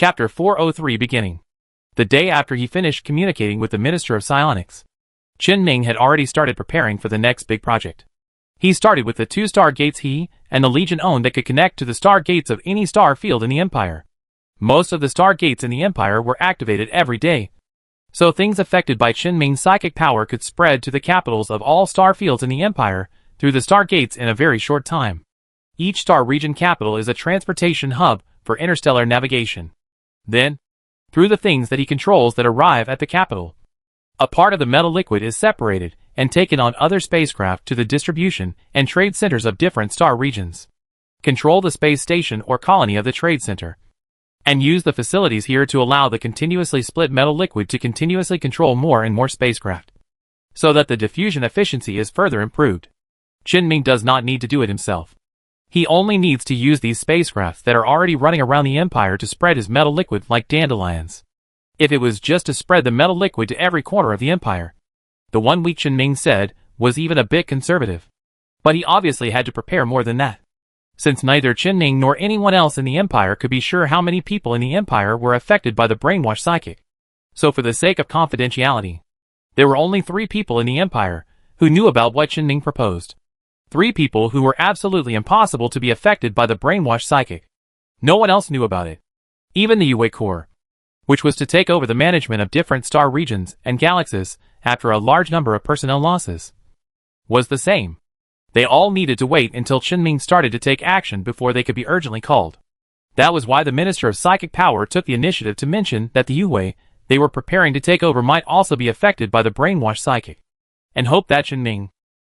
Chapter 403 Beginning. The day after he finished communicating with the Minister of Psionics, Qin Ming had already started preparing for the next big project. He started with the 2 star gates he and the Legion owned that could connect to the star gates of any star field in the Empire. Most of the star gates in the Empire were activated every day, so things affected by Qin Ming's psychic power could spread to the capitals of all star fields in the Empire through the star gates in a very short time. Each star region capital is a transportation hub for interstellar navigation. Then, through the things that he controls that arrive at the capital, a part of the metal liquid is separated and taken on other spacecraft to the distribution and trade centers of different star regions. Control the space station or colony of the trade center, and use the facilities here to allow the continuously split metal liquid to continuously control more and more spacecraft, so that the diffusion efficiency is further improved. Qin Ming does not need to do it himself. He only needs to use these spacecraft that are already running around the Empire to spread his metal liquid like dandelions. If it was just to spread the metal liquid to every corner of the Empire, the 1 week Qin Ming said was even a bit conservative. But he obviously had to prepare more than that, since neither Qin Ming nor anyone else in the Empire could be sure how many people in the Empire were affected by the brainwash psychic. So for the sake of confidentiality, there were only 3 people in the Empire who knew about what Qin Ming proposed. 3 people who were absolutely impossible to be affected by the brainwash psychic. No one else knew about it. Even the Yue Corps, which was to take over the management of different star regions and galaxies after a large number of personnel losses, was the same. They all needed to wait until Qin Ming started to take action before they could be urgently called. That was why the Minister of Psychic Power took the initiative to mention that the Yue they were preparing to take over might also be affected by the brainwash psychic, and hoped that Qin Ming,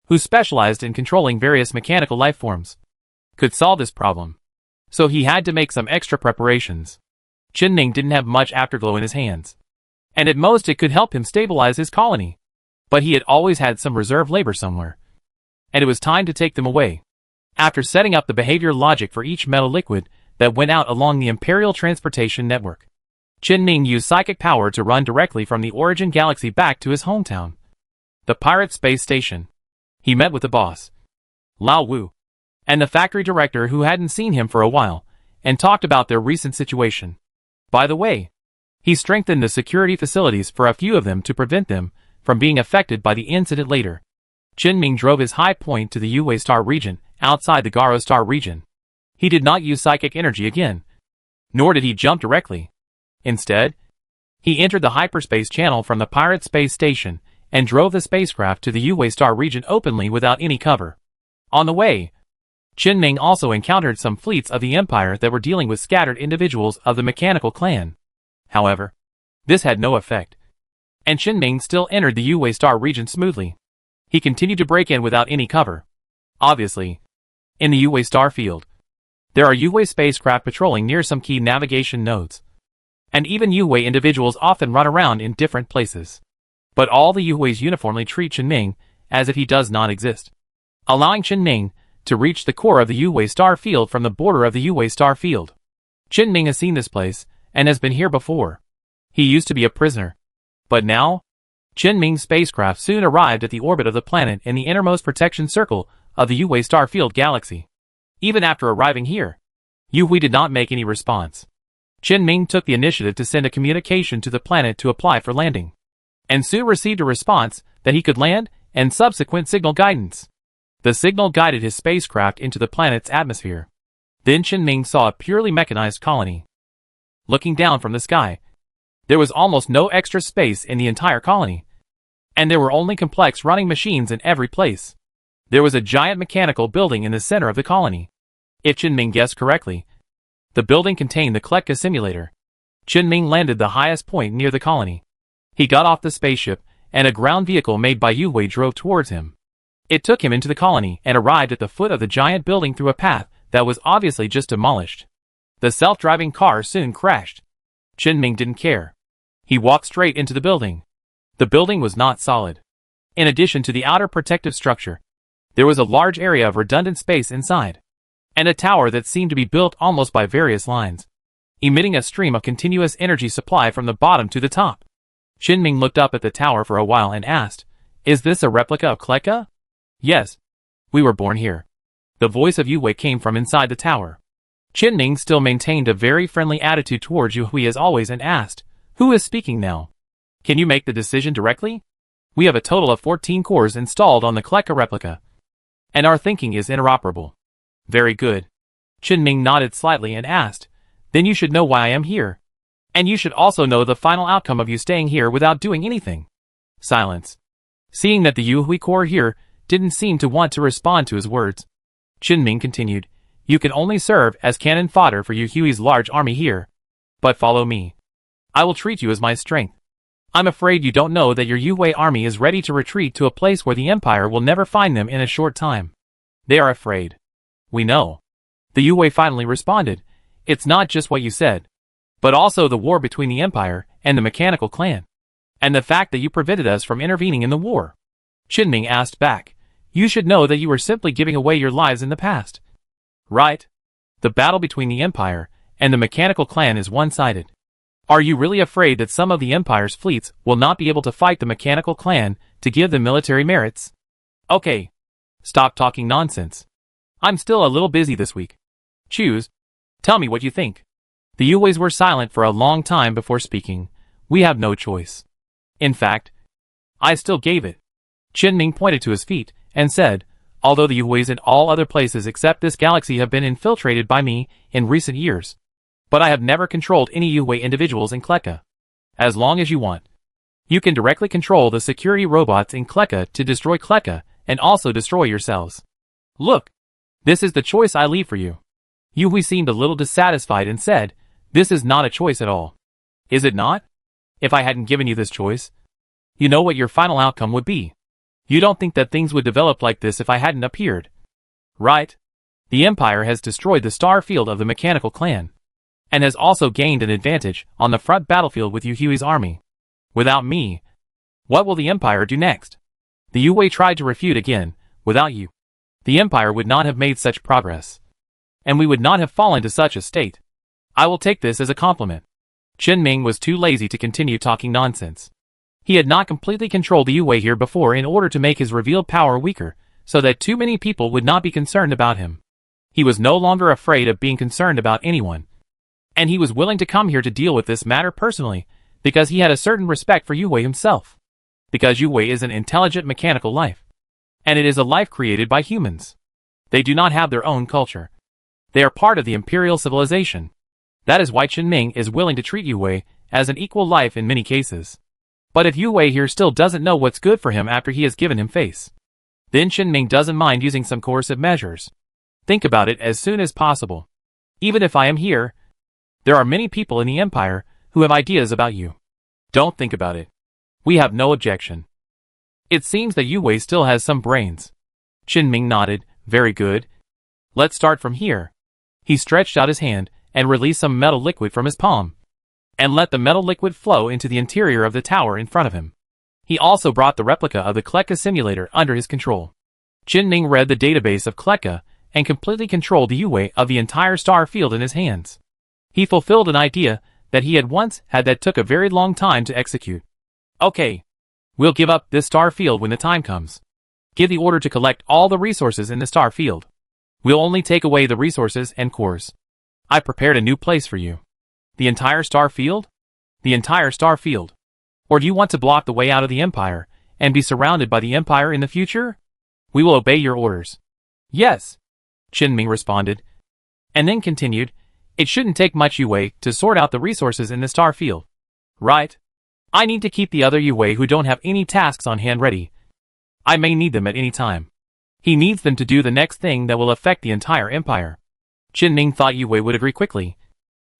who specialized in controlling various mechanical life forms, could solve this problem. So he had to make some extra preparations. Qin Ming didn't have much afterglow in his hands, and at most it could help him stabilize his colony. But he had always had some reserve labor somewhere, and it was time to take them away. After setting up the behavior logic for each metal liquid that went out along the Imperial Transportation Network, Qin Ming used psychic power to run directly from the origin galaxy back to his hometown, the Pirate Space Station. He met with the boss, Lao Wu, and the factory director who hadn't seen him for a while, and talked about their recent situation. By the way, he strengthened the security facilities for a few of them to prevent them from being affected by the incident later. Qin Ming drove his high point to the Yue Star region, outside the Garo Star region. He did not use psychic energy again, nor did he jump directly. Instead, he entered the hyperspace channel from the Pirate Space Station and drove the spacecraft to the Yue Star region openly without any cover. On the way, Qin Ming also encountered some fleets of the Empire that were dealing with scattered individuals of the mechanical clan. However, this had no effect, and Qin Ming still entered the Yue Star region smoothly. He continued to break in without any cover. Obviously, in the Yue Star field, there are Yue spacecraft patrolling near some key navigation nodes, and even Yue individuals often run around in different places. But all the Yue's uniformly treat Qin Ming as if he does not exist, allowing Qin Ming to reach the core of the Yue star field from the border of the Yue star field. Qin Ming has seen this place and has been here before. He used to be a prisoner, but now, Qin Ming's spacecraft soon arrived at the orbit of the planet in the innermost protection circle of the Yue star field galaxy. Even after arriving here, Yue did not make any response. Qin Ming took the initiative to send a communication to the planet to apply for landing, and soon received a response that he could land and subsequent signal guidance. The signal guided his spacecraft into the planet's atmosphere. Then Qin Ming saw a purely mechanized colony. Looking down from the sky, there was almost no extra space in the entire colony, and there were only complex running machines in every place. There was a giant mechanical building in the center of the colony. If Qin Ming guessed correctly, the building contained the Kletka simulator. Qin Ming landed the highest point near the colony. He got off the spaceship, and a ground vehicle made by Yue drove towards him. It took him into the colony and arrived at the foot of the giant building through a path that was obviously just demolished. The self-driving car soon crashed. Qin Ming didn't care. He walked straight into the building. The building was not solid. In addition to the outer protective structure, there was a large area of redundant space inside, and a tower that seemed to be built almost by various lines, emitting a stream of continuous energy supply from the bottom to the top. Qin Ming looked up at the tower for a while and asked, "Is this a replica of Kletka?" "Yes. We were born here." The voice of Yue came from inside the tower. Ming still maintained a very friendly attitude towards Yu Hui as always and asked, "Who is speaking now? Can you make the decision directly? We have a total of 14 cores installed on the Kleka replica, and our thinking is interoperable." "Very good." Ming nodded slightly and asked, "Then you should know why I am here. And you should also know the final outcome of you staying here without doing anything." Silence. Seeing that the Yu Hui core here didn't seem to want to respond to his words, Ming continued, "You can only serve as cannon fodder for Yu Hui's large army here. But follow me. I will treat you as my strength. I'm afraid you don't know that your Yu Hui army is ready to retreat to a place where the Empire will never find them in a short time. They are afraid." "We know." The Yu Hui finally responded, "It's not just what you said, but also the war between the Empire and the Mechanical Clan, and the fact that you prevented us from intervening in the war." Ming asked back, "You should know that you were simply giving away your lives in the past. Right? The battle between the Empire and the Mechanical Clan is one-sided. Are you really afraid that some of the Empire's fleets will not be able to fight the Mechanical Clan to give them military merits? Okay. Stop talking nonsense. I'm still a little busy this week. Choose. Tell me what you think." The Yu Huis were silent for a long time before speaking. "We have no choice. In fact, I still gave it." Ming pointed to his feet and said, "Although the Yu Huis in all other places except this galaxy have been infiltrated by me in recent years, but I have never controlled any Yu Hui individuals in Kleka. As long as you want, you can directly control the security robots in Kleka to destroy Kleka and also destroy yourselves. Look, this is the choice I leave for you." Yu Hui seemed a little dissatisfied and said, "This is not a choice at all. Is it not? If I hadn't given you this choice, you know what your final outcome would be. You don't think that things would develop like this if I hadn't appeared. Right? The Empire has destroyed the star field of the Mechanical Clan, and has also gained an advantage on the front battlefield with Yu Hui's army. Without me, what will the Empire do next?" The Yu Hui tried to refute again, "Without you, the Empire would not have made such progress, and we would not have fallen to such a state. I will take this as a compliment." Ming was too lazy to continue talking nonsense. He had not completely controlled the Yu Hui here before in order to make his revealed power weaker, so that too many people would not be concerned about him. He was no longer afraid of being concerned about anyone, and he was willing to come here to deal with this matter personally, because he had a certain respect for Yu Hui himself. Because Yu Hui is an intelligent mechanical life, and it is a life created by humans. They do not have their own culture. They are part of the imperial civilization. That is why Ming is willing to treat Yu Hui as an equal life in many cases. But if Yu Hui here still doesn't know what's good for him after he has given him face, then Ming doesn't mind using some coercive measures. Think about it as soon as possible. Even if I am here, there are many people in the Empire who have ideas about you. Don't think about it. We have no objection. It seems that Yu Hui still has some brains. Ming nodded, "Very good. Let's start from here." He stretched out his hand and released some metal liquid from his palm, and let the metal liquid flow into the interior of the tower in front of him. He also brought the replica of the Kleka simulator under his control. Ming read the database of Kleka and completely controlled the Yu Hui of the entire star field in his hands. He fulfilled an idea that he had once had that took a very long time to execute. "Okay. We'll give up this star field when the time comes. Give the order to collect all the resources in the star field. We'll only take away the resources and cores. I prepared a new place for you." "The entire star field?" "The entire star field. Or do you want to block the way out of the Empire and be surrounded by the Empire in the future?" "We will obey your orders." "Yes," Ming responded, and then continued, "It shouldn't take much Yu Hui to sort out the resources in the star field. Right? I need to keep the other Yu Hui who don't have any tasks on hand ready. I may need them at any time. He needs them to do the next thing that will affect the entire Empire." Ming thought Yu Hui would agree quickly,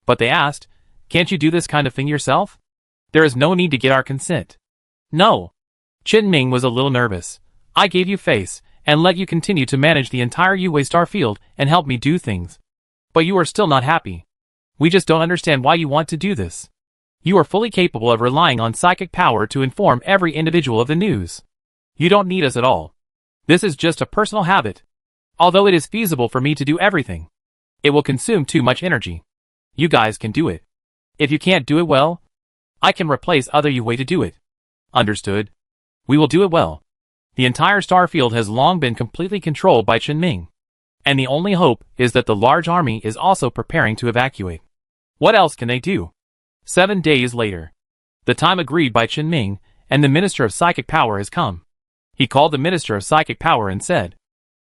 but they asked, "Can't you do this kind of thing yourself? There is no need to get our consent." "No." Ming was a little nervous. "I gave you face and let you continue to manage the entire Yu Hui star field and help me do things. But you are still not happy. We just don't understand why you want to do this. You are fully capable of relying on psychic power to inform every individual of the news. You don't need us at all. This is just a personal habit. Although it is feasible for me to do everything, it will consume too much energy. You guys can do it. If you can't do it well, I can replace other Yu Hui to do it." "Understood. We will do it well." The entire star field has long been completely controlled by Ming. And the only hope is that the large army is also preparing to evacuate. What else can they do? 7 days later. The time agreed by Chen Ming, and the Minister of Psychic Power has come. He called the Minister of Psychic Power and said,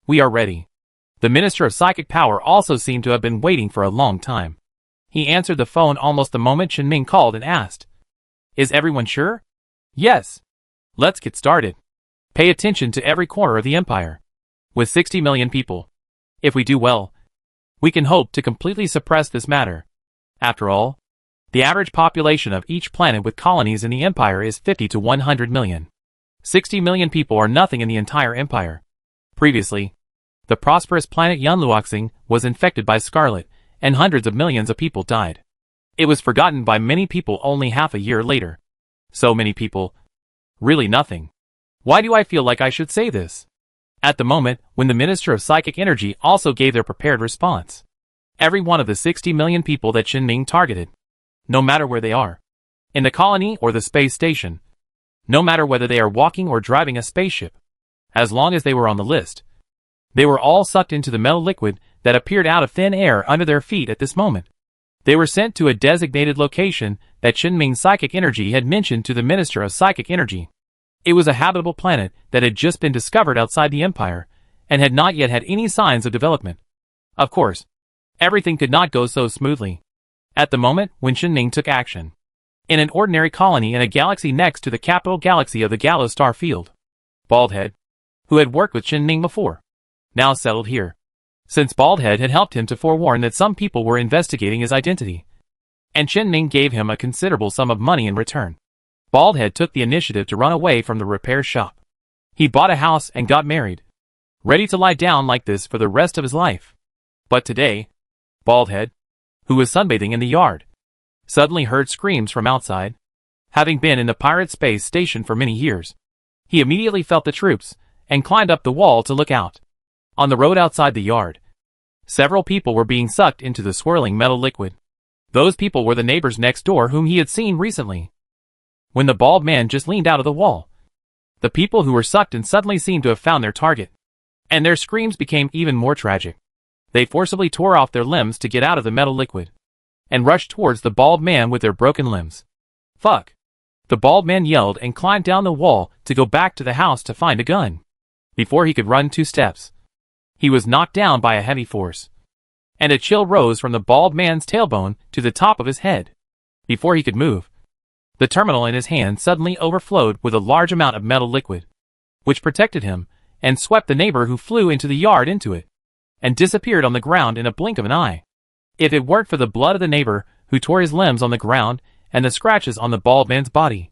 "We are ready." The Minister of Psychic Power also seemed to have been waiting for a long time. He answered the phone almost the moment Chen Ming called and asked, "Is everyone sure?" "Yes. Let's get started. Pay attention to every corner of the empire. With 60 million people. If we do well, we can hope to completely suppress this matter. After all, the average population of each planet with colonies in the empire is 50 to 100 million. 60 million people are nothing in the entire empire. Previously, the prosperous planet Yunluoxing was infected by scarlet, and hundreds of millions of people died. It was forgotten by many people only half a year later. So many people. Really nothing. Why do I feel like I should say this? At the moment, when the Minister of Psychic Energy also gave their prepared response. Every one of the 60 million people that Chen Ming targeted. No matter where they are. In the colony or the space station. No matter whether they are walking or driving a spaceship. As long as they were on the list. They were all sucked into the metal liquid that appeared out of thin air under their feet at this moment. They were sent to a designated location that Chen Ming's Psychic Energy had mentioned to the Minister of Psychic Energy. It was a habitable planet that had just been discovered outside the Empire, and had not yet had any signs of development. Of course, everything could not go so smoothly. At the moment when Chen Ming took action. In an ordinary colony in a galaxy next to the capital galaxy of the Gallo star field. Baldhead, who had worked with Chen Ming before, now settled here. Since Baldhead had helped him to forewarn that some people were investigating his identity. And Chen Ming gave him a considerable sum of money in return. Baldhead took the initiative to run away from the repair shop. He bought a house and got married. Ready to lie down like this for the rest of his life. But today, Baldhead, who was sunbathing in the yard, suddenly heard screams from outside. Having been in the pirate space station for many years, he immediately felt the troops, and climbed up the wall to look out. On the road outside the yard, several people were being sucked into the swirling metal liquid. Those people were the neighbors next door whom he had seen recently. When the bald man just leaned out of the wall, the people who were sucked in suddenly seemed to have found their target. And their screams became even more tragic. They forcibly tore off their limbs to get out of the metal liquid, and rushed towards the bald man with their broken limbs. "Fuck!" The bald man yelled and climbed down the wall to go back to the house to find a gun. Before he could run 2 steps, he was knocked down by a heavy force, and a chill rose from the bald man's tailbone to the top of his head. Before he could move, the terminal in his hand suddenly overflowed with a large amount of metal liquid, which protected him, and swept the neighbor who flew into the yard into it, and disappeared on the ground in a blink of an eye. If it weren't for the blood of the neighbor who tore his limbs on the ground and the scratches on the bald man's body,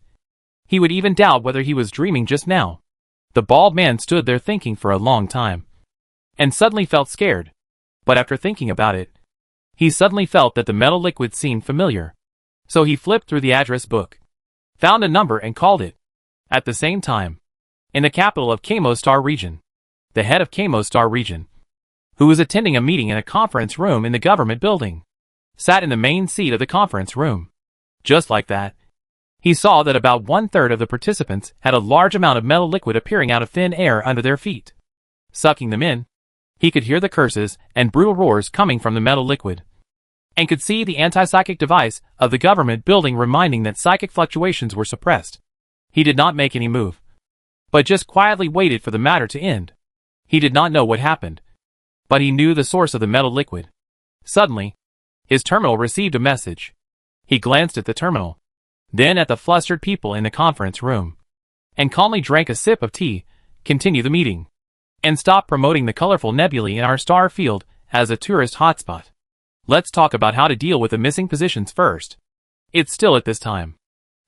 he would even doubt whether he was dreaming just now. The bald man stood there thinking for a long time, and suddenly felt scared. But after thinking about it, he suddenly felt that the metal liquid seemed familiar. So he flipped through the address book, found a number and called it. At the same time, in the capital of Kamo Star region, the head of Kamo Star region, who was attending a meeting in a conference room in the government building, sat in the main seat of the conference room. Just like that, he saw that about 1/3 of the participants had a large amount of metal liquid appearing out of thin air under their feet. Sucking them in, he could hear the curses and brutal roars coming from the metal liquid, and could see the anti-psychic device of the government building reminding that psychic fluctuations were suppressed. He did not make any move, but just quietly waited for the matter to end. He did not know what happened, but he knew the source of the metal liquid. Suddenly, his terminal received a message. He glanced at the terminal, then at the flustered people in the conference room, and calmly drank a sip of tea, continued the meeting, and stopped promoting the colorful nebulae in our star field as a tourist hotspot. Let's talk about how to deal with the missing positions first. It's still at this time,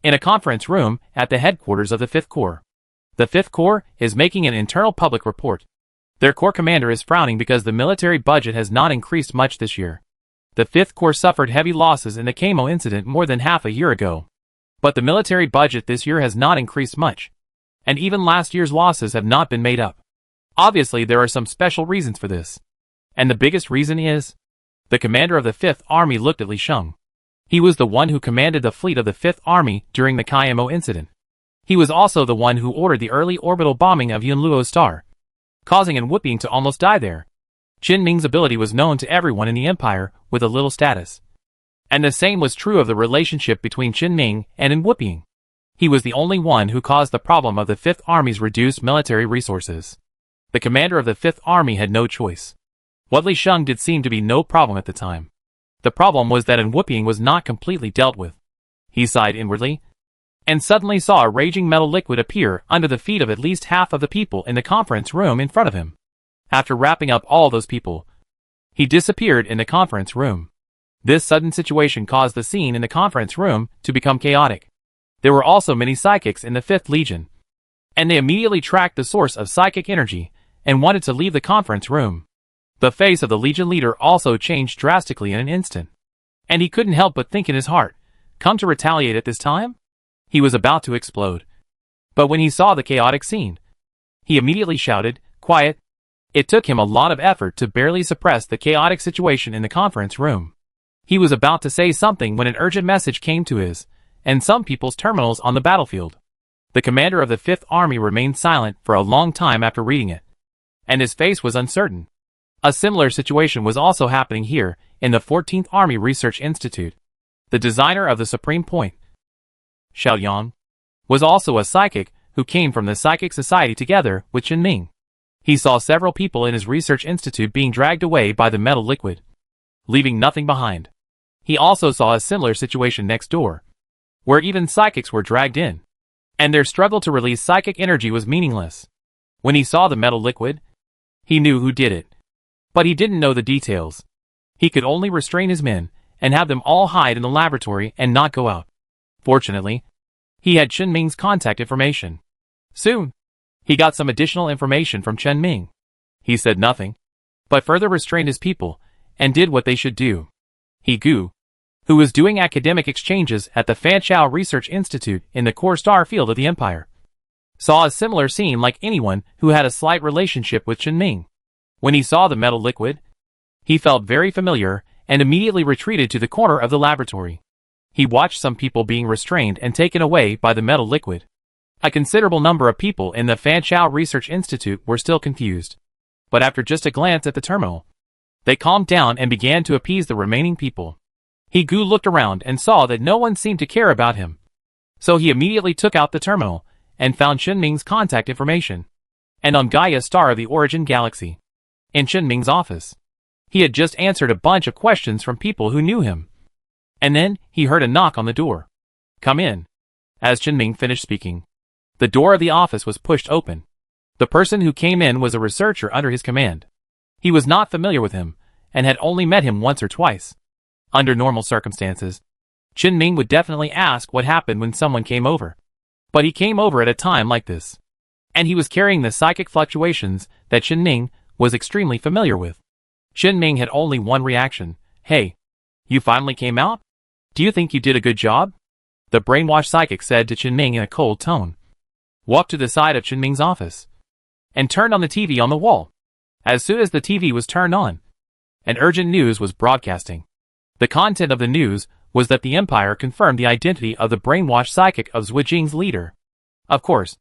in a conference room at the headquarters of the 5th Corps. The 5th Corps is making an internal public report. Their Corps commander is frowning because the military budget has not increased much this year. The 5th Corps suffered heavy losses in the Kamo incident more than half a year ago. But the military budget this year has not increased much, and even last year's losses have not been made up. Obviously there are some special reasons for this. And the biggest reason is, the commander of the 5th Army looked at Li Sheng. He was the one who commanded the fleet of the 5th Army during the Kamo incident. He was also the one who ordered the early orbital bombing of Yunluo Star, causing An Whooping to almost die there. Qin Ming's ability was known to everyone in the empire with a little status. And the same was true of the relationship between Qin Ming and An Wuping. He was the only one who caused the problem of the Fifth Army's reduced military resources. The commander of the Fifth Army had no choice. What Li Sheng did seem to be no problem at the time. The problem was that An Wuping was not completely dealt with. He sighed inwardly, and suddenly saw a raging metal liquid appear under the feet of at least half of the people in the conference room in front of him. After wrapping up all those people, he disappeared in the conference room. This sudden situation caused the scene in the conference room to become chaotic. There were also many psychics in the 5th Legion, and they immediately tracked the source of psychic energy and wanted to leave the conference room. The face of the Legion leader also changed drastically in an instant, and he couldn't help but think in his heart, come to retaliate at this time? He was about to explode. But when he saw the chaotic scene, he immediately shouted, "Quiet!" It took him a lot of effort to barely suppress the chaotic situation in the conference room. He was about to say something when an urgent message came to his and some people's terminals on the battlefield. The commander of the 5th Army remained silent for a long time after reading it, and his face was uncertain. A similar situation was also happening here in the 14th Army Research Institute. The designer of the Supreme Point, Xiao Yang, was also a psychic who came from the Psychic Society together with Qin Ming. He saw several people in his research institute being dragged away by the metal liquid, leaving nothing behind. He also saw a similar situation next door, where even psychics were dragged in, and their struggle to release psychic energy was meaningless. When he saw the metal liquid, he knew who did it, but he didn't know the details. He could only restrain his men and have them all hide in the laboratory and not go out. Fortunately, he had Qin Ming's contact information. Soon, he got some additional information from Qin Ming. He said nothing, but further restrained his people and did what they should do. He Gu, who was doing academic exchanges at the Fanchao Research Institute in the core star field of the Empire, saw a similar scene like anyone who had a slight relationship with Qin Ming. When he saw the metal liquid, he felt very familiar and immediately retreated to the corner of the laboratory. He watched some people being restrained and taken away by the metal liquid. A considerable number of people in the Fanchao Research Institute were still confused, but after just a glance at the terminal, they calmed down and began to appease the remaining people. He Gu looked around and saw that no one seemed to care about him, so he immediately took out the terminal and found Qin Ming's contact information, and on Gaia Star of the Origin Galaxy. In Qin Ming's office, he had just answered a bunch of questions from people who knew him, and then he heard a knock on the door. "Come in." As Qin Ming finished speaking, the door of the office was pushed open. The person who came in was a researcher under his command. He was not familiar with him, and had only met him once or twice. Under normal circumstances, Qin Ming would definitely ask what happened when someone came over. But he came over at a time like this, and he was carrying the psychic fluctuations that Qin Ming was extremely familiar with. Qin Ming had only one reaction. "Hey, you finally came out? Do you think you did a good job?" The brainwashed psychic said to Qin Ming in a cold tone. Walked to the side of Qin Ming's office, and turned on the TV on the wall. As soon as the TV was turned on, an urgent news was broadcasting. The content of the news was that the Empire confirmed the identity of the brainwashed psychic of Zhuijing's leader. Of course,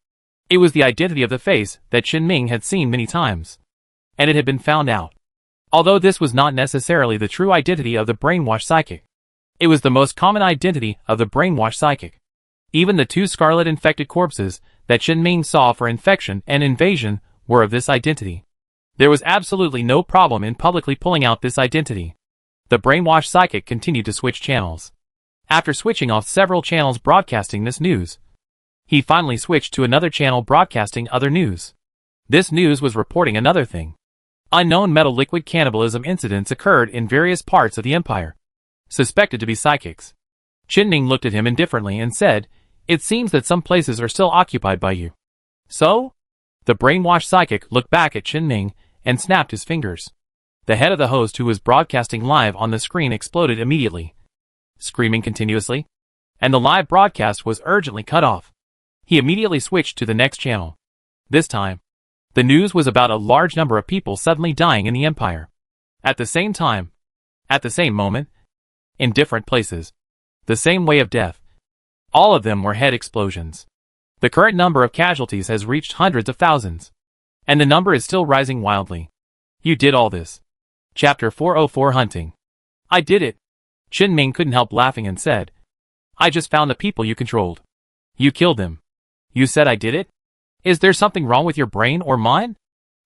it was the identity of the face that Qin Ming had seen many times, and it had been found out. Although this was not necessarily the true identity of the brainwashed psychic, it was the most common identity of the brainwashed psychic. Even the 2 scarlet infected corpses that Qin Ming saw for infection and invasion were of this identity. There was absolutely no problem in publicly pulling out this identity. The brainwashed psychic continued to switch channels. After switching off several channels broadcasting this news, he finally switched to another channel broadcasting other news. This news was reporting another thing. Unknown metal liquid cannibalism incidents occurred in various parts of the Empire, suspected to be psychics. Qin Ming looked at him indifferently and said, "It seems that some places are still occupied by you." "So?" The brainwashed psychic looked back at Qin Ming and snapped his fingers. The head of the host who was broadcasting live on the screen exploded immediately, screaming continuously, and the live broadcast was urgently cut off. He immediately switched to the next channel. This time, the news was about a large number of people suddenly dying in the Empire. At the same time, at the same moment, in different places, the same way of death. All of them were head explosions. The current number of casualties has reached hundreds of thousands, and the number is still rising wildly. You did all this. Chapter 404 Hunting. I did it. Chen Ming couldn't help laughing and said, I just found the people you controlled. You killed them. You said I did it? Is there something wrong with your brain or mine?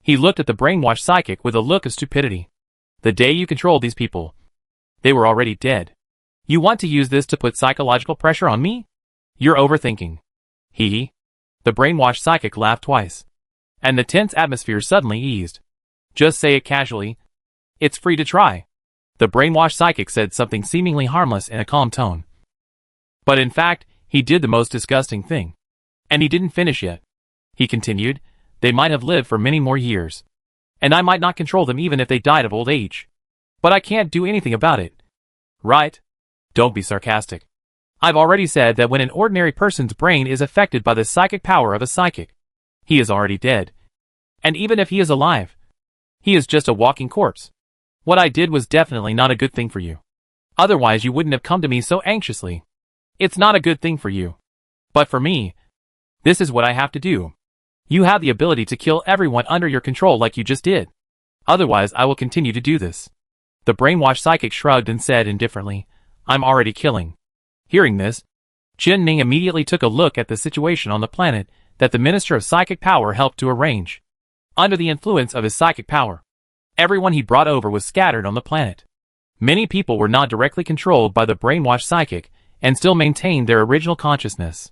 He looked at the brainwashed psychic with a look of stupidity. The day you controlled these people, they were already dead. You want to use this to put psychological pressure on me? You're overthinking. Hee hee. The brainwashed psychic laughed twice. And the tense atmosphere suddenly eased. Just say it casually. It's free to try. The brainwashed psychic said something seemingly harmless in a calm tone. But in fact, he did the most disgusting thing. And he didn't finish yet. He continued, they might have lived for many more years. And I might not control them even if they died of old age. But I can't do anything about it. Right? Don't be sarcastic. I've already said that when an ordinary person's brain is affected by the psychic power of a psychic, he is already dead. And even if he is alive, he is just a walking corpse. What I did was definitely not a good thing for you. Otherwise you wouldn't have come to me so anxiously. It's not a good thing for you. But for me, this is what I have to do. You have the ability to kill everyone under your control like you just did. Otherwise I will continue to do this. The brainwashed psychic shrugged and said indifferently, I'm already killing. Hearing this, Chen Ming immediately took a look at the situation on the planet that the Minister of Psychic Power helped to arrange. Under the influence of his psychic power, everyone he brought over was scattered on the planet. Many people were not directly controlled by the brainwashed psychic and still maintained their original consciousness.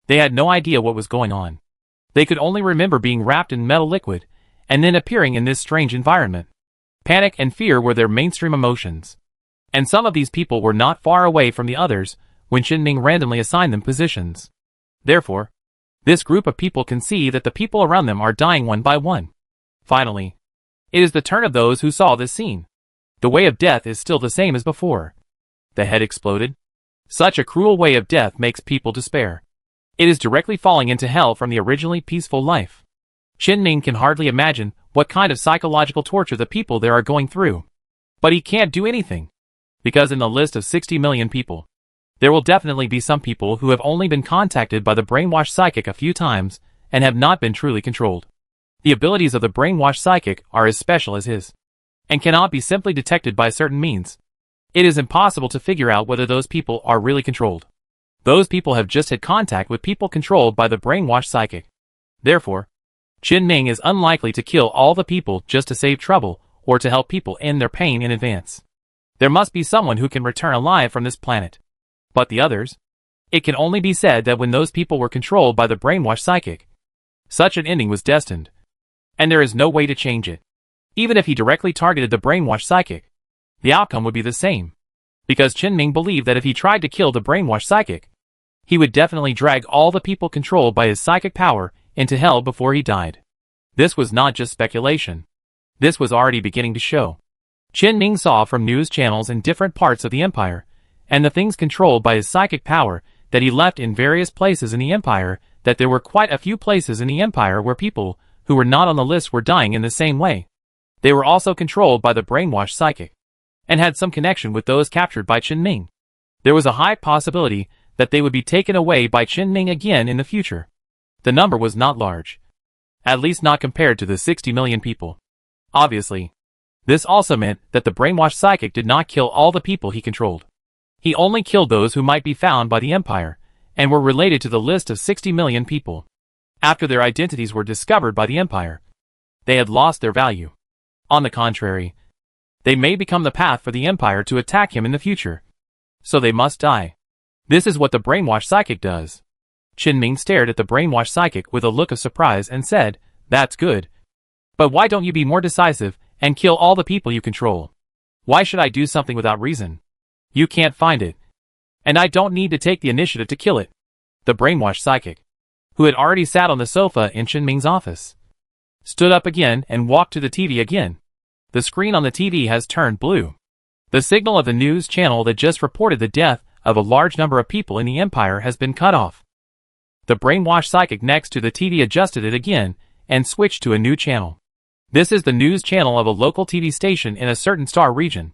They had no idea what was going on. They could only remember being wrapped in metal liquid and then appearing in this strange environment. Panic and fear were their mainstream emotions. And some of these people were not far away from the others when Chen Ming randomly assigned them positions. Therefore, this group of people can see that the people around them are dying one by one. Finally, it is the turn of those who saw this scene. The way of death is still the same as before. The head exploded. Such a cruel way of death makes people despair. It is directly falling into hell from the originally peaceful life. Chen Ming can hardly imagine what kind of psychological torture the people there are going through. But he can't do anything. Because in the list of 60 million people, there will definitely be some people who have only been contacted by the brainwashed psychic a few times and have not been truly controlled. The abilities of the brainwashed psychic are as special as his, and cannot be simply detected by certain means. It is impossible to figure out whether those people are really controlled. Those people have just had contact with people controlled by the brainwashed psychic. Therefore, Chen Ming is unlikely to kill all the people just to save trouble or to help people end their pain in advance. There must be someone who can return alive from this planet. But the others? It can only be said that when those people were controlled by the brainwashed psychic, such an ending was destined. And there is no way to change it. Even if he directly targeted the brainwashed psychic, the outcome would be the same. Because Chen Ming believed that if he tried to kill the brainwashed psychic, he would definitely drag all the people controlled by his psychic power into hell before he died. This was not just speculation. This was already beginning to show. Chen Ming saw from news channels in different parts of the empire, and the things controlled by his psychic power that he left in various places in the empire, that there were quite a few places in the empire where people who were not on the list were dying in the same way. They were also controlled by the brainwashed psychic, and had some connection with those captured by Chen Ming. There was a high possibility that they would be taken away by Chen Ming again in the future. The number was not large. At least not compared to the 60 million people. Obviously, this also meant that the brainwashed psychic did not kill all the people he controlled. He only killed those who might be found by the empire, and were related to the list of 60 million people. After their identities were discovered by the empire, they had lost their value. On the contrary, they may become the path for the empire to attack him in the future. So they must die. This is what the brainwashed psychic does. Chen Ming stared at the brainwashed psychic with a look of surprise and said, That's good. But why don't you be more decisive and kill all the people you control? Why should I do something without reason? You can't find it. And I don't need to take the initiative to kill it. The brainwashed psychic, who had already sat on the sofa in Chen Ming's office, stood up again and walked to the TV again. The screen on the TV has turned blue. The signal of the news channel that just reported the death of a large number of people in the empire has been cut off. The brainwashed psychic next to the TV adjusted it again and switched to a new channel. This is the news channel of a local TV station in a certain star region.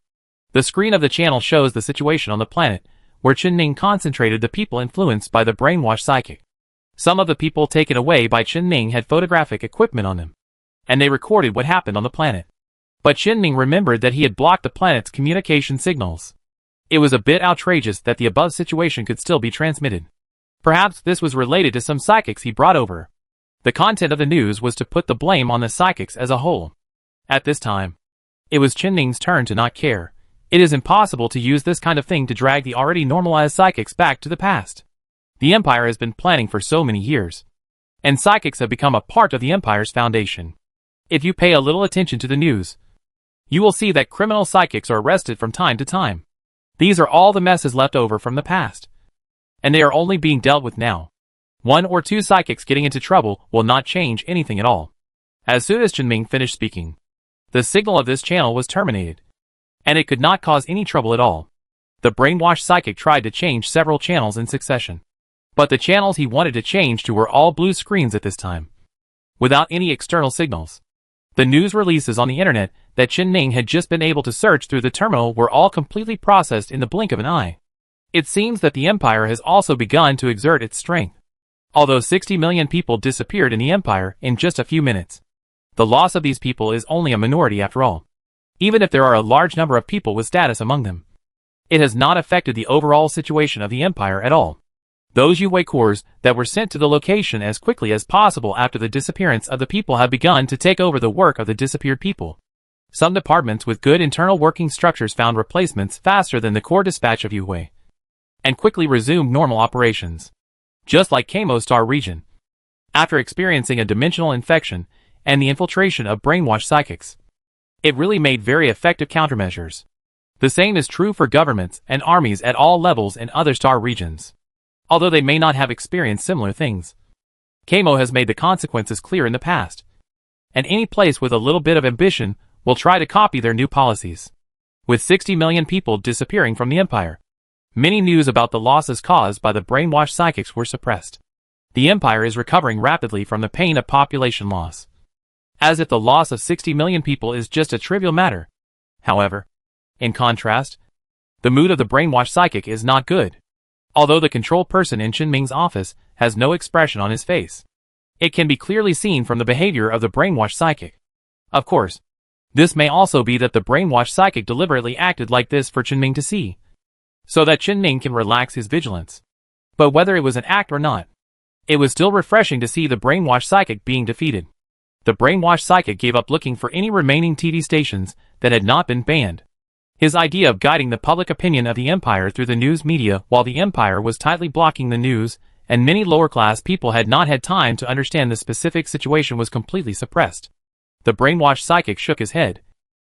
The screen of the channel shows the situation on the planet where Chen Ming concentrated the people influenced by the brainwashed psychic. Some of the people taken away by Chen Ming had photographic equipment on them, and they recorded what happened on the planet. But Qinming remembered that he had blocked the planet's communication signals. It was a bit outrageous that the above situation could still be transmitted. Perhaps this was related to some psychics he brought over. The content of the news was to put the blame on the psychics as a whole. At this time, it was Qinming's turn to not care. It is impossible to use this kind of thing to drag the already normalized psychics back to the past. The Empire has been planning for so many years, and psychics have become a part of the Empire's foundation. If you pay a little attention to the news, you will see that criminal psychics are arrested from time to time. These are all the messes left over from the past, and they are only being dealt with now. 1 or 2 psychics getting into trouble will not change anything at all. As soon as Qinming finished speaking, the signal of this channel was terminated, and it could not cause any trouble at all. The brainwashed psychic tried to change several channels in succession, but the channels he wanted to change to were all blue screens at this time, without any external signals. The news releases on the internet that Qinming had just been able to search through the terminal were all completely processed in the blink of an eye. It seems that the Empire has also begun to exert its strength. Although 60 million people disappeared in the Empire in just a few minutes, the loss of these people is only a minority after all. Even if there are a large number of people with status among them, it has not affected the overall situation of the Empire at all. Those Yue corps that were sent to the location as quickly as possible after the disappearance of the people have begun to take over the work of the disappeared people. Some departments with good internal working structures found replacements faster than the core dispatch of Yue, and quickly resumed normal operations. Just like Kamo Star region, after experiencing a dimensional infection and the infiltration of brainwashed psychics, it really made very effective countermeasures. The same is true for governments and armies at all levels in other star regions. Although they may not have experienced similar things, Kamo has made the consequences clear in the past, and any place with a little bit of ambition will try to copy their new policies. With 60 million people disappearing from the Empire, many news about the losses caused by the brainwashed psychics were suppressed. The Empire is recovering rapidly from the pain of population loss, as if the loss of 60 million people is just a trivial matter. However, in contrast, the mood of the brainwashed psychic is not good. Although the control person in Qinming's office has no expression on his face, it can be clearly seen from the behavior of the brainwashed psychic. Of course, this may also be that the brainwashed psychic deliberately acted like this for Qinming to see, so that Qinming can relax his vigilance. But whether it was an act or not, it was still refreshing to see the brainwashed psychic being defeated. The brainwashed psychic gave up looking for any remaining TV stations that had not been banned. His idea of guiding the public opinion of the Empire through the news media while the Empire was tightly blocking the news, and many lower-class people had not had time to understand the specific situation, was completely suppressed. The brainwashed psychic shook his head,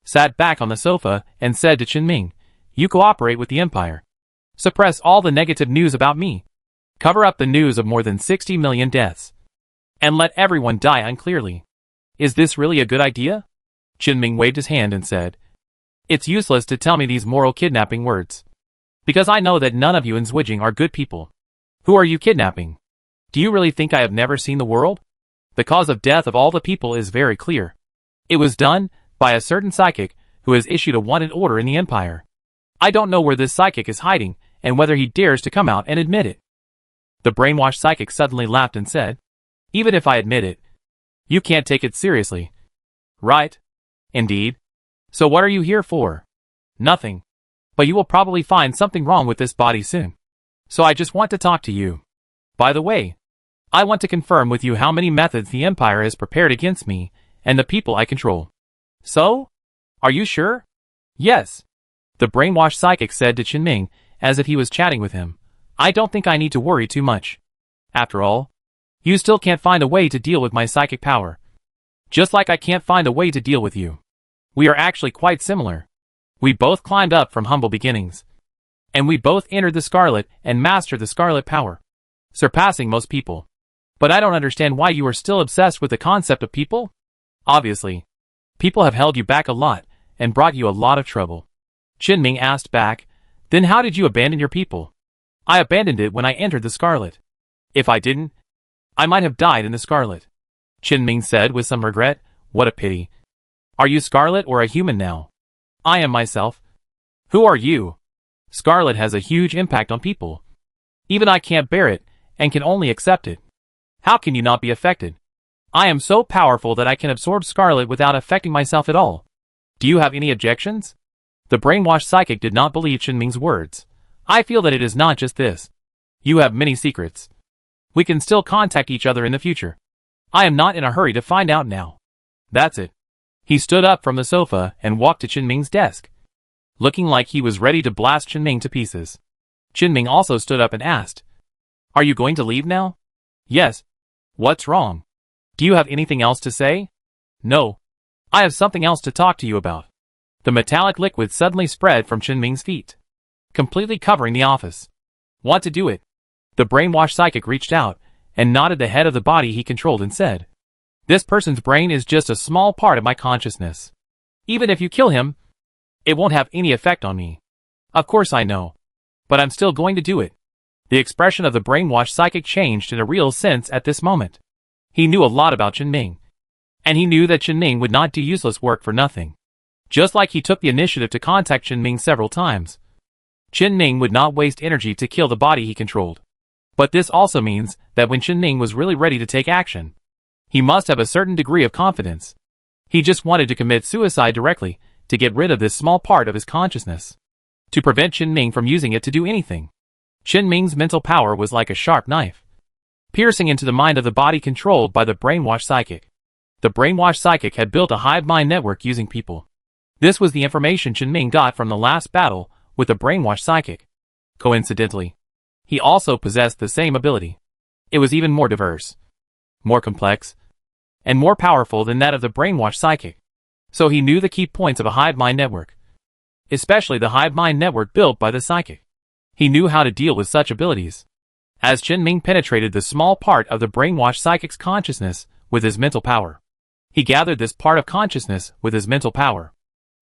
sat back on the sofa, and said to Qinming, "You cooperate with the Empire. Suppress all the negative news about me. Cover up the news of more than 60 million deaths, and let everyone die unclearly. Is this really a good idea?" Qinming waved his hand and said, "It's useless to tell me these moral kidnapping words, because I know that none of you in Zwijing are good people. Who are you kidnapping? Do you really think I have never seen the world? The cause of death of all the people is very clear. It was done by a certain psychic who has issued a wanted order in the Empire. I don't know where this psychic is hiding and whether he dares to come out and admit it." The brainwashed psychic suddenly laughed and said, "Even if I admit it, you can't take it seriously. Right? Indeed. So what are you here for? Nothing. But you will probably find something wrong with this body soon. So I just want to talk to you. By the way, I want to confirm with you how many methods the Empire has prepared against me and the people I control." "So? Are you sure?" "Yes," the brainwashed psychic said to Qinming, as if he was chatting with him. "I don't think I need to worry too much. After all, you still can't find a way to deal with my psychic power. Just like I can't find a way to deal with you. We are actually quite similar. We both climbed up from humble beginnings, and we both entered the Scarlet and mastered the Scarlet power, surpassing most people. But I don't understand why you are still obsessed with the concept of people. Obviously, people have held you back a lot and brought you a lot of trouble." Qinming asked back, "Then how did you abandon your people?" "I abandoned it when I entered the Scarlet. If I didn't, I might have died in the Scarlet," Qinming said with some regret. "What a pity. Are you Scarlet or a human now?" "I am myself." "Who are you?" "Scarlet has a huge impact on people. Even I can't bear it and can only accept it." "How can you not be affected?" "I am so powerful that I can absorb Scarlet without affecting myself at all." Do you have any objections? The brainwashed psychic did not believe Chen Ming's words. I feel that it is not just this. You have many secrets. We can still contact each other in the future. I am not in a hurry to find out now. That's it. He stood up from the sofa and walked to Chen Ming's desk, looking like he was ready to blast Chen Ming to pieces. Chen Ming also stood up and asked, "Are you going to leave now?" "Yes." "What's wrong? Do you have anything else to say?" "No. I have something else to talk to you about." The metallic liquid suddenly spread from Chen Ming's feet, completely covering the office. "Want to do it?" The brainwashed psychic reached out and nodded the head of the body he controlled and said, "This person's brain is just a small part of my consciousness. Even if you kill him, it won't have any effect on me. Of course I know. But I'm still going to do it." The expression of the brainwashed psychic changed in a real sense at this moment. He knew a lot about Chen Ming, and he knew that Chen Ming would not do useless work for nothing. Just like he took the initiative to contact Chen Ming several times, Chen Ming would not waste energy to kill the body he controlled. But this also means that when Chen Ming was really ready to take action, he must have a certain degree of confidence. He just wanted to commit suicide directly to get rid of this small part of his consciousness, to prevent Chen Ming from using it to do anything. Chen Ming's mental power was like a sharp knife, piercing into the mind of the body controlled by the brainwashed psychic. The brainwashed psychic had built a hive mind network using people. This was the information Chen Ming got from the last battle with the brainwashed psychic. Coincidentally, he also possessed the same ability. It was even more diverse, more complex, and more powerful than that of the brainwashed psychic. So he knew the key points of a hive mind network, especially the hive mind network built by the psychic. He knew how to deal with such abilities. As Chen Ming penetrated the small part of the brainwashed psychic's consciousness with his mental power, he gathered this part of consciousness with his mental power.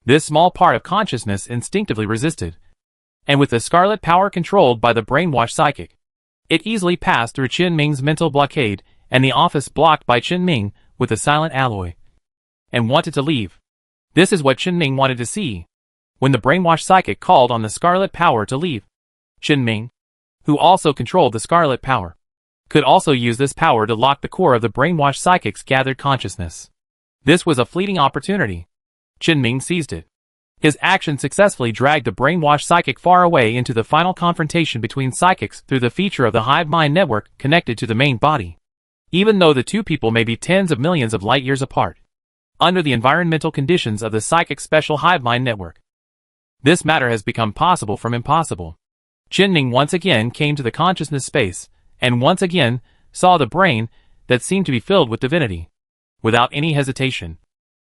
This small part of consciousness instinctively resisted, and with the scarlet power controlled by the brainwashed psychic, it easily passed through Chen Ming's mental blockade and the office blocked by Chen Ming with the silent alloy, and wanted to leave. This is what Chen Ming wanted to see. When the brainwashed psychic called on the scarlet power to leave, Chen Ming, who also controlled the scarlet power, could also use this power to lock the core of the brainwashed psychic's gathered consciousness. This was a fleeting opportunity. Chen Ming seized it. His action successfully dragged the brainwashed psychic far away into the final confrontation between psychics through the feature of the hive mind network connected to the main body. Even though the two people may be tens of millions of light years apart, under the environmental conditions of the psychic special hive mind network, this matter has become possible from impossible. Chen Ming once again came to the consciousness space, and once again saw the brain that seemed to be filled with divinity. Without any hesitation,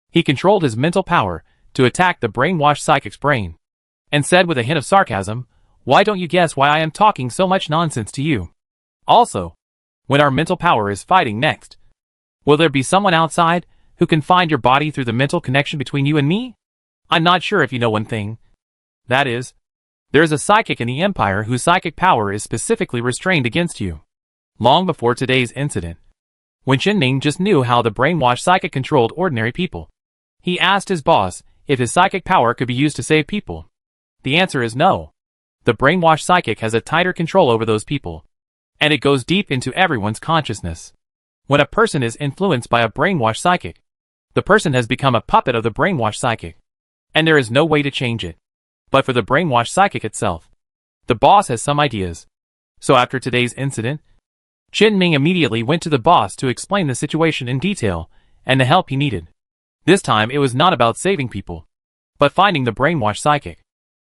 he controlled his mental power to attack the brainwashed psychic's brain, and said with a hint of sarcasm, "Why don't you guess why I am talking so much nonsense to you? Also, when our mental power is fighting next, will there be someone outside who can find your body through the mental connection between you and me? I'm not sure if you know one thing. That is, there is a psychic in the Empire whose psychic power is specifically restrained against you." Long before today's incident, when Chen Ming just knew how the brainwashed psychic controlled ordinary people, he asked his boss if his psychic power could be used to save people. The answer is no. The brainwashed psychic has a tighter control over those people, and it goes deep into everyone's consciousness. When a person is influenced by a brainwashed psychic, the person has become a puppet of the brainwashed psychic, and there is no way to change it. But for the brainwashed psychic itself, the boss has some ideas. So after today's incident, Chen Ming immediately went to the boss to explain the situation in detail and the help he needed. This time it was not about saving people, but finding the brainwashed psychic.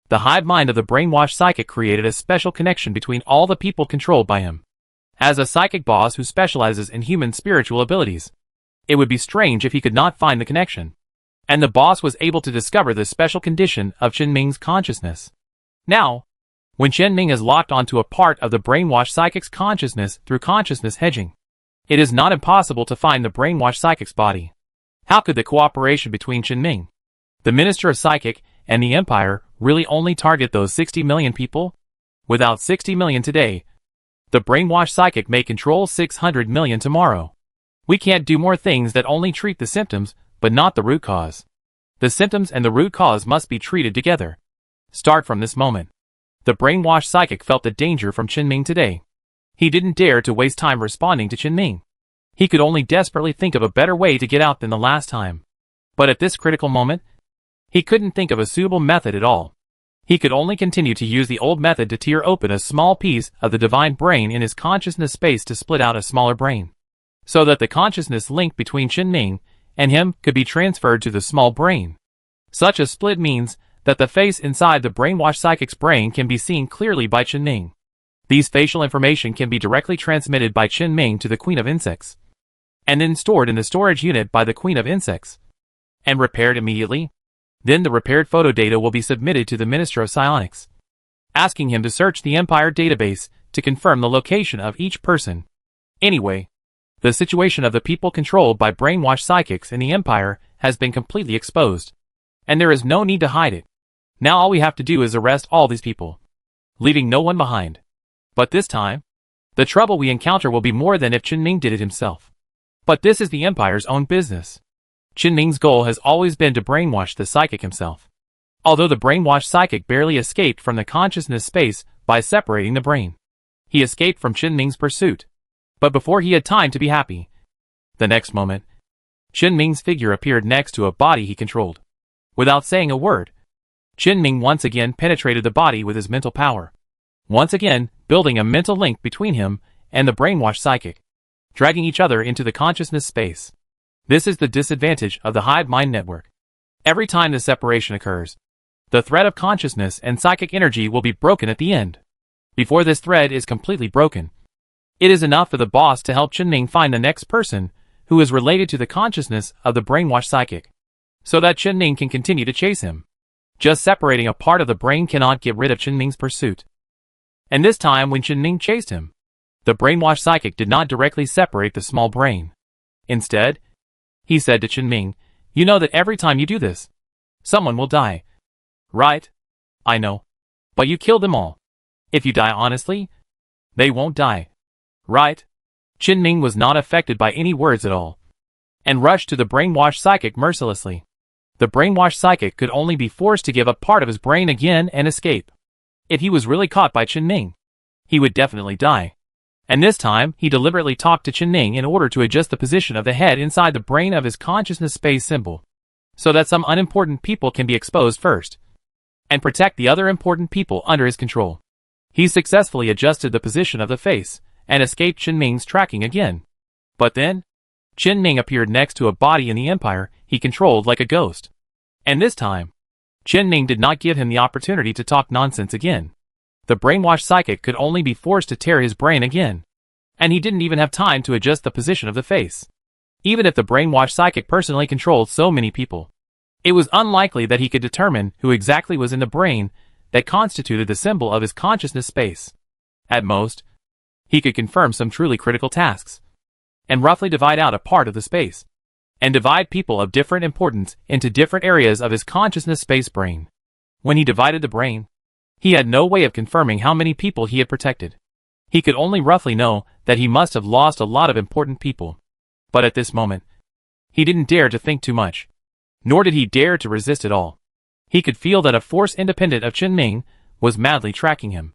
The hive mind of the brainwashed psychic created a special connection between all the people controlled by him. As a psychic boss who specializes in human spiritual abilities, it would be strange if he could not find the connection. And the boss was able to discover the special condition of Chen Ming's consciousness. Now, when Chen Ming is locked onto a part of the brainwashed psychic's consciousness through consciousness hedging, it is not impossible to find the brainwashed psychic's body. How could the cooperation between Chen Ming, the Minister of Psychic, and the Empire really only target those 60 million people? Without 60 million today, the brainwashed psychic may control 600 million tomorrow. We can't do more things that only treat the symptoms, but not the root cause. The symptoms and the root cause must be treated together. Start from this moment. The brainwashed psychic felt the danger from Chen Ming today. He didn't dare to waste time responding to Chen Ming. He could only desperately think of a better way to get out than the last time. But at this critical moment, He couldn't think of a suitable method at all. He could only continue to use the old method to tear open a small piece of the divine brain in his consciousness space to split out a smaller brain, so that the consciousness link between Qianming and him could be transferred to the small brain. Such a split means that the face inside the brainwashed psychic's brain can be seen clearly by Qianming. These facial information can be directly transmitted by Qianming to the Queen of Insects, and then stored in the storage unit by the Queen of Insects, and repaired immediately. Then the repaired photo data will be submitted to the Minister of Psionics, asking him to search the Empire database to confirm the location of each person. Anyway, the situation of the people controlled by brainwashed psychics in the Empire has been completely exposed, and there is no need to hide it. Now all we have to do is arrest all these people, leaving no one behind. But this time, the trouble we encounter will be more than if Qianming did it himself. But this is the Empire's own business. Qianming's goal has always been to brainwash the psychic himself. Although the brainwashed psychic barely escaped from the consciousness space by separating the brain, he escaped from Qianming's pursuit. But before he had time to be happy, the next moment, Qianming's figure appeared next to a body he controlled. Without saying a word, Qianming once again penetrated the body with his mental power, once again building a mental link between him and the brainwashed psychic, dragging each other into the consciousness space. This is the disadvantage of the hive mind network. Every time the separation occurs, the thread of consciousness and psychic energy will be broken at the end. Before this thread is completely broken, it is enough for the boss to help Qianming find the next person who is related to the consciousness of the brainwashed psychic, so that Qianming can continue to chase him. Just separating a part of the brain cannot get rid of Qianming's pursuit. And this time when Qianming chased him, the brainwashed psychic did not directly separate the small brain. Instead, he said to Qianming, "You know that every time you do this, someone will die. Right? I know. But you kill them all. If you die honestly, they won't die. Right?" Qianming was not affected by any words at all, and rushed to the brainwashed psychic mercilessly. The brainwashed psychic could only be forced to give up part of his brain again and escape. If he was really caught by Qianming, he would definitely die. And this time, he deliberately talked to Qianming in order to adjust the position of the head inside the brain of his consciousness space symbol, so that some unimportant people can be exposed first, and protect the other important people under his control. He successfully adjusted the position of the face, and escaped Qianming's tracking again. But then, Qianming appeared next to a body in the Empire he controlled like a ghost. And this time, Qianming did not give him the opportunity to talk nonsense again. The brainwashed psychic could only be forced to tear his brain again, and he didn't even have time to adjust the position of the face. Even if the brainwashed psychic personally controlled so many people, it was unlikely that he could determine who exactly was in the brain that constituted the symbol of his consciousness space. At most, he could confirm some truly critical tasks, and roughly divide out a part of the space, and divide people of different importance into different areas of his consciousness space brain. When he divided the brain, he had no way of confirming how many people he had protected. He could only roughly know that he must have lost a lot of important people. But at this moment, he didn't dare to think too much, nor did he dare to resist at all. He could feel that a force independent of Qianming was madly tracking him.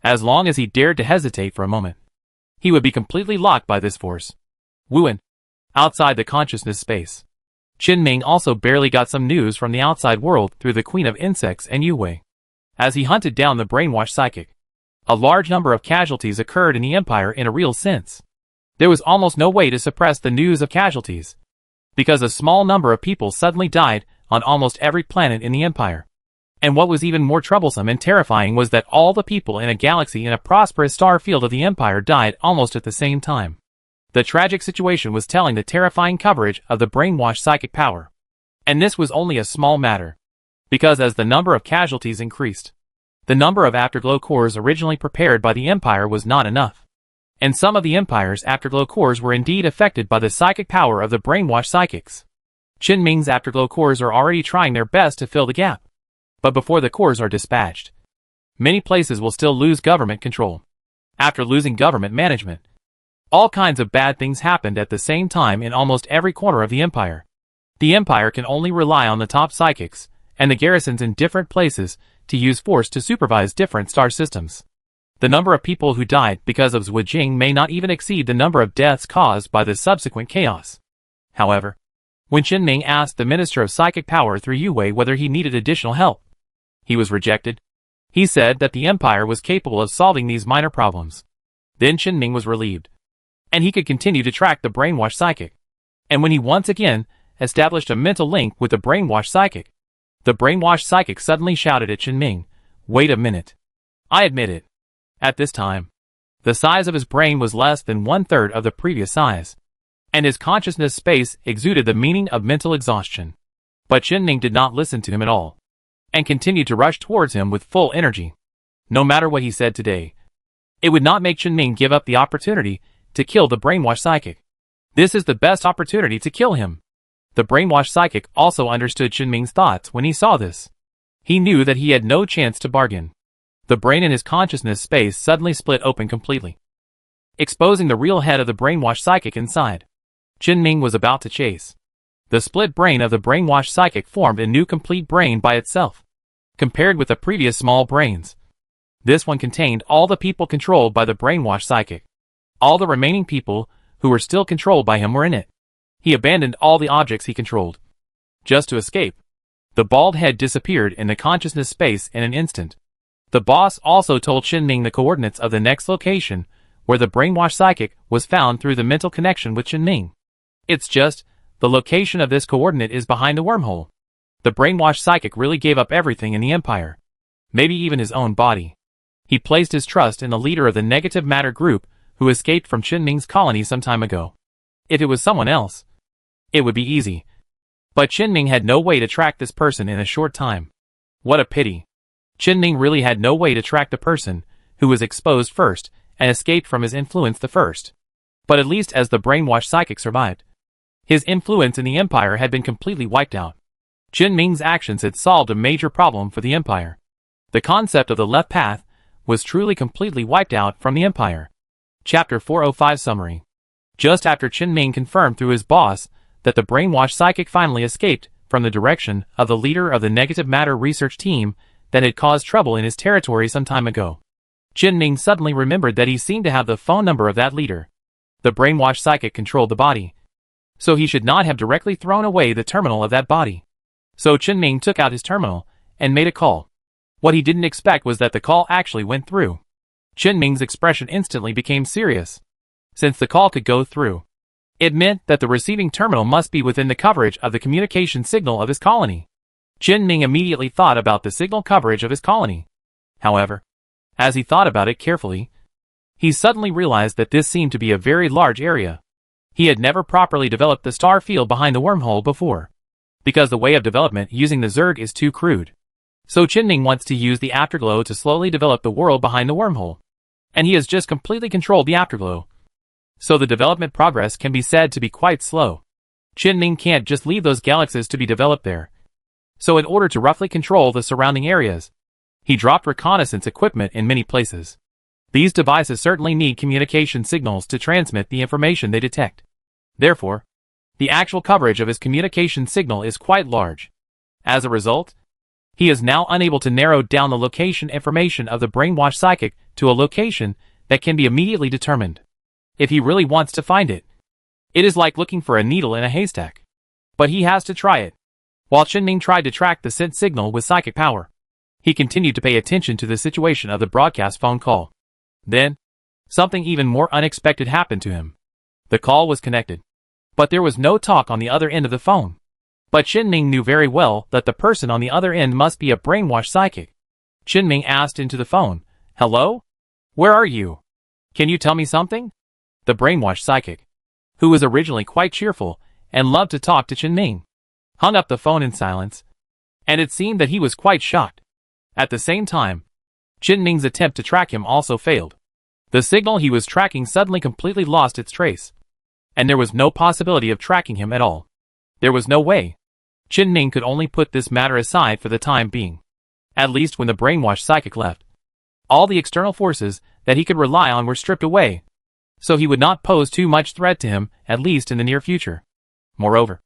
As long as he dared to hesitate for a moment, he would be completely locked by this force. Wuan, outside the consciousness space, Qianming also barely got some news from the outside world through the Queen of Insects and Yue. As he hunted down the brainwashed psychic, a large number of casualties occurred in the Empire in a real sense. There was almost no way to suppress the news of casualties, because a small number of people suddenly died on almost every planet in the Empire. And what was even more troublesome and terrifying was that all the people in a galaxy in a prosperous star field of the Empire died almost at the same time. The tragic situation was telling the terrifying coverage of the brainwashed psychic power. And this was only a small matter, because as the number of casualties increased, the number of afterglow cores originally prepared by the Empire was not enough. And some of the Empire's afterglow cores were indeed affected by the psychic power of the brainwashed psychics. Qianming's afterglow cores are already trying their best to fill the gap. But before the cores are dispatched, many places will still lose government control. After losing government management, all kinds of bad things happened at the same time in almost every corner of the Empire. The Empire can only rely on the top psychics and the garrisons in different places to use force to supervise different star systems. The number of people who died because of Zhuijing may not even exceed the number of deaths caused by the subsequent chaos. However, When Chen Ming asked the Minister of Psychic Power through Yue whether he needed additional help, he was rejected. He said that the Empire was capable of solving these minor problems. Then Chen Ming was relieved, and he could continue to track the brainwashed psychic. And when he once again established a mental link with the brainwashed psychic, the brainwashed psychic suddenly shouted at Chen Ming, "Wait a minute. I admit it." At this time, the size of his brain was less than 1/3 of the previous size, and his consciousness space exuded the meaning of mental exhaustion. But Chen Ming did not listen to him at all, and continued to rush towards him with full energy. No matter what he said today, it would not make Chen Ming give up the opportunity to kill the brainwashed psychic. This is the best opportunity to kill him. The brainwashed psychic also understood Chen Ming's thoughts when he saw this. He knew that he had no chance to bargain. The brain in his consciousness space suddenly split open completely, exposing the real head of the brainwashed psychic inside. Chen Ming was about to chase. The split brain of the brainwashed psychic formed a new complete brain by itself, compared with the previous small brains. This one contained all the people controlled by the brainwashed psychic. All the remaining people who were still controlled by him were in it. He abandoned all the objects he controlled, just to escape. The bald head disappeared in the consciousness space in an instant. The boss also told Chen Ming the coordinates of the next location where the brainwashed psychic was found through the mental connection with Chen Ming. It's just, the location of this coordinate is behind the wormhole. The brainwashed psychic really gave up everything in the Empire, maybe even his own body. He placed his trust in the leader of the negative matter group who escaped from Chen Ming's colony some time ago. If it was someone else, it would be easy. But Chen Ming had no way to track this person in a short time. What a pity. Chen Ming really had no way to track the person who was exposed first and escaped from his influence the first. But at least as the brainwashed psychic survived, his influence in the Empire had been completely wiped out. Chen Ming's actions had solved a major problem for the Empire. The concept of the left path was truly completely wiped out from the Empire. Chapter 405 Summary. Just after Chen Ming confirmed through his boss that the brainwashed psychic finally escaped from the direction of the leader of the negative matter research team that had caused trouble in his territory some time ago, Chen Ming suddenly remembered that he seemed to have the phone number of that leader. The brainwashed psychic controlled the body, so he should not have directly thrown away the terminal of that body. So Chen Ming took out his terminal and made a call. What he didn't expect was that the call actually went through. Chen Ming's expression instantly became serious. Since the call could go through, it meant that the receiving terminal must be within the coverage of the communication signal of his colony. Chen Ming immediately thought about the signal coverage of his colony. However, as he thought about it carefully, he suddenly realized that this seemed to be a very large area. He had never properly developed the star field behind the wormhole before, because the way of development using the Zerg is too crude. So Chen Ming wants to use the afterglow to slowly develop the world behind the wormhole. And he has just completely controlled the afterglow. So the development progress can be said to be quite slow. Chen Ming can't just leave those galaxies to be developed there. So in order to roughly control the surrounding areas, he dropped reconnaissance equipment in many places. These devices certainly need communication signals to transmit the information they detect. Therefore, the actual coverage of his communication signal is quite large. As a result, he is now unable to narrow down the location information of the brainwashed psychic to a location that can be immediately determined. If he really wants to find it, it is like looking for a needle in a haystack. But he has to try it. While Chen Ming tried to track the sent signal with psychic power, he continued to pay attention to the situation of the broadcast phone call. Then, something even more unexpected happened to him. The call was connected, but there was no talk on the other end of the phone. But Chen Ming knew very well that the person on the other end must be a brainwashed psychic. Chen Ming asked into the phone, "Hello? Where are you? Can you tell me something?" The brainwashed psychic, who was originally quite cheerful and loved to talk to Chen Ming, hung up the phone in silence, and it seemed that he was quite shocked. At the same time, Chen Ming's attempt to track him also failed. The signal he was tracking suddenly completely lost its trace, and there was no possibility of tracking him at all. There was no way. Chen Ming could only put this matter aside for the time being. At least when the brainwashed psychic left, all the external forces that he could rely on were stripped away, so he would not pose too much threat to him, at least in the near future. Moreover,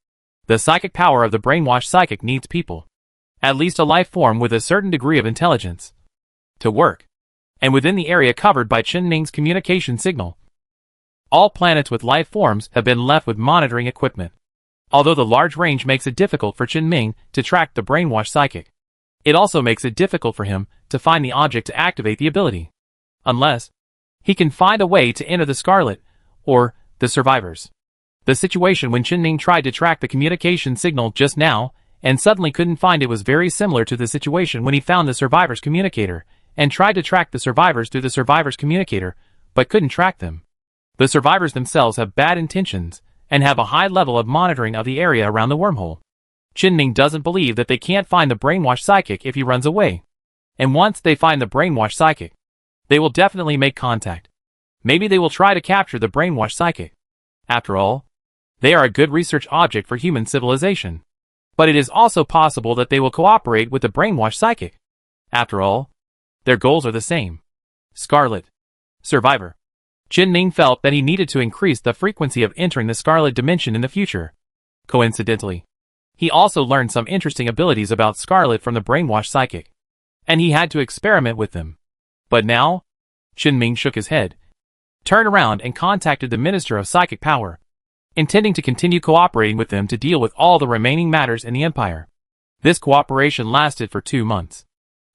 the psychic power of the brainwashed psychic needs people, at least a life form with a certain degree of intelligence, to work. And within the area covered by Chen Ming's communication signal, all planets with life forms have been left with monitoring equipment. Although the large range makes it difficult for Qin to track the brainwashed psychic, it also makes it difficult for him to find the object to activate the ability. Unless he can find a way to enter the Scarlet, or the survivors. The situation when Qin tried to track the communication signal just now, and suddenly couldn't find it was very similar to the situation when he found the survivors' communicator, and tried to track the survivors through the survivors' communicator, but couldn't track them. The survivors themselves have bad intentions, and have a high level of monitoring of the area around the wormhole. Qin doesn't believe that they can't find the brainwashed psychic if he runs away. And once they find the brainwashed psychic, they will definitely make contact. Maybe they will try to capture the brainwashed psychic. After all, they are a good research object for human civilization. But it is also possible that they will cooperate with the brainwashed psychic. After all, their goals are the same. Scarlet. Survivor. Qin felt that he needed to increase the frequency of entering the Scarlet dimension in the future. Coincidentally, he also learned some interesting abilities about Scarlet from the brainwashed psychic. And he had to experiment with them. But now, Qin shook his head, turned around and contacted the Minister of Psychic Power, intending to continue cooperating with them to deal with all the remaining matters in the Empire. This cooperation lasted for 2 months.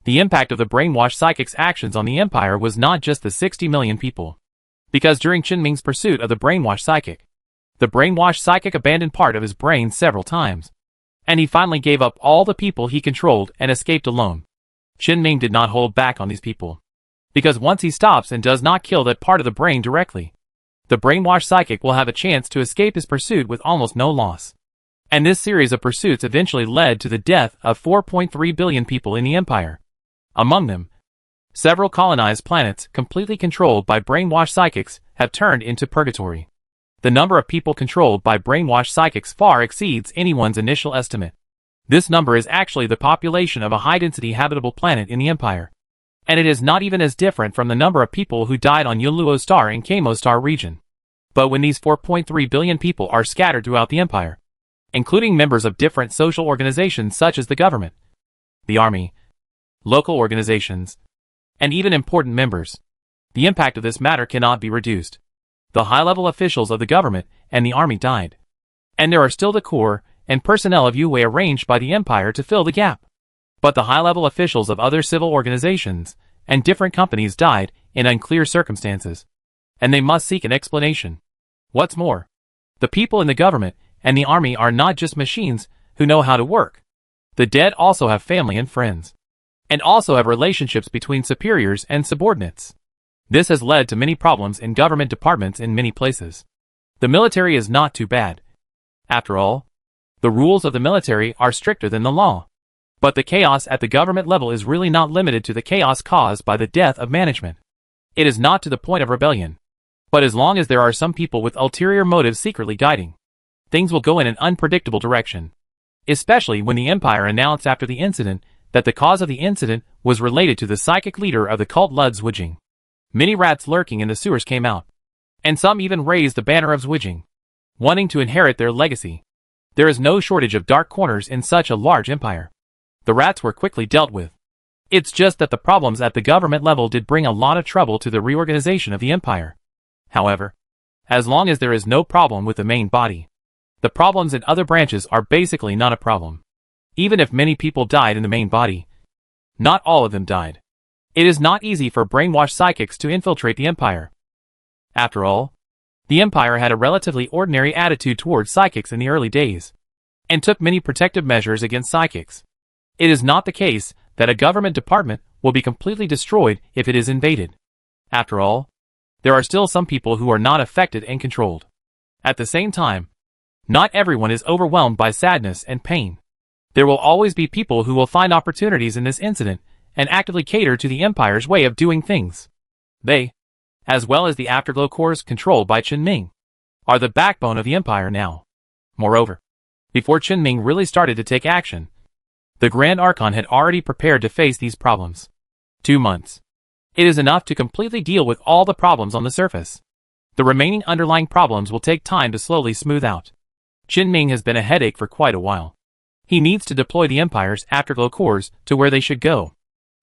The impact of the brainwashed psychic's actions on the Empire was not just the 60 million people. Because during Qin pursuit of the brainwashed psychic, the brainwashed psychic abandoned part of his brain several times, and he finally gave up all the people he controlled and escaped alone. Qin did not hold back on these people. Because once he stops and does not kill that part of the brain directly, the brainwashed psychic will have a chance to escape his pursuit with almost no loss. And this series of pursuits eventually led to the death of 4.3 billion people in the Empire. Among them, several colonized planets completely controlled by brainwashed psychics have turned into purgatory. The number of people controlled by brainwashed psychics far exceeds anyone's initial estimate. This number is actually the population of a high-density habitable planet in the Empire. And it is not even as different from the number of people who died on Yuluo Star and Kamo Star region. But when these 4.3 billion people are scattered throughout the Empire, including members of different social organizations such as the government, the army, local organizations, and even important members, the impact of this matter cannot be reduced. The high-level officials of the government and the army died. And there are still the corps and personnel of Yue arranged by the Empire to fill the gap. But the high-level officials of other civil organizations and different companies died in unclear circumstances. And they must seek an explanation. What's more, the people in the government and the army are not just machines who know how to work. The dead also have family and friends, and also have relationships between superiors and subordinates. This has led to many problems in government departments in many places. The military is not too bad. After all, the rules of the military are stricter than the law. But the chaos at the government level is really not limited to the chaos caused by the death of management. It is not to the point of rebellion. But as long as there are some people with ulterior motives secretly guiding, things will go in an unpredictable direction. Especially when the Empire announced after the incident that the cause of the incident was related to the psychic leader of the cult Lud Zwijing. Many rats lurking in the sewers came out. And some even raised the banner of Zwijing, wanting to inherit their legacy. There is no shortage of dark corners in such a large empire. The rats were quickly dealt with. It's just that the problems at the government level did bring a lot of trouble to the reorganization of the empire. However, as long as there is no problem with the main body, the problems in other branches are basically not a problem. Even if many people died in the main body, not all of them died. It is not easy for brainwashed psychics to infiltrate the empire. After all, the empire had a relatively ordinary attitude towards psychics in the early days, and took many protective measures against psychics. It is not the case that a government department will be completely destroyed if it is invaded. After all, there are still some people who are not affected and controlled. At the same time, not everyone is overwhelmed by sadness and pain. There will always be people who will find opportunities in this incident and actively cater to the empire's way of doing things. They, as well as the Afterglow Corps controlled by Qin, are the backbone of the empire now. Moreover, before Qin really started to take action, the Grand Archon had already prepared to face these problems. 2 months. It is enough to completely deal with all the problems on the surface. The remaining underlying problems will take time to slowly smooth out. Qin has been a headache for quite a while. He needs to deploy the Empire's Afterglow Corps to where they should go,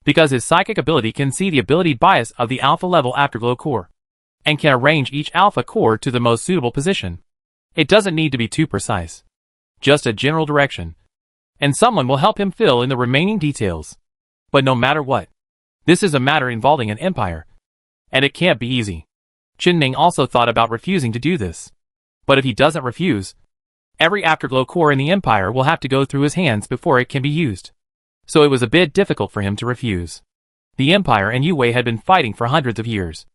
because his psychic ability can see the ability bias of the Alpha-level Afterglow Core, and can arrange each Alpha Core to the most suitable position. It doesn't need to be too precise. just a general direction, and someone will help him fill in the remaining details. But no matter what, this is a matter involving an empire, and it can't be easy. Qin also thought about refusing to do this. But if he doesn't refuse, every afterglow core in the empire will have to go through his hands before it can be used. So it was a bit difficult for him to refuse. The empire and Yue had been fighting for hundreds of years,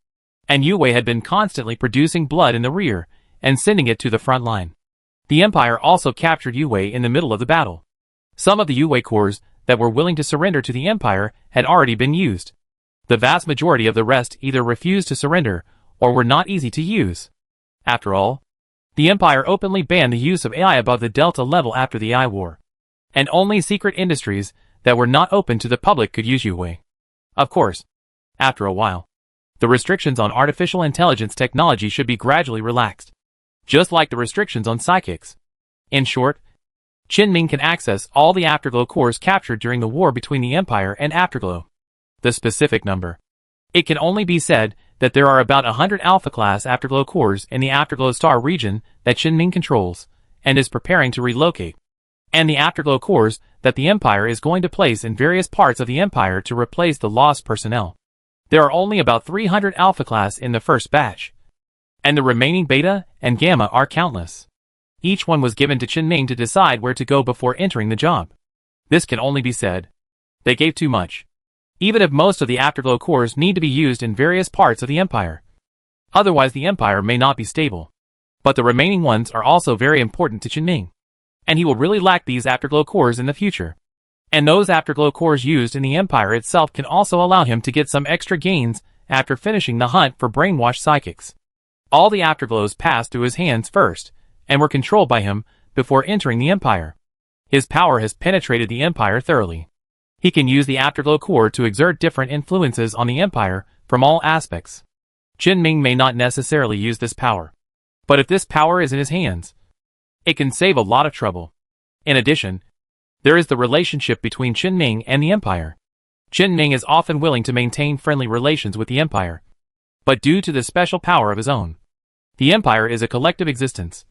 and Yue had been constantly producing blood in the rear and sending it to the front line. The empire also captured Yue in the middle of the battle. Some of the Yue cores that were willing to surrender to the empire had already been used. The vast majority of the rest either refused to surrender or were not easy to use. After all, the empire openly banned the use of AI above the Delta level after the AI War, and only secret industries that were not open to the public could use Yue. Of course, after a while, the restrictions on artificial intelligence technology should be gradually relaxed, just like the restrictions on psychics. In short, Qin can access all the Afterglow cores captured during the war between the Empire and Afterglow. The specific number. It can only be said that there are about 100 Alpha-class Afterglow cores in the Afterglow Star region that Qin controls and is preparing to relocate, and the Afterglow cores that the Empire is going to place in various parts of the Empire to replace the lost personnel. There are only about 300 Alpha-class in the first batch, and the remaining Beta and Gamma are countless. Each one was given to Qin to decide where to go before entering the job. This can only be said. They gave too much. Even if most of the Afterglow cores need to be used in various parts of the Empire. Otherwise the Empire may not be stable. But the remaining ones are also very important to Qin, and he will really lack these Afterglow cores in the future. And those Afterglow cores used in the Empire itself can also allow him to get some extra gains after finishing the hunt for brainwashed psychics. All the Afterglows passed through his hands first, and were controlled by him before entering the Empire. His power has penetrated the Empire thoroughly. He can use the Afterglow core to exert different influences on the Empire from all aspects. Qin may not necessarily use this power, but if this power is in his hands, it can save a lot of trouble. In addition, there is the relationship between Qin and the Empire. Qin is often willing to maintain friendly relations with the Empire, but due to the special power of his own, the Empire is a collective existence,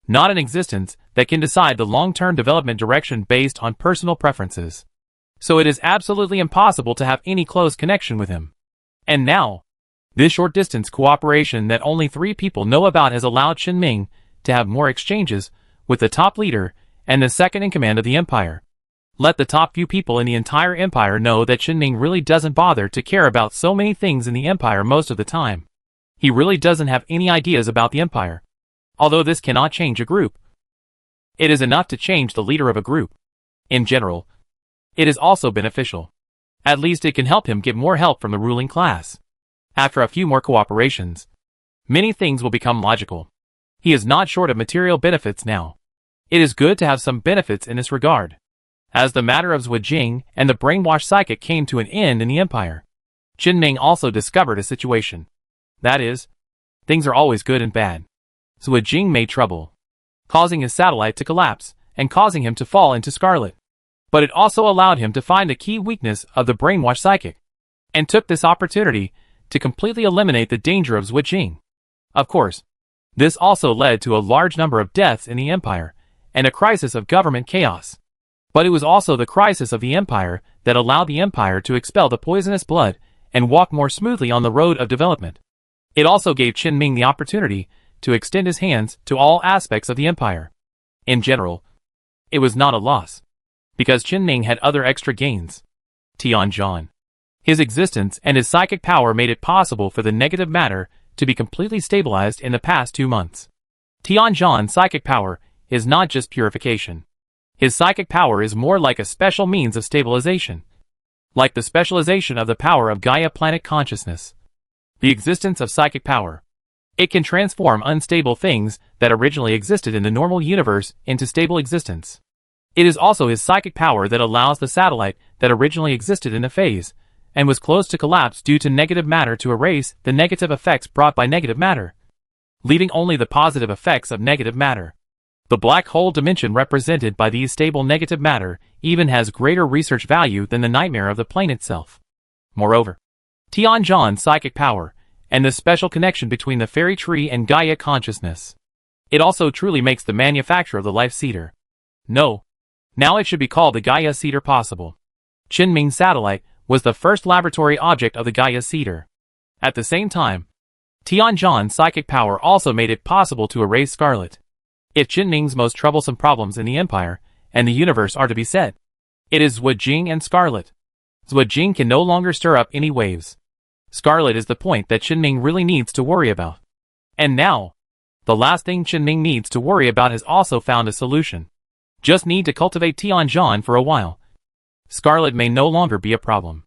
not an existence that can decide the long-term development direction based on personal preferences. So it is absolutely impossible to have any close connection with him. And now, this short-distance cooperation that only 3 people know about has allowed Qin to have more exchanges with the top leader and the second-in-command of the Empire. Let the top few people in the entire Empire know that Qin really doesn't bother to care about so many things in the Empire most of the time. He really doesn't have any ideas about the Empire. Although this cannot change a group, it is enough to change the leader of a group. In general, it is also beneficial. At least it can help him get more help from the ruling class. After a few more cooperations, many things will become logical. He is not short of material benefits now. It is good to have some benefits in this regard. As the matter of Zhuijing and the brainwashed psychic came to an end in the Empire, Qin also discovered a situation. That is, things are always good and bad. Zhuijing made trouble, causing his satellite to collapse and causing him to fall into scarlet. But it also allowed him to find the key weakness of the brainwashed psychic, and took this opportunity to completely eliminate the danger of Zhuijing. Of course, this also led to a large number of deaths in the Empire, and a crisis of government chaos. But it was also the crisis of the Empire that allowed the Empire to expel the poisonous blood and walk more smoothly on the road of development. It also gave Qin the opportunity to extend his hands to all aspects of the Empire. In general, it was not a loss, because Qin had other extra gains. Tianzhan. His existence and his psychic power made it possible for the negative matter to be completely stabilized in the past 2 months. Tianzhan's psychic power is not just purification. His psychic power is more like a special means of stabilization. Like the specialization of the power of Gaia planet consciousness. The existence of psychic power. It can transform unstable things that originally existed in the normal universe into stable existence. It is also his psychic power that allows the satellite that originally existed in a phase and was close to collapse due to negative matter to erase the negative effects brought by negative matter, leaving only the positive effects of negative matter. The black hole dimension represented by these stable negative matter even has greater research value than the nightmare of the plane itself. Moreover, Tianzhan's psychic power and the special connection between the fairy tree and Gaia consciousness. It also truly makes the manufacture of the life seeder No. Now it should be called the Gaia Cedar Possible. Qinming satellite was the first laboratory object of the Gaia Cedar. At the same time, Tianzhan's psychic power also made it possible to erase Scarlet. If Qinming's most troublesome problems in the Empire and the universe are to be said, it is Zhuojing and Scarlet. Zhuojing can no longer stir up any waves. Scarlet is the point that Qinming really needs to worry about. And now, the last thing Qinming needs to worry about has also found a solution. Just need to cultivate Tianzhan for a while. Scarlet may no longer be a problem.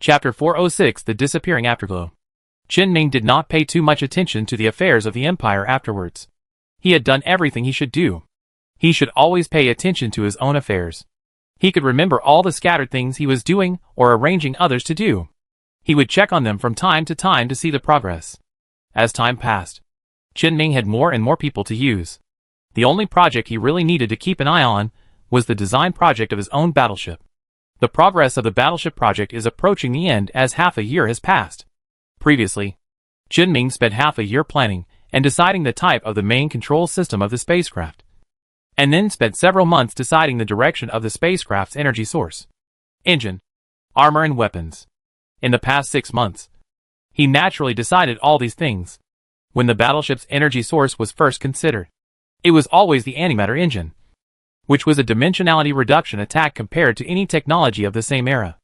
Chapter 406 The Disappearing Afterglow. Qinming did not pay too much attention to the affairs of the Empire afterwards. He had done everything he should do. He should always pay attention to his own affairs. He could remember all the scattered things he was doing or arranging others to do. He would check on them from time to see the progress. As time passed, Qinming had more and more people to use. The only project he really needed to keep an eye on was the design project of his own battleship. The progress of the battleship project is approaching the end as half a year has passed. Previously, Qinming spent half a year planning and deciding the type of the main control system of the spacecraft, and then spent several months deciding the direction of the spacecraft's energy source, engine, armor and weapons. In the past 6 months, he naturally decided all these things. When the battleship's energy source was first considered, it was always the antimatter engine, which was a dimensionality reduction attack compared to any technology of the same era.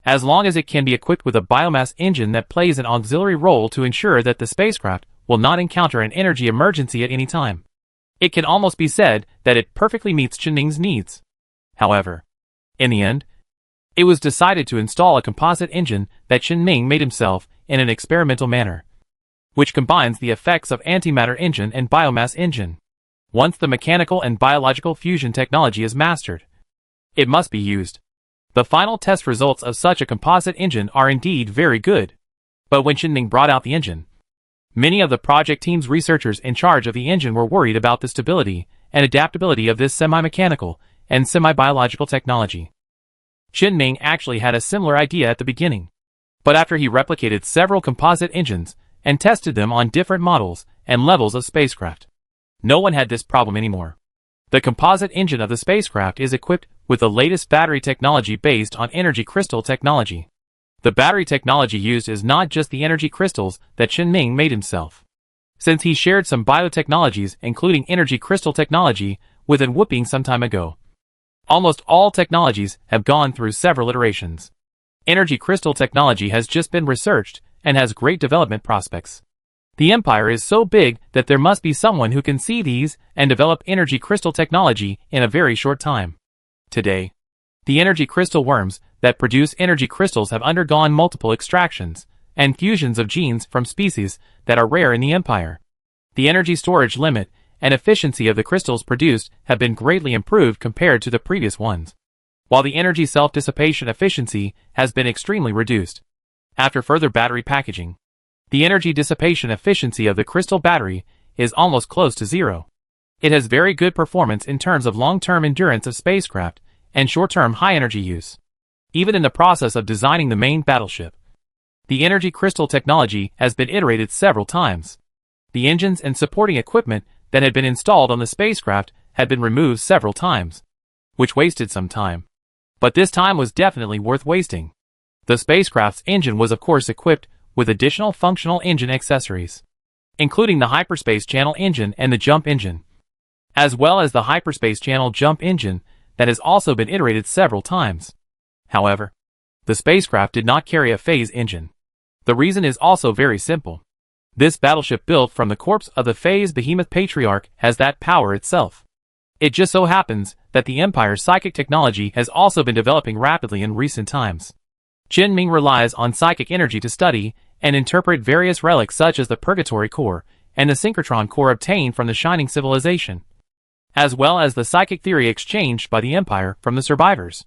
As long as it can be equipped with a biomass engine that plays an auxiliary role to ensure that the spacecraft will not encounter an energy emergency at any time, it can almost be said that it perfectly meets Qinming's needs. However, in the end, it was decided to install a composite engine that Qinming made himself in an experimental manner, which combines the effects of antimatter engine and biomass engine. Once the mechanical and biological fusion technology is mastered, it must be used. The final test results of such a composite engine are indeed very good. But when Qinming brought out the engine, many of the project team's researchers in charge of the engine were worried about the stability and adaptability of this semi-mechanical and semi-biological technology. Qinming actually had a similar idea at the beginning, but after he replicated several composite engines and tested them on different models and levels of spacecraft, no one had this problem anymore. The composite engine of the spacecraft is equipped with the latest battery technology based on energy crystal technology. The battery technology used is not just the energy crystals that Qinming made himself, since he shared some biotechnologies including energy crystal technology with Whooping some time ago. Almost all technologies have gone through several iterations. Energy crystal technology has just been researched and has great development prospects. The Empire is so big that there must be someone who can see these and develop energy crystal technology in a very short time. Today, the energy crystal worms that produce energy crystals have undergone multiple extractions and fusions of genes from species that are rare in the Empire. The energy storage limit and efficiency of the crystals produced have been greatly improved compared to the previous ones, while the energy self-dissipation efficiency has been extremely reduced. After further battery packaging, the energy dissipation efficiency of the crystal battery is almost close to zero. It has very good performance in terms of long-term endurance of spacecraft and short-term high-energy use. Even in the process of designing the main battleship, the energy crystal technology has been iterated several times. The engines and supporting equipment that had been installed on the spacecraft had been removed several times, which wasted some time. But this time was definitely worth wasting. The spacecraft's engine was of course equipped with additional functional engine accessories, including the hyperspace channel engine and the jump engine, as well as the hyperspace channel jump engine that has also been iterated several times. However, the spacecraft did not carry a phase engine. The reason is also very simple. This battleship built from the corpse of the phase behemoth patriarch has that power itself. It just so happens that the Empire's psychic technology has also been developing rapidly in recent times. Qinming relies on psychic energy to study and interpret various relics such as the Purgatory Core and the Synchrotron Core obtained from the Shining Civilization, as well as the psychic theory exchanged by the Empire from the survivors.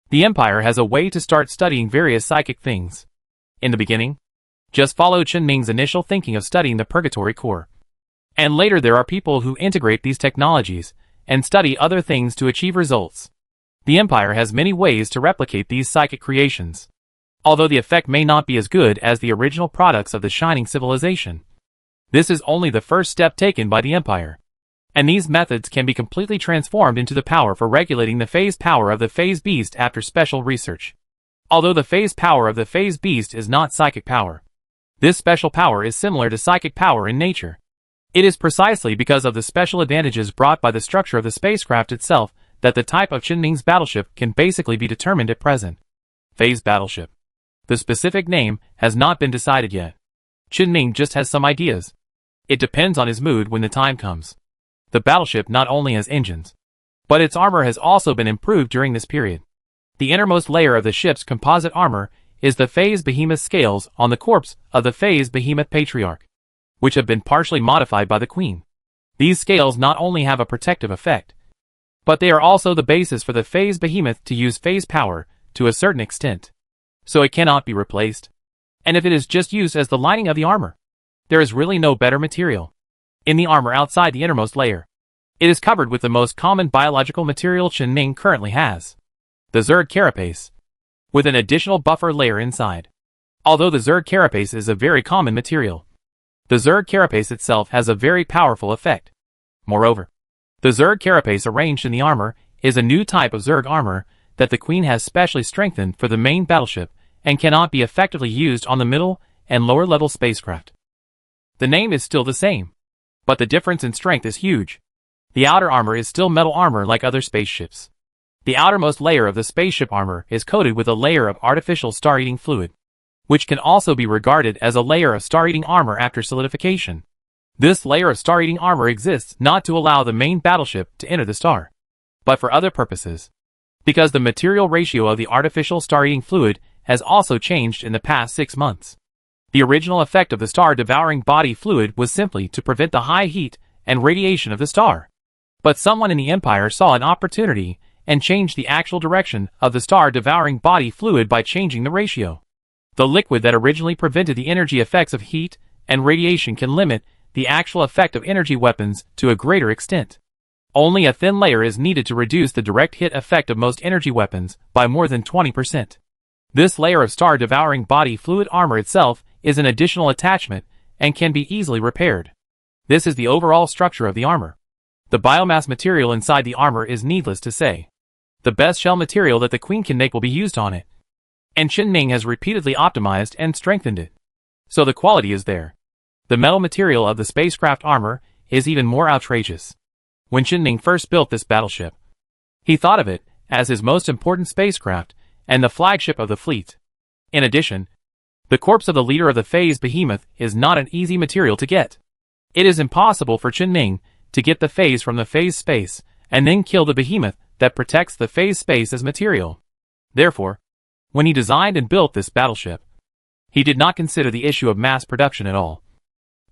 The Empire has a way to start studying various psychic things. In the beginning, just follow Qinming's initial thinking of studying the Purgatory Core. And later there are people who integrate these technologies and study other things to achieve results. The Empire has many ways to replicate these psychic creations, although the effect may not be as good as the original products of the Shining Civilization. This is only the first step taken by the Empire, And these methods can be completely transformed into the power for regulating the phase power of the phase beast after special research. Although the phase power of the phase beast is not psychic power, this special power is similar to psychic power in nature. It is precisely because of the special advantages brought by the structure of the spacecraft itself that the type of Qinming's battleship can basically be determined at present. Phase battleship. The specific name has not been decided yet. Qinming just has some ideas. It depends on his mood when the time comes. The battleship not only has engines, but its armor has also been improved during this period. The innermost layer of the ship's composite armor is the phase behemoth scales on the corpse of the phase behemoth patriarch, which have been partially modified by the Queen. These scales not only have a protective effect, but they are also the basis for the phase behemoth to use phase power to a certain extent. So it cannot be replaced. And if it is just used as the lining of the armor, there is really no better material. In the armor outside the innermost layer, it is covered with the most common biological material Qinming currently has, the Zerg carapace, with an additional buffer layer inside. Although the Zerg carapace is a very common material, the Zerg carapace itself has a very powerful effect. Moreover, the Zerg carapace arranged in the armor is a new type of Zerg armor that the Queen has specially strengthened for the main battleship and cannot be effectively used on the middle and lower level spacecraft. The name is still the same, but the difference in strength is huge. The outer armor is still metal armor like other spaceships. The outermost layer of the spaceship armor is coated with a layer of artificial star-eating fluid, which can also be regarded as a layer of star-eating armor after solidification. This layer of star-eating armor exists not to allow the main battleship to enter the star, but for other purposes. Because the material ratio of the artificial star-eating fluid has also changed in the past 6 months. The original effect of the star-devouring body fluid was simply to prevent the high heat and radiation of the star. But someone in the Empire saw an opportunity and changed the actual direction of the star-devouring body fluid by changing the ratio. The liquid that originally prevented the energy effects of heat and radiation can limit the actual effect of energy weapons to a greater extent. Only a thin layer is needed to reduce the direct hit effect of most energy weapons by more than 20%. This layer of star-devouring body fluid armor itself is an additional attachment and can be easily repaired. This is the overall structure of the armor. The biomass material inside the armor is needless to say. The best shell material that the Queen can make will be used on it. And Qinming has repeatedly optimized and strengthened it. So the quality is there. The metal material of the spacecraft armor is even more outrageous. When Qinming first built this battleship, he thought of it as his most important spacecraft and the flagship of the fleet. In addition, the corpse of the leader of the phase behemoth is not an easy material to get. It is impossible for Qinming to get the phase from the phase space and then kill the behemoth that protects the phase space as material. Therefore, when he designed and built this battleship, he did not consider the issue of mass production at all,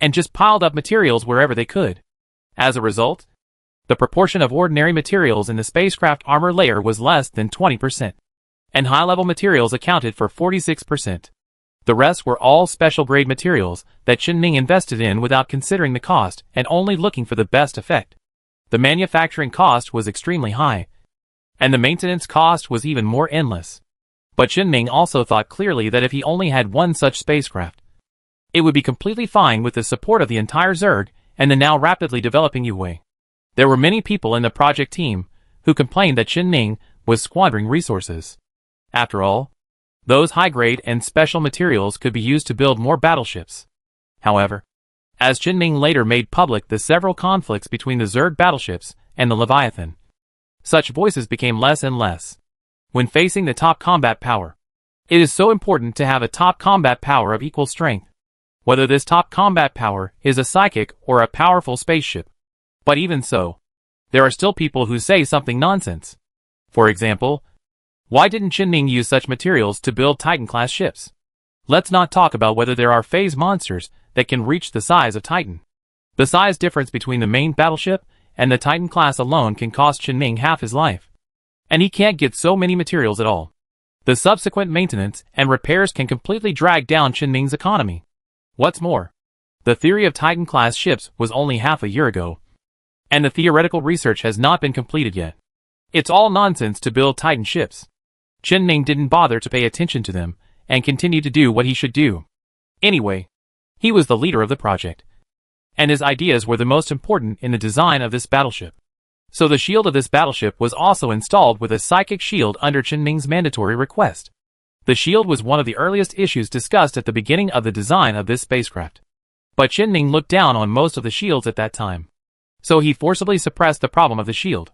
and just piled up materials wherever they could. As a result, the proportion of ordinary materials in the spacecraft armor layer was less than 20%, and high-level materials accounted for 46%. The rest were all special-grade materials that Qinming invested in without considering the cost and only looking for the best effect. The manufacturing cost was extremely high, and the maintenance cost was even more endless. But Qinming also thought clearly that if he only had one such spacecraft, it would be completely fine with the support of the entire Zerg and the now rapidly developing Yuhui. There were many people in the project team who complained that Qinming was squandering resources. After all, those high-grade and special materials could be used to build more battleships. However, as Qinming later made public the several conflicts between the Zerg battleships and the Leviathan, such voices became less and less. When facing the top combat power, it is so important to have a top combat power of equal strength, whether this top combat power is a psychic or a powerful spaceship. But even so, there are still people who say something nonsense. For example, why didn't Qinming use such materials to build Titan-class ships? Let's not talk about whether there are phase monsters that can reach the size of Titan. The size difference between the main battleship and the Titan class alone can cost Qinming half his life. And he can't get so many materials at all. The subsequent maintenance and repairs can completely drag down Qinming's economy. What's more, the theory of Titan-class ships was only half a year ago, and the theoretical research has not been completed yet. It's all nonsense to build Titan ships. Qinming didn't bother to pay attention to them, and continued to do what he should do. Anyway, he was the leader of the project. and his ideas were the most important in the design of this battleship. So the shield of this battleship was also installed with a psychic shield under Chen Ming's mandatory request. The shield was one of the earliest issues discussed at the beginning of the design of this spacecraft. But Chen Ming looked down on most of the shields at that time. So he forcibly suppressed the problem of the shield.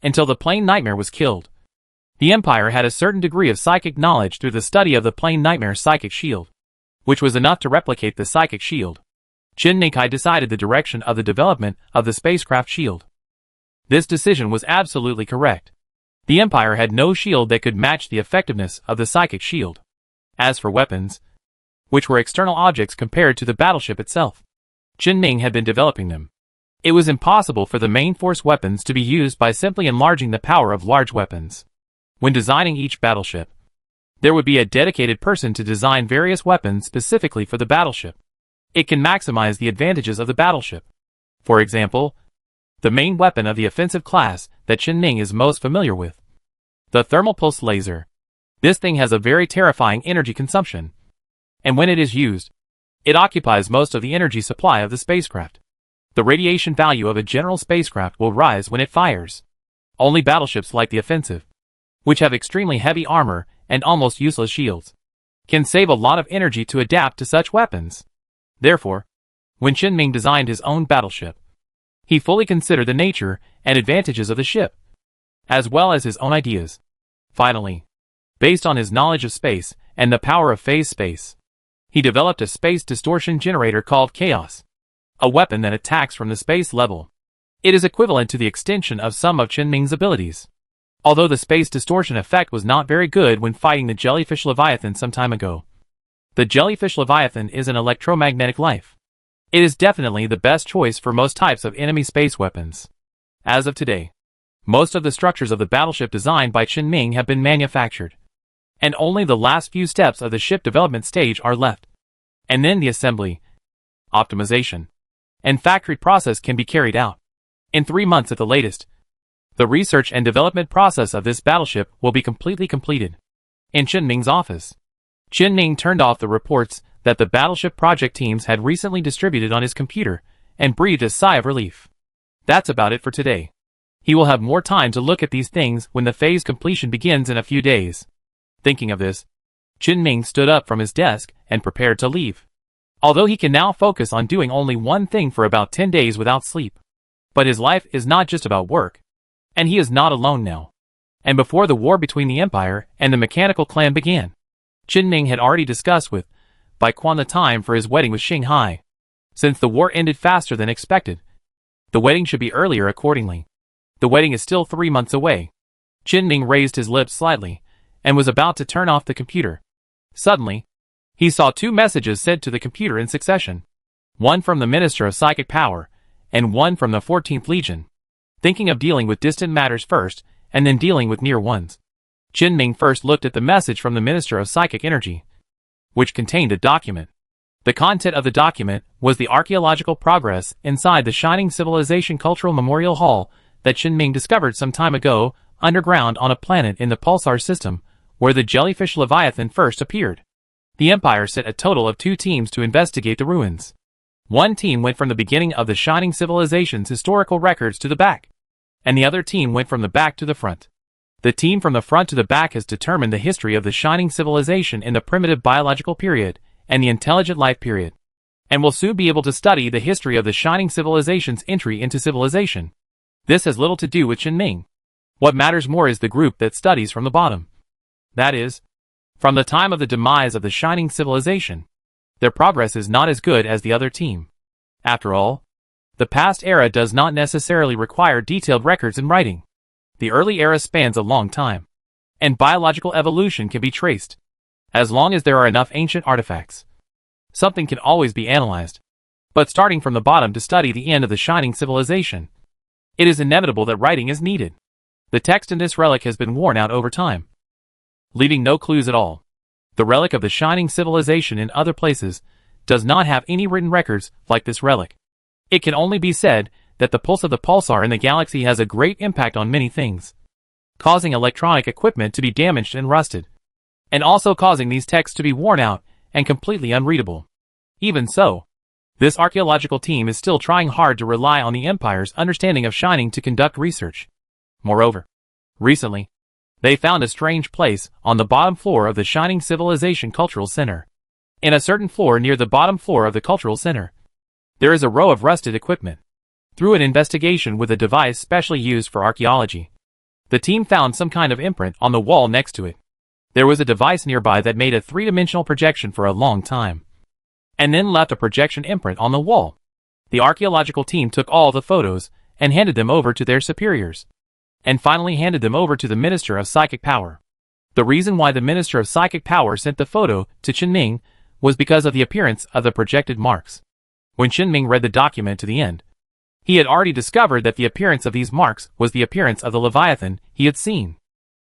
Until the plane Nightmare was killed. The Empire had a certain degree of psychic knowledge through the study of the plane Nightmare psychic shield, which was enough to replicate the psychic shield. Chen Mingkai decided the direction of the development of the spacecraft shield. This decision was absolutely correct. The Empire had no shield that could match the effectiveness of the psychic shield. As for weapons, which were external objects compared to the battleship itself, Chen Ming had been developing them. It was impossible for the main force weapons to be used by simply enlarging the power of large weapons. When designing each battleship, there would be a dedicated person to design various weapons specifically for the battleship. It can maximize the advantages of the battleship. For example, the main weapon of the offensive class that Chen Ming is most familiar with, the thermal pulse laser. This thing has a very terrifying energy consumption, and when it is used, it occupies most of the energy supply of the spacecraft. The radiation value of a general spacecraft will rise when it fires. Only battleships like the offensive, which have extremely heavy armor and almost useless shields, can save a lot of energy to adapt to such weapons. Therefore, when Chen Ming designed his own battleship, he fully considered the nature and advantages of the ship, as well as his own ideas. Finally, based on his knowledge of space and the power of phase space, he developed a space distortion generator called Chaos, a weapon that attacks from the space level. It is equivalent to the extension of some of Chen Ming's abilities. Although the space distortion effect was not very good when fighting the jellyfish Leviathan some time ago. The jellyfish Leviathan is an electromagnetic life. It is definitely the best choice for most types of enemy space weapons. As of today, most of the structures of the battleship designed by Chen Ming have been manufactured, and only the last few steps of the ship development stage are left. And then the assembly, optimization, and factory process can be carried out. In 3 months at the latest, the research and development process of this battleship will be completely completed. In Chen Ming's office, Chen Ming turned off the reports that the battleship project teams had recently distributed on his computer and breathed a sigh of relief. That's about it for today. He will have more time to look at these things when the phase completion begins in a few days. Thinking of this, Chen Ming stood up from his desk and prepared to leave. Although he can now focus on doing only one thing for about 10 days without sleep. But his life is not just about work. And he is not alone now. And before the war between the Empire and the Mechanical Clan began, Chen Ming had already discussed with Bai Quan the time for his wedding with Shanghai. Since the war ended faster than expected, the wedding should be earlier accordingly. The wedding is still 3 months away. Chen Ming raised his lips slightly and was about to turn off the computer. Suddenly, he saw 2 messages sent to the computer in succession. One from the Minister of Psychic Power, and one from the 14th Legion. Thinking of dealing with distant matters first, and then dealing with near ones, Chen Ming first looked at the message from the Minister of Psychic Energy, which contained a document. The content of the document was the archaeological progress inside the Shining Civilization Cultural Memorial Hall that Chen Ming discovered some time ago underground on a planet in the Pulsar system, where the jellyfish Leviathan first appeared. The Empire sent a total of 2 teams to investigate the ruins. One team went from the beginning of the Shining Civilization's historical records to the back, and the other team went from the back to the front. The team from the front to the back has determined the history of the Shining Civilization in the primitive biological period and the intelligent life period, and will soon be able to study the history of the Shining Civilization's entry into civilization. This has little to do with Chen Ming. What matters more is the group that studies from the bottom. That is, from the time of the demise of the Shining Civilization. Their progress is not as good as the other team. After all, the past era does not necessarily require detailed records in writing. The early era spans a long time, and biological evolution can be traced. As long as there are enough ancient artifacts, something can always be analyzed. But starting from the bottom to study the end of the Shining Civilization, it is inevitable that writing is needed. The text in this relic has been worn out over time, leaving no clues at all. The relic of the Shining Civilization in other places does not have any written records like this relic. It can only be said that the pulse of the pulsar in the galaxy has a great impact on many things, causing electronic equipment to be damaged and rusted, and also causing these texts to be worn out and completely unreadable. Even so, This archaeological team is still trying hard to rely on the Empire's understanding of Shining to conduct research. Moreover, recently, they found a strange place on the bottom floor of the Shining Civilization Cultural Center. In a certain floor near the bottom floor of the Cultural Center, there is a row of rusted equipment. Through an investigation with a device specially used for archaeology, the team found some kind of imprint on the wall next to it. There was a device nearby that made a three-dimensional projection for a long time, and then left a projection imprint on the wall. The archaeological team took all the photos and handed them over to their superiors, and finally handed them over to the Minister of Psychic Power. The reason why the Minister of Psychic Power sent the photo to Chen was because of the appearance of the projected marks. When Chen read the document to the end, he had already discovered that the appearance of these marks was the appearance of the Leviathan he had seen.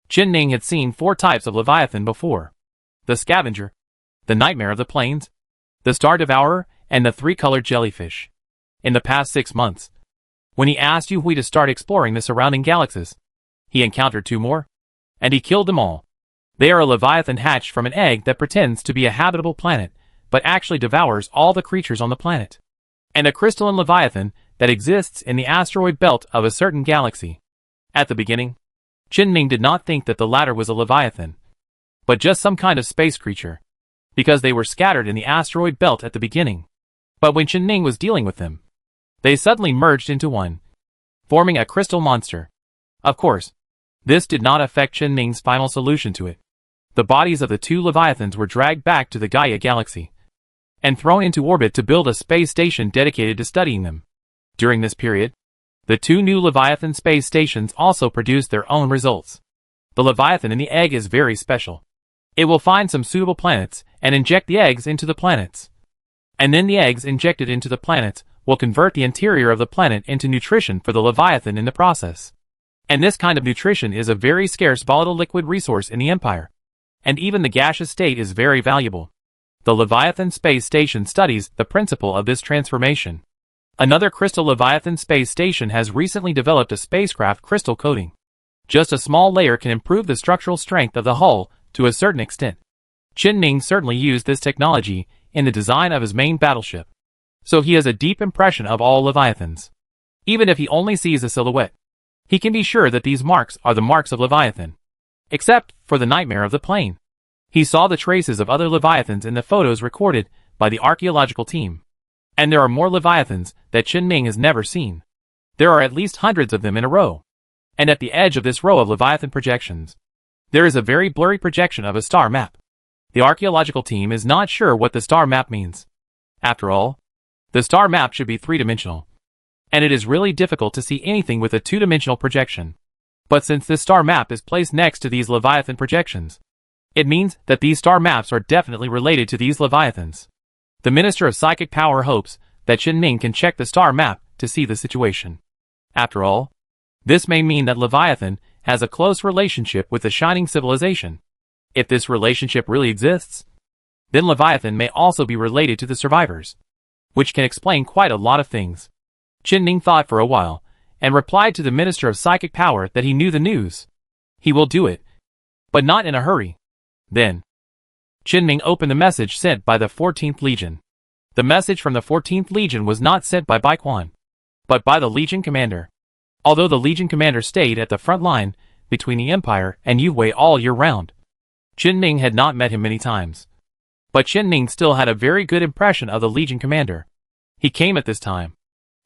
Chen had seen 4 types of Leviathan before: the Scavenger, the Nightmare of the Plains, the Star Devourer, and the 3-colored jellyfish. In the past 6 months, when he asked Yu Hui to start exploring the surrounding galaxies, he encountered 2 more, and he killed them all. They are a Leviathan hatched from an egg that pretends to be a habitable planet, but actually devours all the creatures on the planet, and a crystalline Leviathan that exists in the asteroid belt of a certain galaxy. At the beginning, Chen did not think that the latter was a Leviathan, but just some kind of space creature, because they were scattered in the asteroid belt at the beginning. But when Chen was dealing with them, they suddenly merged into one, forming a crystal monster. Of course, this did not affect Chen final solution to it. The bodies of the 2 Leviathans were dragged back to the Gaia galaxy and thrown into orbit to build a space station dedicated to studying them. During this period, the 2 new Leviathan space stations also produced their own results. The Leviathan in the egg is very special. It will find some suitable planets and inject the eggs into the planets. And then the eggs injected into the planets will convert the interior of the planet into nutrition for the Leviathan in the process. And this kind of nutrition is a very scarce volatile liquid resource in the Empire, and even the gaseous state is very valuable. The Leviathan space station studies the principle of this transformation. Another crystal Leviathan space station has recently developed a spacecraft crystal coating. Just a small layer can improve the structural strength of the hull to a certain extent. Chen certainly used this technology in the design of his main battleship, so he has a deep impression of all Leviathans. Even if he only sees a silhouette, he can be sure that these marks are the marks of Leviathan. Except for the Nightmare of the Plain. He saw the traces of other Leviathans in the photos recorded by the archaeological team. And there are more Leviathans that Chen has never seen. There are at least hundreds of them in a row. And at the edge of this row of Leviathan projections, there is a very blurry projection of a star map. The archaeological team is not sure what the star map means. After all, the star map should be 3-dimensional. And it is really difficult to see anything with a 2-dimensional projection. But since this star map is placed next to these Leviathan projections, it means that these star maps are definitely related to these Leviathans. The Minister of Psychic Power hopes that Chen can check the star map to see the situation. After all, this may mean that Leviathan has a close relationship with the Shining Civilization. If this relationship really exists, then Leviathan may also be related to the survivors, which can explain quite a lot of things. Chen thought for a while, and replied to the Minister of Psychic Power that he knew the news. He will do it, but not in a hurry. Then, Chen opened the message sent by the 14th Legion. The message from the 14th Legion was not sent by Baiquan, but by the Legion Commander. Although the Legion Commander stayed at the front line between the Empire and Yue all year round, Chen had not met him many times. But Chen still had a very good impression of the Legion Commander. He came at this time,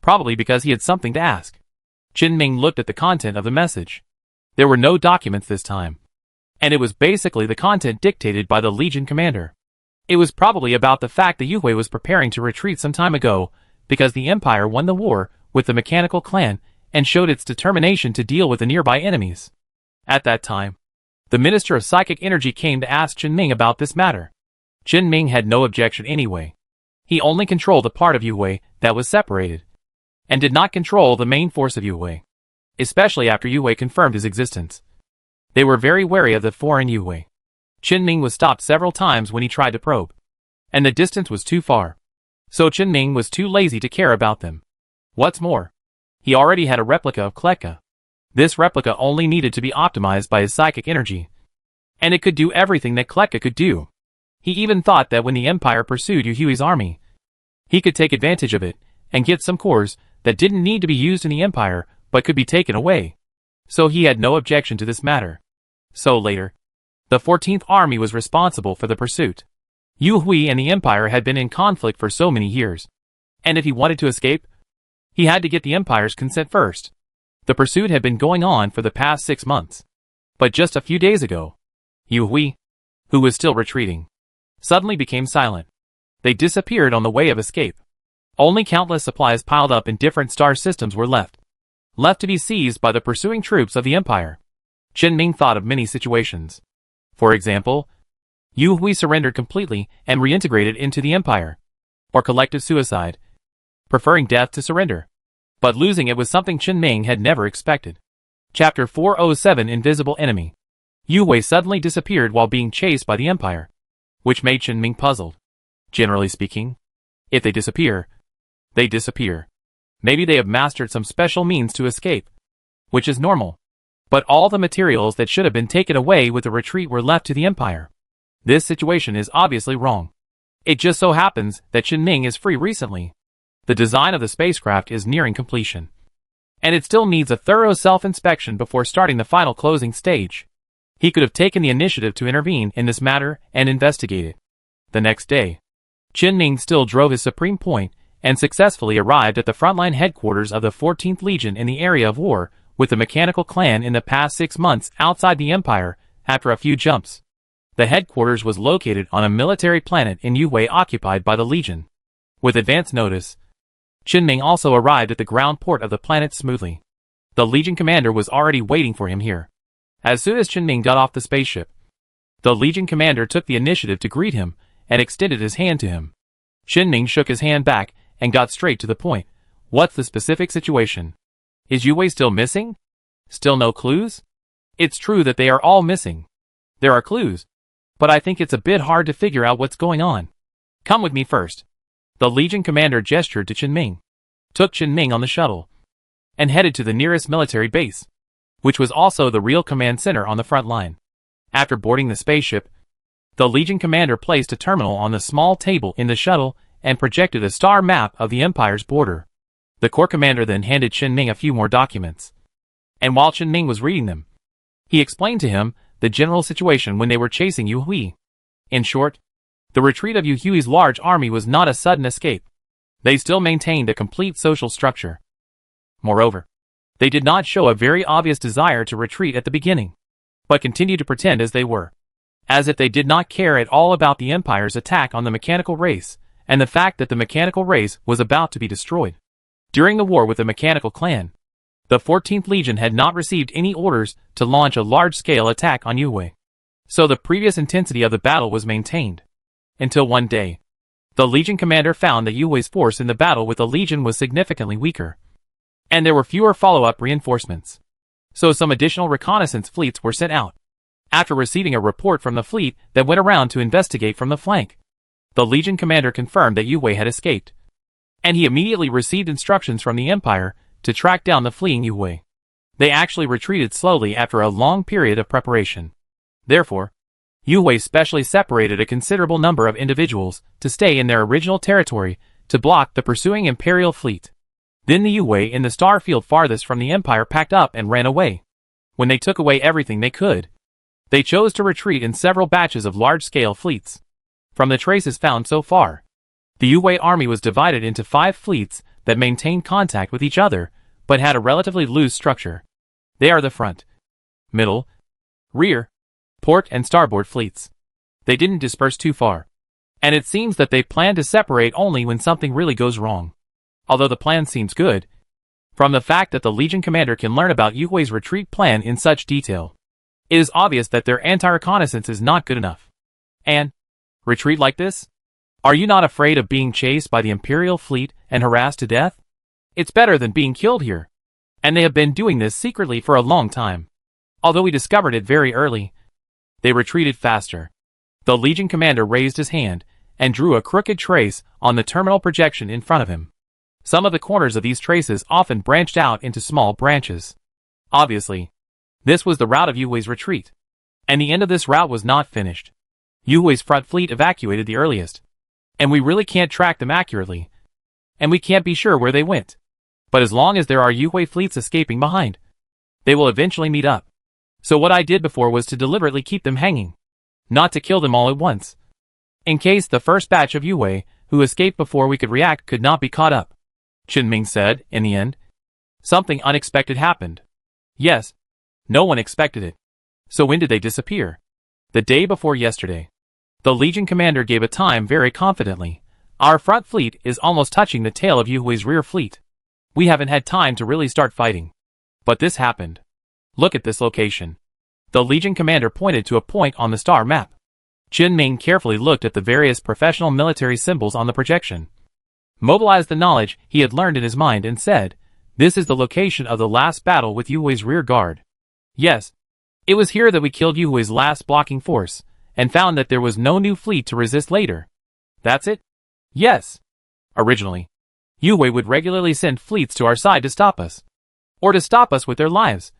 probably because he had something to ask. Chen looked at the content of the message. There were no documents this time, and it was basically the content dictated by the Legion Commander. It was probably about the fact that Yue was preparing to retreat some time ago because the Empire won the war with the Mechanical Clan and showed its determination to deal with the nearby enemies. At that time, the Minister of Psychic Energy came to ask Chen about this matter. Chen had no objection anyway. He only controlled the part of Yue that was separated, and did not control the main force of Yue, especially after Yue confirmed his existence. They were very wary of the foreign Yue. Chen was stopped several times when he tried to probe, and the distance was too far. So Chen was too lazy to care about them. What's more, he already had a replica of Kleka. This replica only needed to be optimized by his psychic energy, and it could do everything that Kleka could do. He even thought that when the Empire pursued Yu Hui's army, He could take advantage of it and get some cores that didn't need to be used in the Empire but could be taken away. So he had no objection to this matter. So later, the 14th Army was responsible for the pursuit. Yu Hui and the Empire had been in conflict for so many years. And if he wanted to escape, he had to get the Empire's consent first. The pursuit had been going on for the past 6 months. But just a few days ago, Yu Hui, who was still retreating, suddenly became silent. They disappeared on the way of escape. Only countless supplies piled up in different star systems were left to be seized by the pursuing troops of the Empire. Chen Ming thought of many situations. For example, Yu Hui surrendered completely and reintegrated into the Empire. Or collective suicide, preferring death to surrender. But losing it was something Chen Ming had never expected. Chapter 407 Invisible Enemy. Yu Hui suddenly disappeared while being chased by the Empire, which made Chen Ming puzzled. Generally speaking, if they disappear, they disappear. Maybe they have mastered some special means to escape, which is normal. But all the materials that should have been taken away with the retreat were left to the Empire. This situation is obviously wrong. It just so happens that Chen Ming is free recently. The design of the spacecraft is nearing completion, and it still needs a thorough self-inspection before starting the final closing stage. He could have taken the initiative to intervene in this matter and investigate it. The next day, Chen Ming still drove his supreme point and successfully arrived at the frontline headquarters of the 14th Legion in the area of war with the mechanical clan in the past 6 months outside the Empire after a few jumps. The headquarters was located on a military planet in Yu Hui occupied by the Legion. With advance notice, Chen Ming also arrived at the ground port of the planet smoothly. The Legion commander was already waiting for him here. As soon as Chen Ming got off the spaceship, the Legion commander took the initiative to greet him and extended his hand to him. Chen Ming shook his hand back and got straight to the point. What's the specific situation? Is Yu Hui still missing? Still no clues? It's true that they are all missing. There are clues, but I think it's a bit hard to figure out what's going on. Come with me first. The Legion commander gestured to Chen Ming, took Chen Ming on the shuttle, and headed to the nearest military base, which was also the real command center on the front line. After boarding the spaceship, the Legion commander placed a terminal on the small table in the shuttle and projected a star map of the Empire's border. The Corps commander then handed Chen Ming a few more documents. And while Chen Ming was reading them, he explained to him the general situation when they were chasing Yu Hui. In short, the retreat of Yu Hui's large army was not a sudden escape. They still maintained a complete social structure. Moreover, they did not show a very obvious desire to retreat at the beginning, but continued to pretend as they were, as if they did not care at all about the Empire's attack on the mechanical race, and the fact that the mechanical race was about to be destroyed. During the war with the mechanical clan, the 14th Legion had not received any orders to launch a large-scale attack on Yu Hui, so the previous intensity of the battle was maintained. Until one day, the Legion commander found that Yu Hui's force in the battle with the Legion was significantly weaker, and there were fewer follow-up reinforcements. So some additional reconnaissance fleets were sent out. After receiving a report from the fleet that went around to investigate from the flank, the Legion commander confirmed that Yu Hui had escaped, and he immediately received instructions from the Empire to track down the fleeing Yu Hui. They actually retreated slowly after a long period of preparation. Therefore, Yu Hui specially separated a considerable number of individuals to stay in their original territory to block the pursuing Imperial fleet. Then the Yu Hui in the star field farthest from the Empire packed up and ran away. When they took away everything they could, they chose to retreat in several batches of large-scale fleets. From the traces found so far, the Yu Hui army was divided into 5 fleets that maintained contact with each other, but had a relatively loose structure. They are the front, middle, rear, port and starboard fleets. They didn't disperse too far, and it seems that they plan to separate only when something really goes wrong. Although the plan seems good, from the fact that the Legion commander can learn about Yu Hui's retreat plan in such detail, it is obvious that their anti-reconnaissance is not good enough. And retreat like this? Are you not afraid of being chased by the Imperial fleet and harassed to death? It's better than being killed here. And they have been doing this secretly for a long time. Although we discovered it very early, they retreated faster. The Legion commander raised his hand and drew a crooked trace on the terminal projection in front of him. Some of the corners of these traces often branched out into small branches. Obviously, this was the route of Yu Hui's retreat, and the end of this route was not finished. Yu Hui's front fleet evacuated the earliest, and we really can't track them accurately, and we can't be sure where they went. But as long as there are Yue fleets escaping behind, they will eventually meet up. So what I did before was to deliberately keep them hanging, not to kill them all at once, in case the first batch of Yue, who escaped before we could react, could not be caught up. Qinming said. In the end, something unexpected happened. Yes, no one expected it. So when did they disappear? The day before yesterday. The Legion commander gave a time very confidently. Our front fleet is almost touching the tail of Yuhui's rear fleet. We haven't had time to really start fighting. But this happened. Look at this location. The Legion commander pointed to a point on the star map. Qinming carefully looked at the various professional military symbols on the projection, mobilized the knowledge he had learned in his mind, and said, "This is the location of the last battle with Yuhui's rear guard. Yes, it was here that we killed Yuhui's last blocking force, and found that there was no new fleet to resist later." That's it? Yes. Originally, Yue would regularly send fleets to our side to stop us, or to stop us with their lives,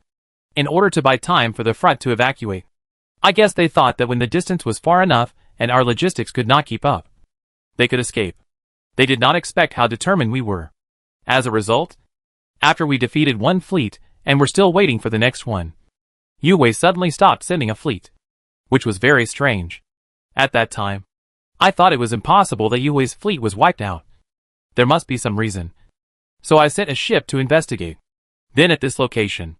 in order to buy time for the front to evacuate. I guess they thought that when the distance was far enough and our logistics could not keep up, they could escape. They did not expect how determined we were. As a result, after we defeated one fleet and were still waiting for the next one, Yue suddenly stopped sending a fleet, which was very strange. At that time, I thought it was impossible that Yue's fleet was wiped out. There must be some reason. So I sent a ship to investigate. Then at this location,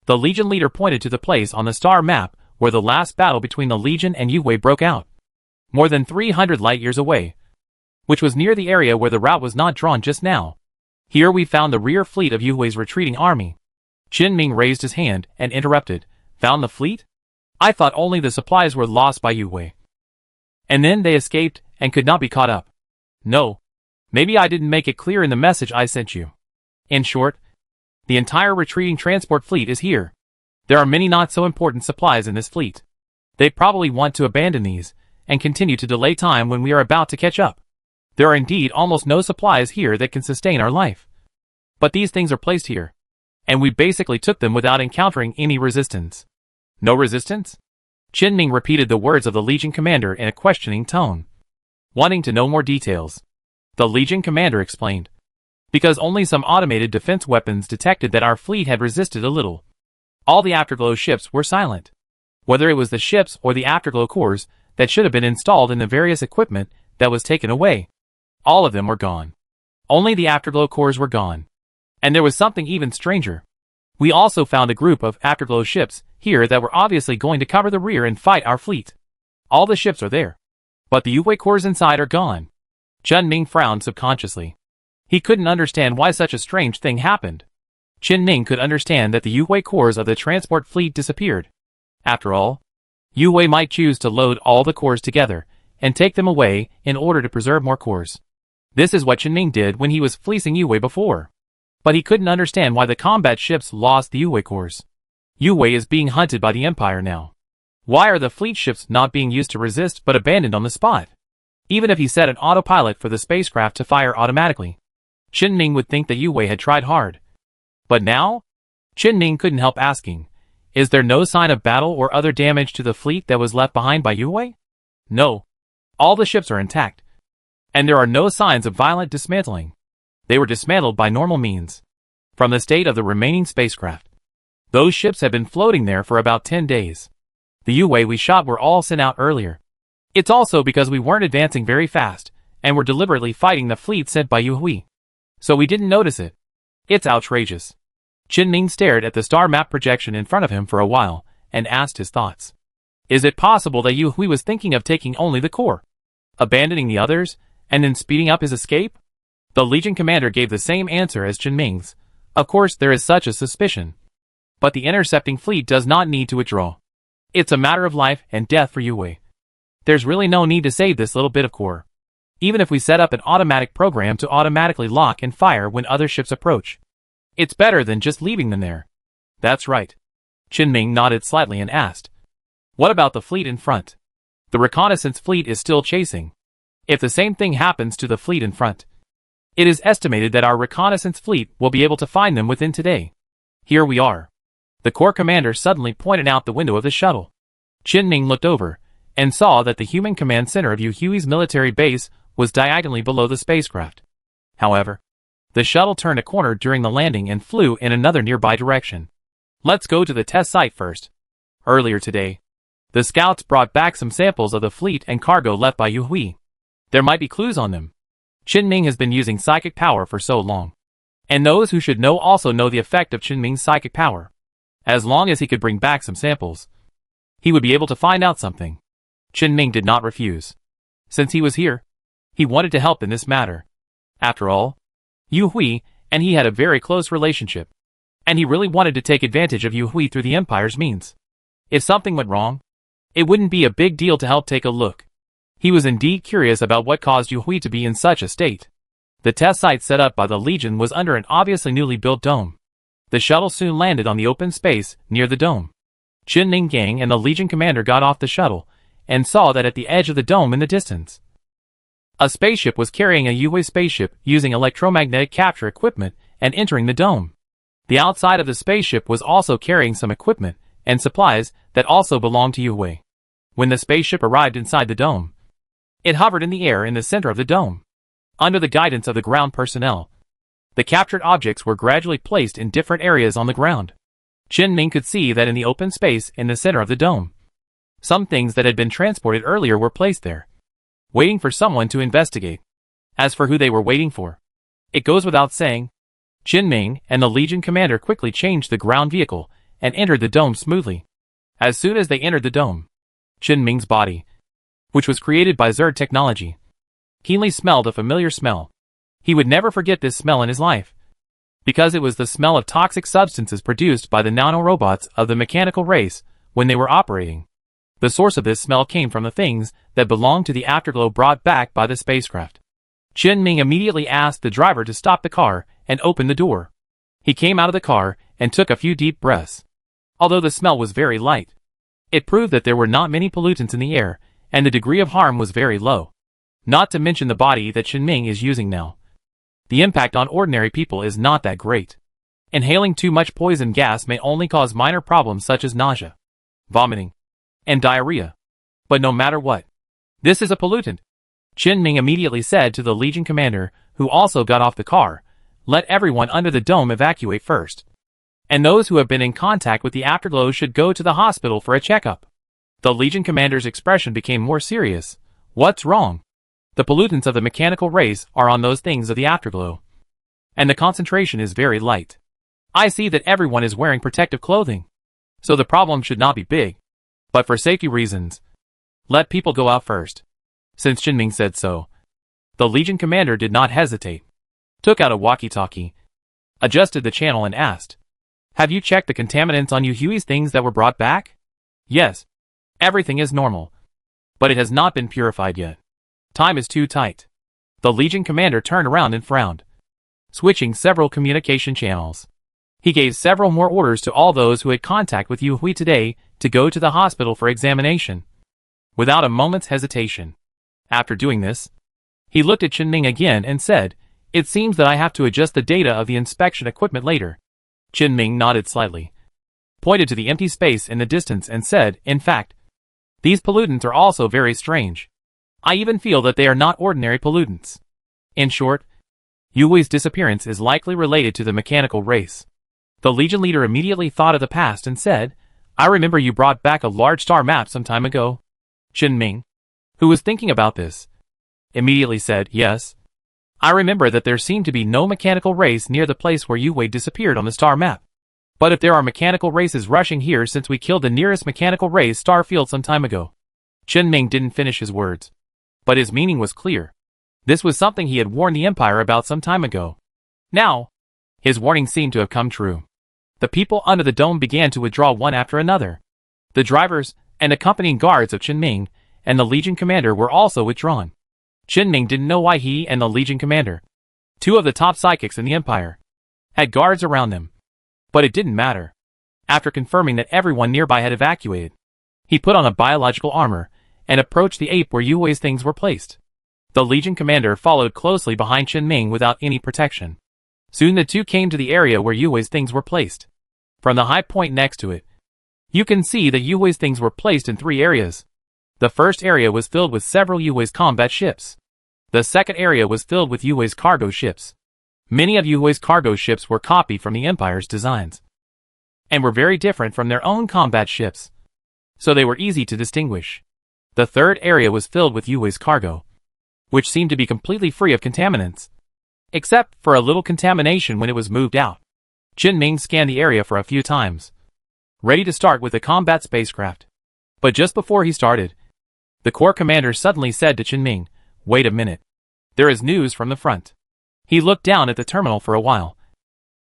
the Legion leader pointed to the place on the star map where the last battle between the Legion and Yue broke out, more than 300 light-years away, which was near the area where the route was not drawn just now. Here we found the rear fleet of Yue's retreating army. Qinming raised his hand and interrupted. Found the fleet? I thought only the supplies were lost by Yue, and then they escaped and could not be caught up. No, maybe I didn't make it clear in the message I sent you. In short, the entire retreating transport fleet is here. There are many not so important supplies in this fleet. They probably want to abandon these and continue to delay time when we are about to catch up. There are indeed almost no supplies here that can sustain our life. But these things are placed here, and we basically took them without encountering any resistance. No resistance? Qinming repeated the words of the Legion commander in a questioning tone, wanting to know more details. The Legion commander explained, because only some automated defense weapons detected that our fleet had resisted a little. All the afterglow ships were silent. Whether it was the ships or the afterglow cores that should have been installed in the various equipment that was taken away, all of them were gone. Only the afterglow cores were gone. And there was something even stranger. We also found a group of afterglow ships here that were obviously going to cover the rear and fight our fleet. All the ships are there, but the Yue cores inside are gone. Qinming frowned subconsciously. He couldn't understand why such a strange thing happened. Qinming could understand that the Yue cores of the transport fleet disappeared. After all, Yue might choose to load all the cores together and take them away in order to preserve more cores. This is what Qinming did when he was fleecing Yue before. But he couldn't understand why the combat ships lost the Yue cores. Yue is being hunted by the Empire now. Why are the fleet ships not being used to resist but abandoned on the spot? Even if he set an autopilot for the spacecraft to fire automatically, Qinming would think that Yue had tried hard. But now? Qinming couldn't help asking, is there no sign of battle or other damage to the fleet that was left behind by Yue? No. All the ships are intact. And there are no signs of violent dismantling. They were dismantled by normal means, from the state of the remaining spacecraft. Those ships have been floating there for about 10 days. The Yue we shot were all sent out earlier. It's also because we weren't advancing very fast, and were deliberately fighting the fleet sent by Yue. So we didn't notice it. It's outrageous. Qinming stared at the star map projection in front of him for a while, and asked his thoughts. Is it possible that Yue was thinking of taking only the core, abandoning the others, and then speeding up his escape? The Legion commander gave the same answer as Qinming's. Of course there is such a suspicion. But the intercepting fleet does not need to withdraw. It's a matter of life and death for Yue. There's really no need to save this little bit of core. Even if we set up an automatic program to automatically lock and fire when other ships approach, it's better than just leaving them there. That's right. Qinming nodded slightly and asked, what about the fleet in front? The reconnaissance fleet is still chasing. If the same thing happens to the fleet in front, it is estimated that our reconnaissance fleet will be able to find them within today. Here we are. The Corps commander suddenly pointed out the window of the shuttle. Qinming looked over, and saw that the human command center of Yuhui's military base was diagonally below the spacecraft. However, The shuttle turned a corner during the landing and flew in another nearby direction. Let's go to the test site first. Earlier today, the scouts brought back some samples of the fleet and cargo left by Yu Hui. There might be clues on them. Qin Ming has been using psychic power for so long. And those who should know also know the effect of Qin Ming's psychic power. As long as he could bring back some samples, he would be able to find out something. Qin Ming did not refuse. Since he was here, he wanted to help in this matter. After all, Yu Hui and he had a very close relationship, and he really wanted to take advantage of Yu Hui through the Empire's means. If something went wrong, it wouldn't be a big deal to help take a look. He was indeed curious about what caused Yu Hui to be in such a state. The test site set up by the Legion was under an obviously newly built dome. The shuttle soon landed on the open space near the dome. Qin Ming Gang and the Legion commander got off the shuttle and saw that at the edge of the dome in the distance, a spaceship was carrying a Yu Hui spaceship using electromagnetic capture equipment and entering the dome. The outside of the spaceship was also carrying some equipment and supplies that also belonged to Yu Hui. When the spaceship arrived inside the dome, it hovered in the air in the center of the dome. Under the guidance of the ground personnel, the captured objects were gradually placed in different areas on the ground. Qin Ming could see that in the open space in the center of the dome, some things that had been transported earlier were placed there, waiting for someone to investigate. As for who they were waiting for, it goes without saying. Qin Ming and the Legion commander quickly changed the ground vehicle and entered the dome smoothly. As soon as they entered the dome, Qin Ming's body, which was created by Zerd technology, keenly smelled a familiar smell. He would never forget this smell in his life, because it was the smell of toxic substances produced by the nanorobots of the mechanical race when they were operating. The source of this smell came from the things that belonged to the afterglow brought back by the spacecraft. Qin Ming immediately asked the driver to stop the car and open the door. He came out of the car and took a few deep breaths. Although the smell was very light, it proved that there were not many pollutants in the air, and the degree of harm was very low. Not to mention the body that Qin Ming is using now. The impact on ordinary people is not that great. Inhaling too much poison gas may only cause minor problems such as nausea, vomiting, and diarrhea. But no matter what, this is a pollutant. Qin Ming immediately said to the Legion commander, who also got off the car, "Let everyone under the dome evacuate first. And those who have been in contact with the afterglow should go to the hospital for a checkup." The Legion commander's expression became more serious. "What's wrong?" "The pollutants of the mechanical race are on those things of the afterglow, and the concentration is very light. I see that everyone is wearing protective clothing, so the problem should not be big. But for safety reasons, let people go out first." Since Qin Ming said so, the Legion commander did not hesitate, took out a walkie-talkie, adjusted the channel and asked, "Have you checked the contaminants on Yu Hui's things that were brought back?" "Yes. Everything is normal, but it has not been purified yet. Time is too tight." The Legion commander turned around and frowned, switching several communication channels. He gave several more orders to all those who had contact with Yu Hui today to go to the hospital for examination, without a moment's hesitation. After doing this, he looked at Qin Ming again and said, "It seems that I have to adjust the data of the inspection equipment later." Qin Ming nodded slightly, pointed to the empty space in the distance and said, "In fact, these pollutants are also very strange. I even feel that they are not ordinary pollutants. In short, Yu Hui's disappearance is likely related to the mechanical race." The Legion leader immediately thought of the past and said, "I remember you brought back a large star map some time ago." Qin Ming, who was thinking about this, immediately said, "Yes. I remember that there seemed to be no mechanical race near the place where Yu Hui disappeared on the star map. But if there are mechanical races rushing here since we killed the nearest mechanical race star field some time ago." Qin Ming didn't finish his words, but his meaning was clear. This was something he had warned the Empire about some time ago. Now, his warning seemed to have come true. The people under the dome began to withdraw one after another. The drivers and accompanying guards of Qin Ming and the Legion commander were also withdrawn. Qin Ming didn't know why he and the Legion commander, two of the top psychics in the Empire, had guards around them. But it didn't matter. After confirming that everyone nearby had evacuated, he put on a biological armor and approached the ape where Yu Hui's things were placed. The Legion commander followed closely behind Qin Ming without any protection. Soon the two came to the area where Yu Hui's things were placed. From the high point next to it, you can see that Yu Hui's things were placed in 3 areas. The first area was filled with several Yu Hui's combat ships. The second area was filled with Yu Hui's cargo ships. Many of Yuhui's cargo ships were copied from the Empire's designs, and were very different from their own combat ships, so they were easy to distinguish. The third area was filled with Yuhui's cargo, which seemed to be completely free of contaminants, except for a little contamination when it was moved out. Qin Ming scanned the area for a few times, ready to start with the combat spacecraft. But just before he started, the Corps commander suddenly said to Qin Ming, "Wait a minute. There is news from the front." He looked down at the terminal for a while,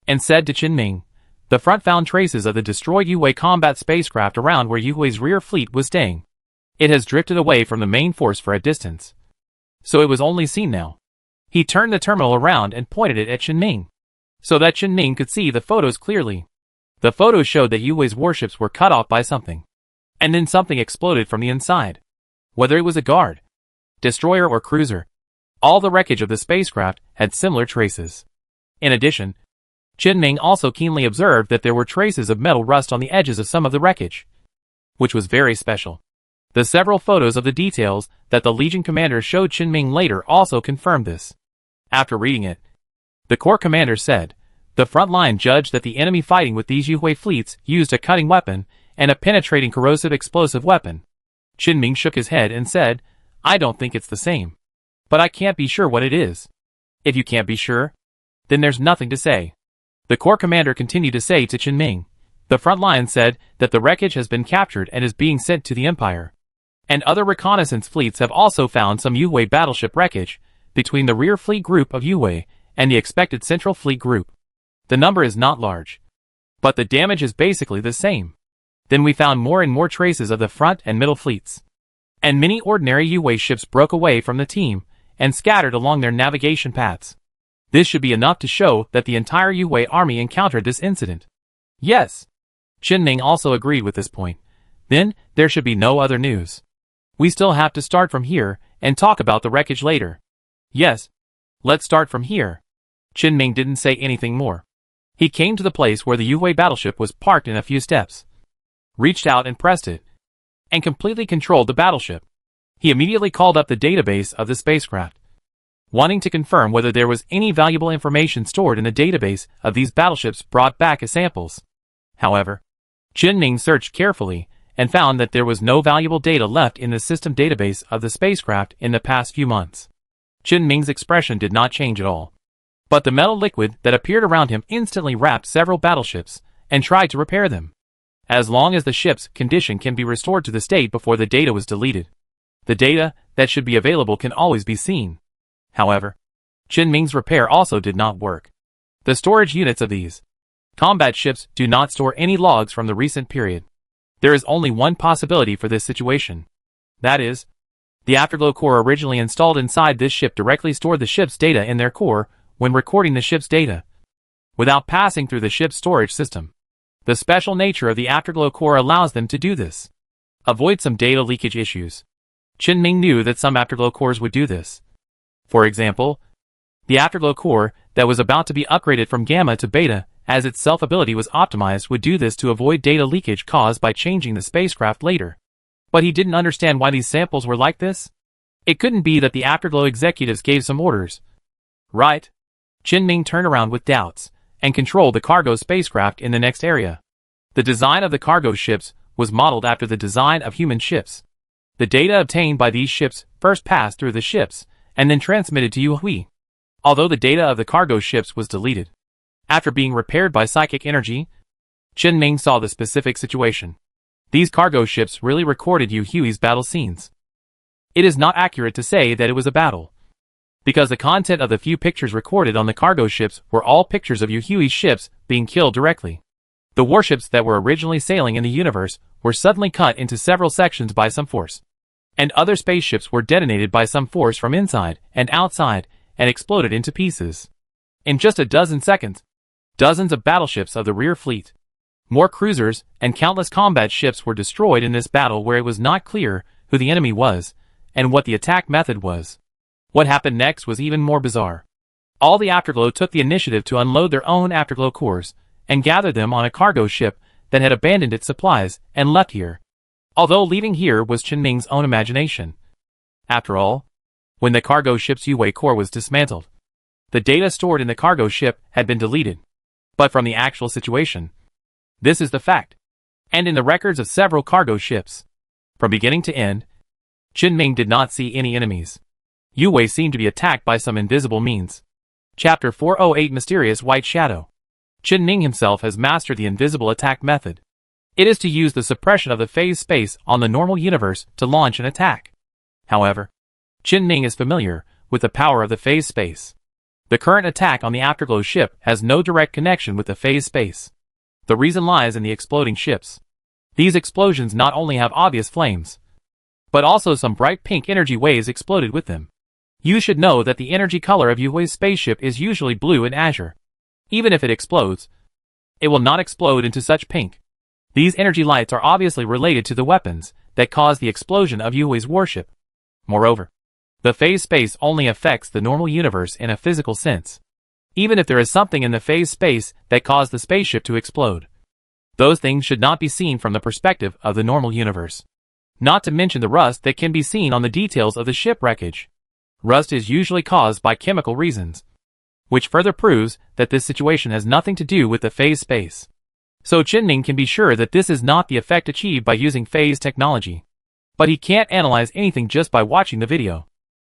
and said to Qin Ming, "The front found traces of the destroyed Yuhui combat spacecraft around where Yuhui's rear fleet was staying. It has drifted away from the main force for a distance, so it was only seen now." He turned the terminal around and pointed it at Qin Ming, so that Qin Ming could see the photos clearly. The photos showed that Yuhui's warships were cut off by something, and then something exploded from the inside. Whether it was a guard, destroyer or cruiser, all the wreckage of the spacecraft had similar traces. In addition, Qin Ming also keenly observed that there were traces of metal rust on the edges of some of the wreckage, which was very special. The several photos of the details that the Legion commander showed Qin Ming later also confirmed this. After reading it, the Corps commander said, "The front line judged that the enemy fighting with these Yuhui fleets used a cutting weapon and a penetrating corrosive explosive weapon." Qin Ming shook his head and said, "I don't think it's the same. But I can't be sure what it is." "If you can't be sure, then there's nothing to say." The Corps commander continued to say to Qin Ming, "The front line said that the wreckage has been captured and is being sent to the Empire. And other reconnaissance fleets have also found some Yuhui battleship wreckage between the rear fleet group of Yuhui and the expected central fleet group. The number is not large, but the damage is basically the same. Then we found more and more traces of the front and middle fleets. And many ordinary Yuhui ships broke away from the team and scattered along their navigation paths. This should be enough to show that the entire Yuhui army encountered this incident." "Yes." Qin Ming also agreed with this point. "Then, there should be no other news. We still have to start from here and talk about the wreckage later." "Yes. Let's start from here." Qin Ming didn't say anything more. He came to the place where the Yuhui battleship was parked in a few steps, reached out and pressed it, and completely controlled the battleship. He immediately called up the database of the spacecraft, wanting to confirm whether there was any valuable information stored in the database of these battleships brought back as samples. However, Qin Ming searched carefully and found that there was no valuable data left in the system database of the spacecraft in the past few months. Qin Ming's expression did not change at all, but the metal liquid that appeared around him instantly wrapped several battleships and tried to repair them. As long as the ship's condition can be restored to the state before the data was deleted, the data that should be available can always be seen. However, Qin Ming's repair also did not work. The storage units of these combat ships do not store any logs from the recent period. There is only one possibility for this situation. That is, the Afterglow core originally installed inside this ship directly stored the ship's data in their core when recording the ship's data, without passing through the ship's storage system. The special nature of the Afterglow core allows them to do this. Avoid some data leakage issues. Qin Ming knew that some Afterglow cores would do this. For example, the Afterglow core that was about to be upgraded from Gamma to Beta as its self-ability was optimized would do this to avoid data leakage caused by changing the spacecraft later. But he didn't understand why these samples were like this. It couldn't be that the Afterglow executives gave some orders, right? Qin Ming turned around with doubts and controlled the cargo spacecraft in the next area. The design of the cargo ships was modeled after the design of human ships. The data obtained by these ships first passed through the ships and then transmitted to Yuhui. Although the data of the cargo ships was deleted after being repaired by psychic energy, Qin Ming saw the specific situation. These cargo ships really recorded Yuhui's battle scenes. It is not accurate to say that it was a battle, because the content of the few pictures recorded on the cargo ships were all pictures of Yuhui's ships being killed directly. The warships that were originally sailing in the universe were suddenly cut into several sections by some force, and other spaceships were detonated by some force from inside and outside and exploded into pieces. In just a dozen seconds, dozens of battleships of the rear fleet, more cruisers, and countless combat ships were destroyed in this battle where it was not clear who the enemy was and what the attack method was. What happened next was even more bizarre. All the Afterglow took the initiative to unload their own Afterglow cores and gather them on a cargo ship that had abandoned its supplies and left here, although leaving here was Qin Ming's own imagination. After all, when the cargo ship's Yuhui core was dismantled, The data stored in the cargo ship had been deleted. But from the actual situation, this is the fact. And in the records of several cargo ships, from beginning to end, Qin did not see any enemies. Yue seemed to be attacked by some invisible means. Chapter 408 Mysterious White Shadow. Qin himself has mastered the invisible attack method. It is to use the suppression of the phase space on the normal universe to launch an attack. However, Qin is familiar with the power of the phase space. The current attack on the Afterglow ship has no direct connection with the phase space. The reason lies in the exploding ships. These explosions not only have obvious flames, but also some bright pink energy waves exploded with them. You should know that the energy color of Yue's spaceship is usually blue and azure. Even if it explodes, it will not explode into such pink. These energy lights are obviously related to the weapons that caused the explosion of Yue's warship. Moreover, the phase space only affects the normal universe in a physical sense. Even if there is something in the phase space that caused the spaceship to explode, those things should not be seen from the perspective of the normal universe. Not to mention the rust that can be seen on the details of the ship wreckage. Rust is usually caused by chemical reasons, which further proves that this situation has nothing to do with the phase space. So Qin can be sure that this is not the effect achieved by using phase technology. But he can't analyze anything just by watching the video.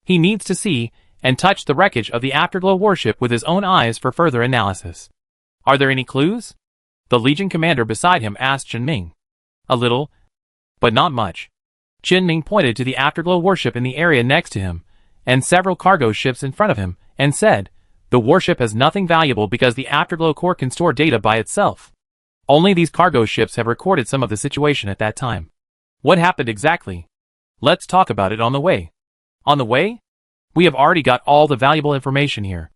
He needs to see and touch the wreckage of the Afterglow warship with his own eyes for further analysis. Are there any clues? The Legion commander beside him asked Qin. A little, but not much. Qin pointed to the Afterglow warship in the area next to him, and several cargo ships in front of him, and said, "The warship has nothing valuable because the Afterglow core can store data by itself. Only these cargo ships have recorded some of the situation at that time." What happened exactly? Let's talk about it on the way. On the way? We have already got all the valuable information here.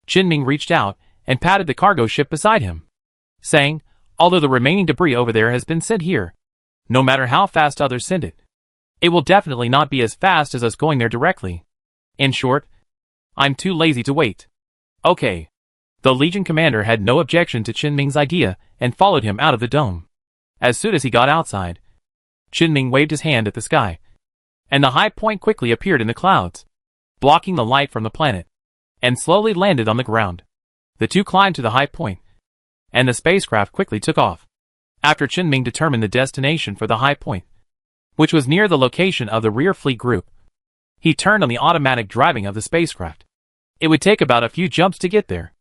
Qin reached out and patted the cargo ship beside him, saying, "Although the remaining debris over there has been sent here, no matter how fast others send it, it will definitely not be as fast as us going there directly. In short, I'm too lazy to wait." Okay. The Legion commander had no objection to Qin idea and followed him out of the dome. As soon as he got outside, Qin waved his hand at the sky, and the high point quickly appeared in the clouds, blocking the light from the planet, and slowly landed on the ground. The two climbed to the high point, and the spacecraft quickly took off. After Qin determined the destination for the high point, which was near the location of the rear fleet group, he turned on the automatic driving of the spacecraft. It would take about a few jumps to get there.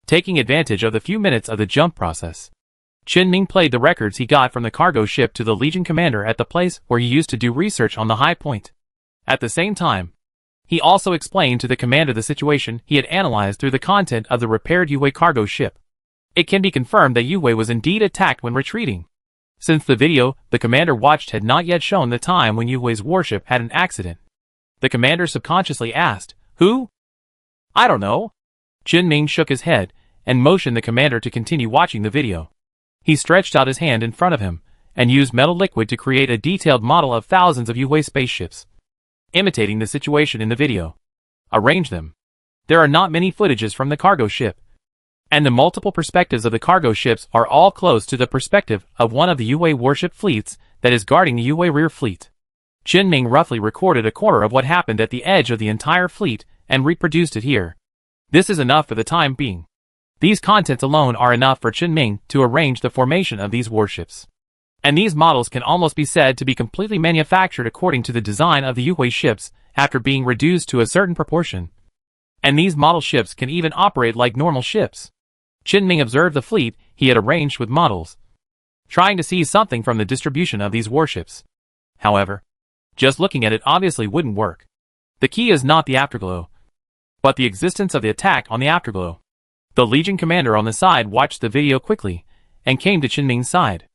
Taking advantage of the few minutes of the jump process, Qin played the records he got from the cargo ship to the Legion commander at the place where he used to do research on the high point. At the same time, he also explained to the commander the situation he had analyzed through the content of the repaired Yue cargo ship. It can be confirmed that Yue was indeed attacked when retreating, since the video the commander watched had not yet shown the time when Yue's warship had an accident. The commander subconsciously asked, "Who?" "I don't know." Qin shook his head and motioned the commander to continue watching the video. He stretched out his hand in front of him and used metal liquid to create a detailed model of thousands of Yue spaceships, imitating the situation in the video. Arrange them. There are not many footages from the cargo ship, and the multiple perspectives of the cargo ships are all close to the perspective of one of the Yue warship fleets that is guarding the Yue rear fleet. Qin roughly recorded a quarter of what happened at the edge of the entire fleet and reproduced it here. This is enough for the time being. These contents alone are enough for Qin to arrange the formation of these warships. And these models can almost be said to be completely manufactured according to the design of the Yue ships after being reduced to a certain proportion. And these model ships can even operate like normal ships. Qin observed the fleet he had arranged with models, trying to see something from the distribution of these warships. However, just looking at it obviously wouldn't work. The key is not the afterglow, but the existence of the attack on the afterglow. The Legion commander on the side watched the video quickly and came to Qin side.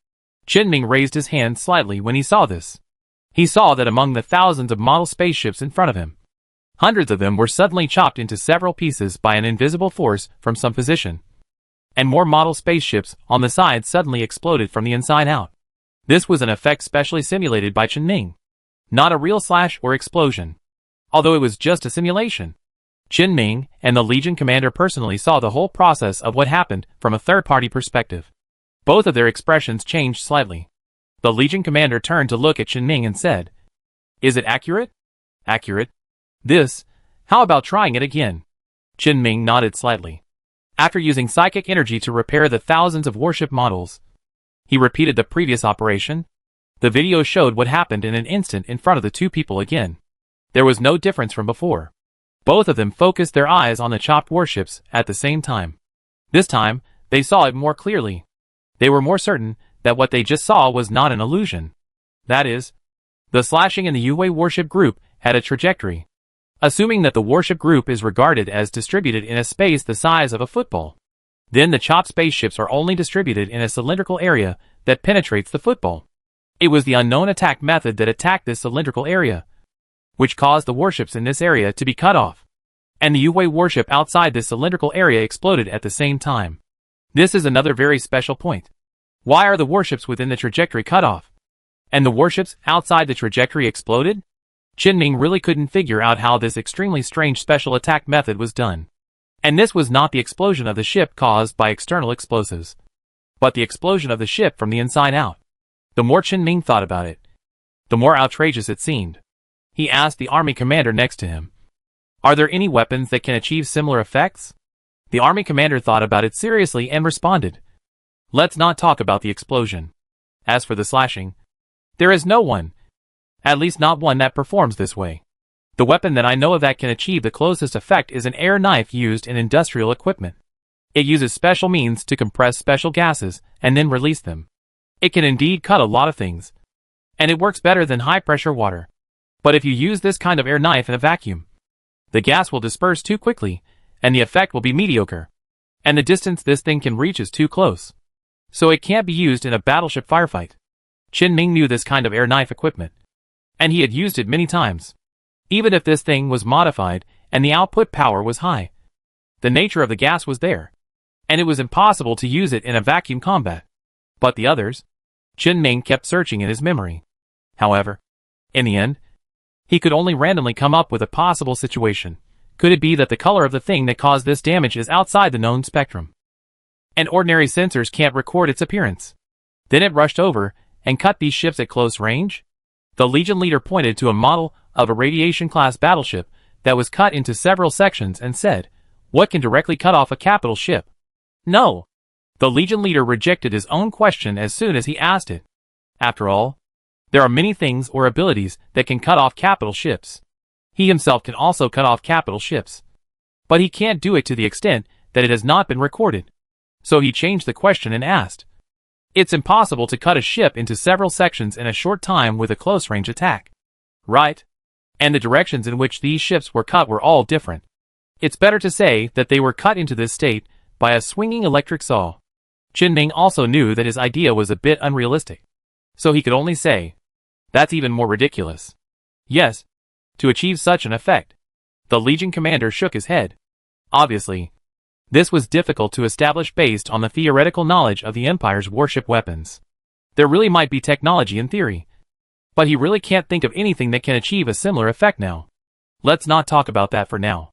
Qin raised his hand slightly when he saw this. He saw that among the thousands of model spaceships in front of him, hundreds of them were suddenly chopped into several pieces by an invisible force from some position. And more model spaceships on the side suddenly exploded from the inside out. This was an effect specially simulated by Qin, not a real slash or explosion, although it was just a simulation. Qin and the Legion commander personally saw the whole process of what happened from a third-party perspective. Both of their expressions changed slightly. The Legion commander turned to look at Qin and said, "Is it accurate?" "Accurate? This? How about trying it again?" Qin Ming nodded slightly. After using psychic energy to repair the thousands of warship models, he repeated the previous operation. The video showed what happened in an instant in front of the two people again. There was no difference from before. Both of them focused their eyes on the chopped warships at the same time. This time, they saw it more clearly. They were more certain that what they just saw was not an illusion. That is, the slashing in the Yue warship group had a trajectory. Assuming that the warship group is regarded as distributed in a space the size of a football, then the chopped spaceships are only distributed in a cylindrical area that penetrates the football. It was the unknown attack method that attacked this cylindrical area, which caused the warships in this area to be cut off, and the Yue warship outside this cylindrical area exploded at the same time. This is another very special point. Why are the warships within the trajectory cut off, and the warships outside the trajectory exploded? Qin Ming really couldn't figure out how this extremely strange special attack method was done. And this was not the explosion of the ship caused by external explosives, but the explosion of the ship from the inside out. The more Qin Ming thought about it, the more outrageous it seemed. He asked the army commander next to him, "Are there any weapons that can achieve similar effects?" The army commander thought about it seriously and responded, "Let's not talk about the explosion. As for the slashing, there is no one, at least not one that performs this way. The weapon that I know of that can achieve the closest effect is an air knife used in industrial equipment. It uses special means to compress special gases and then release them. It can indeed cut a lot of things, and it works better than high-pressure water. But if you use this kind of air knife in a vacuum, the gas will disperse too quickly, and the effect will be mediocre. And the distance this thing can reach is too close. So it can't be used in a battleship firefight." Qin Ming knew this kind of air knife equipment, and he had used it many times. Even if this thing was modified and the output power was high, the nature of the gas was there, and it was impossible to use it in a vacuum combat. But the others? Qin Ming kept searching in his memory. However, in the end, he could only randomly come up with a possible situation. Could it be that the color of the thing that caused this damage is outside the known spectrum, and ordinary sensors can't record its appearance? Then it rushed over and cut these ships at close range? The Legion leader pointed to a model of a radiation-class battleship that was cut into several sections and said, "What can directly cut off a capital ship?" "No." The Legion leader rejected his own question as soon as he asked it. After all, there are many things or abilities that can cut off capital ships. He himself can also cut off capital ships, but he can't do it to the extent that it has not been recorded. So he changed the question and asked, "It's impossible to cut a ship into several sections in a short time with a close-range attack, right? And the directions in which these ships were cut were all different. It's better to say that they were cut into this state by a swinging electric saw." Qin Ming also knew that his idea was a bit unrealistic, so he could only say, "That's even more ridiculous." Yes, to achieve such an effect. The Legion commander shook his head. Obviously, this was difficult to establish based on the theoretical knowledge of the Empire's warship weapons. There really might be technology in theory, but he really can't think of anything that can achieve a similar effect now. Let's not talk about that for now.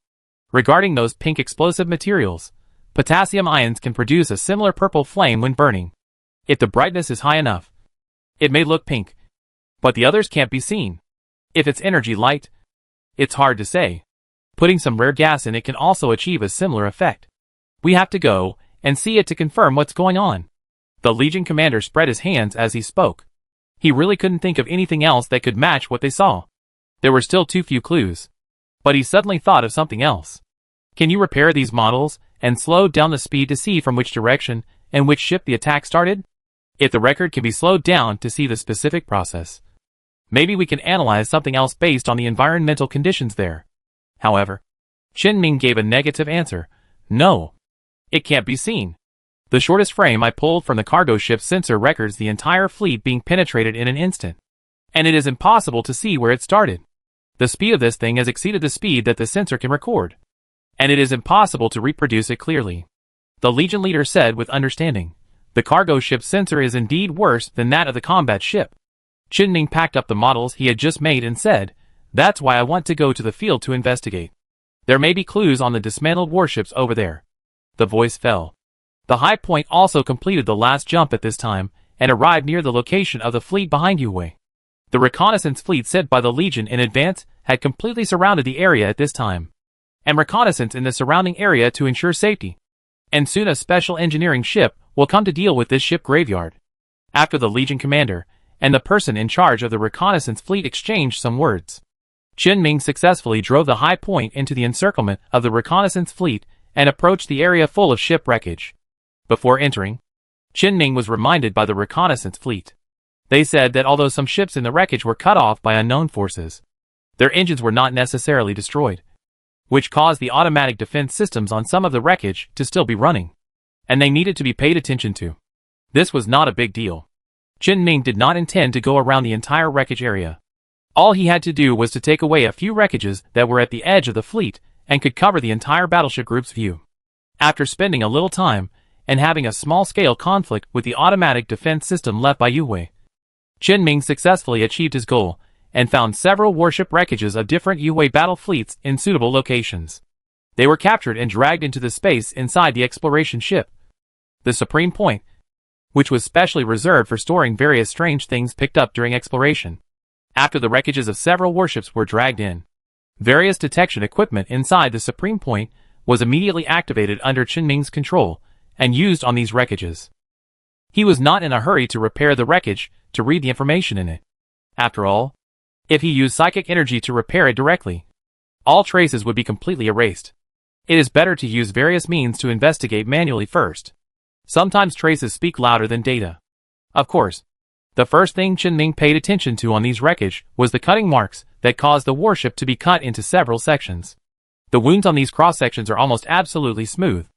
Regarding those pink explosive materials, potassium ions can produce a similar purple flame when burning. If the brightness is high enough, it may look pink, but the others can't be seen. If it's energy light, it's hard to say. Putting some rare gas in it can also achieve a similar effect. We have to go and see it to confirm what's going on. The Legion commander spread his hands as he spoke. He really couldn't think of anything else that could match what they saw. There were still too few clues. But he suddenly thought of something else. "Can you repair these models and slow down the speed to see from which direction and which ship the attack started? If the record can be slowed down to see the specific process, maybe we can analyze something else based on the environmental conditions there." However, Qin Ming gave a negative answer. "No. It can't be seen. The shortest frame I pulled from the cargo ship's sensor records the entire fleet being penetrated in an instant, and it is impossible to see where it started. The speed of this thing has exceeded the speed that the sensor can record, and it is impossible to reproduce it clearly." The Legion leader said with understanding, "The cargo ship's sensor is indeed worse than that of the combat ship." Qin Ming packed up the models he had just made and said, "That's why I want to go to the field to investigate. There may be clues on the dismantled warships over there." The voice fell. The High Point also completed the last jump at this time and arrived near the location of the fleet behind Yue. The reconnaissance fleet sent by the Legion in advance had completely surrounded the area at this time. and reconnaissance in the surrounding area to ensure safety. And soon a special engineering ship will come to deal with this ship graveyard. After the Legion commander and the person in charge of the reconnaissance fleet exchanged some words, Chen Ming successfully drove the high point into the encirclement of the reconnaissance fleet and approached the area full of ship wreckage. Before entering, Chen Ming was reminded by the reconnaissance fleet. They said that although some ships in the wreckage were cut off by unknown forces, their engines were not necessarily destroyed, which caused the automatic defense systems on some of the wreckage to still be running, and they needed to be paid attention to. This was not a big deal. Chen Ming did not intend to go around the entire wreckage area. All he had to do was to take away a few wreckages that were at the edge of the fleet and could cover the entire battleship group's view. After spending a little time and having a small-scale conflict with the automatic defense system left by Yue, Chen Ming successfully achieved his goal and found several warship wreckages of different Yue battle fleets in suitable locations. They were captured and dragged into the space inside the exploration ship, the Supreme Point, which was specially reserved for storing various strange things picked up during exploration. After the wreckages of several warships were dragged in, various detection equipment inside the Supreme Point was immediately activated under Chen Ming's control and used on these wreckages. He was not in a hurry to repair the wreckage to read the information in it. After all, if he used psychic energy to repair it directly, all traces would be completely erased. It is better to use various means to investigate manually first. Sometimes traces speak louder than data. Of course, the first thing Chen Ming paid attention to on these wreckage was the cutting marks that caused the warship to be cut into several sections. The wounds on these cross-sections are almost absolutely smooth.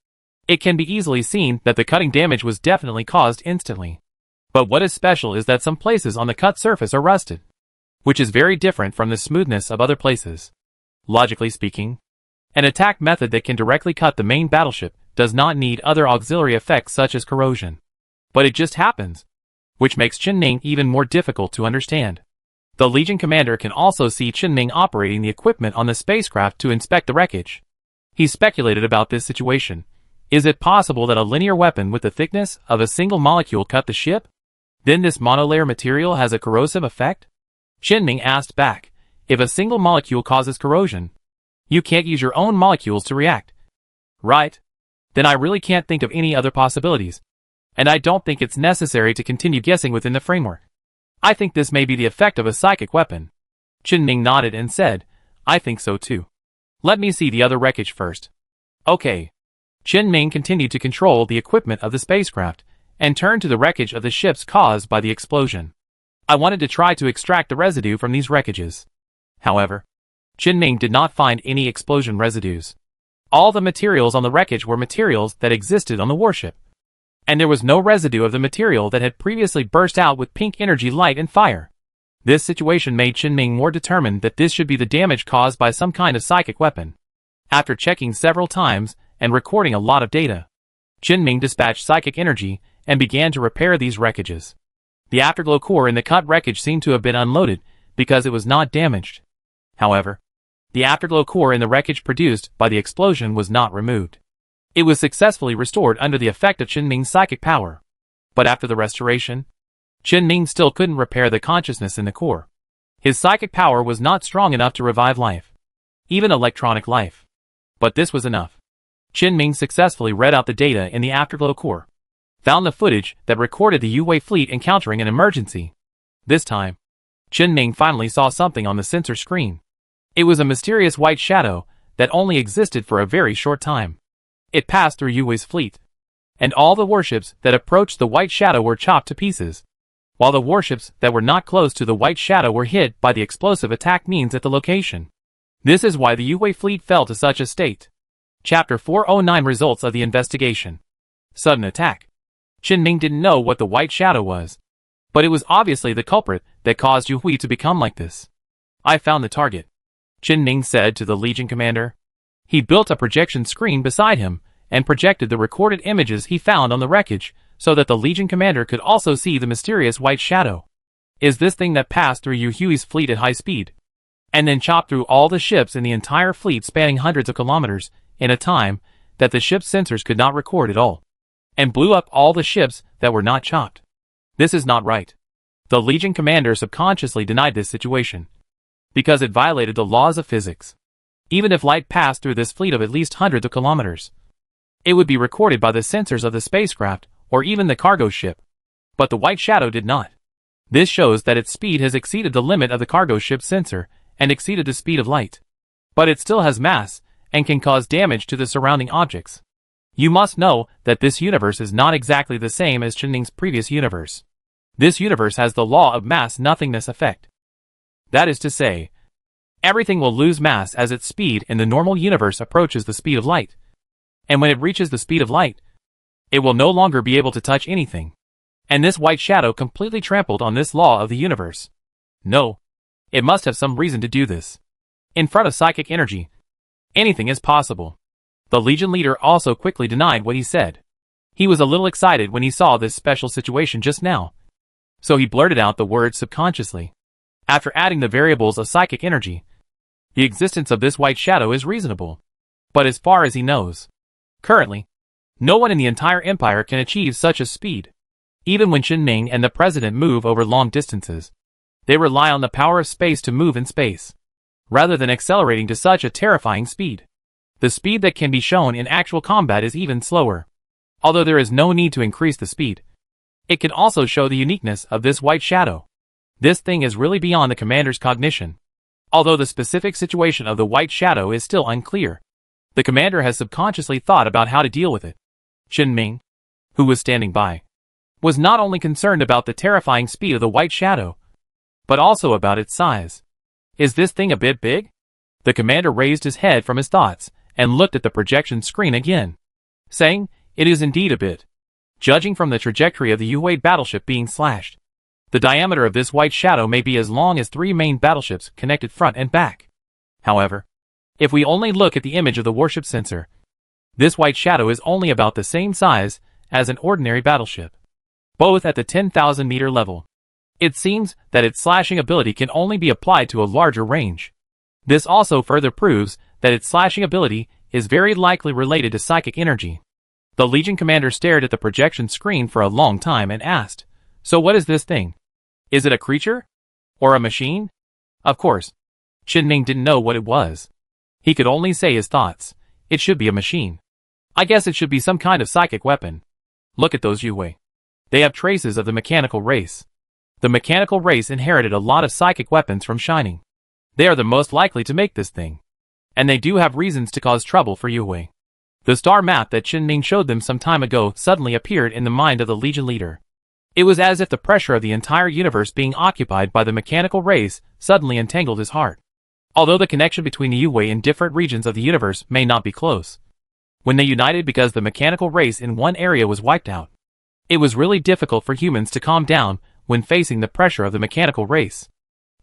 It can be easily seen that the cutting damage was definitely caused instantly. But what is special is that some places on the cut surface are rusted, which is very different from the smoothness of other places. Logically speaking, an attack method that can directly cut the main battleship does not need other auxiliary effects such as corrosion. But it just happens, which makes Chen Ming even more difficult to understand. The Legion commander can also see Chen Ming operating the equipment on the spacecraft to inspect the wreckage. He speculated about this situation. Is it possible that a linear weapon with the thickness of a single molecule cut the ship? Then this monolayer material has a corrosive effect? Chen Ming asked back, if a single molecule causes corrosion, you can't use your own molecules to react. Right? Then I really can't think of any other possibilities. And I don't think it's necessary to continue guessing within the framework. I think this may be the effect of a psychic weapon. Chen Ming nodded and said, I think so too. Let me see the other wreckage first. Okay. Chen Ming continued to control the equipment of the spacecraft and turned to the wreckage of the ships caused by the explosion. I wanted to try to extract the residue from these wreckages. However, Chen Ming did not find any explosion residues. All the materials on the wreckage were materials that existed on the warship, and there was no residue of the material that had previously burst out with pink energy, light, and fire. This situation made Chen Ming more determined that this should be the damage caused by some kind of psychic weapon. After checking several times and recording a lot of data, Chen Ming dispatched psychic energy and began to repair these wreckages. The afterglow core in the cut wreckage seemed to have been unloaded because it was not damaged. However, the afterglow core in the wreckage produced by the explosion was not removed. It was successfully restored under the effect of Chen Ming's psychic power. But after the restoration, Chen Ming still couldn't repair the consciousness in the core. His psychic power was not strong enough to revive life, even electronic life. But this was enough. Chen Ming successfully read out the data in the afterglow core, found the footage that recorded the Yue fleet encountering an emergency. This time, Chen Ming finally saw something on the sensor screen. It was a mysterious white shadow that only existed for a very short time. It passed through Yue's fleet, and all the warships that approached the white shadow were chopped to pieces, while the warships that were not close to the white shadow were hit by the explosive attack means at the location. This is why the Yue fleet fell to such a state. Chapter 409 Results of the Investigation. Sudden attack. Chen Ming didn't know what the white shadow was, but it was obviously the culprit that caused Yue to become like this. I found the target, Chen Ming said to the Legion commander. He built a projection screen beside him and projected the recorded images he found on the wreckage so that the Legion commander could also see the mysterious white shadow. Is this thing that passed through Yue's fleet at high speed, and then chopped through all the ships in the entire fleet spanning hundreds of kilometers in a time that the ship's sensors could not record at all, and blew up all the ships that were not chopped? This is not right. The Legion commander subconsciously denied this situation, because it violated the laws of physics. Even if light passed through this fleet of at least hundreds of kilometers, it would be recorded by the sensors of the spacecraft or even the cargo ship. But the white shadow did not. This shows that its speed has exceeded the limit of the cargo ship's sensor and exceeded the speed of light. But it still has mass and can cause damage to the surrounding objects. You must know that this universe is not exactly the same as Qianming's previous universe. This universe has the law of mass nothingness effect. That is to say, everything will lose mass as its speed in the normal universe approaches the speed of light. And when it reaches the speed of light, it will no longer be able to touch anything. And this white shadow completely trampled on this law of the universe. No, it must have some reason to do this. In front of psychic energy, anything is possible. The Legion leader also quickly denied what he said. He was a little excited when he saw this special situation just now. So he blurted out the words subconsciously. After adding the variables of psychic energy, the existence of this white shadow is reasonable. But as far as he knows, currently, no one in the entire empire can achieve such a speed. Even when Qianming and the president move over long distances, they rely on the power of space to move in space, rather than accelerating to such a terrifying speed. The speed that can be shown in actual combat is even slower. Although there is no need to increase the speed, it can also show the uniqueness of this white shadow. This thing is really beyond the commander's cognition. Although the specific situation of the white shadow is still unclear, the commander has subconsciously thought about how to deal with it. Qianming, who was standing by, was not only concerned about the terrifying speed of the white shadow, but also about its size. Is this thing a bit big? The commander raised his head from his thoughts and looked at the projection screen again, saying, "It is indeed a bit. Judging from the trajectory of the Yuhui battleship being slashed, the diameter of this white shadow may be as long as 3 main battleships connected front and back. However, if we only look at the image of the warship sensor, this white shadow is only about the same size as an ordinary battleship, both at the 10,000 meter level. It seems that its slashing ability can only be applied to a larger range. This also further proves that its slashing ability is very likely related to psychic energy." The Legion commander stared at the projection screen for a long time and asked, "So what is this thing? Is it a creature? Or a machine?" Of course, Qianming didn't know what it was. He could only say his thoughts. It should be a machine. I guess it should be some kind of psychic weapon. Look at those Yuhui. They have traces of the mechanical race. The mechanical race inherited a lot of psychic weapons from Shining. They are the most likely to make this thing. And they do have reasons to cause trouble for Yuhui. The star map that Qianming showed them some time ago suddenly appeared in the mind of the Legion leader. It was as if the pressure of the entire universe being occupied by the mechanical race suddenly entangled his heart. Although the connection between the Yuhui in different regions of the universe may not be close, when they united because the mechanical race in one area was wiped out, it was really difficult for humans to calm down when facing the pressure of the mechanical race.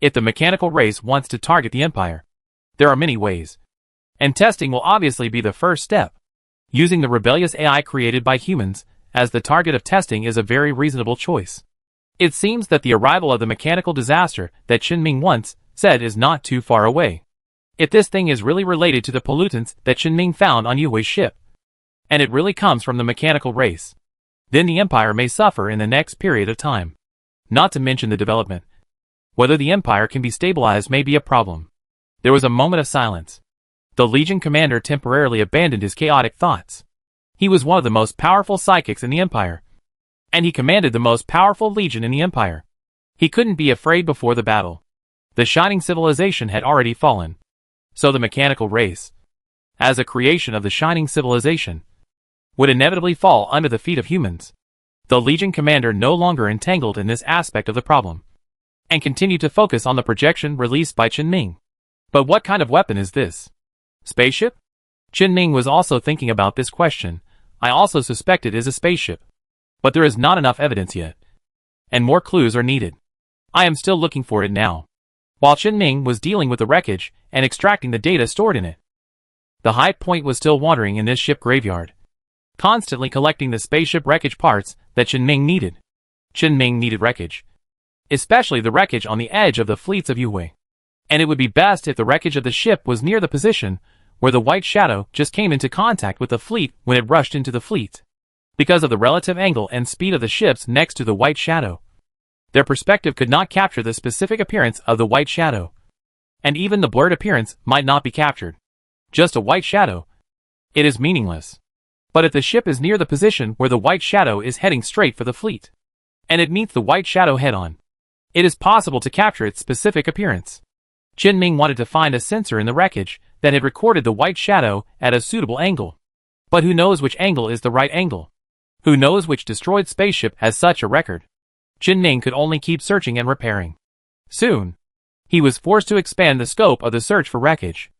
If the mechanical race wants to target the Empire, there are many ways. And testing will obviously be the first step. Using the rebellious AI created by humans as the target of testing is a very reasonable choice. It seems that the arrival of the mechanical disaster that Qianming once said is not too far away. If this thing is really related to the pollutants that Qianming found on Yuhui's ship, and it really comes from the mechanical race, then the Empire may suffer in the next period of time. Not to mention the development. Whether the Empire can be stabilized may be a problem. There was a moment of silence. The Legion commander temporarily abandoned his chaotic thoughts. He was one of the most powerful psychics in the Empire, and he commanded the most powerful legion in the Empire. He couldn't be afraid before the battle. The Shining Civilization had already fallen. So the mechanical race, as a creation of the Shining Civilization, would inevitably fall under the feet of humans. The Legion commander no longer entangled in this aspect of the problem, and continued to focus on the projection released by Qianming. But what kind of weapon is this? Spaceship? Qianming was also thinking about this question. I also suspect it is a spaceship. But there is not enough evidence yet, and more clues are needed. I am still looking for it now. While Qianming was dealing with the wreckage and extracting the data stored in it, the High Point was still wandering in this ship graveyard, constantly collecting the spaceship wreckage parts that Qianming needed. Qianming needed wreckage, especially the wreckage on the edge of the fleets of Yuhui. And it would be best if the wreckage of the ship was near the position where the white shadow just came into contact with the fleet when it rushed into the fleet. Because of the relative angle and speed of the ships next to the white shadow, their perspective could not capture the specific appearance of the white shadow, and even the blurred appearance might not be captured. just a white shadow, it is meaningless. But if the ship is near the position where the white shadow is heading straight for the fleet, and it meets the white shadow head-on, it is possible to capture its specific appearance. Chen Ming wanted to find a sensor in the wreckage that had recorded the white shadow at a suitable angle. But who knows which angle is the right angle? Who knows which destroyed spaceship has such a record? Chen Ming could only keep searching and repairing. Soon, he was forced to expand the scope of the search for wreckage,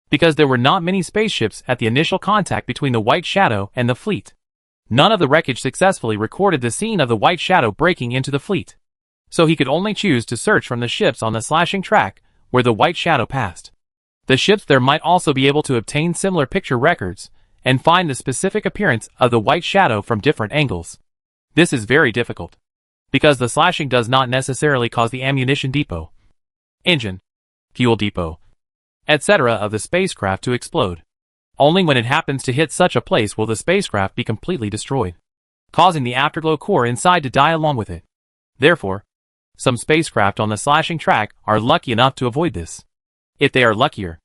because there were not many spaceships at the initial contact between the white shadow and the fleet. None of the wreckage successfully recorded the scene of the white shadow breaking into the fleet, so he could only choose to search from the ships on the slashing track where the white shadow passed. The ships there might also be able to obtain similar picture records and find the specific appearance of the white shadow from different angles. This is very difficult, because the slashing does not necessarily cause the ammunition depot, engine, fuel depot, etc. of the spacecraft to explode. Only when it happens to hit such a place will the spacecraft be completely destroyed, causing the afterglow core inside to die along with it. Therefore, some spacecraft on the slashing track are lucky enough to avoid this. If they are luckier,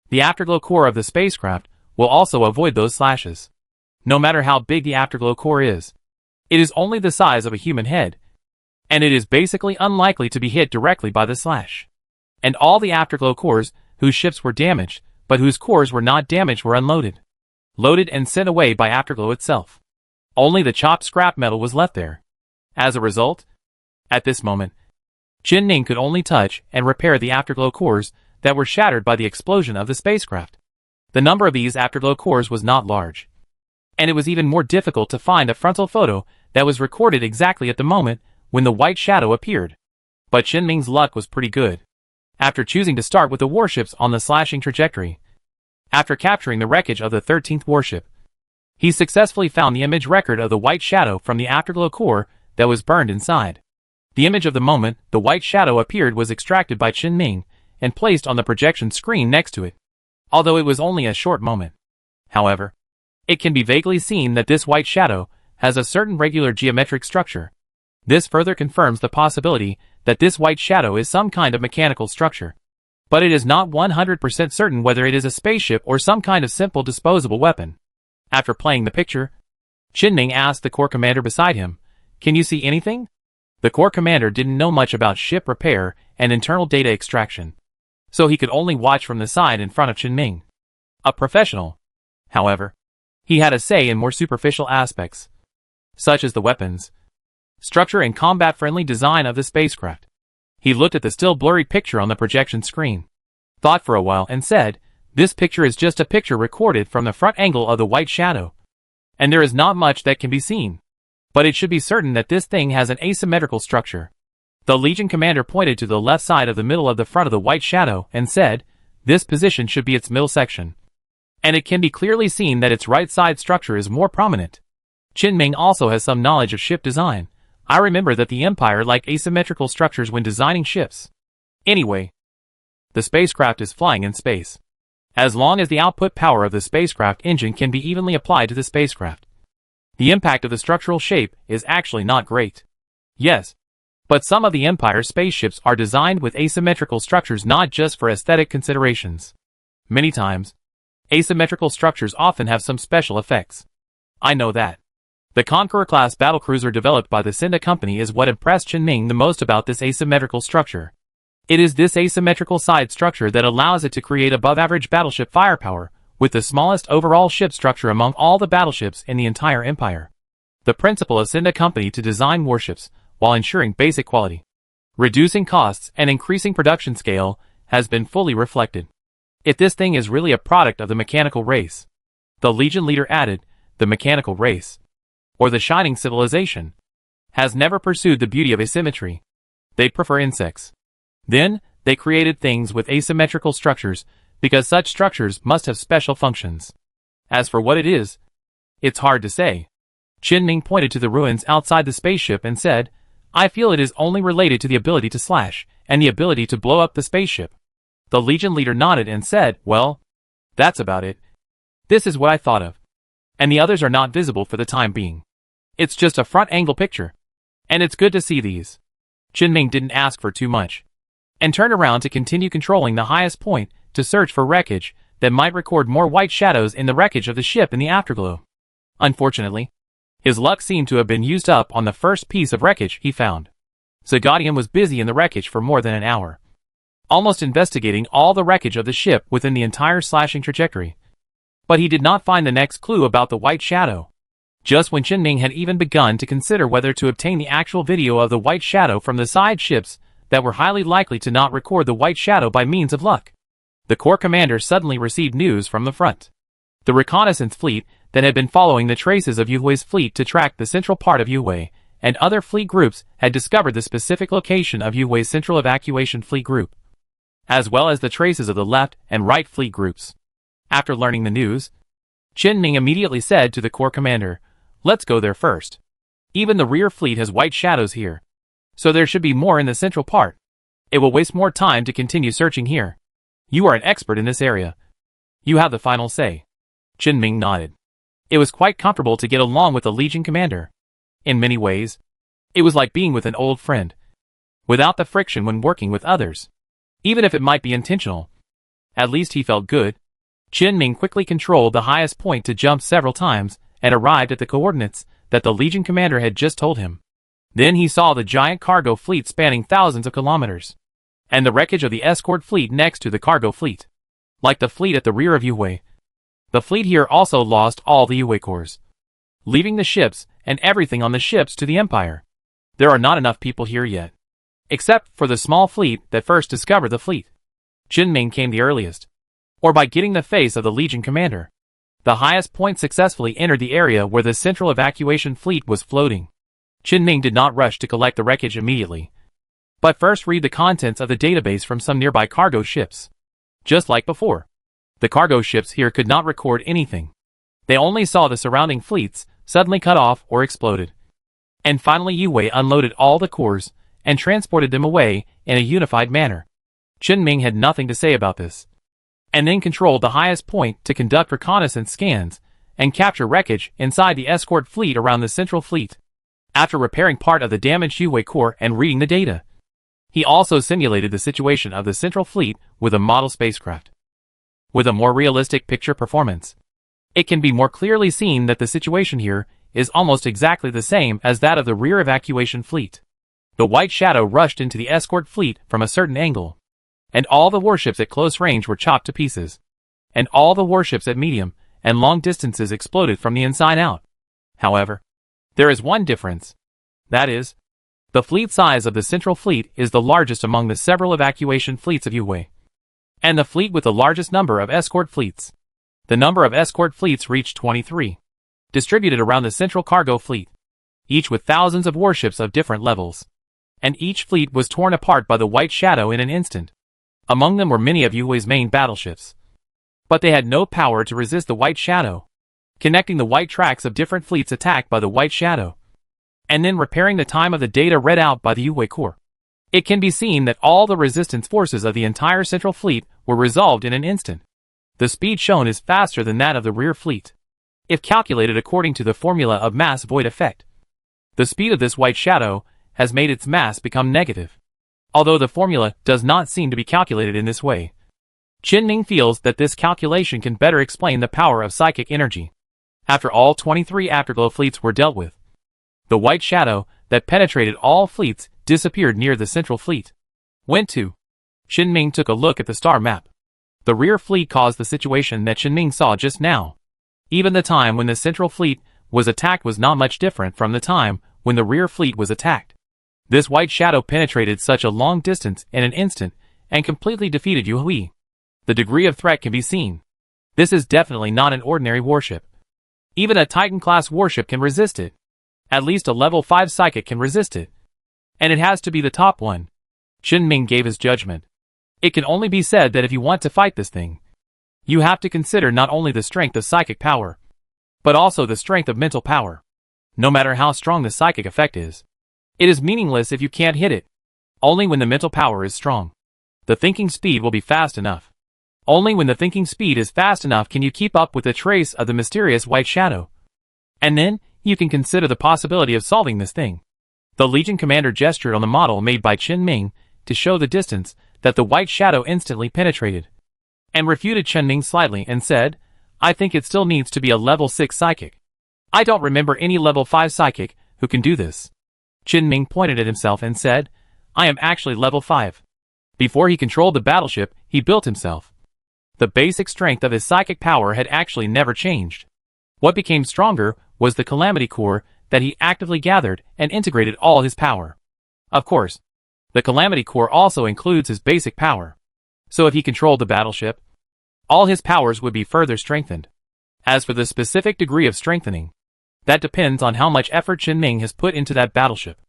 the afterglow core of the spacecraft will also avoid those slashes. No matter how big the afterglow core is, it is only the size of a human head, and it is basically unlikely to be hit directly by the slash. And all the afterglow cores whose ships were damaged, but whose cores were not damaged, were unloaded, loaded and sent away by afterglow itself. Only the chopped scrap metal was left there. As a result, at this moment, Chen Ming could only touch and repair the afterglow cores that were shattered by the explosion of the spacecraft. The number of these afterglow cores was not large, and it was even more difficult to find a frontal photo that was recorded exactly at the moment when the white shadow appeared. But Chen Ming's luck was pretty good. After choosing to start with the warships on the slashing trajectory, after capturing the wreckage of the 13th warship, he successfully found the image record of the white shadow from the afterglow core that was burned inside. The image of the moment the white shadow appeared was extracted by Chen Ming and placed on the projection screen next to it, although it was only a short moment. However, it can be vaguely seen that this white shadow has a certain regular geometric structure. This further confirms the possibility that this white shadow is some kind of mechanical structure. But it is not 100% certain whether it is a spaceship or some kind of simple disposable weapon. After playing the picture, Chen Ming asked the corps commander beside him, "Can you see anything?" The corps commander didn't know much about ship repair and internal data extraction, so he could only watch from the side in front of Chen Ming. A professional, however, he had a say in more superficial aspects, such as the weapons, structure and combat-friendly design of the spacecraft. He looked at the still blurry picture on the projection screen, thought for a while and said, "This picture is just a picture recorded from the front angle of the white shadow, and there is not much that can be seen. But it should be certain that this thing has an asymmetrical structure." The Legion commander pointed to the left side of the middle of the front of the white shadow and said, "This position should be its middle section, and it can be clearly seen that its right side structure is more prominent." Chen Ming also has some knowledge of ship design. "I remember that the Empire liked asymmetrical structures when designing ships. Anyway, the spacecraft is flying in space. As long as the output power of the spacecraft engine can be evenly applied to the spacecraft, the impact of the structural shape is actually not great. Yes, but some of the Empire spaceships are designed with asymmetrical structures not just for aesthetic considerations. Many times, asymmetrical structures often have some special effects. I know that. The Conqueror-class battlecruiser developed by the Cinda Company is what impressed Chen Ming the most about this asymmetrical structure. It is this asymmetrical side structure that allows it to create above-average battleship firepower, with the smallest overall ship structure among all the battleships in the entire Empire. The principle of Cinda Company to design warships, while ensuring basic quality, reducing costs and increasing production scale, has been fully reflected. If this thing is really a product of the mechanical race, the Legion leader added, the mechanical race, or the shining civilization, has never pursued the beauty of asymmetry. They prefer insects. Then, they created things with asymmetrical structures, because such structures must have special functions. As for what it is, it's hard to say. Chen Ming pointed to the ruins outside the spaceship and said, "I feel it is only related to the ability to slash, and the ability to blow up the spaceship." The Legion leader nodded and said, "Well, that's about it. This is what I thought of. And the others are not visible for the time being. It's just a front-angle picture. And it's good to see these." Chen Ming didn't ask for too much, and turned around to continue controlling the highest point to search for wreckage that might record more white shadows in the wreckage of the ship in the afterglow. Unfortunately, his luck seemed to have been used up on the first piece of wreckage he found. Zagadian was busy in the wreckage for more than an hour, almost investigating all the wreckage of the ship within the entire slashing trajectory. But he did not find the next clue about the white shadow. Just when Qinming had even begun to consider whether to obtain the actual video of the white shadow from the side ships that were highly likely to not record the white shadow by means of luck, the Corps commander suddenly received news from the front. The reconnaissance fleet that had been following the traces of Yuhui's fleet to track the central part of Yuhui and other fleet groups had discovered the specific location of Yuhui's central evacuation fleet group, as well as the traces of the left and right fleet groups. After learning the news, Qinming immediately said to the Corps commander, "Let's go there first. Even the rear fleet has white shadows here, so there should be more in the central part. It will waste more time to continue searching here. You are an expert in this area. You have the final say." Qinming nodded. It was quite comfortable to get along with the Legion commander. In many ways, it was like being with an old friend, without the friction when working with others, even if it might be intentional. At least he felt good. Qinming quickly controlled the highest point to jump several times and arrived at the coordinates that the Legion commander had just told him. Then he saw the giant cargo fleet spanning thousands of kilometers, and the wreckage of the escort fleet next to the cargo fleet. Like the fleet at the rear of Yuhui, the fleet here also lost all the Yuhui corps, leaving the ships and everything on the ships to the Empire. There are not enough people here yet, except for the small fleet that first discovered the fleet. Qinming came the earliest, or by getting the face of the Legion commander. The highest point successfully entered the area where the central evacuation fleet was floating. Qinming did not rush to collect the wreckage immediately, but first read the contents of the database from some nearby cargo ships. Just like before, the cargo ships here could not record anything. They only saw the surrounding fleets suddenly cut off or exploded. And finally Yuhui unloaded all the cores and transported them away in a unified manner. Qinming had nothing to say about this, and then controlled the highest point to conduct reconnaissance scans and capture wreckage inside the escort fleet around the central fleet. After repairing part of the damaged Yuhui core and reading the data, he also simulated the situation of the central fleet with a model spacecraft. With a more realistic picture performance, it can be more clearly seen that the situation here is almost exactly the same as that of the rear evacuation fleet. The white shadow rushed into the escort fleet from a certain angle, and all the warships at close range were chopped to pieces, and all the warships at medium and long distances exploded from the inside out. However, there is one difference. That is, the fleet size of the central fleet is the largest among the several evacuation fleets of Yuhui, and the fleet with the largest number of escort fleets. The number of escort fleets reached 23, distributed around the central cargo fleet, each with thousands of warships of different levels, and each fleet was torn apart by the white shadow in an instant. Among them were many of Yuhui's main battleships, but they had no power to resist the white shadow, connecting the white tracks of different fleets attacked by the white shadow, and then repairing the time of the data read out by the Yuhui Corps. It can be seen that all the resistance forces of the entire central fleet were resolved in an instant. The speed shown is faster than that of the rear fleet, if calculated according to the formula of mass void effect. The speed of this white shadow has made its mass become negative, although the formula does not seem to be calculated in this way. Qinming feels that this calculation can better explain the power of psychic energy. After all 23 afterglow fleets were dealt with, the white shadow that penetrated all fleets disappeared near the central fleet. Qinming took a look at the star map. The rear fleet caused the situation that Qinming saw just now. Even the time when the central fleet was attacked was not much different from the time when the rear fleet was attacked. This white shadow penetrated such a long distance in an instant and completely defeated Yuhui. The degree of threat can be seen. This is definitely not an ordinary warship. Even a Titan-class warship can resist it. At least a level 5 psychic can resist it. And it has to be the top one. Qinming gave his judgment. It can only be said that if you want to fight this thing, you have to consider not only the strength of psychic power, but also the strength of mental power. No matter how strong the psychic effect is, it is meaningless if you can't hit it. Only when the mental power is strong, the thinking speed will be fast enough. Only when the thinking speed is fast enough can you keep up with the trace of the mysterious white shadow. And then, you can consider the possibility of solving this thing. The Legion commander gestured on the model made by Qinming to show the distance that the white shadow instantly penetrated. and refuted Chen Ming slightly and said, I think it still needs to be a level 6 psychic. I don't remember any level 5 psychic who can do this. Chen Ming pointed at himself and said, I am actually level 5. Before he controlled the battleship, he built himself. The basic strength of his psychic power had actually never changed. What became stronger was the Calamity Core that he actively gathered and integrated all his power. Of course, the Calamity Core also includes his basic power. So if he controlled the battleship, all his powers would be further strengthened. As for the specific degree of strengthening, that depends on how much effort Chen Ming has put into that battleship.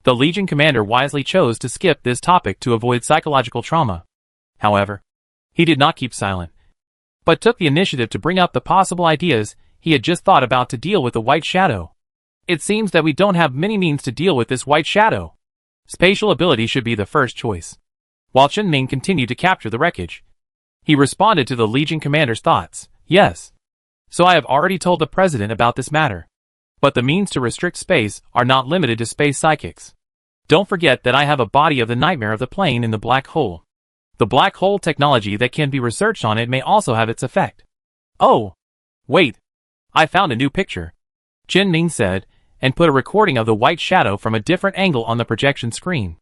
The Legion commander wisely chose to skip this topic to avoid psychological trauma. However, he did not keep silent, but took the initiative to bring up the possible ideas he had just thought about to deal with the White Shadow. It seems that we don't have many means to deal with this White Shadow. Spatial ability should be the first choice. While Chen Ming continued to capture the wreckage, he responded to the Legion commander's thoughts. Yes. So I have already told the president about this matter. But the means to restrict space are not limited to space psychics. Don't forget that I have a body of the nightmare of the plane in the black hole. The black hole technology that can be researched on it may also have its effect. Oh! Wait! I found a new picture, Chen Ming said, and put a recording of the White Shadow from a different angle on the projection screen.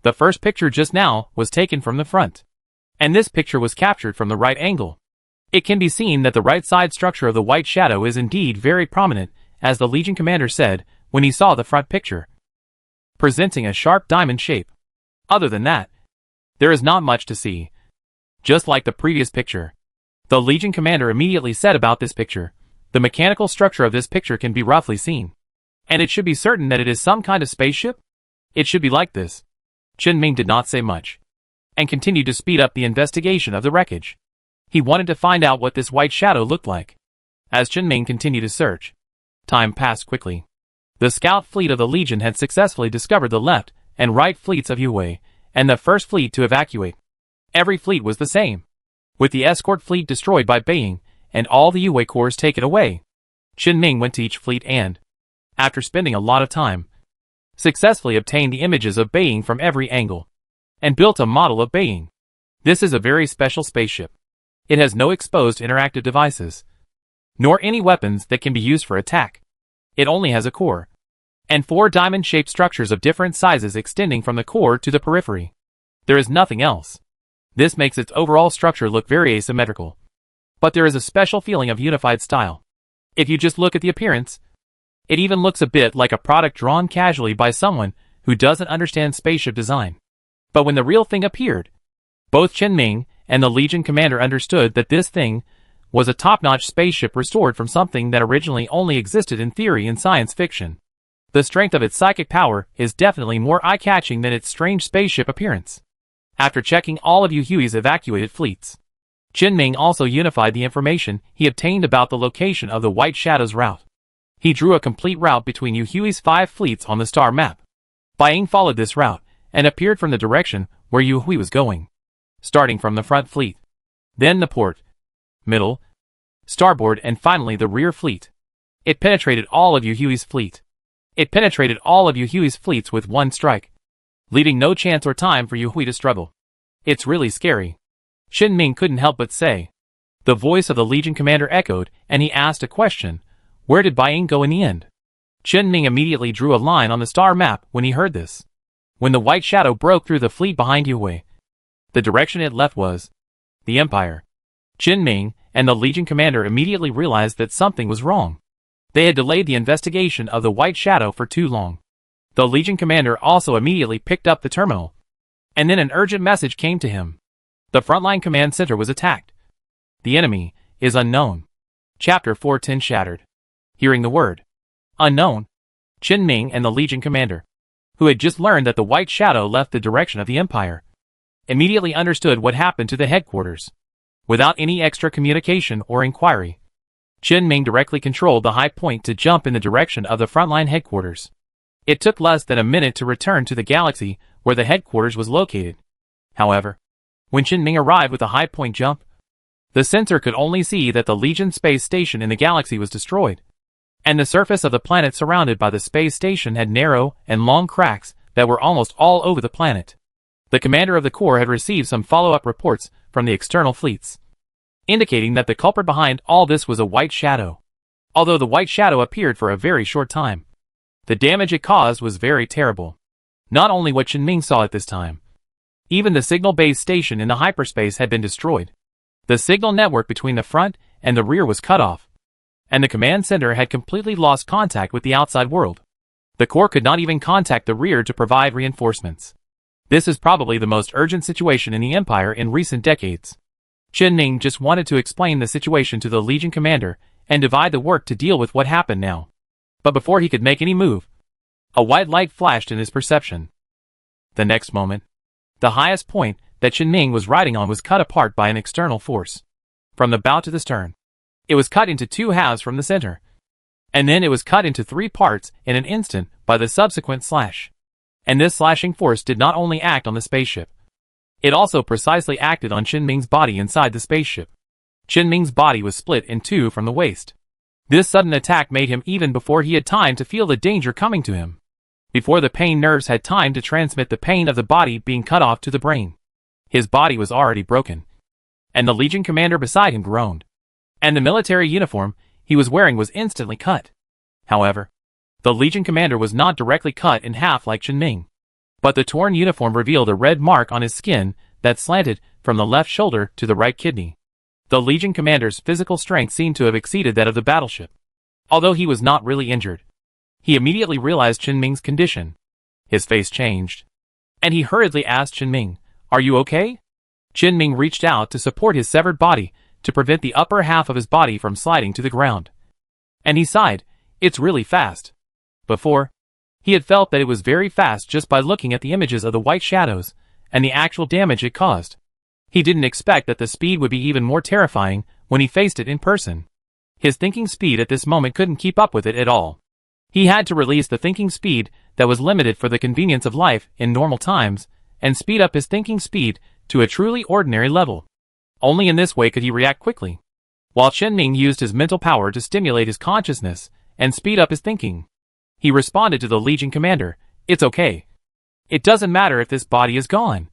The first picture just now was taken from the front, and this picture was captured from the right angle. It can be seen that the right side structure of the White Shadow is indeed very prominent, as the Legion commander said when he saw the front picture, presenting a sharp diamond shape. Other than that, there is not much to see. Just like the previous picture, the Legion commander immediately said about this picture, the mechanical structure of this picture can be roughly seen. And it should be certain that it is some kind of spaceship? It should be like this. Chen Ming did not say much, and continued to speed up the investigation of the wreckage. He wanted to find out what this White Shadow looked like. As Chen Ming continued to search, time passed quickly. The scout fleet of the Legion had successfully discovered the left and right fleets of Yue, and the first fleet to evacuate. Every fleet was the same, with the escort fleet destroyed by Beiying, and all the Yue cores taken away. Chen Ming went to each fleet and, after spending a lot of time, successfully obtained the images of Beiying from every angle, and built a model of Beiying. This is a very special spaceship. It has no exposed interactive devices, nor any weapons that can be used for attack. It only has a core, and 4 diamond-shaped structures of different sizes extending from the core to the periphery. There is nothing else. This makes its overall structure look very asymmetrical. But there is a special feeling of unified style. If you just look at the appearance, it even looks a bit like a product drawn casually by someone who doesn't understand spaceship design. But when the real thing appeared, both Chen Ming and the Legion commander understood that this thing was a top-notch spaceship restored from something that originally only existed in theory in science fiction. The strength of its psychic power is definitely more eye-catching than its strange spaceship appearance. After checking all of Yu Hui's evacuated fleets, Chen Ming also unified the information he obtained about the location of the White Shadow's route. He drew a complete route between Yu Hui's 5 fleets on the star map. Beiying followed this route and appeared from the direction where Yu Hui was going, starting from the front fleet, then the port, middle, starboard, and finally the rear fleet. It penetrated all of Yu Hui's fleet. It penetrated all of Yu Hui's fleets with one strike, leaving no chance or time for Yu Hui to struggle. It's really scary, Chen Ming couldn't help but say. The voice of the Legion commander echoed, and he asked a question. Where did Beiying go in the end? Chen Ming immediately drew a line on the star map when he heard this. When the White Shadow broke through the fleet behind Yu Hui, the direction it left was the Empire. Chen Ming and the Legion commander immediately realized that something was wrong. They had delayed the investigation of the White Shadow for too long. The Legion commander also immediately picked up the terminal, and then an urgent message came to him. The frontline command center was attacked. The enemy is unknown. Chapter 410 shattered. Hearing the word unknown, Chen Ming and the Legion commander, who had just learned that the White Shadow left the direction of the Empire, immediately understood what happened to the headquarters. Without any extra communication or inquiry, Chen Ming directly controlled the high point to jump in the direction of the frontline headquarters. It took less than a minute to return to the galaxy where the headquarters was located. However, when Chen Ming arrived with a high point jump, the sensor could only see that the Legion space station in the galaxy was destroyed, and the surface of the planet surrounded by the space station had narrow and long cracks that were almost all over the planet. The commander of the Corps had received some follow-up reports from the external fleets. indicating that the culprit behind all this was a white shadow. Although the white shadow appeared for a very short time, the damage it caused was very terrible. Not only what Chen-Ming saw at this time, even the signal base station in the hyperspace had been destroyed. The signal network between the front and the rear was cut off, and the command center had completely lost contact with the outside world. The core could not even contact the rear to provide reinforcements. This is probably the most urgent situation in the Empire in recent decades. Chen-Ming just wanted to explain the situation to the Legion commander and divide the work to deal with what happened now. But before he could make any move, a white light flashed in his perception. The next moment, the highest point that Chen-Ming was riding on was cut apart by an external force. From the bow to the stern, it was cut into two halves from the center, and then it was cut into three parts in an instant by the subsequent slash. And this slashing force did not only act on the spaceship, it also precisely acted on Chen-Ming's body inside the spaceship. Chen-Ming's body was split in two from the waist. This sudden attack made him even before he had time to feel the danger coming to him. Before the pain nerves had time to transmit the pain of the body being cut off to the brain. His body was already broken, and the Legion commander beside him groaned. And the military uniform he was wearing was instantly cut. However, the Legion commander was not directly cut in half like Chen-Ming, but the torn uniform revealed a red mark on his skin that slanted from the left shoulder to the right kidney. The Legion commander's physical strength seemed to have exceeded that of the battleship. Although he was not really injured, he immediately realized Chen-Ming's condition. His face changed, and he hurriedly asked Chen-Ming, "Are you okay?" Chen-Ming reached out to support his severed body to prevent the upper half of his body from sliding to the ground. And he sighed, "It's really fast." Before, he had felt that it was very fast just by looking at the images of the white shadows and the actual damage it caused. He didn't expect that the speed would be even more terrifying when he faced it in person. His thinking speed at this moment couldn't keep up with it at all. He had to release the thinking speed that was limited for the convenience of life in normal times and speed up his thinking speed to a truly ordinary level. Only in this way could he react quickly, while Chen-Ming used his mental power to stimulate his consciousness and speed up his thinking. He responded to the Legion commander, "It's okay. It doesn't matter if this body is gone.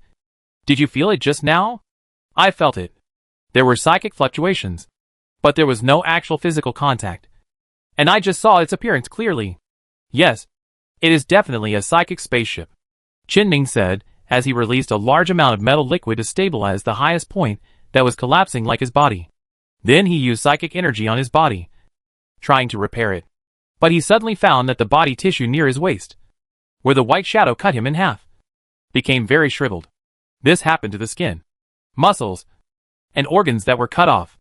Did you feel it just now?" "I felt it. There were psychic fluctuations, but there was no actual physical contact. And I just saw its appearance clearly. Yes, it is definitely a psychic spaceship," Chen-Ming said, as he released a large amount of metal liquid to stabilize the highest point that was collapsing like his body. Then he used psychic energy on his body, trying to repair it. But he suddenly found that the body tissue near his waist, where the white shadow cut him in half, became very shriveled. This happened to the skin, muscles, and organs that were cut off.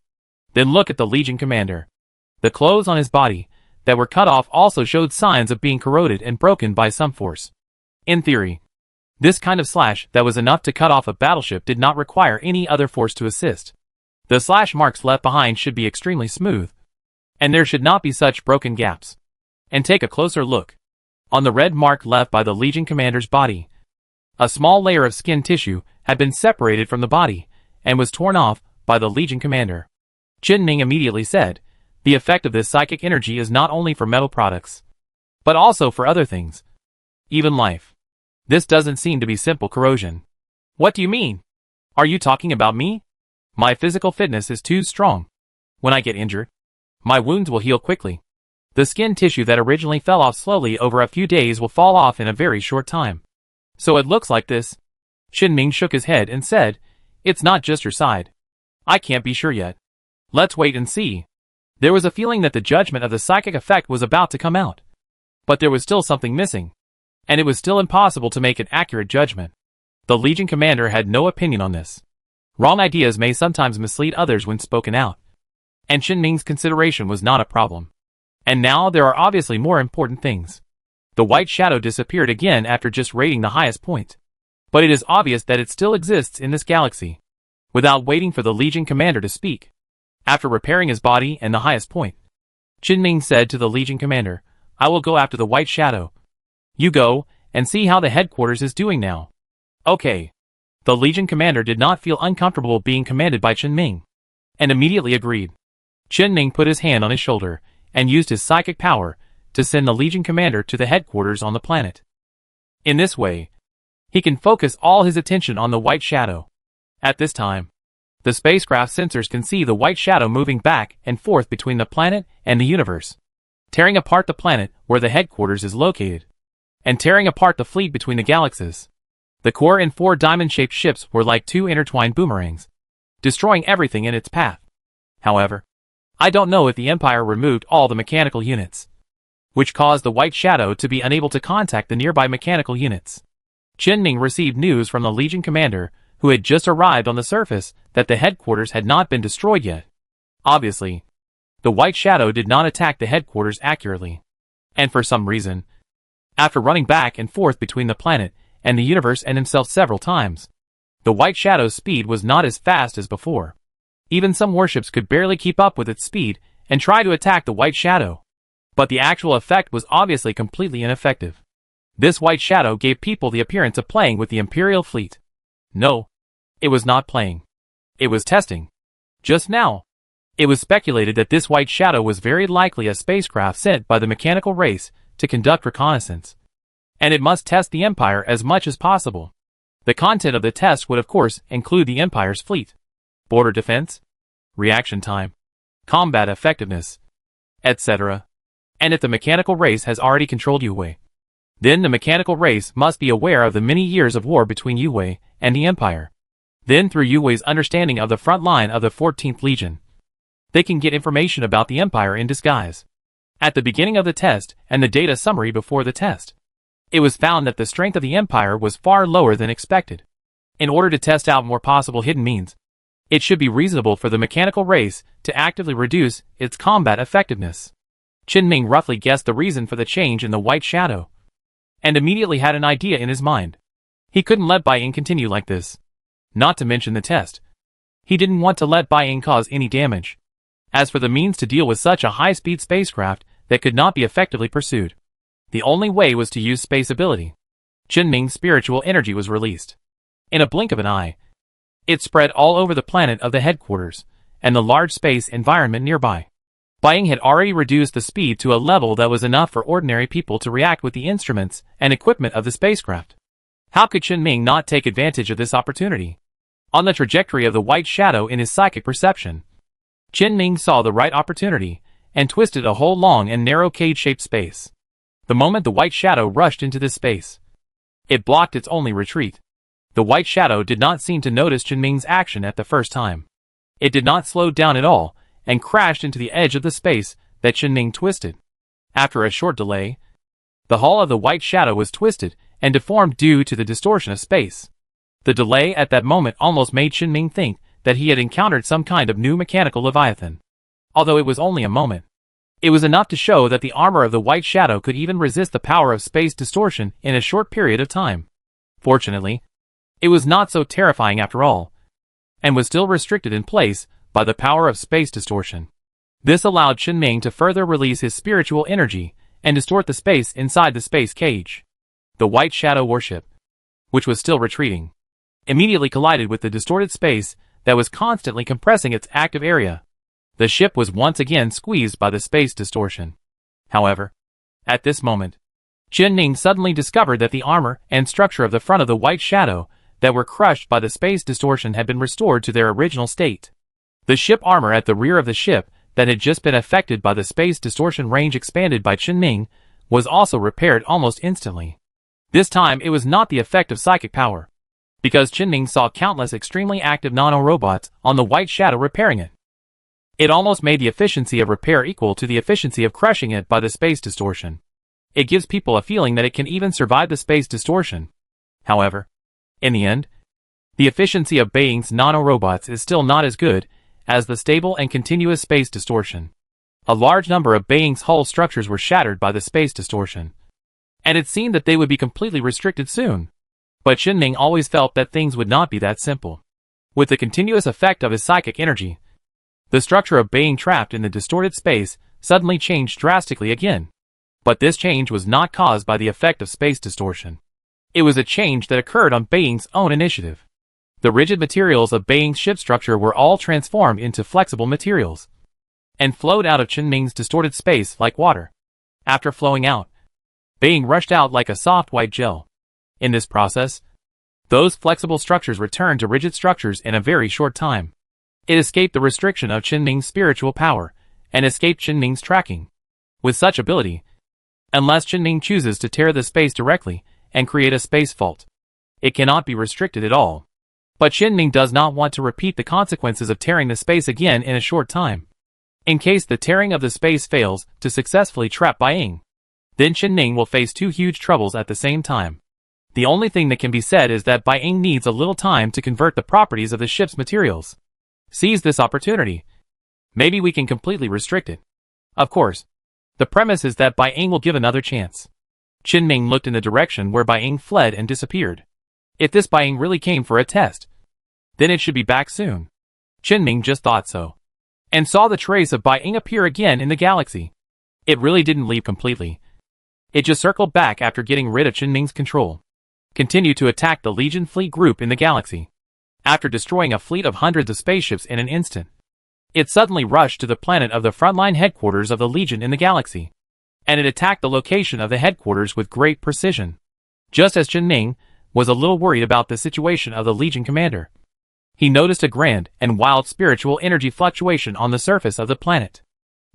Then look at the Legion commander. The clothes on his body that were cut off also showed signs of being corroded and broken by some force. In theory, this kind of slash that was enough to cut off a battleship did not require any other force to assist. The slash marks left behind should be extremely smooth, and there should not be such broken gaps. And take a closer look. On the red mark left by the Legion commander's body, a small layer of skin tissue had been separated from the body and was torn off by the Legion commander. Chen-Ming immediately said, "The effect of this psychic energy is not only for metal products, but also for other things, even life. This doesn't seem to be simple corrosion." "What do you mean? Are you talking about me? My physical fitness is too strong. When I get injured, my wounds will heal quickly. The skin tissue that originally fell off slowly over a few days will fall off in a very short time. So it looks like this." Chen-Ming shook his head and said, "It's not just your side. I can't be sure yet. Let's wait and see." There was a feeling that the judgment of the psychic effect was about to come out. But there was still something missing, and it was still impossible to make an accurate judgment. The Legion commander had no opinion on this. Wrong ideas may sometimes mislead others when spoken out, and Chen-Ming's consideration was not a problem. And now there are obviously more important things. The white shadow disappeared again after just rating the highest point. But it is obvious that it still exists in this galaxy. Without waiting for the Legion commander to speak, after repairing his body and the highest point, Chen-Ming said to the Legion commander, "I will go after the white shadow. You go and see how the headquarters is doing now." "Okay." The Legion commander did not feel uncomfortable being commanded by Chen-Ming, and immediately agreed. Chen-Ming put his hand on his shoulder and used his psychic power to send the Legion commander to the headquarters on the planet. In this way, he can focus all his attention on the white shadow. At this time, The spacecraft sensors can see the white shadow moving back and forth between the planet and the universe, tearing apart the planet where the headquarters is located, and tearing apart the fleet between the galaxies. The core and 4 diamond-shaped ships were like 2 intertwined boomerangs, destroying everything in its path. However, I don't know if the Empire removed all the mechanical units, which caused the white shadow to be unable to contact the nearby mechanical units. Chen Ming received news from the Legion commander, who had just arrived on the surface, that the headquarters had not been destroyed yet. Obviously, the white shadow did not attack the headquarters accurately. And for some reason, after running back and forth between the planet and the universe and himself several times, the white shadow's speed was not as fast as before. Even some warships could barely keep up with its speed and try to attack the white shadow. But the actual effect was obviously completely ineffective. This white shadow gave people the appearance of playing with the Imperial fleet. No, it was not playing. It was testing. Just now, it was speculated that this white shadow was very likely a spacecraft sent by the mechanical race to conduct reconnaissance, and it must test the Empire as much as possible. The content of the test would of course include the Empire's fleet, border defense, reaction time, combat effectiveness, etc. And if the mechanical race has already controlled Yue, then the mechanical race must be aware of the many years of war between Yue and the Empire. Then through Yue's understanding of the front line of the 14th Legion, they can get information about the Empire in disguise. At the beginning of the test and the data summary before the test, it was found that the strength of the Empire was far lower than expected. In order to test out more possible hidden means, it should be reasonable for the mechanical race to actively reduce its combat effectiveness. Chen Ming roughly guessed the reason for the change in the white shadow, and immediately had an idea in his mind. He couldn't let Bai-Ying continue like this. Not to mention the test. He didn't want to let Bai-Ying cause any damage. As for the means to deal with such a high-speed spacecraft that could not be effectively pursued, the only way was to use space ability. Chen Ming's spiritual energy was released. In a blink of an eye, it spread all over the planet of the headquarters and the large space environment nearby. Bai-Ying had already reduced the speed to a level that was enough for ordinary people to react with the instruments and equipment of the spacecraft. How could Chen Ming not take advantage of this opportunity? On the trajectory of the white shadow in his psychic perception, Chen Ming saw the right opportunity and twisted a whole long and narrow cage-shaped space. The moment the white shadow rushed into this space, it blocked its only retreat. The white shadow did not seem to notice Chen Ming's action at the first time. It did not slow down at all and crashed into the edge of the space that Chen Ming twisted. After a short delay, the hull of the white shadow was twisted and deformed due to the distortion of space. The delay at that moment almost made Chen Ming think that he had encountered some kind of new mechanical leviathan. Although it was only a moment, it was enough to show that the armor of the white shadow could even resist the power of space distortion in a short period of time. Fortunately, it was not so terrifying after all, and was still restricted in place by the power of space distortion. This allowed Chen Ming to further release his spiritual energy and distort the space inside the space cage. The White Shadow warship, which was still retreating, immediately collided with the distorted space that was constantly compressing its active area. The ship was once again squeezed by the space distortion. However, at this moment, Chen Ming suddenly discovered that the armor and structure of the front of the White Shadow that were crushed by the space distortion had been restored to their original state. The ship armor at the rear of the ship that had just been affected by the space distortion range expanded by Chen Ming was also repaired almost instantly. This time it was not the effect of psychic power, because Chen Ming saw countless extremely active nano-robots on the White Shadow repairing it. It almost made the efficiency of repair equal to the efficiency of crushing it by the space distortion. It gives people a feeling that it can even survive the space distortion. However, in the end, the efficiency of Bai-Ying's nano-robots is still not as good as the stable and continuous space distortion. A large number of Bai-Ying's hull structures were shattered by the space distortion, and it seemed that they would be completely restricted soon. But Chen Ming always felt that things would not be that simple. With the continuous effect of his psychic energy, the structure of Bai-Ying trapped in the distorted space suddenly changed drastically again. But this change was not caused by the effect of space distortion. It was a change that occurred on Bai-Ying's own initiative. The rigid materials of Bai-Ying's ship structure were all transformed into flexible materials and flowed out of Chen Ming's distorted space like water. After flowing out, Bai-Ying rushed out like a soft white gel. In this process, those flexible structures returned to rigid structures in a very short time. It escaped the restriction of Qinming's spiritual power, and escaped Qinming's tracking. With such ability, unless Qinming chooses to tear the space directly and create a space fault, it cannot be restricted at all. But Qinming does not want to repeat the consequences of tearing the space again in a short time. In case the tearing of the space fails to successfully trap Baiying, then Qinming will face two huge troubles at the same time. The only thing that can be said is that Baiying needs a little time to convert the properties of the ship's materials. Seize this opportunity. Maybe we can completely restrict it. Of course, the premise is that Baiying will give another chance. Qinming looked in the direction where Baiying fled and disappeared. If this Baiying really came for a test, then it should be back soon. Qinming just thought so, and saw the trace of Baiying appear again in the galaxy. It really didn't leave completely. It just circled back after getting rid of Qinming's control. Continued to attack the Legion fleet group in the galaxy. After destroying a fleet of hundreds of spaceships in an instant, it suddenly rushed to the planet of the frontline headquarters of the Legion in the galaxy, and it attacked the location of the headquarters with great precision. Just as Qinming was a little worried about the situation of the Legion commander, he noticed a grand and wild spiritual energy fluctuation on the surface of the planet.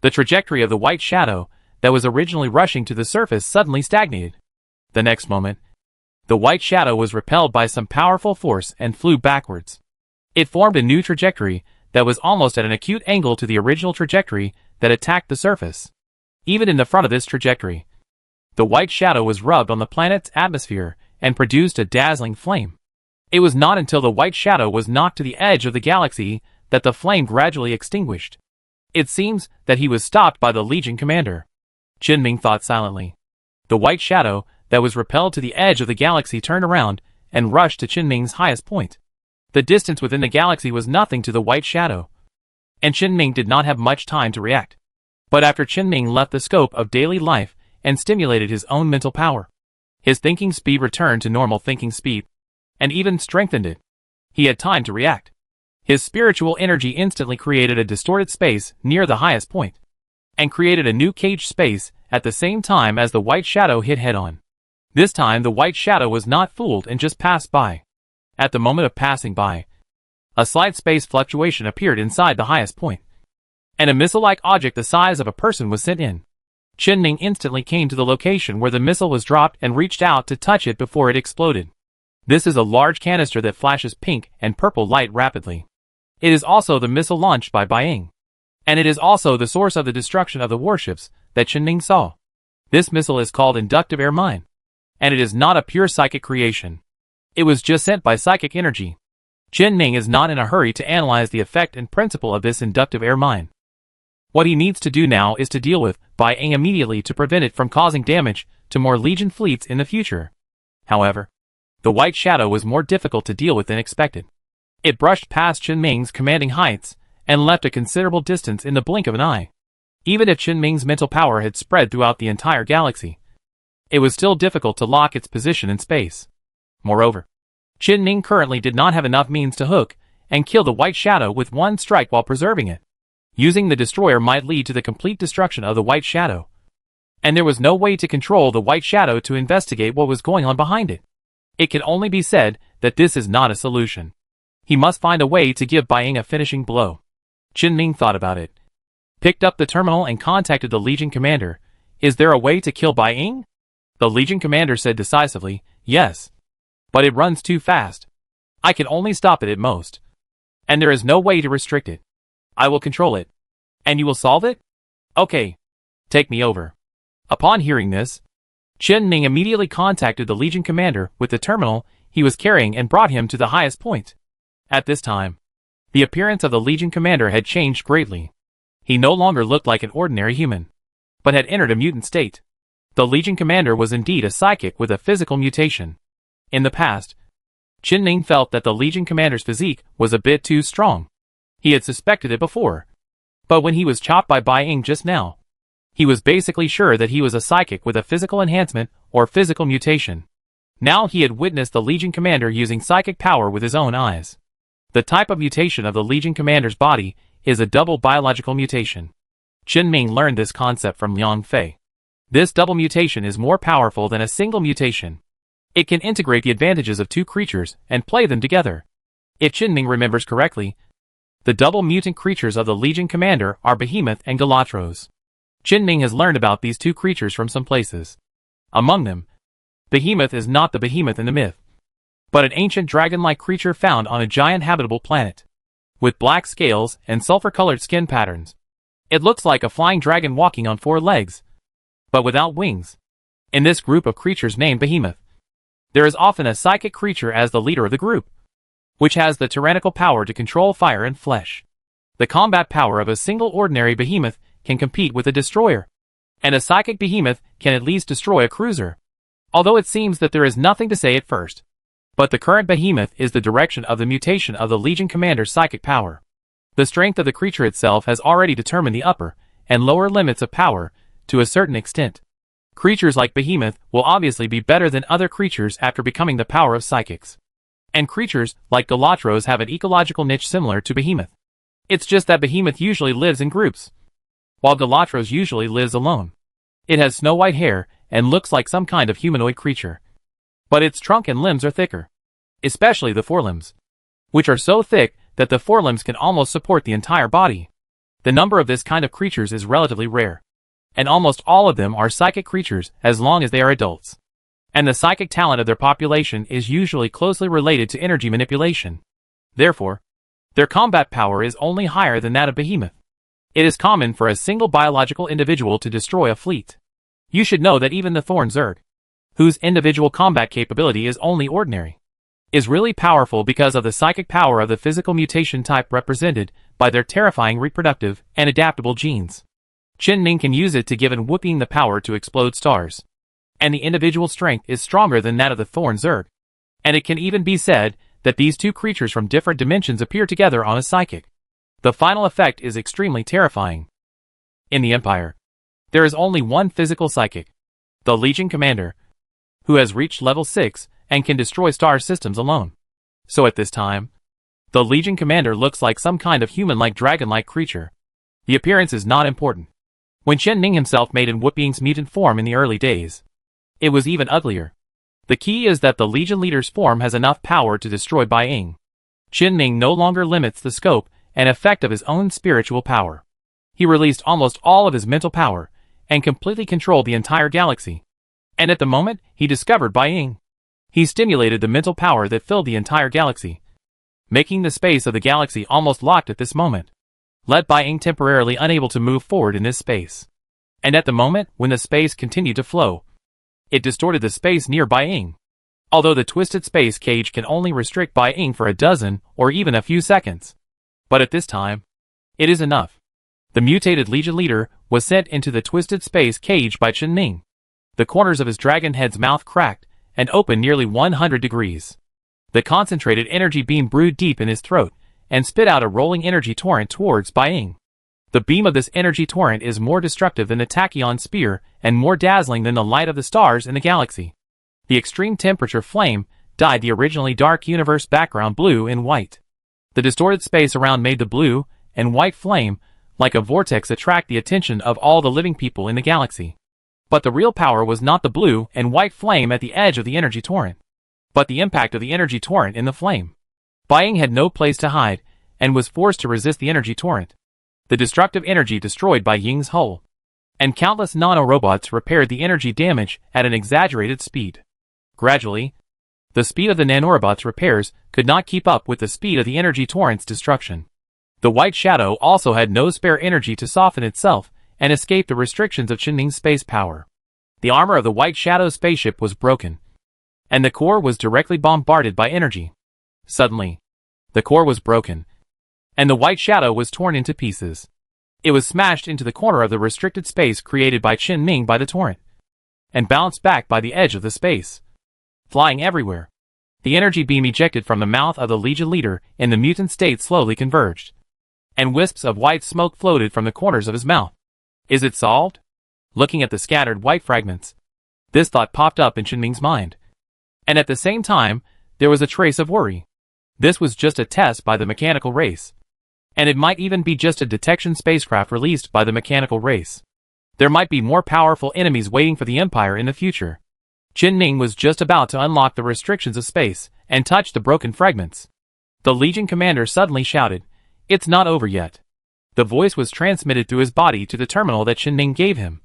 The trajectory of the white shadow that was originally rushing to the surface suddenly stagnated. The next moment, the white shadow was repelled by some powerful force and flew backwards. It formed a new trajectory that was almost at an acute angle to the original trajectory that attacked the surface. Even in the front of this trajectory, the white shadow was rubbed on the planet's atmosphere and produced a dazzling flame. It was not until the white shadow was knocked to the edge of the galaxy that the flame gradually extinguished. It seems that he was stopped by the Legion commander. Qinming thought silently. The white shadow that was repelled to the edge of the galaxy turned around and rushed to Qinming's highest point. The distance within the galaxy was nothing to the white shadow, and Qinming did not have much time to react. But after Qinming left the scope of daily life and stimulated his own mental power, his thinking speed returned to normal thinking speed, and even strengthened it. He had time to react. His spiritual energy instantly created a distorted space near the highest point, and created a new cage space at the same time as the white shadow hit head-on. This time the white shadow was not fooled and just passed by. At the moment of passing by, a slight space fluctuation appeared inside the highest point, and a missile-like object the size of a person was sent in. Qinming instantly came to the location where the missile was dropped and reached out to touch it before it exploded. This is a large canister that flashes pink and purple light rapidly. It is also the missile launched by Baiying, and it is also the source of the destruction of the warships that Qinming saw. This missile is called Inductive Air Mine, and it is not a pure psychic creation. It was just sent by psychic energy. Qinming is not in a hurry to analyze the effect and principle of this inductive air mine. What he needs to do now is to deal with Baiying immediately to prevent it from causing damage to more Legion fleets in the future. However, the white shadow was more difficult to deal with than expected. It brushed past Qinming's commanding heights and left a considerable distance in the blink of an eye. Even if Qinming's mental power had spread throughout the entire galaxy, it was still difficult to lock its position in space. Moreover, Qinming currently did not have enough means to hook and kill the white shadow with one strike while preserving it. Using the destroyer might lead to the complete destruction of the white shadow, and there was no way to control the white shadow to investigate what was going on behind it. It can only be said that this is not a solution. He must find a way to give Baiying a finishing blow. Qinming thought about it, picked up the terminal and contacted the Legion commander. Is there a way to kill Baiying? The Legion commander said decisively, yes. But it runs too fast. I can only stop it at most. And there is no way to restrict it. I will control it. And you will solve it? Okay. Take me over. Upon hearing this, Qinming immediately contacted the Legion commander with the terminal he was carrying and brought him to the highest point. At this time, the appearance of the Legion commander had changed greatly. He no longer looked like an ordinary human, but had entered a mutant state. The Legion commander was indeed a psychic with a physical mutation. In the past, Qinming felt that the Legion commander's physique was a bit too strong. He had suspected it before. But when he was chopped by Baiying just now, he was basically sure that he was a psychic with a physical enhancement or physical mutation. Now he had witnessed the Legion commander using psychic power with his own eyes. The type of mutation of the Legion commander's body is a double biological mutation. Qinming learned this concept from Liang Fei. This double mutation is more powerful than a single mutation. It can integrate the advantages of two creatures and play them together. If Qinming remembers correctly, The double mutant creatures of the Legion Commander are Behemoth and Gallatros. Qin has learned about these two creatures from some places. Among them, Behemoth is not the behemoth in the myth, but an ancient dragon-like creature found on a giant habitable planet. With black scales and sulfur-colored skin patterns. It looks like a flying dragon walking on 4 legs, but without wings. In this group of creatures named Behemoth, there is often a psychic creature as the leader of the group, which has the tyrannical power to control fire and flesh. The combat power of a single ordinary behemoth can compete with a destroyer, and a psychic behemoth can at least destroy a cruiser. Although it seems that there is nothing to say at first. But the current behemoth is the direction of the mutation of the Legion Commander's psychic power. The strength of the creature itself has already determined the upper and lower limits of power to a certain extent. Creatures like Behemoth will obviously be better than other creatures after becoming the power of psychics. And creatures like Gallatros have an ecological niche similar to Behemoth. It's just that Behemoth usually lives in groups, while Gallatros usually lives alone. It has snow-white hair and looks like some kind of humanoid creature. But its trunk and limbs are thicker, especially the forelimbs, which are so thick that the forelimbs can almost support the entire body. The number of this kind of creatures is relatively rare, and almost all of them are psychic creatures as long as they are adults. And the psychic talent of their population is usually closely related to energy manipulation. Therefore, their combat power is only higher than that of Behemoth. It is common for a single biological individual to destroy a fleet. You should know that even the Thorn Zerg, whose individual combat capability is only ordinary, is really powerful because of the psychic power of the physical mutation type represented by their terrifying reproductive and adaptable genes. Qin can use it to give an Whooping the power to explode stars. And the individual strength is stronger than that of the Thorn Zerg. And it can even be said that these two creatures from different dimensions appear together on a psychic. The final effect is extremely terrifying. In the Empire, there is only one physical psychic, the Legion Commander, who has reached level 6 and can destroy star systems alone. So at this time, the Legion Commander looks like some kind of human-like dragon-like creature. The appearance is not important. When Qin himself made in Whooping's mutant form in the early days, it was even uglier. The key is that the Legion leader's form has enough power to destroy Bai Ying. Qin no longer limits the scope and effect of his own spiritual power. He released almost all of his mental power and completely controlled the entire galaxy. And at the moment he discovered Bai Ying, he stimulated the mental power that filled the entire galaxy, making the space of the galaxy almost locked at this moment. Let Bai Ying temporarily unable to move forward in this space. And at the moment when the space continued to flow, it distorted the space near Bai Ying. Although the twisted space cage can only restrict Bai Ying for a dozen or even a few seconds. But at this time, it is enough. The mutated Legion leader was sent into the twisted space cage by Qin. The corners of his dragon head's mouth cracked and opened nearly 100 degrees. The concentrated energy beam brewed deep in his throat and spit out a rolling energy torrent towards Bai Ying. The beam of this energy torrent is more destructive than the tachyon spear and more dazzling than the light of the stars in the galaxy. The extreme temperature flame dyed the originally dark universe background blue and white. The distorted space around made the blue and white flame like a vortex attract the attention of all the living people in the galaxy. But the real power was not the blue and white flame at the edge of the energy torrent, but the impact of the energy torrent in the flame. Bai Ying had no place to hide and was forced to resist the energy torrent. The destructive energy destroyed Bai Ying's hull, and countless nanorobots repaired the energy damage at an exaggerated speed. Gradually, the speed of the nanorobots' repairs could not keep up with the speed of the energy torrent's destruction. The White Shadow also had no spare energy to soften itself and escape the restrictions of Qin space power. The armor of the White Shadow spaceship was broken, and the core was directly bombarded by energy. Suddenly, the core was broken, and the White Shadow was torn into pieces. It was smashed into the corner of the restricted space created by Qin by the torrent, and bounced back by the edge of the space, flying everywhere. The energy beam ejected from the mouth of the Legion leader in the mutant state slowly converged, and wisps of white smoke floated from the corners of his mouth. Is it solved? Looking at the scattered white fragments, this thought popped up in Qin mind. And at the same time, there was a trace of worry. This was just a test by the mechanical race. And it might even be just a detection spacecraft released by the mechanical race. There might be more powerful enemies waiting for the Empire in the future. Qin was just about to unlock the restrictions of space and touch the broken fragments. The Legion commander suddenly shouted, It's not over yet. The voice was transmitted through his body to the terminal that Qinming gave him,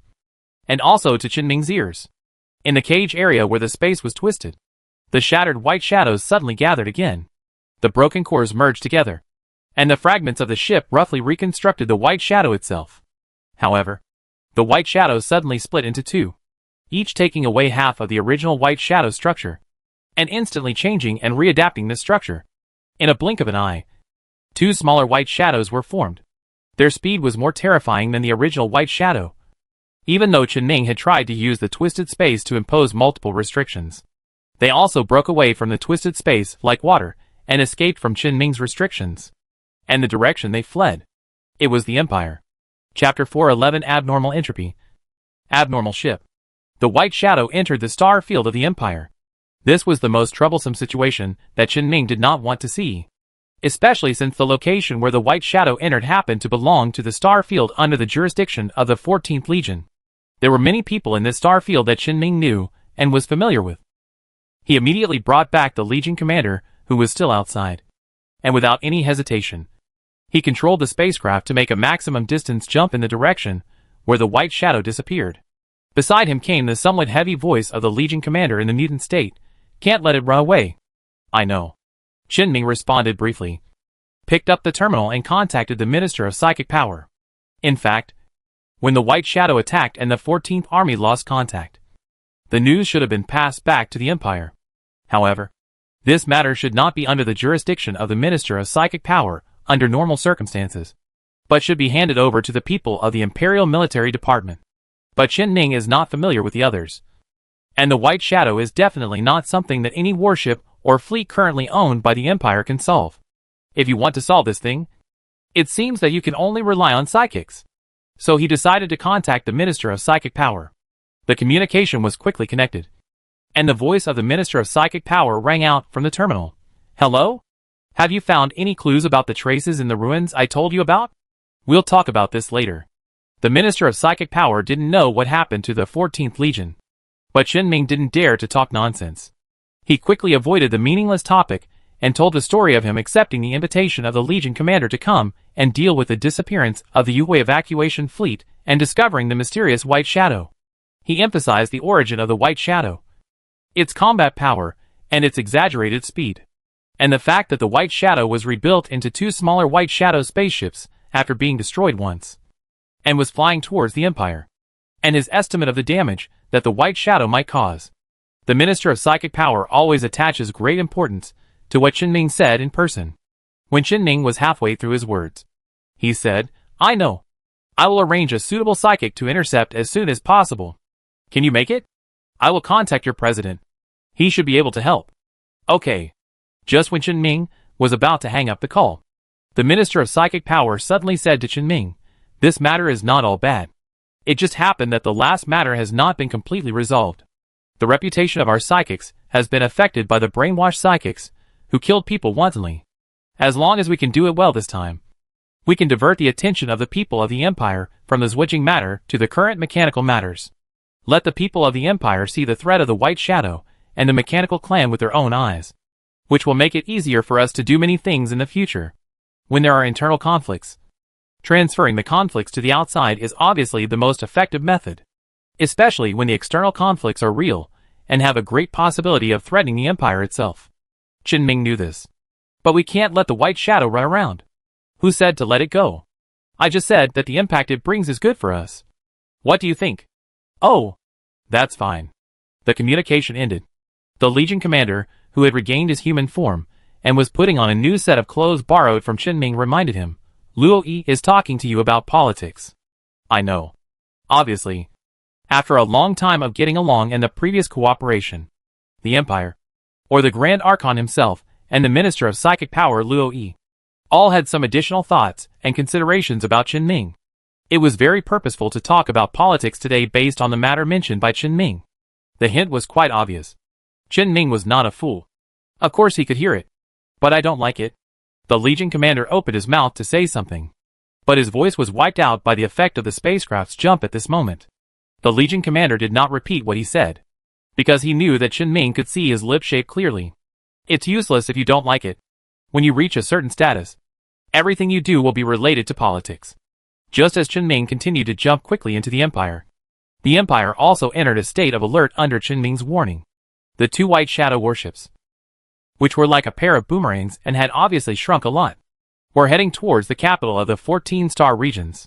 and also to Qinming's ears. In the cage area where the space was twisted, the shattered white shadows suddenly gathered again. The broken cores merged together, and the fragments of the ship roughly reconstructed the white shadow itself. However, the white shadows suddenly split into two, each taking away half of the original white shadow structure, and instantly changing and readapting the structure. In a blink of an eye, two smaller white shadows were formed. Their speed was more terrifying than the original white shadow, even though Qinming had tried to use the twisted space to impose multiple restrictions. They also broke away from the twisted space like water and escaped from Qinming's restrictions. And the direction they fled, it was the Empire. Chapter 411 Abnormal Entropy. Abnormal ship. The white shadow entered the star field of the Empire. This was the most troublesome situation that Qinming did not want to see, especially since the location where the white shadow entered happened to belong to the star field under the jurisdiction of the 14th Legion. There were many people in this star field that Qinming knew and was familiar with. He immediately brought back the Legion commander, who was still outside, and without any hesitation, he controlled the spacecraft to make a maximum distance jump in the direction where the white shadow disappeared. Beside him came the somewhat heavy voice of the Legion commander in the mutant state. "Can't let it run away." "I know." Qinming responded briefly, picked up the terminal and contacted the Minister of Psychic Power. In fact, when the white shadow attacked and the 14th Army lost contact, the news should have been passed back to the Empire. However, this matter should not be under the jurisdiction of the Minister of Psychic Power under normal circumstances, but should be handed over to the people of the Imperial Military Department. But Qinming is not familiar with the others, and the white shadow is definitely not something that any warship or fleet currently owned by the Empire can solve. If you want to solve this thing, it seems that you can only rely on psychics. So he decided to contact the Minister of Psychic Power. The communication was quickly connected, and the voice of the Minister of Psychic Power rang out from the terminal. "Hello? Have you found any clues about the traces in the ruins I told you about? We'll talk about this later." The Minister of Psychic Power didn't know what happened to the 14th Legion, but Qinming didn't dare to talk nonsense. He quickly avoided the meaningless topic and told the story of him accepting the invitation of the Legion commander to come and deal with the disappearance of the Yue evacuation fleet and discovering the mysterious white shadow. He emphasized the origin of the white shadow, its combat power, and its exaggerated speed, and the fact that the white shadow was rebuilt into two smaller white shadow spaceships after being destroyed once, and was flying towards the Empire, and his estimate of the damage that the white shadow might cause. The Minister of Psychic Power always attaches great importance to what Qinming said in person. When Qinming was halfway through his words, he said, "I know. I will arrange a suitable psychic to intercept as soon as possible. Can you make it? I will contact your president. He should be able to help." "Okay." Just when Qinming was about to hang up the call, the Minister of Psychic Power suddenly said to Qinming, "This matter is not all bad. It just happened that the last matter has not been completely resolved. The reputation of our psychics has been affected by the brainwashed psychics who killed people wantonly. As long as we can do it well this time, we can divert the attention of the people of the Empire from the switching matter to the current mechanical matters. Let the people of the Empire see the threat of the White Shadow and the mechanical clan with their own eyes, which will make it easier for us to do many things in the future. When there are internal conflicts, transferring the conflicts to the outside is obviously the most effective method, especially when the external conflicts are real and have a great possibility of threatening the Empire itself." Qinming knew this. "But we can't let the White Shadow run around." "Who said to let it go? I just said that the impact it brings is good for us. What do you think?" "Oh, that's fine." The communication ended. The Legion commander, who had regained his human form and was putting on a new set of clothes borrowed from Qinming, reminded him, "Luo Yi is talking to you about politics." "I know." Obviously, after a long time of getting along and the previous cooperation, the Empire, or the Grand Archon himself, and the Minister of Psychic Power Luo Yi, all had some additional thoughts and considerations about Qinming. It was very purposeful to talk about politics today based on the matter mentioned by Qinming. The hint was quite obvious. Qinming was not a fool. Of course he could hear it. "But I don't like it." The Legion commander opened his mouth to say something, but his voice was wiped out by the effect of the spacecraft's jump at this moment. The Legion commander did not repeat what he said, because he knew that Qinming could see his lip shape clearly. "It's useless if you don't like it. When you reach a certain status, Everything you do will be related to politics. Just as Chen Ming continued to jump quickly into the Empire also entered a state of alert under Chen Ming's warning. The two white shadow warships, which were like a pair of boomerangs and had obviously shrunk a lot, were heading towards the capital of the 14-star regions.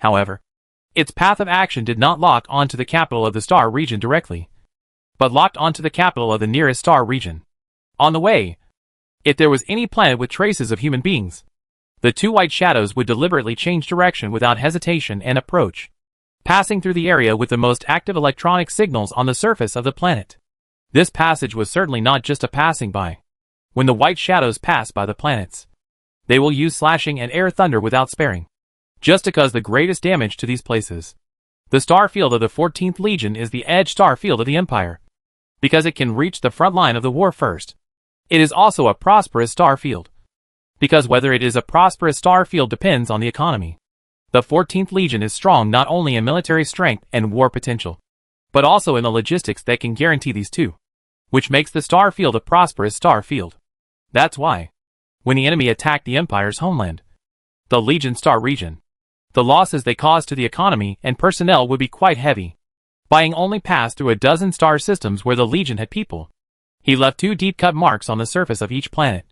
However, its path of action did not lock onto the capital of the star region directly, but locked onto the capital of the nearest star region. On the way, if there was any planet with traces of human beings, the two white shadows would deliberately change direction without hesitation and approach, passing through the area with the most active electronic signals on the surface of the planet. This passage was certainly not just a passing by. When the white shadows pass by the planets, they will use slashing and air thunder without sparing, just to cause the greatest damage to these places. The star field of the 14th Legion is the edge star field of the Empire, because it can reach the front line of the war first. It is also a prosperous star field, because whether it is a prosperous star field depends on the economy. The 14th Legion is strong not only in military strength and war potential, but also in the logistics that can guarantee these two, which makes the star field a prosperous star field. That's why, when the enemy attacked the Empire's homeland, the Legion star region, the losses they caused to the economy and personnel would be quite heavy. Baying only passed through a dozen star systems where the Legion had people. He left 2 deep-cut marks on the surface of each planet,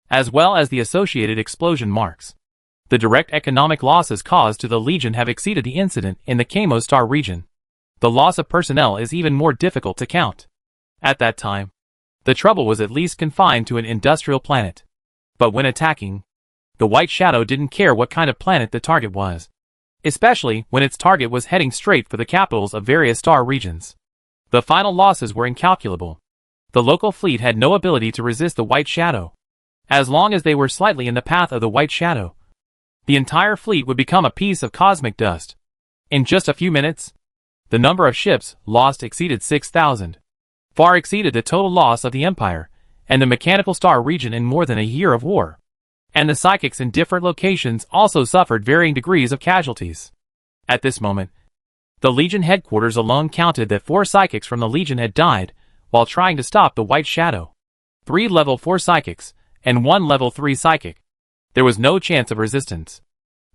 as well as the associated explosion marks. The direct economic losses caused to the Legion have exceeded the incident in the Kamo star region. The loss of personnel is even more difficult to count. At that time, the trouble was at least confined to an industrial planet. But when attacking, the White Shadow didn't care what kind of planet the target was, especially when its target was heading straight for the capitals of various star regions. The final losses were incalculable. The local fleet had no ability to resist the White Shadow. As long as they were slightly in the path of the White Shadow, the entire fleet would become a piece of cosmic dust. In just a few minutes, the number of ships lost exceeded 6,000, far exceeded the total loss of the Empire and the mechanical star region in more than a year of war. And the psychics in different locations also suffered varying degrees of casualties. At this moment, the Legion headquarters alone counted that 4 psychics from the Legion had died while trying to stop the White Shadow. 3 level 4 psychics and 1 level 3 psychic. There was no chance of resistance.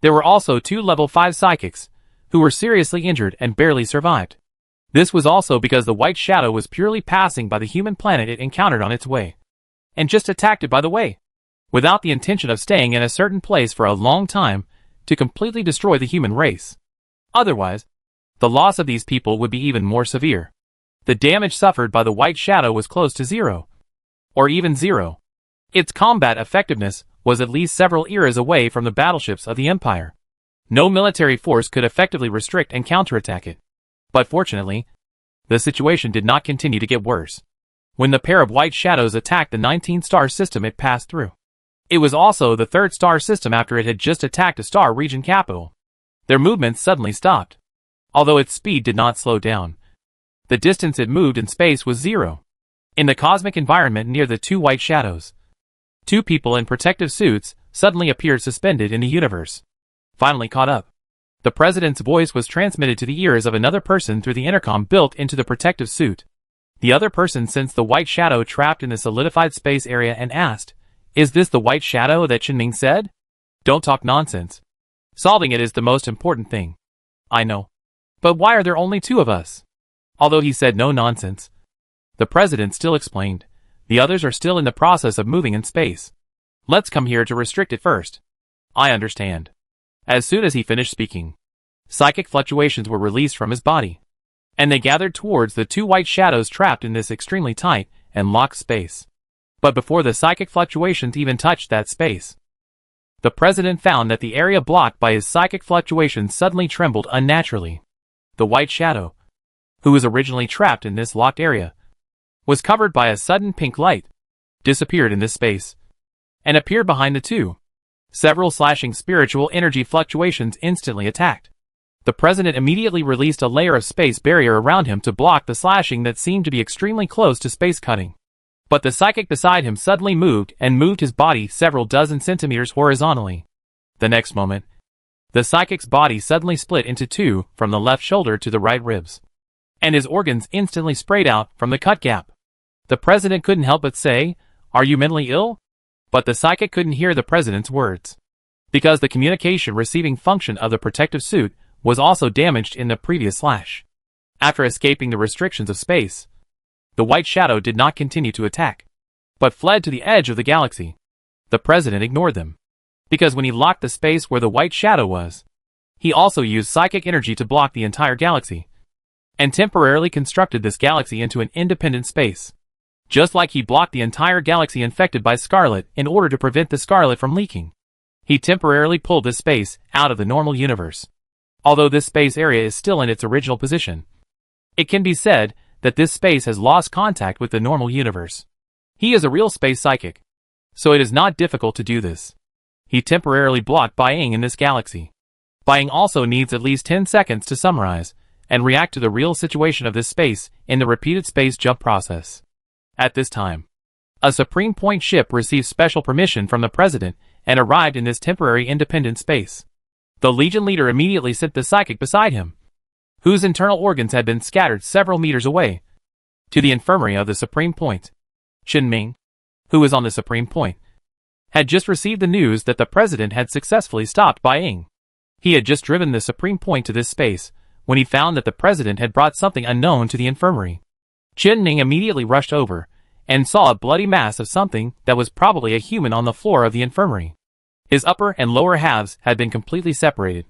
There were also 2 level 5 psychics who were seriously injured and barely survived. This was also because the White Shadow was purely passing by the human planet it encountered on its way, and just attacked it by the way, without the intention of staying in a certain place for a long time to completely destroy the human race. Otherwise, the loss of these people would be even more severe. The damage suffered by the White Shadow was close to 0, or even 0. Its combat effectiveness was at least several eras away from the battleships of the Empire. No military force could effectively restrict and counterattack it. But fortunately, the situation did not continue to get worse. When the pair of White Shadows attacked the 19th star system it passed through, it was also the 3rd star system after it had just attacked a star region capital. Their movements suddenly stopped. Although its speed did not slow down, the distance it moved in space was 0. In the cosmic environment near the 2 White Shadows, 2 people in protective suits suddenly appeared suspended in the universe. Finally caught up. The president's voice was transmitted to the ears of another person through the intercom built into the protective suit. The other person sensed the White Shadow trapped in the solidified space area and asked, "Is this the White Shadow that Chen Ming said?" "Don't talk nonsense. Solving it is the most important thing." "I know. But why are there only 2 of us?" Although he said no nonsense, the president still explained, "The others are still in the process of moving in space. Let's come here to restrict it first." "I understand." As soon as he finished speaking, psychic fluctuations were released from his body, and they gathered towards the 2 White Shadows trapped in this extremely tight and locked space. But before the psychic fluctuations even touched that space, the president found that the area blocked by his psychic fluctuations suddenly trembled unnaturally. The White Shadow, who was originally trapped in this locked area, was covered by a sudden pink light, disappeared in this space, and appeared behind the 2. Several slashing spiritual energy fluctuations instantly attacked. The president immediately released a layer of space barrier around him to block the slashing that seemed to be extremely close to space cutting. But the psychic beside him suddenly moved and moved his body several dozen centimeters horizontally. The next moment, the psychic's body suddenly split into 2 from the left shoulder to the right ribs, and his organs instantly sprayed out from the cut gap. The president couldn't help but say, "Are you mentally ill?" But the psychic couldn't hear the president's words. because the communication receiving function of the protective suit was also damaged in the previous slash. After escaping the restrictions of space, the White Shadow did not continue to attack, but fled to the edge of the galaxy. The President ignored them, because when he locked the space where the White Shadow was, he also used psychic energy to block the entire galaxy, and temporarily constructed this galaxy into an independent space. Just like he blocked the entire galaxy infected by Scarlet in order to prevent the Scarlet from leaking, he temporarily pulled this space out of the normal universe. Although this space area is still in its original position, it can be said that this space has lost contact with the normal universe. He is a real space psychic, so it is not difficult to do this. He temporarily blocked Bying in this galaxy. Bying also needs at least 10 seconds to summarize and react to the real situation of this space in the repeated space jump process. At this time, a Supreme Point ship received special permission from the President and arrived in this temporary independent space. The Legion leader immediately sent the psychic beside him, whose internal organs had been scattered several meters away, to the infirmary of the Supreme Point. Qin Ming, who was on the Supreme Point, had just received the news that the President had successfully stopped Bying. He had just driven the Supreme Point to this space when he found that the President had brought something unknown to the infirmary. Qin Ming immediately rushed over and saw a bloody mass of something that was probably a human on the floor of the infirmary. His upper and lower halves had been completely separated,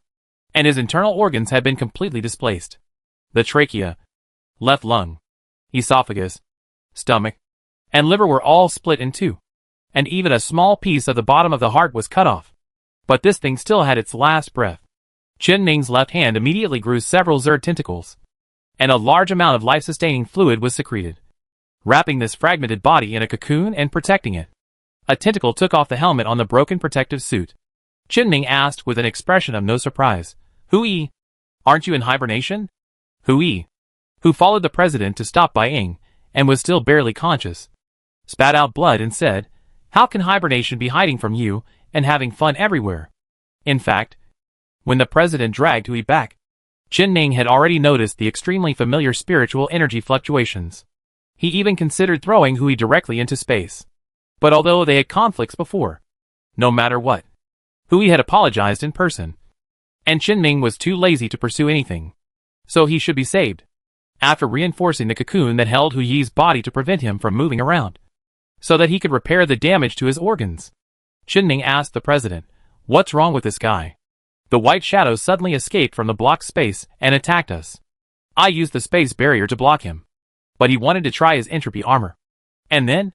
and his internal organs had been completely displaced. The trachea, left lung, esophagus, stomach, and liver were all split in two, and even a small piece of the bottom of the heart was cut off. But this thing still had its last breath. Qin Ming's left hand immediately grew several Zerd tentacles, and a large amount of life-sustaining fluid was secreted, wrapping this fragmented body in a cocoon and protecting it. A tentacle took off the helmet on the broken protective suit. Qin Ming asked with an expression of no surprise, "Hui, aren't you in hibernation?" Hui, who followed the President to stop Bying and was still barely conscious, spat out blood and said, "How can hibernation be hiding from you and having fun everywhere?" In fact, when the President dragged Hui back, Qin Ming had already noticed the extremely familiar spiritual energy fluctuations. He even considered throwing Hui directly into space. But although they had conflicts before, no matter what, Hui had apologized in person, and Qin Ming was too lazy to pursue anything, so he should be saved. After reinforcing the cocoon that held Hui's body to prevent him from moving around, so that he could repair the damage to his organs, Qin Ming asked the President, "What's wrong with this guy? The White Shadow suddenly escaped from the blocked space and attacked us. I used the space barrier to block him, but he wanted to try his entropy armor. And then?"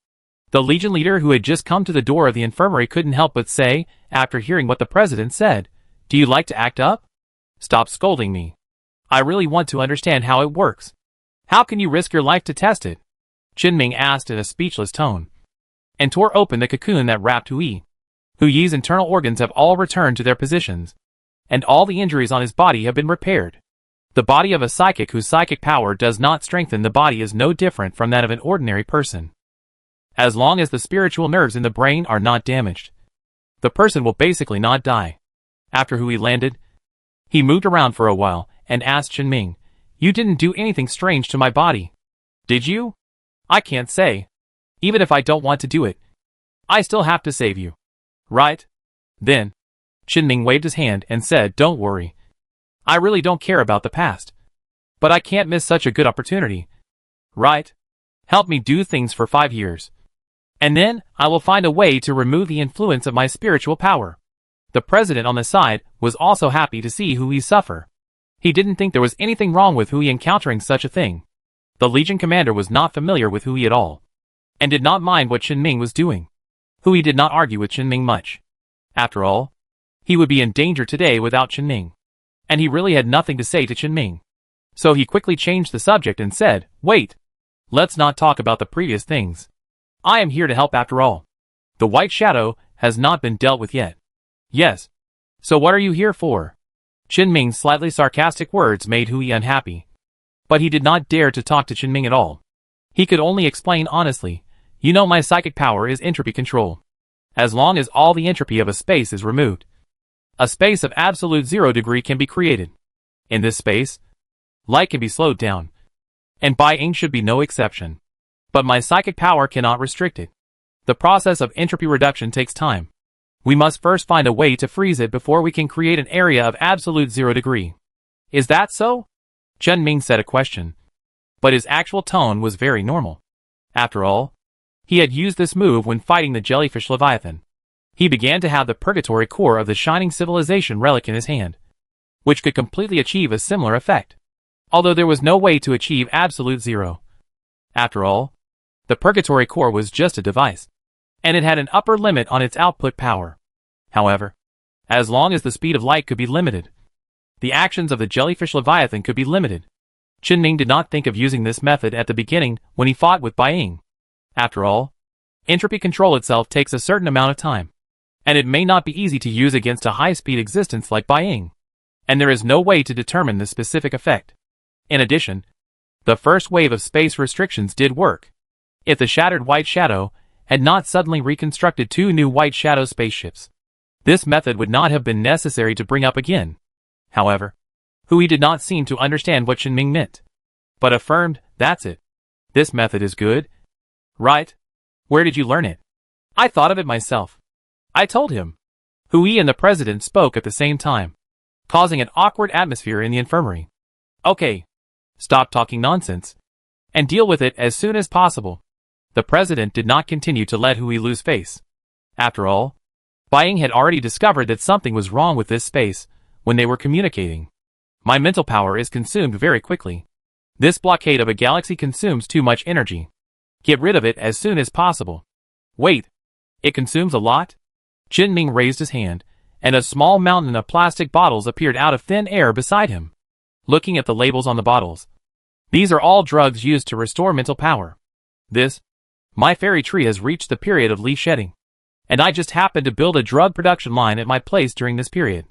The Legion leader who had just come to the door of the infirmary couldn't help but say, after hearing what the President said, "Do you like to act up? Stop scolding me. I really want to understand how it works. How can you risk your life to test it?" Qin Ming asked in a speechless tone, and tore open the cocoon that wrapped Hui. Hui's internal organs have all returned to their positions, and all the injuries on his body have been repaired. The body of a psychic whose psychic power does not strengthen the body is no different from that of an ordinary person. As long as the spiritual nerves in the brain are not damaged, the person will basically not die. After Hui landed, he moved around for a while and asked Qin Ming, "You didn't do anything strange to my body, did you?" "I can't say. Even if I don't want to do it, I still have to save you. Right?" Then, Qin Ming waved his hand and said, "Don't worry. I really don't care about the past. But I can't miss such a good opportunity. Right? Help me do things for 5 years. And then, I will find a way to remove the influence of my spiritual power." The President on the side was also happy to see Hui suffer. He didn't think there was anything wrong with Hui encountering such a thing. The Legion commander was not familiar with Hui at all, and did not mind what Qin Ming was doing. Hui did not argue with Qin Ming much. After all, he would be in danger today without Qin Ming, and he really had nothing to say to Qin Ming. So he quickly changed the subject and said, "Wait, let's not talk about the previous things. I am here to help after all. The White Shadow has not been dealt with yet." "Yes. So what are you here for?" Qin Ming's slightly sarcastic words made Hui unhappy, but he did not dare to talk to Qin Ming at all. He could only explain honestly, "You know my psychic power is entropy control. As long as all the entropy of a space is removed, a space of absolute 0 degree can be created. In this space, light can be slowed down, and Bying should be no exception. But my psychic power cannot restrict it. The process of entropy reduction takes time. We must first find a way to freeze it before we can create an area of absolute 0 degree. Is that so? Chen Ming said a question. But his actual tone was very normal. After all, he had used this move when fighting the jellyfish Leviathan. He began to have the purgatory core of the Shining Civilization relic in his hand, which could completely achieve a similar effect, although there was no way to achieve absolute 0. After all, the purgatory core was just a device, and it had an upper limit on its output power. However, as long as the speed of light could be limited, the actions of the jellyfish Leviathan could be limited. Chen Ming did not think of using this method at the beginning when he fought with Bai Ying. After all, entropy control itself takes a certain amount of time, and it may not be easy to use against a high-speed existence like Bai Ying, and there is no way to determine the specific effect. In addition, the first wave of space restrictions did work. If the shattered White Shadow had not suddenly reconstructed 2 new White Shadow spaceships, this method would not have been necessary to bring up again. However, Hui did not seem to understand what Chen Ming meant, but affirmed, "That's it. This method is good. Right? Where did you learn it?" "I thought of it myself," I told him. Hui and the president spoke at the same time, causing an awkward atmosphere in the infirmary. "Okay. Stop talking nonsense, and deal with it as soon as possible." The president did not continue to let Hui lose face. After all, Bai Ying had already discovered that something was wrong with this space when they were communicating. "My mental power is consumed very quickly. This blockade of a galaxy consumes too much energy. Get rid of it as soon as possible." "Wait. It consumes a lot?" Chen Ming raised his hand, and a small mountain of plastic bottles appeared out of thin air beside him. Looking at the labels on the bottles, these are all drugs used to restore mental power. My fairy tree has reached the period of leaf shedding, and I just happened to build a drug production line at my place during this period.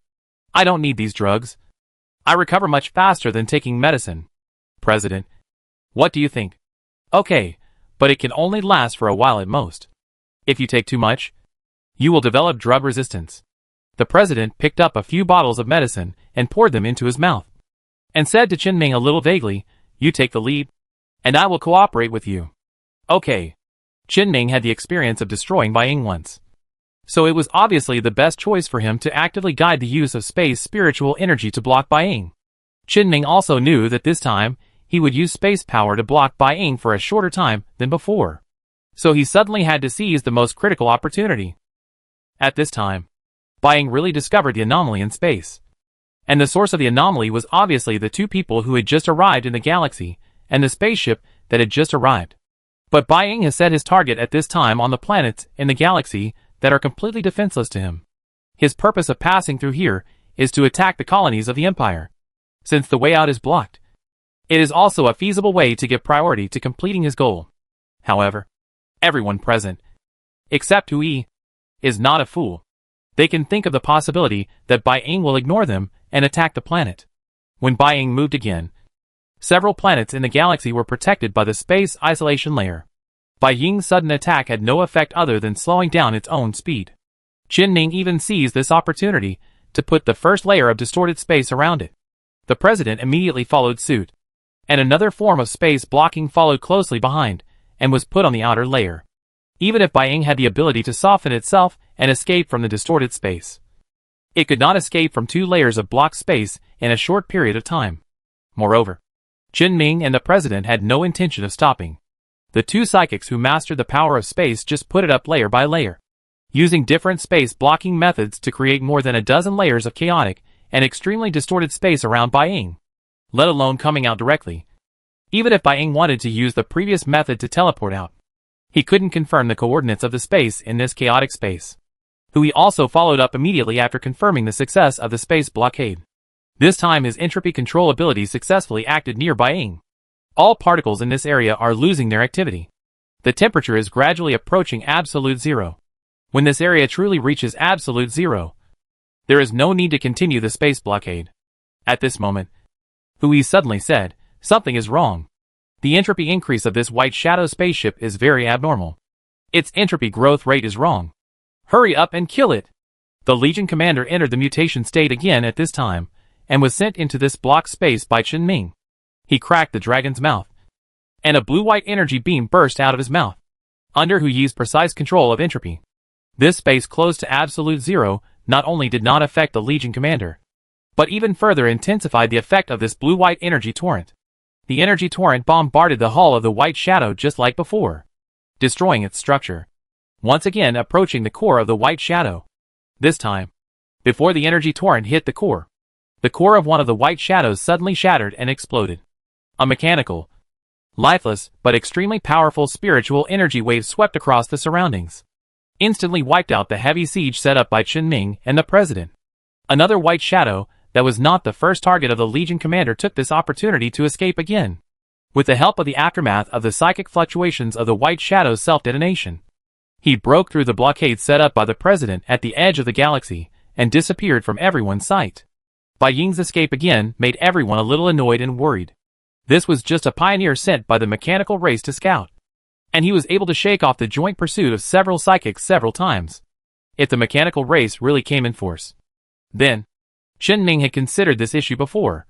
I don't need these drugs. I recover much faster than taking medicine. President, what do you think? Okay, but it can only last for a while at most. If you take too much, you will develop drug resistance. The president picked up a few bottles of medicine and poured them into his mouth, and said to Chen Ming a little vaguely, "You take the lead, and I will cooperate with you." Okay. Chen Ming had the experience of destroying Bai Ying once, so it was obviously the best choice for him to actively guide the use of space spiritual energy to block Bai Ying. Chen Ming also knew that this time, he would use space power to block Bai Ying for a shorter time than before, so he suddenly had to seize the most critical opportunity. At this time, Bai Ying really discovered the anomaly in space, and the source of the anomaly was obviously the 2 people who had just arrived in the galaxy, and the spaceship that had just arrived. But Bai Ying has set his target at this time on the planets in the galaxy that are completely defenseless to him. His purpose of passing through here is to attack the colonies of the Empire. Since the way out is blocked, it is also a feasible way to give priority to completing his goal. However, everyone present, except Hui, is not a fool. They can think of the possibility that Bai Ying will ignore them and attack the planet. When Bai Ying moved again, several planets in the galaxy were protected by the space isolation layer. Bai Ying's sudden attack had no effect other than slowing down its own speed. Chen Ming even seized this opportunity to put the first layer of distorted space around it. The president immediately followed suit, and another form of space blocking followed closely behind, and was put on the outer layer. Even if Bai Ying had the ability to soften itself and escape from the distorted space, it could not escape from 2 layers of blocked space in a short period of time. Moreover, Chen Ming and the president had no intention of stopping. The 2 psychics who mastered the power of space just put it up layer by layer, using different space blocking methods to create more than a dozen layers of chaotic and extremely distorted space around Bai Ying, let alone coming out directly. Even if Bai Ying wanted to use the previous method to teleport out, he couldn't confirm the coordinates of the space in this chaotic space. Hui also followed up immediately after confirming the success of the space blockade. This time his entropy control ability successfully acted near Bai Ying. All particles in this area are losing their activity. The temperature is gradually approaching absolute 0. When this area truly reaches absolute 0, there is no need to continue the space blockade. At this moment, Hui suddenly said, "Something is wrong. The entropy increase of this White Shadow spaceship is very abnormal. Its entropy growth rate is wrong. Hurry up and kill it." The Legion commander entered the mutation state again at this time, and was sent into this blocked space by Chen Ming. He cracked the dragon's mouth, and a blue-white energy beam burst out of his mouth, under Hui's precise control of entropy. This space close to absolute zero not only did not affect the Legion commander, but even further intensified the effect of this blue-white energy torrent. The energy torrent bombarded the hull of the White Shadow just like before, destroying its structure, once again approaching the core of the White Shadow. This time, before the energy torrent hit the core of one of the White Shadows suddenly shattered and exploded. A mechanical, lifeless, but extremely powerful spiritual energy wave swept across the surroundings, instantly wiped out the heavy siege set up by Qin and the President. Another White Shadow that was not the first target of the Legion commander took this opportunity to escape again. With the help of the aftermath of the psychic fluctuations of the White Shadow's self-detonation, he broke through the blockade set up by the President at the edge of the galaxy and disappeared from everyone's sight. Bai Ying's escape again made everyone a little annoyed and worried. This was just a pioneer sent by the mechanical race to scout, and he was able to shake off the joint pursuit of several psychics several times. If the mechanical race really came in force, then Qin had considered this issue before.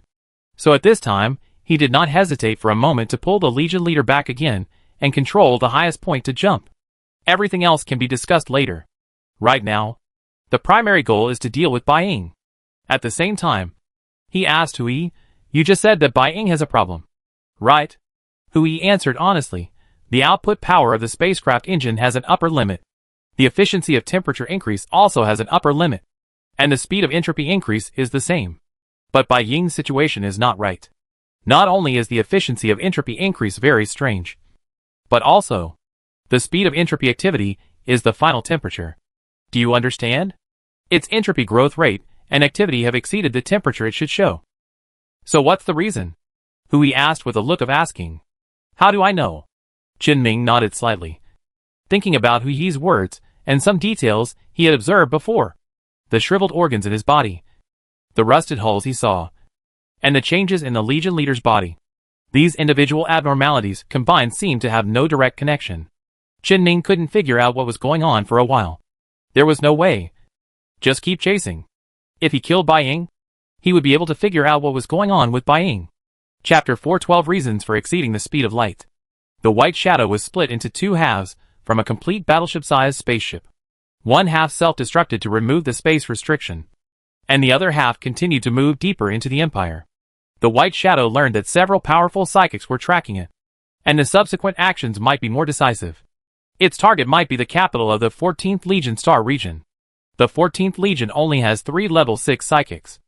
So at this time, he did not hesitate for a moment to pull the Legion leader back again and control the highest point to jump. Everything else can be discussed later. Right now, the primary goal is to deal with Bai Ying. At the same time, he asked Hui, "You just said that Bai Ying has a problem, right?" Hui answered honestly, "The output power of the spacecraft engine has an upper limit. The efficiency of temperature increase also has an upper limit. And the speed of entropy increase is the same. But Bai Ying's situation is not right. Not only is the efficiency of entropy increase very strange, but also, the speed of entropy activity is the final temperature. Do you understand? Its entropy growth rate and activity have exceeded the temperature it should show. So what's the reason?" Hui asked with a look of asking. "How do I know?" Qin nodded slightly, thinking about Hui's words and some details he had observed before. The shriveled organs in his body, the rusted hulls he saw, and the changes in the Legion leader's body. These individual abnormalities combined seemed to have no direct connection. Qin couldn't figure out what was going on for a while. There was no way. Just keep chasing. If he killed Bai Ying, he would be able to figure out what was going on with Bai Ying. Chapter 412 Reasons for Exceeding the Speed of Light. The White Shadow was split into two halves from a complete battleship-sized spaceship. One half self-destructed to remove the space restriction, and the other half continued to move deeper into the Empire. The White Shadow learned that several powerful psychics were tracking it, and the subsequent actions might be more decisive. Its target might be the capital of the 14th Legion Star region. The 14th Legion only has 3 level 6 psychics.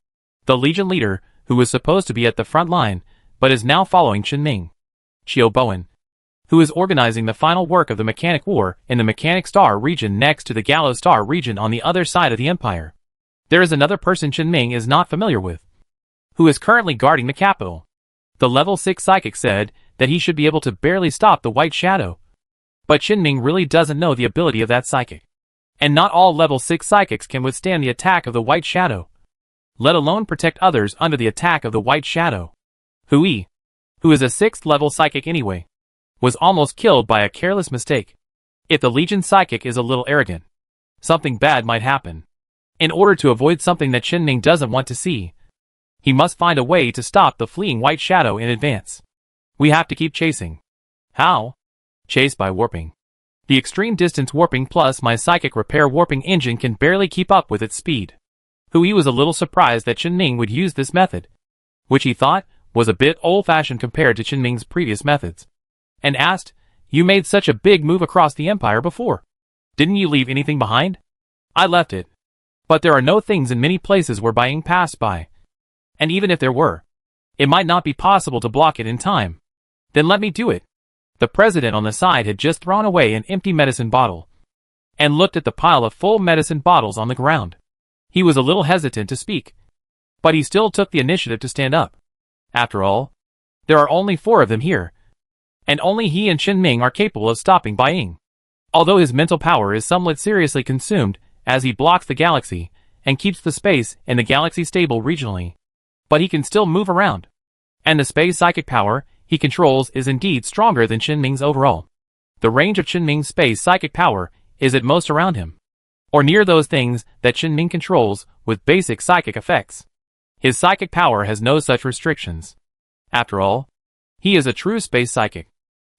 The Legion leader, who was supposed to be at the front line, but is now following Qin Qiu Bowen, who is organizing the final work of the Mechanic War in the Mechanic Star region next to the Gallows Star region on the other side of the Empire. There is another person Qin is not familiar with, who is currently guarding the capital. The level 6 psychic said that he should be able to barely stop the White Shadow. But Qin really doesn't know the ability of that psychic. And not all level 6 psychics can withstand the attack of the White Shadow, let alone protect others under the attack of the White Shadow. Hui, who is a 6th level psychic anyway, was almost killed by a careless mistake. If the Legion psychic is a little arrogant, something bad might happen. In order to avoid something that Qin doesn't want to see, he must find a way to stop the fleeing White Shadow in advance. We have to keep chasing. How? Chase by warping. The extreme distance warping plus my psychic repair warping engine can barely keep up with its speed. Hui was a little surprised that Qin would use this method, which he thought was a bit old-fashioned compared to Qin previous methods, and asked, "You made such a big move across the Empire before. Didn't you leave anything behind?" "I left it. But there are no things in many places where Bai Ying passed by. And even if there were, it might not be possible to block it in time." "Then let me do it." The President on the side had just thrown away an empty medicine bottle, and looked at the pile of full medicine bottles on the ground. He was a little hesitant to speak, but he still took the initiative to stand up. After all, there are only 4 of them here, and only he and Qin are capable of stopping Bai Ying. Although his mental power is somewhat seriously consumed as he blocks the galaxy and keeps the space and the galaxy stable regionally, but he can still move around. And the space psychic power he controls is indeed stronger than Qin overall. The range of Qin space psychic power is at most around him, or near those things that Qin controls with basic psychic effects. His psychic power has no such restrictions. After all, he is a true space psychic.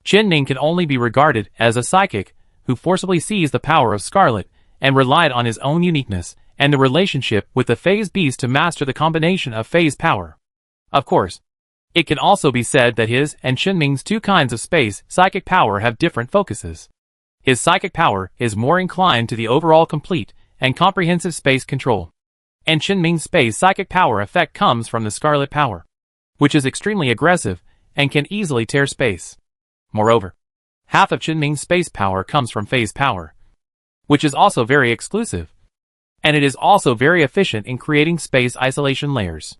Qin can only be regarded as a psychic who forcibly sees the power of Scarlet and relied on his own uniqueness and the relationship with the phase beast to master the combination of phase power. Of course, it can also be said that his and Qinming's two kinds of space psychic power have different focuses. His psychic power is more inclined to the overall complete and comprehensive space control, and Qinming's space psychic power effect comes from the scarlet power, which is extremely aggressive and can easily tear space. Moreover, half of Qinming's space power comes from phase power, which is also very exclusive, and it is also very efficient in creating space isolation layers.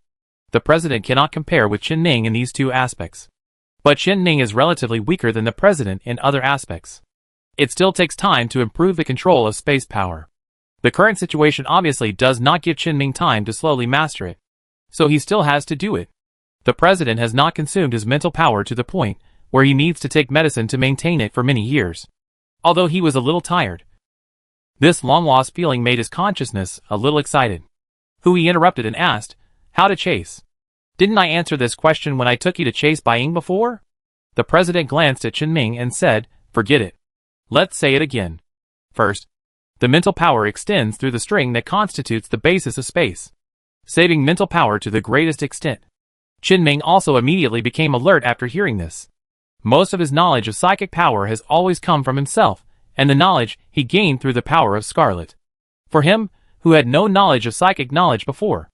The president cannot compare with Qinming in these two aspects, but Qinming is relatively weaker than the president in other aspects. It still takes time to improve the control of space power. The current situation obviously does not give Qinming time to slowly master it, so he still has to do it. The president has not consumed his mental power to the point where he needs to take medicine to maintain it for many years, although he was a little tired. This long-lost feeling made his consciousness a little excited. He interrupted and asked, "How to chase? Didn't I answer this question when I took you to chase Baiying before?" The president glanced at Qinming and said, "Forget it. Let's say it again. First, the mental power extends through the string that constitutes the basis of space, saving mental power to the greatest extent." Qinming also immediately became alert after hearing this. Most of his knowledge of psychic power has always come from himself, and the knowledge he gained through the power of Scarlet. For him, who had no knowledge of psychic knowledge before,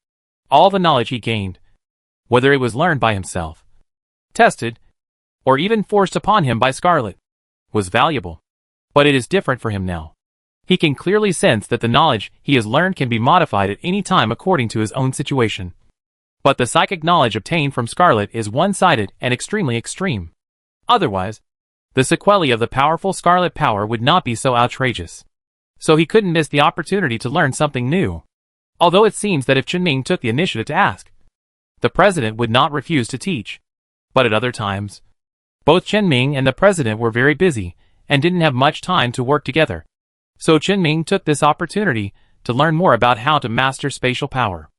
all the knowledge he gained, whether it was learned by himself, tested, or even forced upon him by Scarlet, was valuable. But it is different for him now. He can clearly sense that the knowledge he has learned can be modified at any time according to his own situation. But the psychic knowledge obtained from Scarlet is one-sided and extremely extreme. Otherwise, the sequelae of the powerful Scarlet power would not be so outrageous. So he couldn't miss the opportunity to learn something new. Although it seems that if Qinming took the initiative to ask, the president would not refuse to teach. But at other times, both Qinming and the president were very busy and didn't have much time to work together. So Qinming took this opportunity to learn more about how to master spatial power.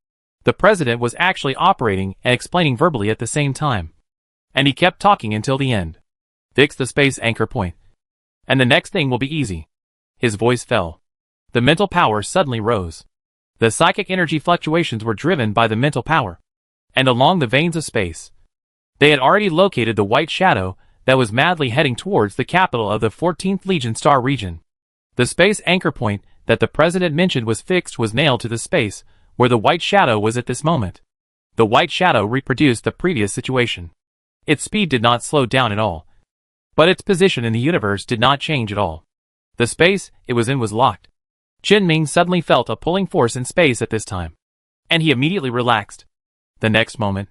The president was actually operating and explaining verbally at the same time, and he kept talking until the end. "Fix the space anchor point, and the next thing will be easy." His voice fell. The mental power suddenly rose. The psychic energy fluctuations were driven by the mental power, and along the veins of space, they had already located the white shadow that was madly heading towards the capital of the 14th Legion Star region. The space anchor point that the president mentioned was nailed to the space where the white shadow was at this moment. The white shadow reproduced the previous situation. Its speed did not slow down at all, but its position in the universe did not change at all. The space it was in was locked. Qinming suddenly felt a pulling force in space at this time, and he immediately relaxed. The next moment,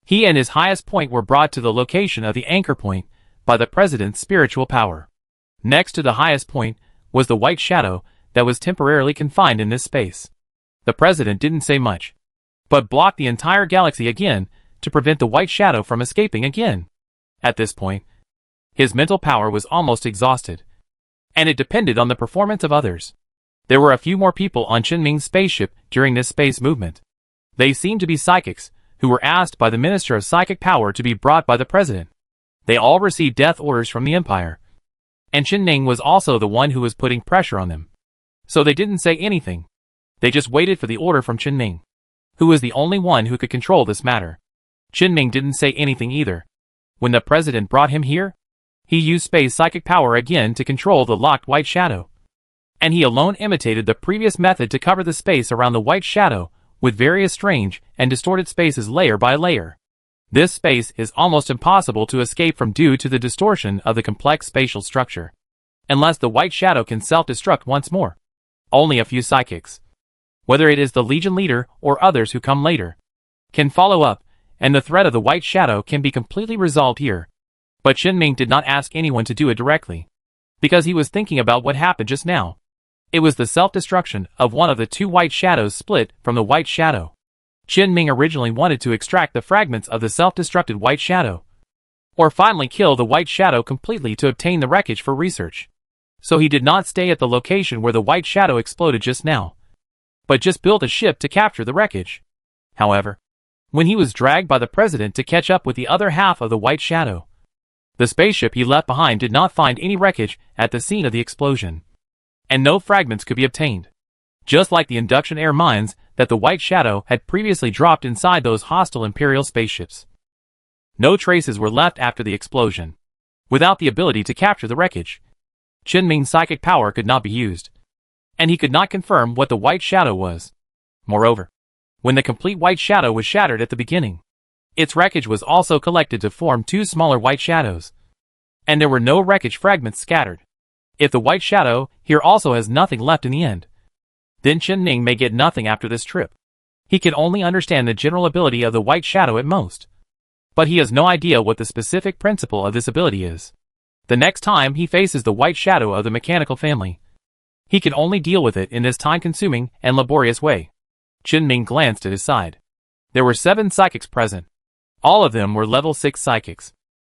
he and his highest point were brought to the location of the anchor point by the president's spiritual power. Next to the highest point was the white shadow that was temporarily confined in this space. The president didn't say much, but blocked the entire galaxy again to prevent the white shadow from escaping again. At this point, his mental power was almost exhausted, and it depended on the performance of others. There were a few more people on Qinming's spaceship during this space movement. They seemed to be psychics, who were asked by the Minister of Psychic Power to be brought by the president. They all received death orders from the Empire, and Qinming was also the one who was putting pressure on them. So they didn't say anything. They just waited for the order from Qinming, who was the only one who could control this matter. Qinming didn't say anything either. When the president brought him here, he used space psychic power again to control the locked white shadow, and he alone imitated the previous method to cover the space around the white shadow with various strange and distorted spaces layer by layer. This space is almost impossible to escape from due to the distortion of the complex spatial structure. Unless the white shadow can self-destruct once more, only a few psychics, whether it is the Legion leader or others who come later, can follow up, and the threat of the white shadow can be completely resolved here. But Qinming did not ask anyone to do it directly, because he was thinking about what happened just now. It was the self-destruction of one of the two white shadows split from the white shadow. Qinming originally wanted to extract the fragments of the self-destructed white shadow, or finally kill the white shadow completely to obtain the wreckage for research. So he did not stay at the location where the white shadow exploded just now, but just built a ship to capture the wreckage. However, when he was dragged by the president to catch up with the other half of the white shadow, the spaceship he left behind did not find any wreckage at the scene of the explosion. and no fragments could be obtained. Just like the induction air mines that the White Shadow had previously dropped inside those hostile Imperial spaceships. No traces were left after the explosion. Without the ability to capture the wreckage, Qin-Ming's psychic power could not be used, and he could not confirm what the White Shadow was. Moreover, when the complete White Shadow was shattered at the beginning, its wreckage was also collected to form two smaller White Shadows, and there were no wreckage fragments scattered. If the White Shadow here also has nothing left in the end, then Qin-Ming may get nothing after this trip. He can only understand the general ability of the White Shadow at most, but he has no idea what the specific principle of this ability is. The next time he faces the White Shadow of the mechanical family, he can only deal with it in this time-consuming and laborious way. Qin-Ming glanced at his side. There were 7 psychics present. All of them were level 6 psychics.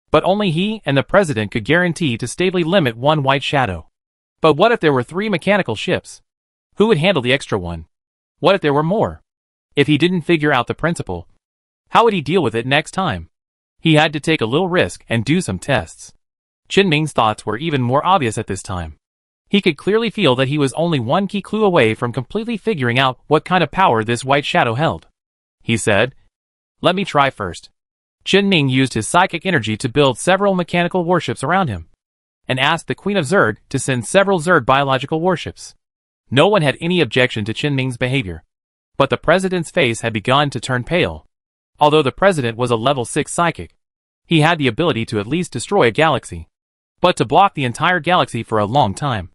But only he and the president could guarantee to stably limit one White Shadow. But what if there were 3 mechanical ships? Who would handle the extra one? What if there were more? If he didn't figure out the principle, how would he deal with it next time? He had to take a little risk and do some tests. Qin-Ming's thoughts were even more obvious at this time. He could clearly feel that he was only one key clue away from completely figuring out what kind of power this White Shadow held. He said, "Let me try first." Qin-Ming used his psychic energy to build several mechanical warships around him, and asked the Queen of Zerd to send several Zerd biological warships. No one had any objection to Qin-Ming's behavior, but the president's face had begun to turn pale. Although the president was a level 6 psychic, he had the ability to at least destroy a galaxy, but to block the entire galaxy for a long time,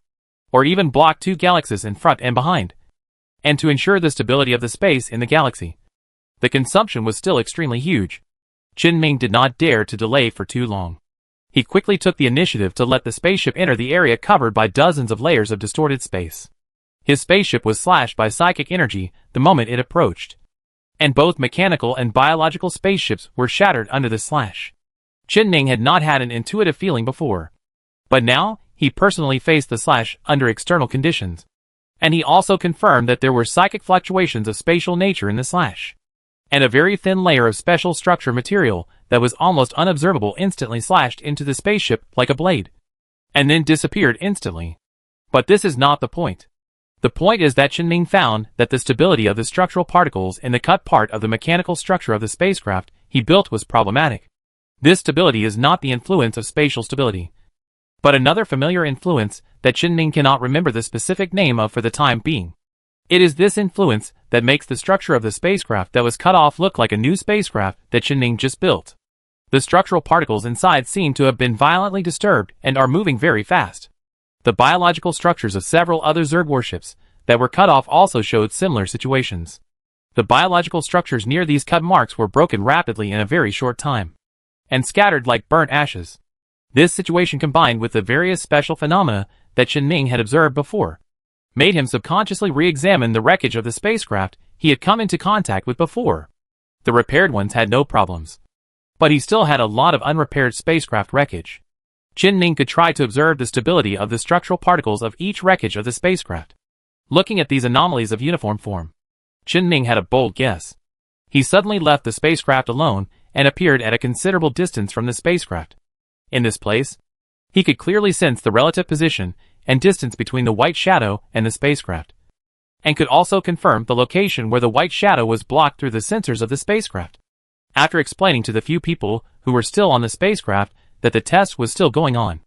or even block 2 galaxies in front and behind, and to ensure the stability of the space in the galaxy, the consumption was still extremely huge. Qin-Ming did not dare to delay for too long. He quickly took the initiative to let the spaceship enter the area covered by dozens of layers of distorted space. His spaceship was slashed by psychic energy the moment it approached, and both mechanical and biological spaceships were shattered under the slash. Qin-Ming had not had an intuitive feeling before, but now he personally faced the slash under external conditions, and he also confirmed that there were psychic fluctuations of spatial nature in the slash, and a very thin layer of special structure material that was almost unobservable instantly slashed into the spaceship like a blade, and then disappeared instantly. But this is not the point. The point is that Qin-Ming found that the stability of the structural particles in the cut part of the mechanical structure of the spacecraft he built was problematic. This stability is not the influence of spatial stability, but another familiar influence that Qin-Ming cannot remember the specific name of for the time being. It is this influence that makes the structure of the spacecraft that was cut off look like a new spacecraft that Qin-Ming just built. The structural particles inside seem to have been violently disturbed and are moving very fast. The biological structures of several other Zerg warships that were cut off also showed similar situations. The biological structures near these cut marks were broken rapidly in a very short time, and scattered like burnt ashes. This situation, combined with the various special phenomena that Qin-Ming had observed before, made him subconsciously re-examine the wreckage of the spacecraft he had come into contact with before. The repaired ones had no problems, but he still had a lot of unrepaired spacecraft wreckage. Qin-Ming could try to observe the stability of the structural particles of each wreckage of the spacecraft. Looking at these anomalies of uniform form, Qin-Ming had a bold guess. He suddenly left the spacecraft alone and appeared at a considerable distance from the spacecraft. In this place, he could clearly sense the relative position and distance between the White Shadow and the spacecraft, and could also confirm the location where the White Shadow was blocked through the sensors of the spacecraft. After explaining to the few people who were still on the spacecraft that the test was still going on,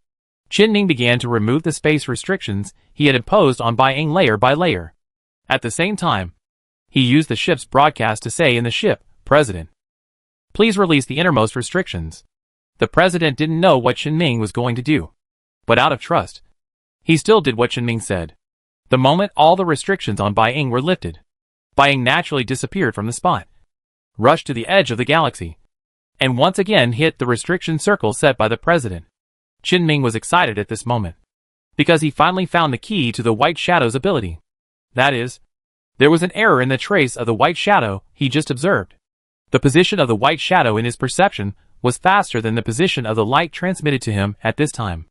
Qin-Ming began to remove the space restrictions he had imposed on Bai-Ying layer by layer. At the same time, he used the ship's broadcast to say in the ship, "President, please release the innermost restrictions." The president didn't know what Qin-Ming was going to do, but out of trust, he still did what Qin-Ming said. The moment all the restrictions on Bai-Ying were lifted, Bai-Ying naturally disappeared from the spot, rushed to the edge of the galaxy, and once again hit the restriction circle set by the president. Qin-Ming was excited at this moment, because he finally found the key to the White Shadow's ability. That is, there was an error in the trace of the White Shadow he just observed. The position of the White Shadow in his perception was faster than the position of the light transmitted to him at this time.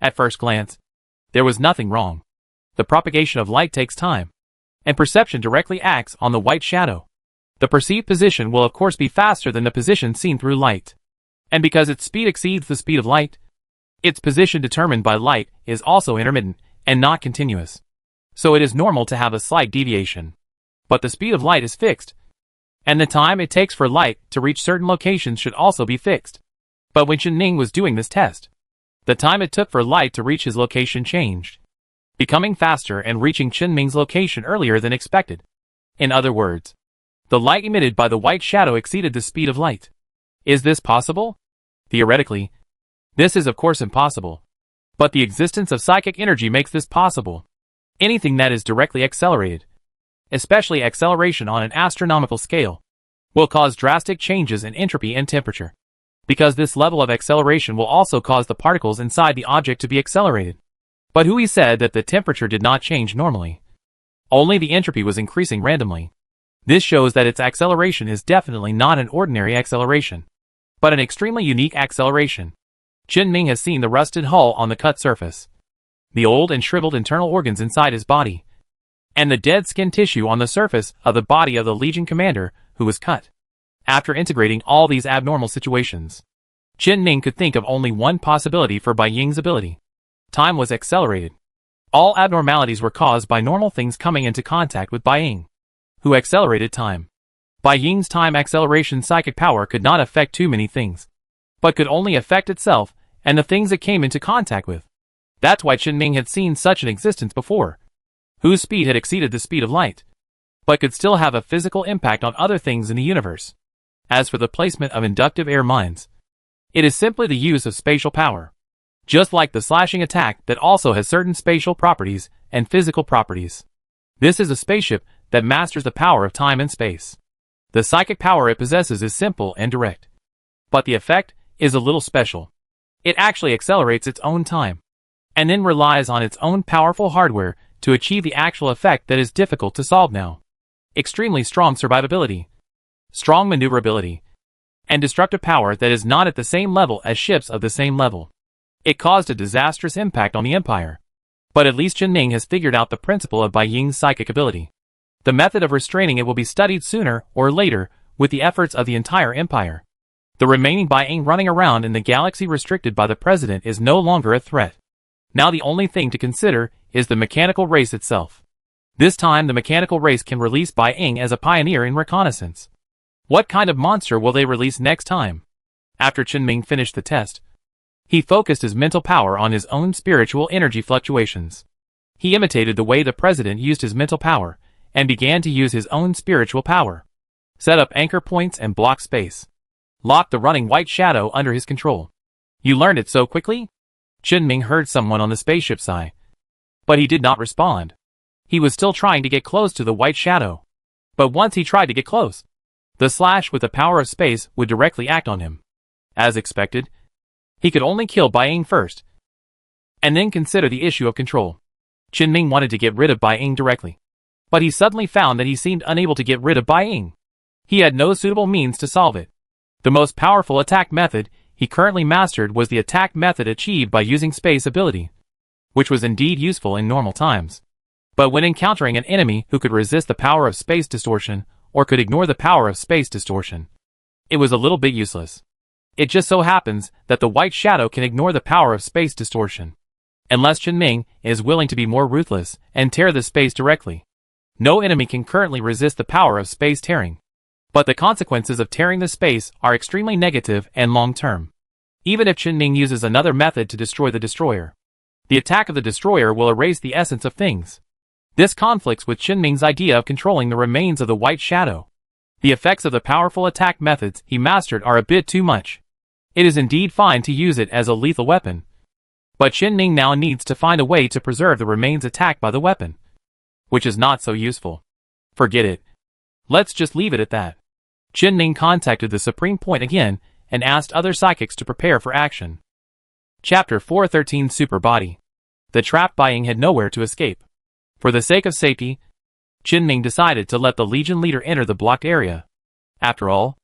At first glance, there was nothing wrong. The propagation of light takes time, and perception directly acts on the White Shadow. The perceived position will of course be faster than the position seen through light. And because its speed exceeds the speed of light, its position determined by light is also intermittent and not continuous. So it is normal to have a slight deviation. But the speed of light is fixed, and the time it takes for light to reach certain locations should also be fixed. But when Chen was doing this test, the time it took for light to reach his location changed, becoming faster and reaching Chen location earlier than expected. In other words, the light emitted by the white shadow exceeded the speed of light. Is this possible? Theoretically, this is of course impossible. But the existence of psychic energy makes this possible. Anything that is directly accelerated, especially acceleration on an astronomical scale, will cause drastic changes in entropy and temperature. Because this level of acceleration will also cause the particles inside the object to be accelerated. But Hui said that the temperature did not change normally. Only the entropy was increasing randomly. This shows that its acceleration is definitely not an ordinary acceleration, but an extremely unique acceleration. Chen has seen the rusted hull on the cut surface, the old and shriveled internal organs inside his body, and the dead skin tissue on the surface of the body of the Legion commander who was cut. After integrating all these abnormal situations, Chen could think of only one possibility for Bai Ying's ability. Time was accelerated. All abnormalities were caused by normal things coming into contact with Bai Ying, who accelerated time. Bai Ying's time acceleration psychic power could not affect too many things, but could only affect itself and the things it came into contact with. That's why Chen had seen such an existence before, whose speed had exceeded the speed of light, but could still have a physical impact on other things in the universe. As for the placement of inductive air mines, it is simply the use of spatial power. Just like the slashing attack that also has certain spatial properties and physical properties. This is a spaceship that masters the power of time and space. The psychic power it possesses is simple and direct, but the effect is a little special. It actually accelerates its own time, and then relies on its own powerful hardware to achieve the actual effect that is difficult to solve now. Extremely strong survivability, strong maneuverability, and destructive power that is not at the same level as ships of the same level. It caused a disastrous impact on the Empire. But at least Chen has figured out the principle of Bai Ying's psychic ability. The method of restraining it will be studied sooner or later with the efforts of the entire Empire. The remaining Bai Ying running around in the galaxy restricted by the President is no longer a threat. Now the only thing to consider is the mechanical race itself. This time the mechanical race can release Bai Ying as a pioneer in reconnaissance. What kind of monster will they release next time? After Chen finished the test, he focused his mental power on his own spiritual energy fluctuations. He imitated the way the President used his mental power, and began to use his own spiritual power. Set up anchor points and block space. Lock the running white shadow under his control. You learned it so quickly? Chen heard someone on the spaceship sigh. But he did not respond. He was still trying to get close to the white shadow. But once he tried to get close, the slash with the power of space would directly act on him. As expected, he could only kill Bai Ying first, and then consider the issue of control. Chen wanted to get rid of Bai Ying directly, but he suddenly found that he seemed unable to get rid of Bai Ying. He had no suitable means to solve it. The most powerful attack method he currently mastered was the attack method achieved by using space ability, which was indeed useful in normal times. But when encountering an enemy who could resist the power of space distortion, or could ignore the power of space distortion, it was a little bit useless. It just so happens that the white shadow can ignore the power of space distortion, unless Chen is willing to be more ruthless and tear the space directly. No enemy can currently resist the power of space tearing. But the consequences of tearing the space are extremely negative and long-term. Even if Chen uses another method to destroy the destroyer, the attack of the destroyer will erase the essence of things. This conflicts with Chen idea of controlling the remains of the white shadow. The effects of the powerful attack methods he mastered are a bit too much. It is indeed fine to use it as a lethal weapon, but Chen now needs to find a way to preserve the remains attacked by the weapon, which is not so useful. Forget it. Let's just leave it at that. Chen contacted the Supreme Point again and asked other psychics to prepare for action. Chapter 413 Super Body. The trapped Bai Ying had nowhere to escape. For the sake of safety, Chen decided to let the Legion leader enter the blocked area. After all,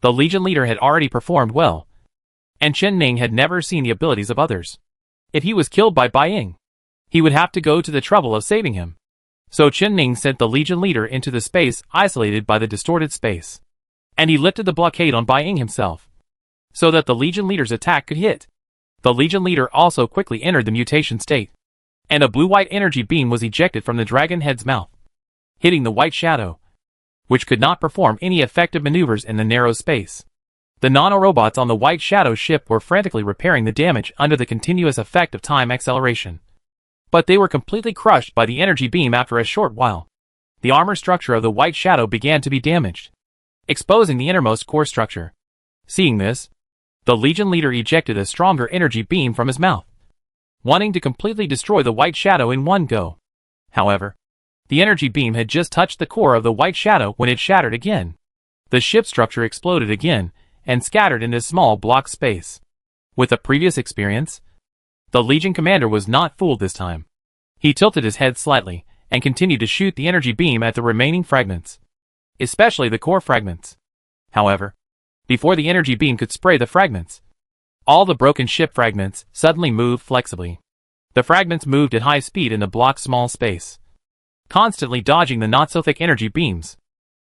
the Legion leader had already performed well, and Chen had never seen the abilities of others. If he was killed by Bai Ying, he would have to go to the trouble of saving him. So Chen sent the Legion leader into the space isolated by the distorted space, and he lifted the blockade on Bai Ying himself, so that the Legion leader's attack could hit. The Legion leader also quickly entered the mutation state. and a blue-white energy beam was ejected from the dragon head's mouth, hitting the white shadow, which could not perform any effective maneuvers in the narrow space. The nanorobots on the white shadow ship were frantically repairing the damage under the continuous effect of time acceleration. But they were completely crushed by the energy beam after a short while. The armor structure of the white shadow began to be damaged, exposing the innermost core structure. Seeing this, the Legion leader ejected a stronger energy beam from his mouth, wanting to completely destroy the white shadow in one go. However, the energy beam had just touched the core of the white shadow when it shattered again. The ship structure exploded again and scattered into small block space. With a previous experience, the Legion commander was not fooled this time. He tilted his head slightly and continued to shoot the energy beam at the remaining fragments, especially the core fragments. However, before the energy beam could spray the fragments, all the broken ship fragments suddenly moved flexibly. The fragments moved at high speed in the block's small space, constantly dodging the not-so-thick energy beams.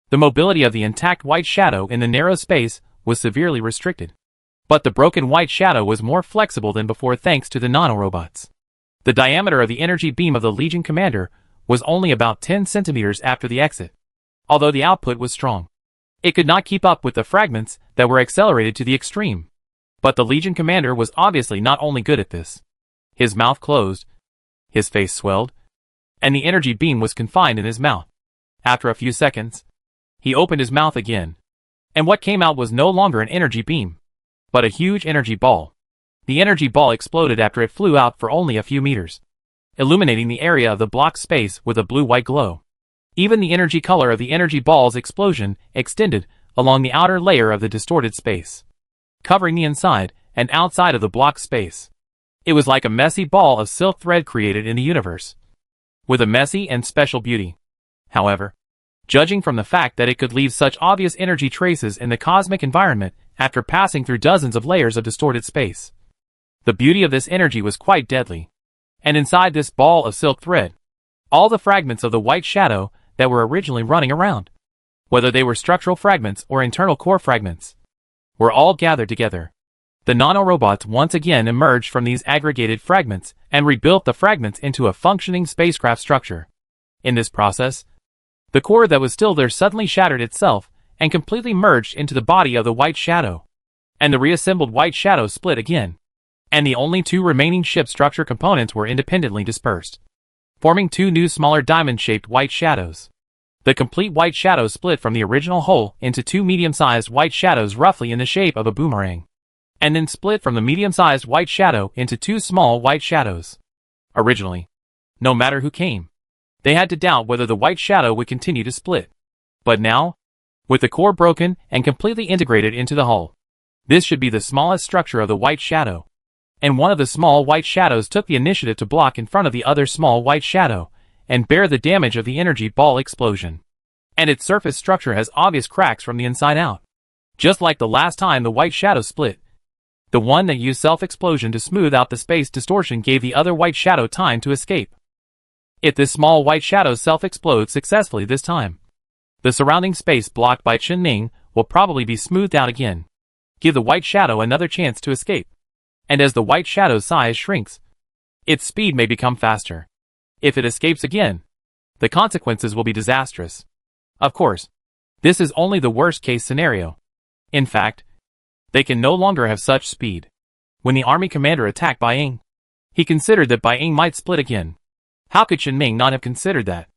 The mobility of the intact white shadow in the narrow space was severely restricted. But the broken white shadow was more flexible than before thanks to the nanorobots. The diameter of the energy beam of the Legion commander was only about 10 centimeters after the exit. Although the output was strong, it could not keep up with the fragments that were accelerated to the extreme. But the Legion commander was obviously not only good at this. His mouth closed, his face swelled, and the energy beam was confined in his mouth. After a few seconds, he opened his mouth again, and what came out was no longer an energy beam, but a huge energy ball. The energy ball exploded after it flew out for only a few meters, illuminating the area of the block space with a blue-white glow. Even the energy color of the energy ball's explosion extended along the outer layer of the distorted space, covering the inside and outside of the block space. It was like a messy ball of silk thread created in the universe, with a messy and special beauty. However, judging from the fact that it could leave such obvious energy traces in the cosmic environment after passing through dozens of layers of distorted space, the beauty of this energy was quite deadly. And inside this ball of silk thread, all the fragments of the white shadow that were originally running around, whether they were structural fragments or internal core fragments, were all gathered together. The nanorobots once again emerged from these aggregated fragments and rebuilt the fragments into a functioning spacecraft structure. In this process, the core that was still there suddenly shattered itself and completely merged into the body of the white shadow. And the reassembled white shadow split again, and the only two remaining ship structure components were independently dispersed, forming two new smaller diamond-shaped white shadows. The complete white shadow split from the original whole into two medium-sized white shadows roughly in the shape of a boomerang, and then split from the medium-sized white shadow into two small white shadows. Originally, no matter who came, they had to doubt whether the white shadow would continue to split. But now, with the core broken and completely integrated into the hull, this should be the smallest structure of the white shadow. And one of the small white shadows took the initiative to block in front of the other small white shadow and bear the damage of the energy ball explosion. And its surface structure has obvious cracks from the inside out. Just like the last time the white shadow split, the one that used self-explosion to smooth out the space distortion gave the other white shadow time to escape. If this small white shadow self-explodes successfully this time, the surrounding space blocked by Chen-Ming will probably be smoothed out again. Give the white shadow another chance to escape. And as the white shadow's size shrinks, its speed may become faster. If it escapes again, the consequences will be disastrous. Of course, this is only the worst-case scenario. In fact, they can no longer have such speed. When the army commander attacked Bai Ying, he considered that Bai Ying might split again. How could Chen Ming not have considered that?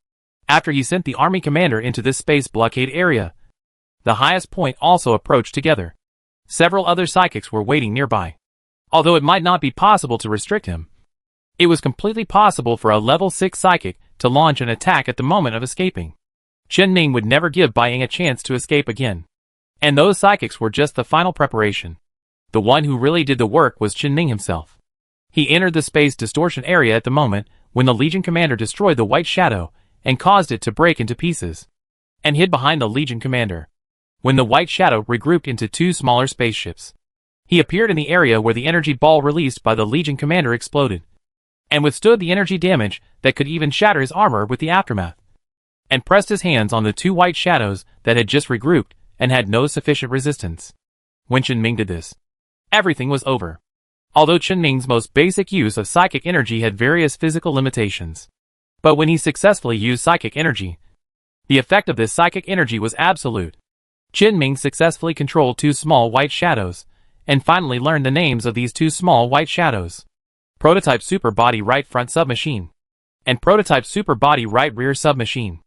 After he sent the army commander into this space blockade area, the highest point also approached together. Several other psychics were waiting nearby. Although it might not be possible to restrict him, it was completely possible for a level 6 psychic to launch an attack at the moment of escaping. Chen Ming would never give Bai Ying a chance to escape again. And those psychics were just the final preparation. The one who really did the work was Chen Ming himself. He entered the space distortion area at the moment when the Legion commander destroyed the white shadow and caused it to break into pieces, and hid behind the Legion commander. When the white shadow regrouped into two smaller spaceships, he appeared in the area where the energy ball released by the Legion commander exploded, and withstood the energy damage that could even shatter his armor with the aftermath, and pressed his hands on the two white shadows that had just regrouped and had no sufficient resistance. When Chen Ming did this, everything was over. Although Qinming's most basic use of psychic energy had various physical limitations. But when he successfully used psychic energy, the effect of this psychic energy was absolute. Qinming successfully controlled 2 small white shadows, and finally learned the names of these 2 small white shadows. Prototype Super Body Right Front Submachine and Prototype Super Body Right Rear Submachine.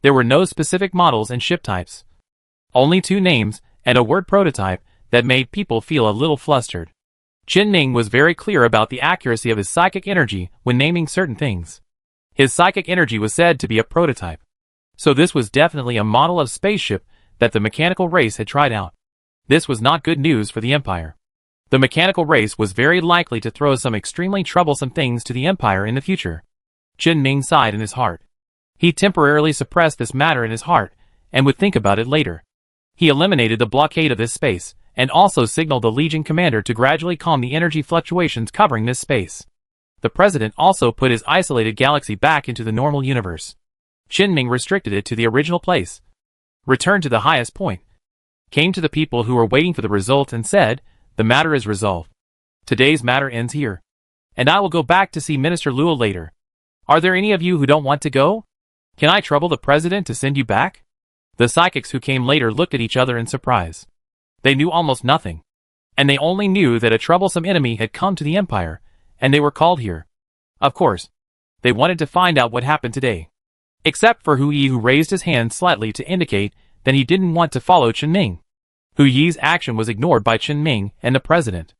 There were no specific models and ship types. Only 2 names and a word prototype that made people feel a little flustered. Qinming was very clear about the accuracy of his psychic energy when naming certain things. His psychic energy was said to be a prototype. So this was definitely a model of spaceship that the mechanical race had tried out. This was not good news for the Empire. The mechanical race was very likely to throw some extremely troublesome things to the Empire in the future. Qinming sighed in his heart. He temporarily suppressed this matter in his heart, and would think about it later. He eliminated the blockade of this space, and also signaled the Legion commander to gradually calm the energy fluctuations covering this space. The president also put his isolated galaxy back into the normal universe. Qinming restricted it to the original place. Returned to the highest point. Came to the people who were waiting for the result and said, "The matter is resolved. Today's matter ends here. And I will go back to see Minister Luo later. Are there any of you who don't want to go? Can I trouble the president to send you back?" The psychics who came later looked at each other in surprise. They knew almost nothing. And they only knew that a troublesome enemy had come to the Empire, and they were called here. Of course, they wanted to find out what happened today. Except for Hu Yi, who raised his hand slightly to indicate that he didn't want to follow Qinming. Hu Yi's action was ignored by Qinming and the president.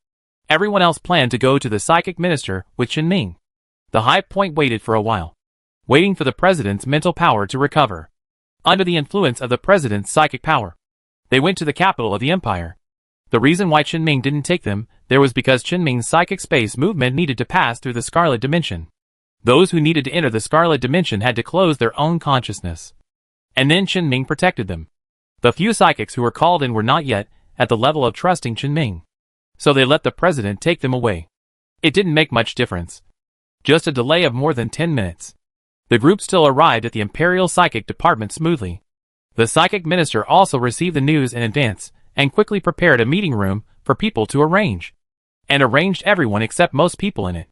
Everyone else planned to go to the psychic minister with Qinming. The high point waited for a while, waiting for the president's mental power to recover. Under the influence of the president's psychic power, they went to the capital of the Empire. The reason why Qinming didn't take them there was because Qinming's psychic space movement needed to pass through the Scarlet Dimension. Those who needed to enter the Scarlet Dimension had to close their own consciousness. And then Qinming protected them. The few psychics who were called in were not yet at the level of trusting Qinming. So they let the president take them away. It didn't make much difference. Just a delay of more than 10 minutes. The group still arrived at the Imperial Psychic Department smoothly. The psychic minister also received the news in advance and quickly prepared a meeting room for people to arrange. And arranged everyone except most people in it.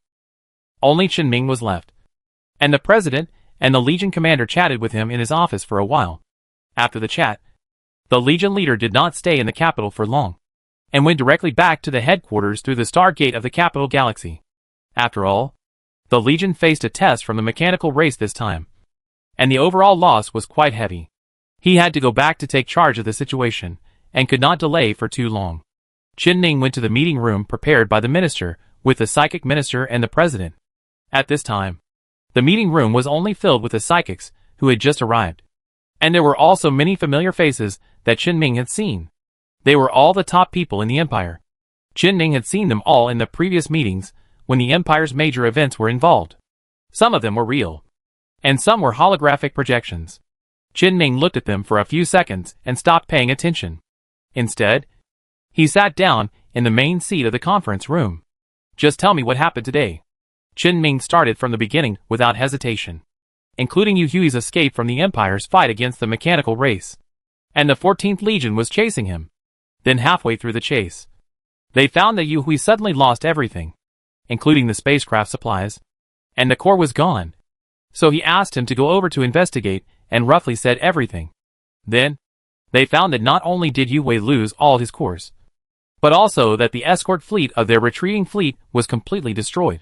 Only Qinming was left. And the president and the Legion commander chatted with him in his office for a while. After the chat, the Legion leader did not stay in the capital for long, and went directly back to the headquarters through the star gate of the capital galaxy. After all, the Legion faced a test from the mechanical race this time, and the overall loss was quite heavy. He had to go back to take charge of the situation, and could not delay for too long. Qinming went to the meeting room prepared by the minister, with the psychic minister and the president. At this time, the meeting room was only filled with the psychics who had just arrived. And there were also many familiar faces that Qinming had seen. They were all the top people in the Empire. Qinming had seen them all in the previous meetings when the Empire's major events were involved. Some of them were real, and some were holographic projections. Qinming looked at them for a few seconds and stopped paying attention. Instead, he sat down in the main seat of the conference room. "Just tell me what happened today." Qinming started from the beginning without hesitation, including Yu Hui's escape from the Empire's fight against the mechanical race. And the 14th Legion was chasing him. Then halfway through the chase, they found that Yu Hui suddenly lost everything, including the spacecraft supplies, and the core was gone. So he asked him to go over to investigate and roughly said everything. Then, they found that not only did Yu Hui lose all his cores, but also that the escort fleet of their retreating fleet was completely destroyed.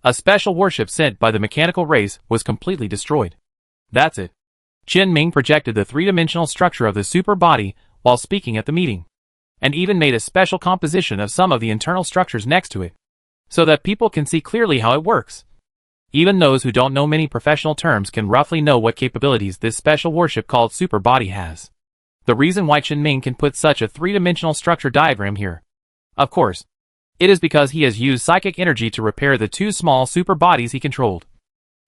A special warship sent by the mechanical race was completely destroyed. That's it. Qinming projected the three-dimensional structure of the super body while speaking at the meeting, and even made a special composition of some of the internal structures next to it, so that people can see clearly how it works. Even those who don't know many professional terms can roughly know what capabilities this special warship called super body has. The reason why Qinming can put such a three-dimensional structure diagram here, of course, it is because he has used psychic energy to repair the two small super bodies he controlled,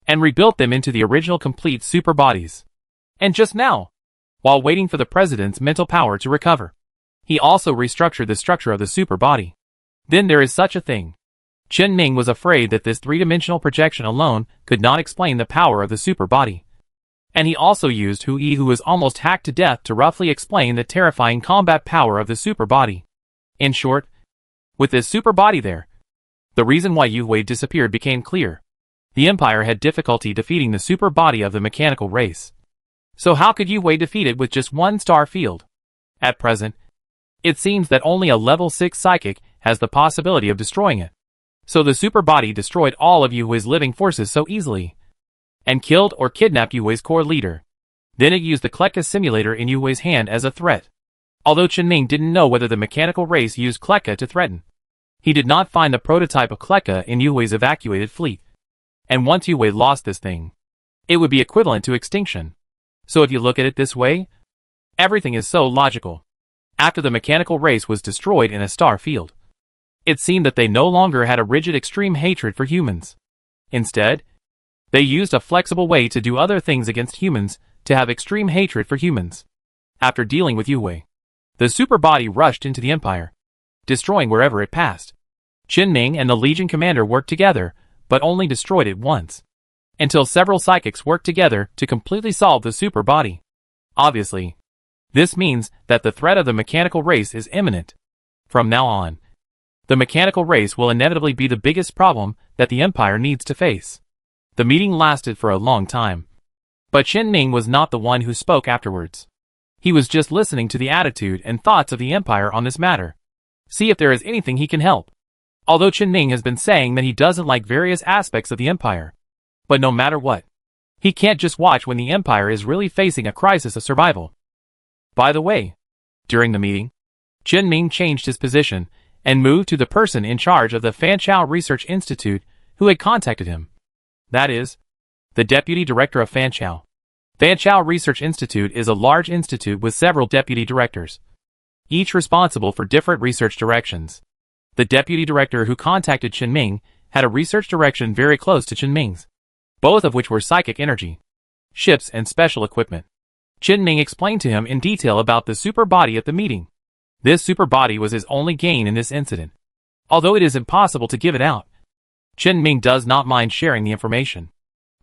and rebuilt them into the original complete super bodies. And just now, while waiting for the president's mental power to recover, he also restructured the structure of the super body. Then there is such a thing. Qinming was afraid that this three-dimensional projection alone could not explain the power of the super body. And he also used Hu Yi, who was almost hacked to death, to roughly explain the terrifying combat power of the super body. In short, with this super body there, The reason why Yue disappeared became clear. The Empire had difficulty defeating the super body of the mechanical race. So how could Yue defeat it with just one star field? At present, it seems that only a level 6 psychic has the possibility of destroying it. So the super body destroyed all of Yue's living forces so easily, and killed or kidnapped Yue's core leader. Then it used the Kleka simulator in Yue's hand as a threat. Although Qinming didn't know whether the mechanical race used Kleka to threaten, he did not find the prototype of Kleka in Yue's evacuated fleet. And once Yue lost this thing, it would be equivalent to extinction. So if you look at it this way, everything is so logical. After the mechanical race was destroyed in a star field, it seemed that they no longer had a rigid extreme hatred for humans. Instead, they used a flexible way to do other things against humans to have extreme hatred for humans. After dealing with Yue, the super body rushed into the Empire, destroying wherever it passed. Qinming and the Legion commander worked together, but only destroyed it once, until several psychics worked together to completely solve the super body. Obviously, this means that the threat of the mechanical race is imminent. From now on, the mechanical race will inevitably be the biggest problem that the Empire needs to face. The meeting lasted for a long time, but Qinming was not the one who spoke afterwards. He was just listening to the attitude and thoughts of the Empire on this matter. See if there is anything he can help. Although Qinming has been saying that he doesn't like various aspects of the Empire, but no matter what, he can't just watch when the Empire is really facing a crisis of survival. By the way, during the meeting, Qinming changed his position and moved to the person in charge of the Fanchao Research Institute who had contacted him. That is, the deputy director of Fanchao. Fanchao Research Institute is a large institute with several deputy directors, each responsible for different research directions. The deputy director who contacted Qinming had a research direction very close to Qinming's, both of which were psychic energy, ships and special equipment. Qinming explained to him in detail about the super body at the meeting. This super body was his only gain in this incident. Although it is impossible to give it out, Qinming does not mind sharing the information.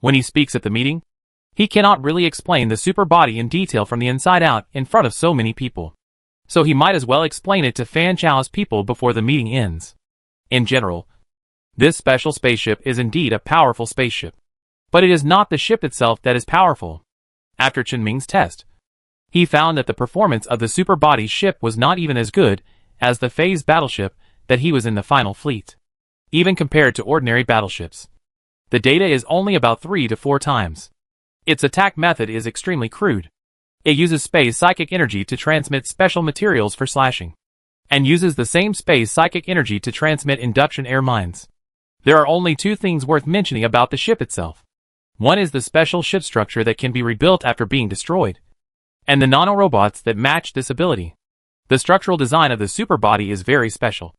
When he speaks at the meeting, he cannot really explain the super body in detail from the inside out in front of so many people. So he might as well explain it to Fanchao's people before the meeting ends. In general, this special spaceship is indeed a powerful spaceship. But it is not the ship itself that is powerful. After Qinming's test, he found that the performance of the super body's ship was not even as good as the phase battleship that he was in the final fleet. Even compared to ordinary battleships, the data is only about 3 to 4 times. Its attack method is extremely crude. It uses space psychic energy to transmit special materials for slashing, and uses the same space psychic energy to transmit induction air mines. There are only 2 things worth mentioning about the ship itself. One is the special ship structure that can be rebuilt after being destroyed, and the nanorobots that match this ability. The structural design of the super body is very special,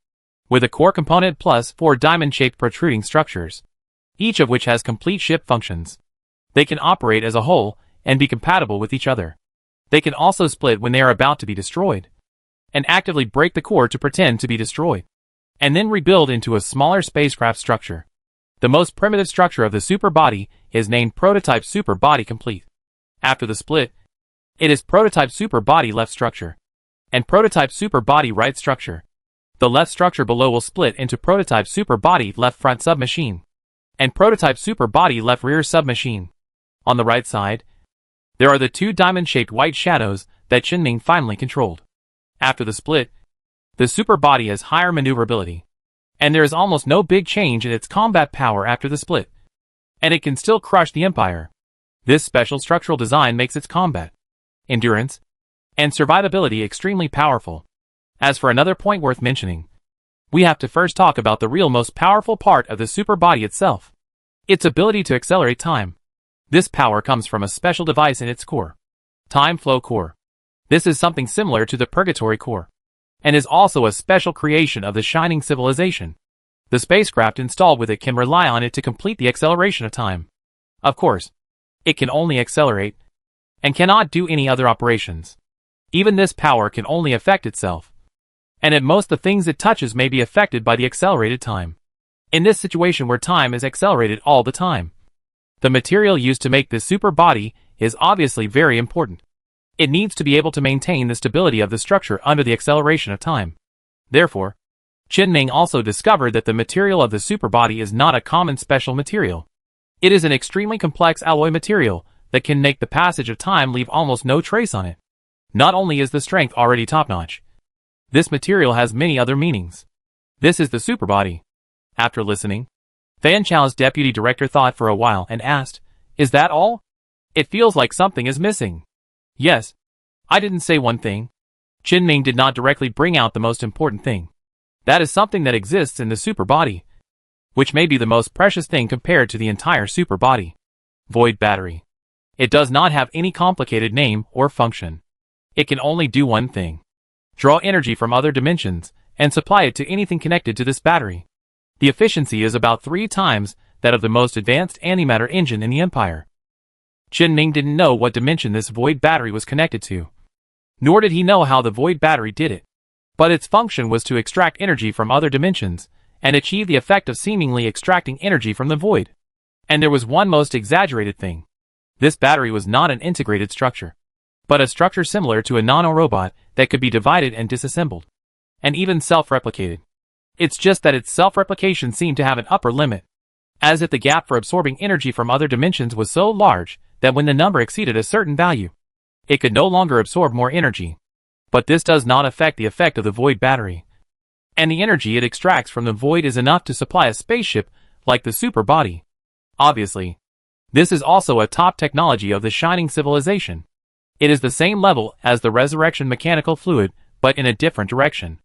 with a core component plus 4 diamond-shaped protruding structures, each of which has complete ship functions. They can operate as a whole and be compatible with each other. They can also split when they are about to be destroyed, and actively break the core to pretend to be destroyed, and then rebuild into a smaller spacecraft structure. The most primitive structure of the super body is named Prototype Super Body Complete. After the split, it is Prototype Super Body Left Structure, and Prototype Super Body Right Structure. The left structure below will split into Prototype Super Body Left Front Submachine, and Prototype Super Body Left Rear Submachine. On the right side, there are the 2 diamond-shaped white shadows that Qinming finally controlled. After the split, the super body has higher maneuverability, and there is almost no big change in its combat power after the split, and it can still crush the Empire. This special structural design makes its combat, endurance, and survivability extremely powerful. As for another point worth mentioning, we have to first talk about the real most powerful part of the super body itself, its ability to accelerate time. This power comes from a special device in its core, Time Flow Core. This is something similar to the Purgatory Core, and is also a special creation of the Shining Civilization. The spacecraft installed with it can rely on it to complete the acceleration of time. Of course, it can only accelerate, and cannot do any other operations. Even this power can only affect itself, and at most the things it touches may be affected by the accelerated time. In this situation where time is accelerated all the time, the material used to make this super body is obviously very important. It needs to be able to maintain the stability of the structure under the acceleration of time. Therefore, Chen Ming also discovered that the material of the superbody is not a common special material. It is an extremely complex alloy material that can make the passage of time leave almost no trace on it. Not only is the strength already top-notch, this material has many other meanings. This is the superbody. After listening, Fan Chao's deputy director thought for a while and asked, "Is that all? It feels like something is missing." "Yes. I didn't say one thing." Chen Ming did not directly bring out the most important thing. That is something that exists in the superbody, which may be the most precious thing compared to the entire superbody. Void battery. It does not have any complicated name or function. It can only do one thing: draw energy from other dimensions and supply it to anything connected to this battery. The efficiency is about 3 times that of the most advanced antimatter engine in the Empire. Chen Ming didn't know what dimension this void battery was connected to. Nor did he know how the void battery did it. But its function was to extract energy from other dimensions, and achieve the effect of seemingly extracting energy from the void. And there was one most exaggerated thing. This battery was not an integrated structure, but a structure similar to a nanorobot that could be divided and disassembled, and even self-replicated. It's just that its self-replication seemed to have an upper limit, as if the gap for absorbing energy from other dimensions was so large that when the number exceeded a certain value, it could no longer absorb more energy. But this does not affect the effect of the void battery. And the energy it extracts from the void is enough to supply a spaceship like the superbody. Obviously, this is also a top technology of the Shining Civilization. It is the same level as the resurrection mechanical fluid, but in a different direction.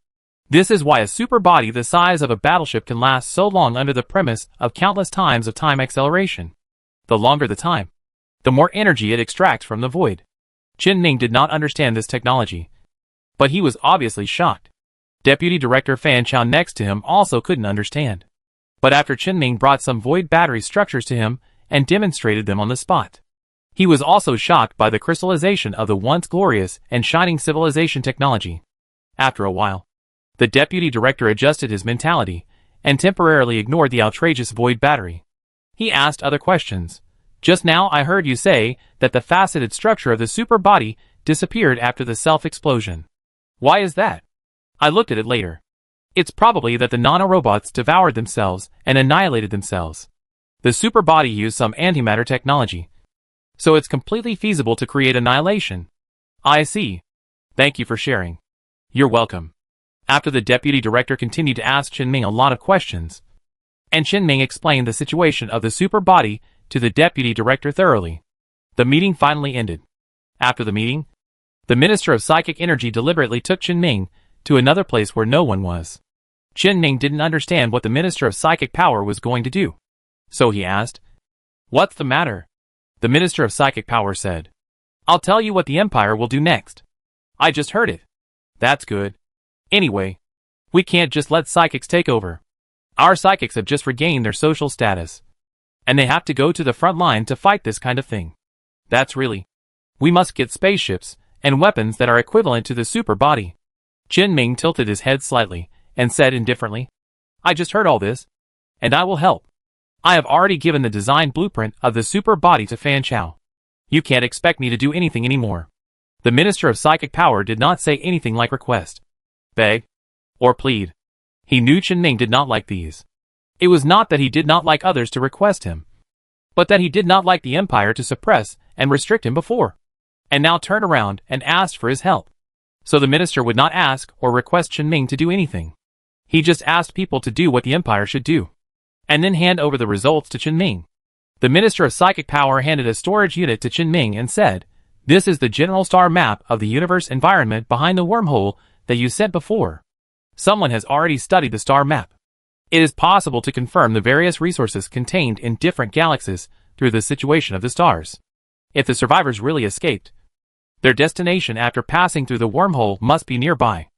This is why a superbody the size of a battleship can last so long under the premise of countless times of time acceleration. The longer the time, the more energy it extracts from the void. Chen Ming did not understand this technology, but he was obviously shocked. Deputy Director Fan Chao next to him also couldn't understand. But after Chen Ming brought some void battery structures to him and demonstrated them on the spot, he was also shocked by the crystallization of the once glorious and shining civilization technology. After a while, the Deputy Director adjusted his mentality and temporarily ignored the outrageous void battery. He asked other questions. "Just now I heard you say that the faceted structure of the superbody disappeared after the self-explosion. Why is that?" "I looked at it later. It's probably that the nanorobots devoured themselves and annihilated themselves. The superbody used some antimatter technology, so it's completely feasible to create annihilation." "I see. Thank you for sharing." "You're welcome." After the Deputy Director continued to ask Chen Ming a lot of questions, and Chen Ming explained the situation of the superbody to the Deputy Director thoroughly, the meeting finally ended. After the meeting, the Minister of Psychic Energy deliberately took Chen Ming to another place where no one was. Chen Ming didn't understand what the Minister of Psychic Power was going to do, so he asked, "What's the matter?" The Minister of Psychic Power said, "I'll tell you what the Empire will do next. I just heard it." "That's good. Anyway, we can't just let psychics take over. Our psychics have just regained their social status, and they have to go to the front line to fight this kind of thing. That's really. We must get spaceships and weapons that are equivalent to the superbody." Chen Ming tilted his head slightly and said indifferently, "I just heard all this, and I will help. I have already given the design blueprint of the superbody to Fan Chao. You can't expect me to do anything anymore." The Minister of Psychic Power did not say anything like request, beg, or plead. He knew Chen Ming did not like these. It was not that he did not like others to request him, but that he did not like the Empire to suppress and restrict him before, and now turn around and ask for his help. So the minister would not ask or request Chen Ming to do anything. He just asked people to do what the Empire should do, and then hand over the results to Chen Ming. The Minister of Psychic Power handed a storage unit to Chen Ming and said, "This is the general star map of the universe environment behind the wormhole that you sent before. Someone has already studied the star map. It is possible to confirm the various resources contained in different galaxies through the situation of the stars. If the survivors really escaped, their destination after passing through the wormhole must be nearby."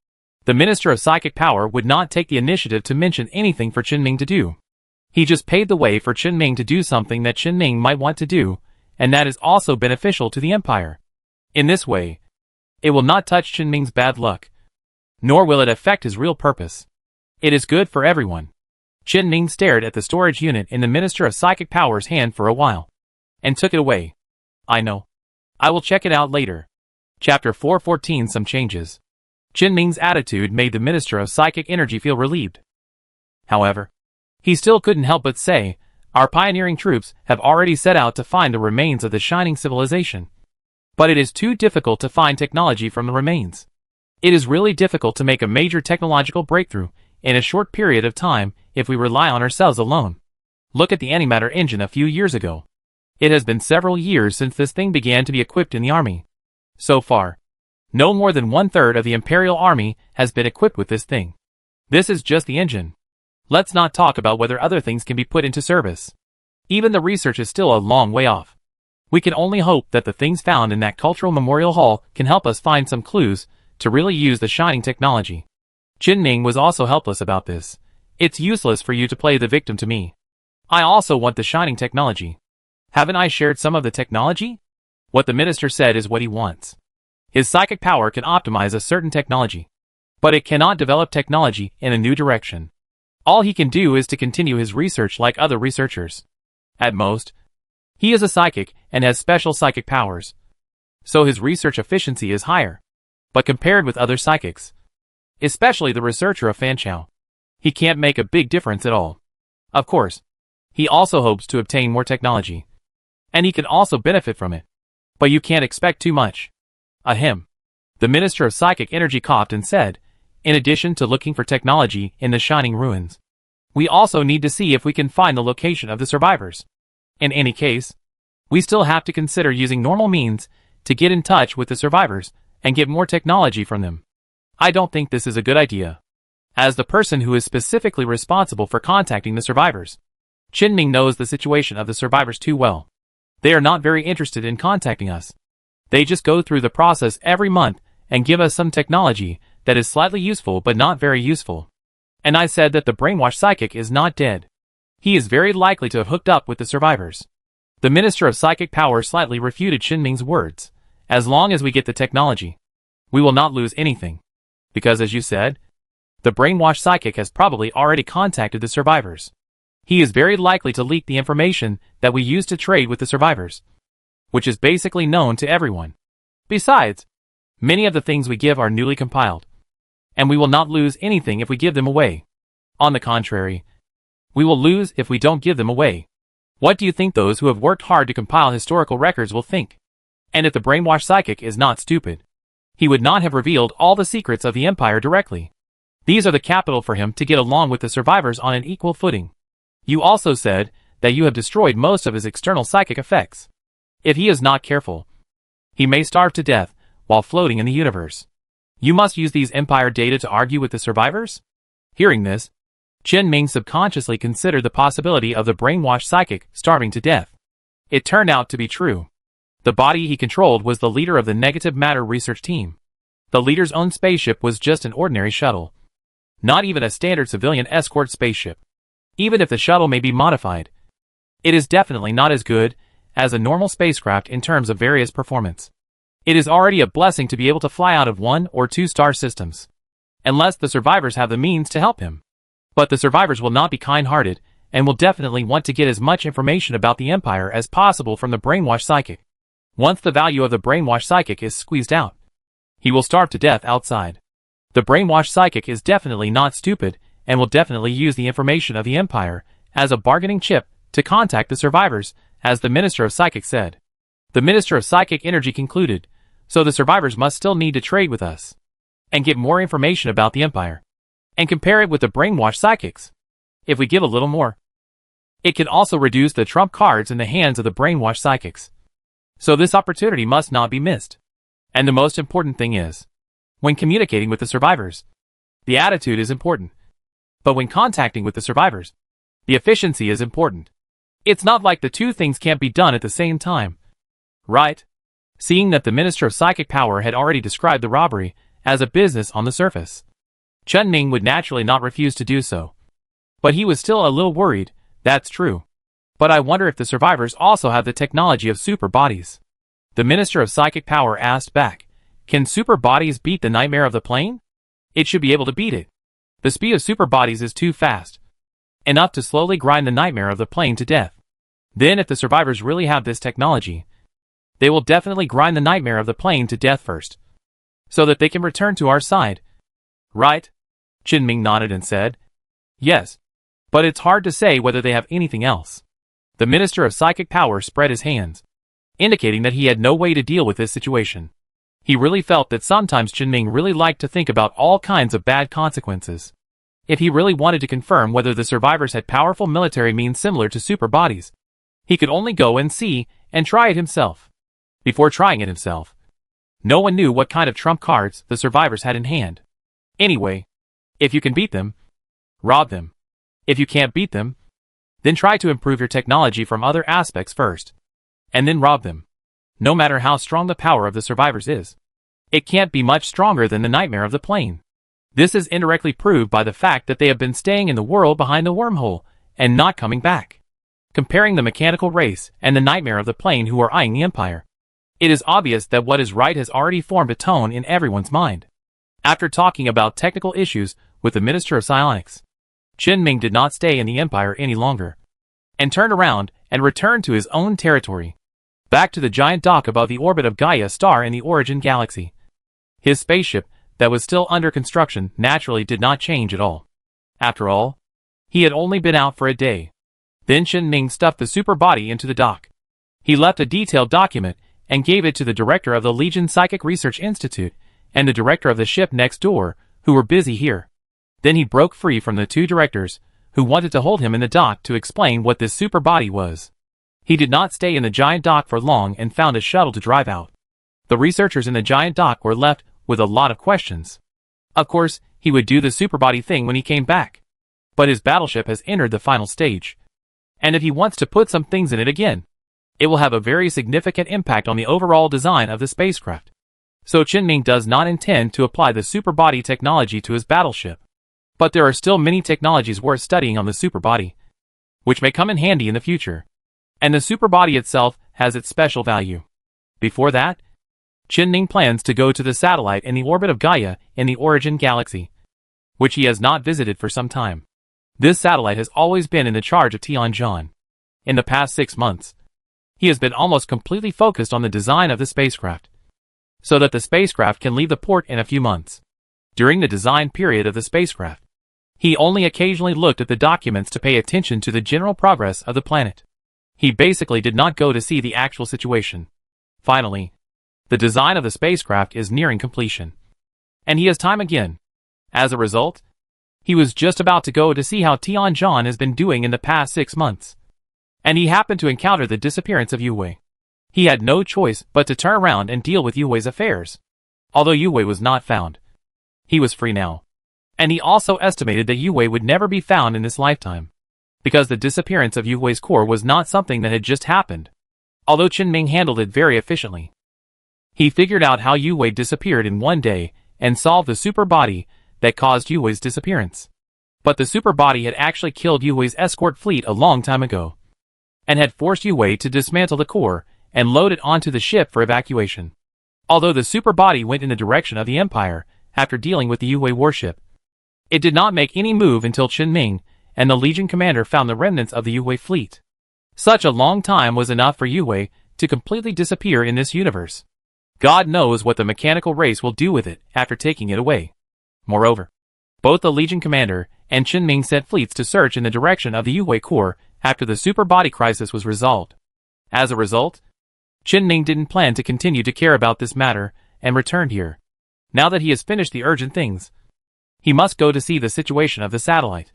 The Minister of Psychic Power would not take the initiative to mention anything for Chen Ming to do. He just paved the way for Chen Ming to do something that Chen Ming might want to do, and that is also beneficial to the Empire. In this way, it will not touch Chen Ming's bad luck, nor will it affect his real purpose. It is good for everyone. Chen Ming stared at the storage unit in the Minister of Psychic Power's hand for a while, and took it away. "I know. I will check it out later." Chapter 414 Some changes. Chen Ming's attitude made the Minister of Psychic Energy feel relieved. However, he still couldn't help but say, our pioneering troops have already set out to find the remains of the shining civilization. But it is too difficult to find technology from the remains. It is really difficult to make a major technological breakthrough in a short period of time if we rely on ourselves alone. Look at the antimatter engine a few years ago. It has been several years since this thing began to be equipped in the army. So far, no more than 1/3 of the Imperial Army has been equipped with this thing. This is just the engine. Let's not talk about whether other things can be put into service. Even the research is still a long way off. We can only hope that the things found in that cultural memorial hall can help us find some clues to really use the shining technology. Chen Ming was also helpless about this. It's useless for you to play the victim to me. I also want the shining technology. Haven't I shared some of the technology? What the minister said is what he wants. His psychic power can optimize a certain technology, but it cannot develop technology in a new direction. All he can do is to continue his research like other researchers. At most, he is a psychic and has special psychic powers, so his research efficiency is higher. But compared with other psychics, especially the researcher of Fanchao, he can't make a big difference at all. Of course, he also hopes to obtain more technology, and he can also benefit from it. But you can't expect too much. Ahem. The Minister of Psychic Energy coughed and said, in addition to looking for technology in the Shining Ruins, we also need to see if we can find the location of the survivors. In any case, we still have to consider using normal means to get in touch with the survivors and get more technology from them. I don't think this is a good idea. As the person who is specifically responsible for contacting the survivors, Chen Ming knows the situation of the survivors too well. They are not very interested in contacting us. They just go through the process every month and give us some technology that is slightly useful but not very useful. And I said that the brainwashed psychic is not dead. He is very likely to have hooked up with the survivors. The Minister of Psychic Power slightly refuted Chen Ming's words. As long as we get the technology, we will not lose anything. Because as you said, the brainwashed psychic has probably already contacted the survivors. He is very likely to leak the information that we use to trade with the survivors, which is basically known to everyone. Besides, many of the things we give are newly compiled, and we will not lose anything if we give them away. On the contrary, we will lose if we don't give them away. What do you think those who have worked hard to compile historical records will think? And if the brainwashed psychic is not stupid, he would not have revealed all the secrets of the Empire directly. These are the capital for him to get along with the survivors on an equal footing. You also said that you have destroyed most of his external psychic effects. If he is not careful, he may starve to death while floating in the universe. You must use these Empire data to argue with the survivors? Hearing this, Chen Ming subconsciously considered the possibility of the brainwashed psychic starving to death. It turned out to be true. The body he controlled was the leader of the negative matter research team. The leader's own spaceship was just an ordinary shuttle. Not even a standard civilian escort spaceship. Even if the shuttle may be modified, it is definitely not as good as a normal spacecraft in terms of various performance. It is already a blessing to be able to fly out of 1 or 2 star systems, unless the survivors have the means to help him. But the survivors will not be kind-hearted, and will definitely want to get as much information about the Empire as possible from the brainwashed psychic. Once the value of the brainwashed psychic is squeezed out, he will starve to death outside. The brainwashed psychic is definitely not stupid, and will definitely use the information of the Empire as a bargaining chip to contact the survivors, as the Minister of Psychic said. The Minister of Psychic Energy concluded, so the survivors must still need to trade with us, and get more information about the Empire, and compare it with the brainwashed psychics. If we give a little more, it can also reduce the trump cards in the hands of the brainwashed psychics. So this opportunity must not be missed. And the most important thing is, when communicating with the survivors, the attitude is important. But when contacting with the survivors, the efficiency is important. It's not like the two things can't be done at the same time. Right? Seeing that the Minister of Psychic Power had already described the robbery as a business on the surface, Chen Ming would naturally not refuse to do so. But he was still a little worried. That's true. But I wonder if the survivors also have the technology of super bodies. The Minister of Psychic Power asked back, can super bodies beat the nightmare of the plane? It should be able to beat it. The speed of super bodies is too fast, enough to slowly grind the nightmare of the plane to death. Then if the survivors really have this technology, they will definitely grind the nightmare of the plane to death first. so that they can return to our side. Right? Qin nodded and said, yes. But it's hard to say whether they have anything else. The Minister of Psychic Power spread his hands, indicating that he had no way to deal with this situation. He really felt that sometimes Qin really liked to think about all kinds of bad consequences. If he really wanted to confirm whether the survivors had powerful military means similar to super bodies, he could only go and see and try it himself. Before trying it himself, no one knew what kind of trump cards the survivors had in hand. Anyway, if you can beat them, rob them. If you can't beat them, then try to improve your technology from other aspects first, and then rob them. No matter how strong the power of the survivors is, it can't be much stronger than the nightmare of the plane. This is indirectly proved by the fact that they have been staying in the world behind the wormhole and not coming back. Comparing the mechanical race and the nightmare of the plane who are eyeing the Empire, it is obvious that what is right has already formed a tone in everyone's mind. After talking about technical issues with the Minister of Psionics, Qin did not stay in the Empire any longer, and turned around and returned to his own territory, back to the giant dock above the orbit of Gaia star in the Origin Galaxy. His spaceship, that was still under construction, naturally did not change at all. After all, he had only been out for a day. Then Qin stuffed the super body into the dock. He left a detailed document and gave it to the director of the Legion Psychic Research Institute and the director of the ship next door, who were busy here. Then he broke free from the two directors, who wanted to hold him in the dock to explain what this super body was. He did not stay in the giant dock for long and found a shuttle to drive out. The researchers in the giant dock were left with a lot of questions. Of course, he would do the superbody thing when he came back. But his battleship has entered the final stage. And if he wants to put some things in it again, it will have a very significant impact on the overall design of the spacecraft. So Qin does not intend to apply the superbody technology to his battleship. But there are still many technologies worth studying on the superbody, which may come in handy in the future. And the superbody itself has its special value. Before that, Qin plans to go to the satellite in the orbit of Gaia in the Origin Galaxy, which he has not visited for some time. This satellite has always been in the charge of Tianjin. In the past 6 months, he has been almost completely focused on the design of the spacecraft, so that the spacecraft can leave the port in a few months. During the design period of the spacecraft, he only occasionally looked at the documents to pay attention to the general progress of the planet. He basically did not go to see the actual situation. Finally, the design of the spacecraft is nearing completion, and he has time again. As a result, he was just about to go to see how Tianjin has been doing in the past 6 months, and he happened to encounter the disappearance of Yue. He had no choice but to turn around and deal with Yue's affairs. Although Yue was not found, he was free now, and he also estimated that Yue would never be found in this lifetime, because the disappearance of Yue's core was not something that had just happened. Although Qin handled it very efficiently, he figured out how Yue disappeared in one day and solved the super body that caused Yue's disappearance. But the super body had actually killed Yue's escort fleet a long time ago, and had forced Yue to dismantle the core and load it onto the ship for evacuation. Although the super body went in the direction of the Empire after dealing with the Yue warship, it did not make any move until Qin and the Legion commander found the remnants of the Yue fleet. Such a long time was enough for Yue to completely disappear in this universe. God knows what the mechanical race will do with it after taking it away. Moreover, both the Legion commander and Qin sent fleets to search in the direction of the Yue core after the super body crisis was resolved. As a result, Qin didn't plan to continue to care about this matter and returned here. Now that he has finished the urgent things, he must go to see the situation of the satellite.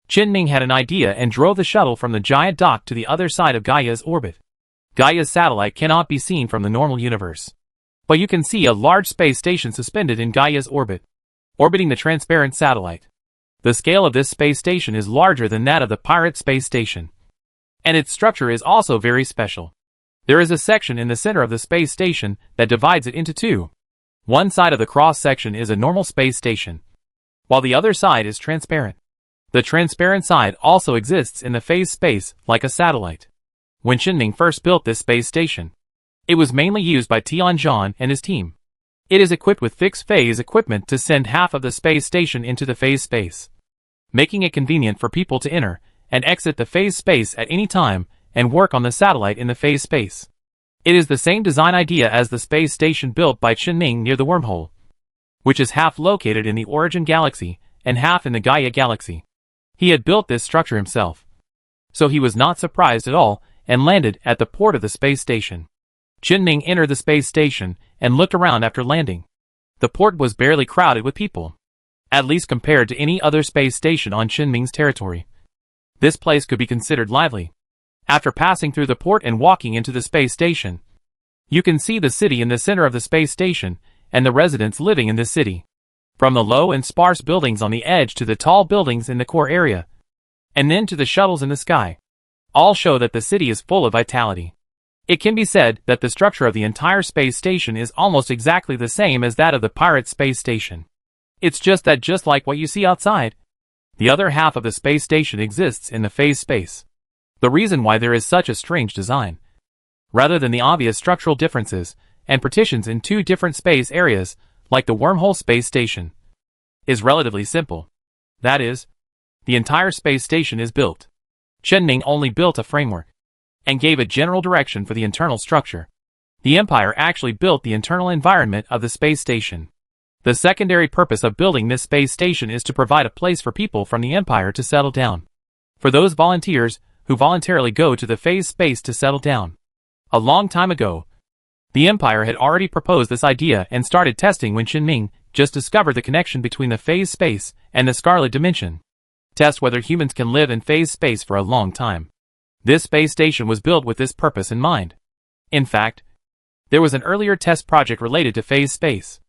Qin had an idea and drove the shuttle from the giant dock to the other side of Gaia's orbit. Gaia's satellite cannot be seen from the normal universe, but you can see a large space station suspended in Gaia's orbit, orbiting the transparent satellite. The scale of this space station is larger than that of the Pirate space station, and its structure is also very special. There is a section in the center of the space station that divides it into two. One side of the cross-section is a normal space station, while the other side is transparent. The transparent side also exists in the phase space like a satellite. When Qin first built this space station, it was mainly used by Tianjin and his team. It is equipped with fixed-phase equipment to send half of the space station into the phase space, making it convenient for people to enter and exit the phase space at any time and work on the satellite in the phase space. It is the same design idea as the space station built by Qin near the wormhole. which is half located in the Origin Galaxy and half in the Gaia Galaxy. He had built this structure himself, so he was not surprised at all and landed at the port of the space station. Qin entered the space station and looked around after landing. The port was barely crowded with people, at least compared to any other space station on Qin territory. This place could be considered lively. After passing through the port and walking into the space station, you can see the city in the center of the space station and the residents living in this city. From the low and sparse buildings on the edge to the tall buildings in the core area, and then to the shuttles in the sky, all show that the city is full of vitality. It can be said that the structure of the entire space station is almost exactly the same as that of the pirate space station. It's just that just like what you see outside, the other half of the space station exists in the phase space. The reason why there is such a strange design, rather than the obvious structural differences and partitions in two different space areas, like the wormhole space station, is relatively simple. That is, the entire space station is built. Qin only built a framework and gave a general direction for the internal structure. The Empire actually built the internal environment of the space station. The secondary purpose of building this space station is to provide a place for people from the Empire to settle down. For those volunteers who voluntarily go to the phase space to settle down. A long time ago, the Empire had already proposed this idea and started testing when Qin just discovered the connection between the phase space and the Scarlet Dimension. Test whether humans can live in phase space for a long time. This space station was built with this purpose in mind. In fact, there was an earlier test project related to phase space,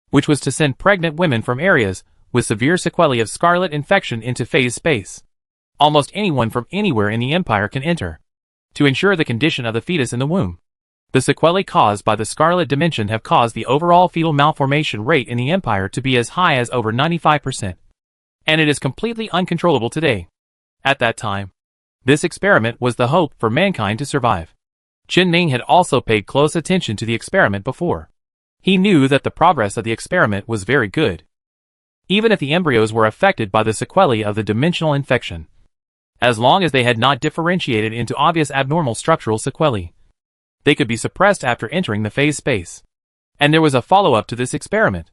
which was to send pregnant women from areas with severe sequelae of scarlet infection into phase space. Almost anyone from anywhere in the Empire can enter, to ensure the condition of the fetus in the womb. The sequelae caused by the Scarlet Dimension have caused the overall fetal malformation rate in the Empire to be as high as over 95%. And it is completely uncontrollable today. At that time, this experiment was the hope for mankind to survive. Qin had also paid close attention to the experiment before. He knew that the progress of the experiment was very good, even if the embryos were affected by the sequelae of the dimensional infection. As long as they had not differentiated into obvious abnormal structural sequelae, they could be suppressed after entering the phase space. And there was a follow-up to this experiment.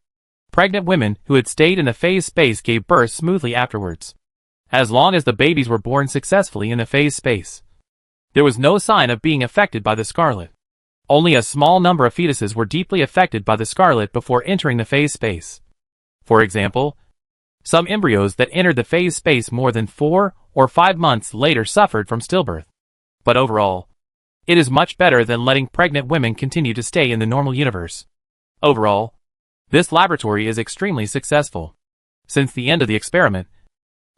Pregnant women who had stayed in the phase space gave birth smoothly afterwards. As long as the babies were born successfully in the phase space, there was no sign of being affected by the scarlet. Only a small number of fetuses were deeply affected by the scarlet before entering the phase space. For example, some embryos that entered the phase space more than 4 or 5 months later suffered from stillbirth. But overall, it is much better than letting pregnant women continue to stay in the normal universe. Overall, this laboratory is extremely successful. Since the end of the experiment,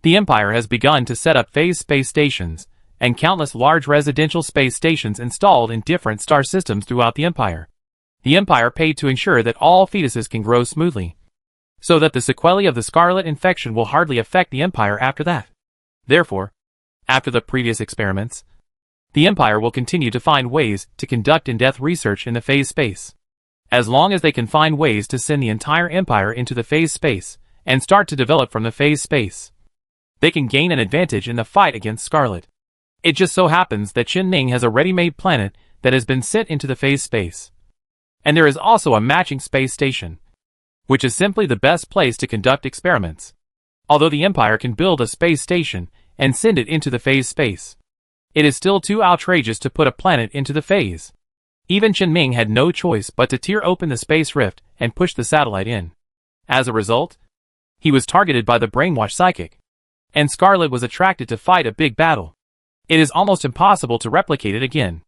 the Empire has begun to set up phase space stations and countless large residential space stations installed in different star systems throughout the Empire. The Empire paid to ensure that all fetuses can grow smoothly, so that the sequelae of the scarlet infection will hardly affect the Empire after that. Therefore, after the previous experiments, the Empire will continue to find ways to conduct in-depth research in the phase space. As long as they can find ways to send the entire Empire into the phase space and start to develop from the phase space, they can gain an advantage in the fight against Scarlet. It just so happens that Qin has a ready-made planet that has been sent into the phase space. And there is also a matching space station, which is simply the best place to conduct experiments. Although the Empire can build a space station and send it into the phase space, it is still too outrageous to put a planet into the phase. Even Qin had no choice but to tear open the space rift and push the satellite in. As a result, he was targeted by the brainwashed psychic, and Scarlet was attracted to fight a big battle. It is almost impossible to replicate it again,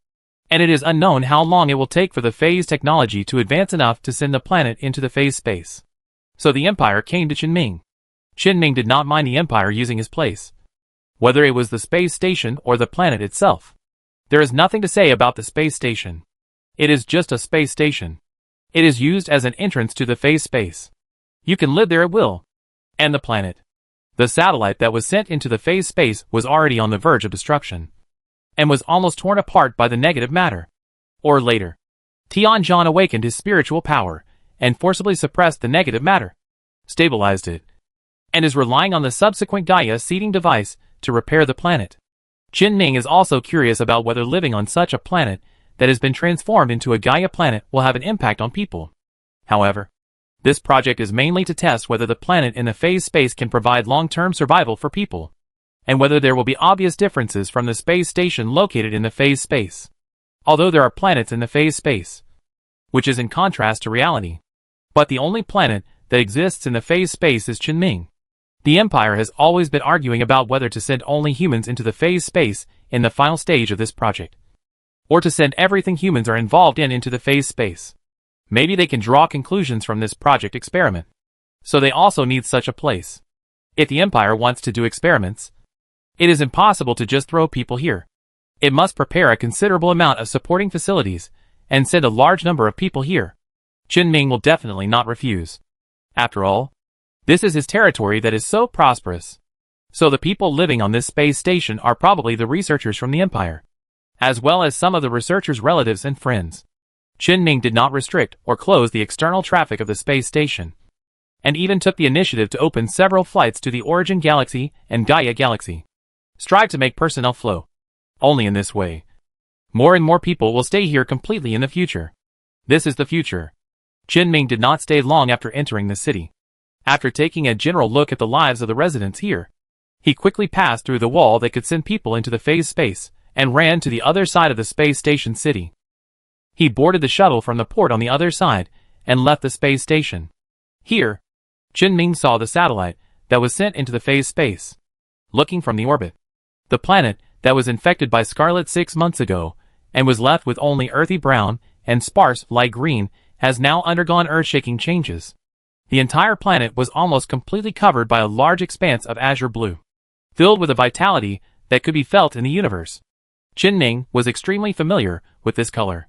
and it is unknown how long it will take for the phase technology to advance enough to send the planet into the phase space. So the Empire came to Qin. Qin did not mind the Empire using his place, whether it was the space station or the planet itself. There is nothing to say about the space station. It is just a space station. It is used as an entrance to the phase space. You can live there at will. And the planet, the satellite that was sent into the phase space, was already on the verge of destruction, and was almost torn apart by the negative matter. Or later, Tianzhan awakened his spiritual power, and forcibly suppressed the negative matter, stabilized it, and is relying on the subsequent Gaia seeding device to repair the planet. Qin is also curious about whether living on such a planet that has been transformed into a Gaia planet will have an impact on people. However, This project is mainly to test whether the planet in the phase space can provide long-term survival for people, and whether there will be obvious differences from the space station located in the phase space. Although there are planets in the phase space, which is in contrast to reality. But the only planet that exists in the phase space is Qinming. The Empire has always been arguing about whether to send only humans into the phase space in the final stage of this project, or to send everything humans are involved in into the phase space. Maybe they can draw conclusions from this project experiment. So they also need such a place. If the Empire wants to do experiments, it is impossible to just throw people here. It must prepare a considerable amount of supporting facilities and send a large number of people here. Qinming will definitely not refuse. After all, this is his territory that is so prosperous. So the people living on this space station are probably the researchers from the Empire, as well as some of the researchers' relatives and friends. Qinming did not restrict or close the external traffic of the space station, and even took the initiative to open several flights to the Origin Galaxy and Gaia Galaxy. Strive to make personnel flow. Only in this way, more and more people will stay here completely in the future. This is the future. Qinming did not stay long after entering the city. After taking a general look at the lives of the residents here, he quickly passed through the wall that could send people into the phase space and ran to the other side of the space station city. He boarded the shuttle from the port on the other side and left the space station. Here, Qinming saw the satellite that was sent into the phase space. Looking from the orbit, the planet that was infected by Scarlet 6 months ago and was left with only earthy brown and sparse light green has now undergone earth-shaking changes. The entire planet was almost completely covered by a large expanse of azure blue, filled with a vitality that could be felt in the universe. Qinming was extremely familiar with this color.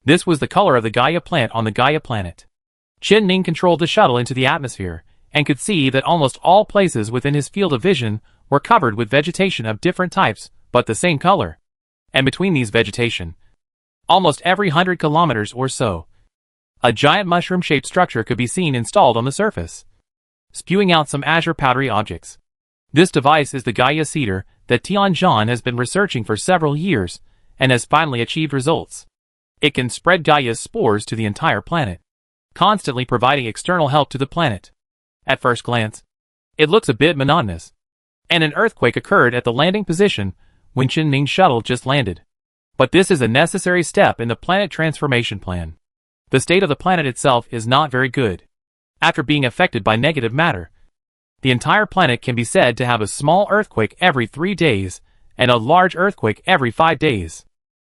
This was the color of the Gaia plant on the Gaia planet. Qinming controlled the shuttle into the atmosphere and could see that almost all places within his field of vision were covered with vegetation of different types, but the same color. And between these vegetation, almost every 100 kilometers or so, a giant mushroom-shaped structure could be seen installed on the surface, spewing out some azure powdery objects. This device is the Gaia Cedar that Tianzhan has been researching for several years and has finally achieved results. It can spread Gaia's spores to the entire planet, constantly providing external help to the planet. At first glance, it looks a bit monotonous, and an earthquake occurred at the landing position when Qinming's shuttle just landed. But this is a necessary step in the planet transformation plan. The state of the planet itself is not very good. After being affected by negative matter, the entire planet can be said to have a small earthquake every 3 days and a large earthquake every 5 days.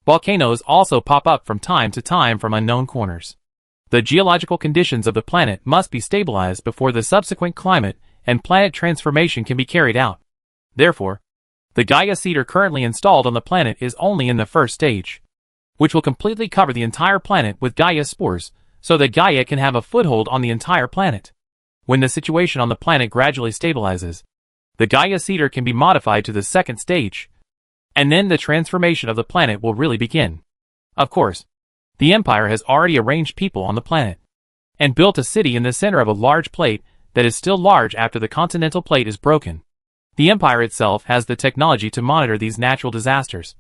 Volcanoes also pop up from time to time from unknown corners. The geological conditions of the planet must be stabilized before the subsequent climate and planet transformation can be carried out. Therefore, the Gaia Cedar currently installed on the planet is only in the first stage, which will completely cover the entire planet with Gaia spores, so that Gaia can have a foothold on the entire planet. When the situation on the planet gradually stabilizes, the Gaia Cedar can be modified to the second stage, and then the transformation of the planet will really begin. Of course, the Empire has already arranged people on the planet, and built a city in the center of a large plate that is still large after the continental plate is broken. The Empire itself has the technology to monitor these natural disasters,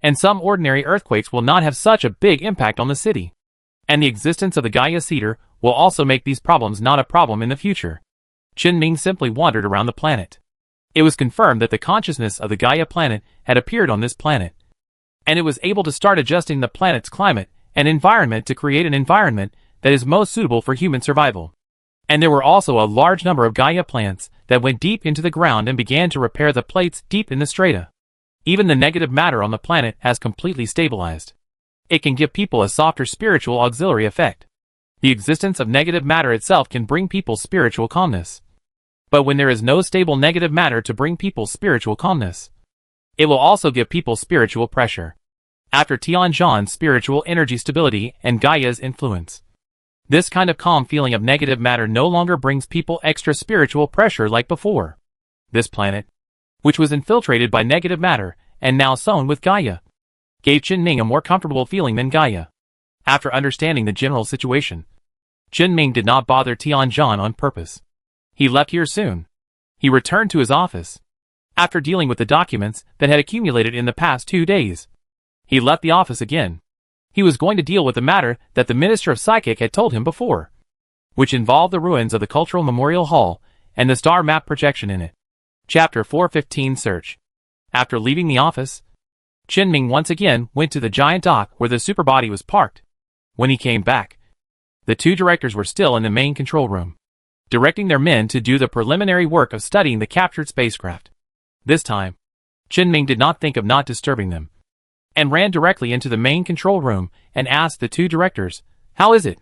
and some ordinary earthquakes will not have such a big impact on the city. And the existence of the Gaia Cedar will also make these problems not a problem in the future. Qinming simply wandered around the planet. It was confirmed that the consciousness of the Gaia planet had appeared on this planet, and it was able to start adjusting the planet's climate and environment to create an environment that is most suitable for human survival. And there were also a large number of Gaia plants that went deep into the ground and began to repair the plates deep in the strata. Even the negative matter on the planet has completely stabilized. It can give people a softer spiritual auxiliary effect. The existence of negative matter itself can bring people spiritual calmness. But when there is no stable negative matter to bring people spiritual calmness, it will also give people spiritual pressure. After Tianzhan's spiritual energy stability and Gaia's influence, this kind of calm feeling of negative matter no longer brings people extra spiritual pressure like before. This planet, which was infiltrated by negative matter and now sown with Gaia, gave Qinming a more comfortable feeling than Gaia. After understanding the general situation, Qinming did not bother Tianzhan on purpose. He left here soon. He returned to his office. After dealing with the documents that had accumulated in the past 2 days, he left the office again. He was going to deal with the matter that the Minister of Psychic had told him before. which involved the ruins of the Cultural Memorial Hall and the star map projection in it. Chapter 415 Search. After leaving the office, Qin once again went to the giant dock where the superbody was parked. When he came back, the two directors were still in the main control room, directing their men to do the preliminary work of studying the captured spacecraft. This time, Qin did not think of not disturbing them, and ran directly into the main control room and asked the two directors, "How is it?"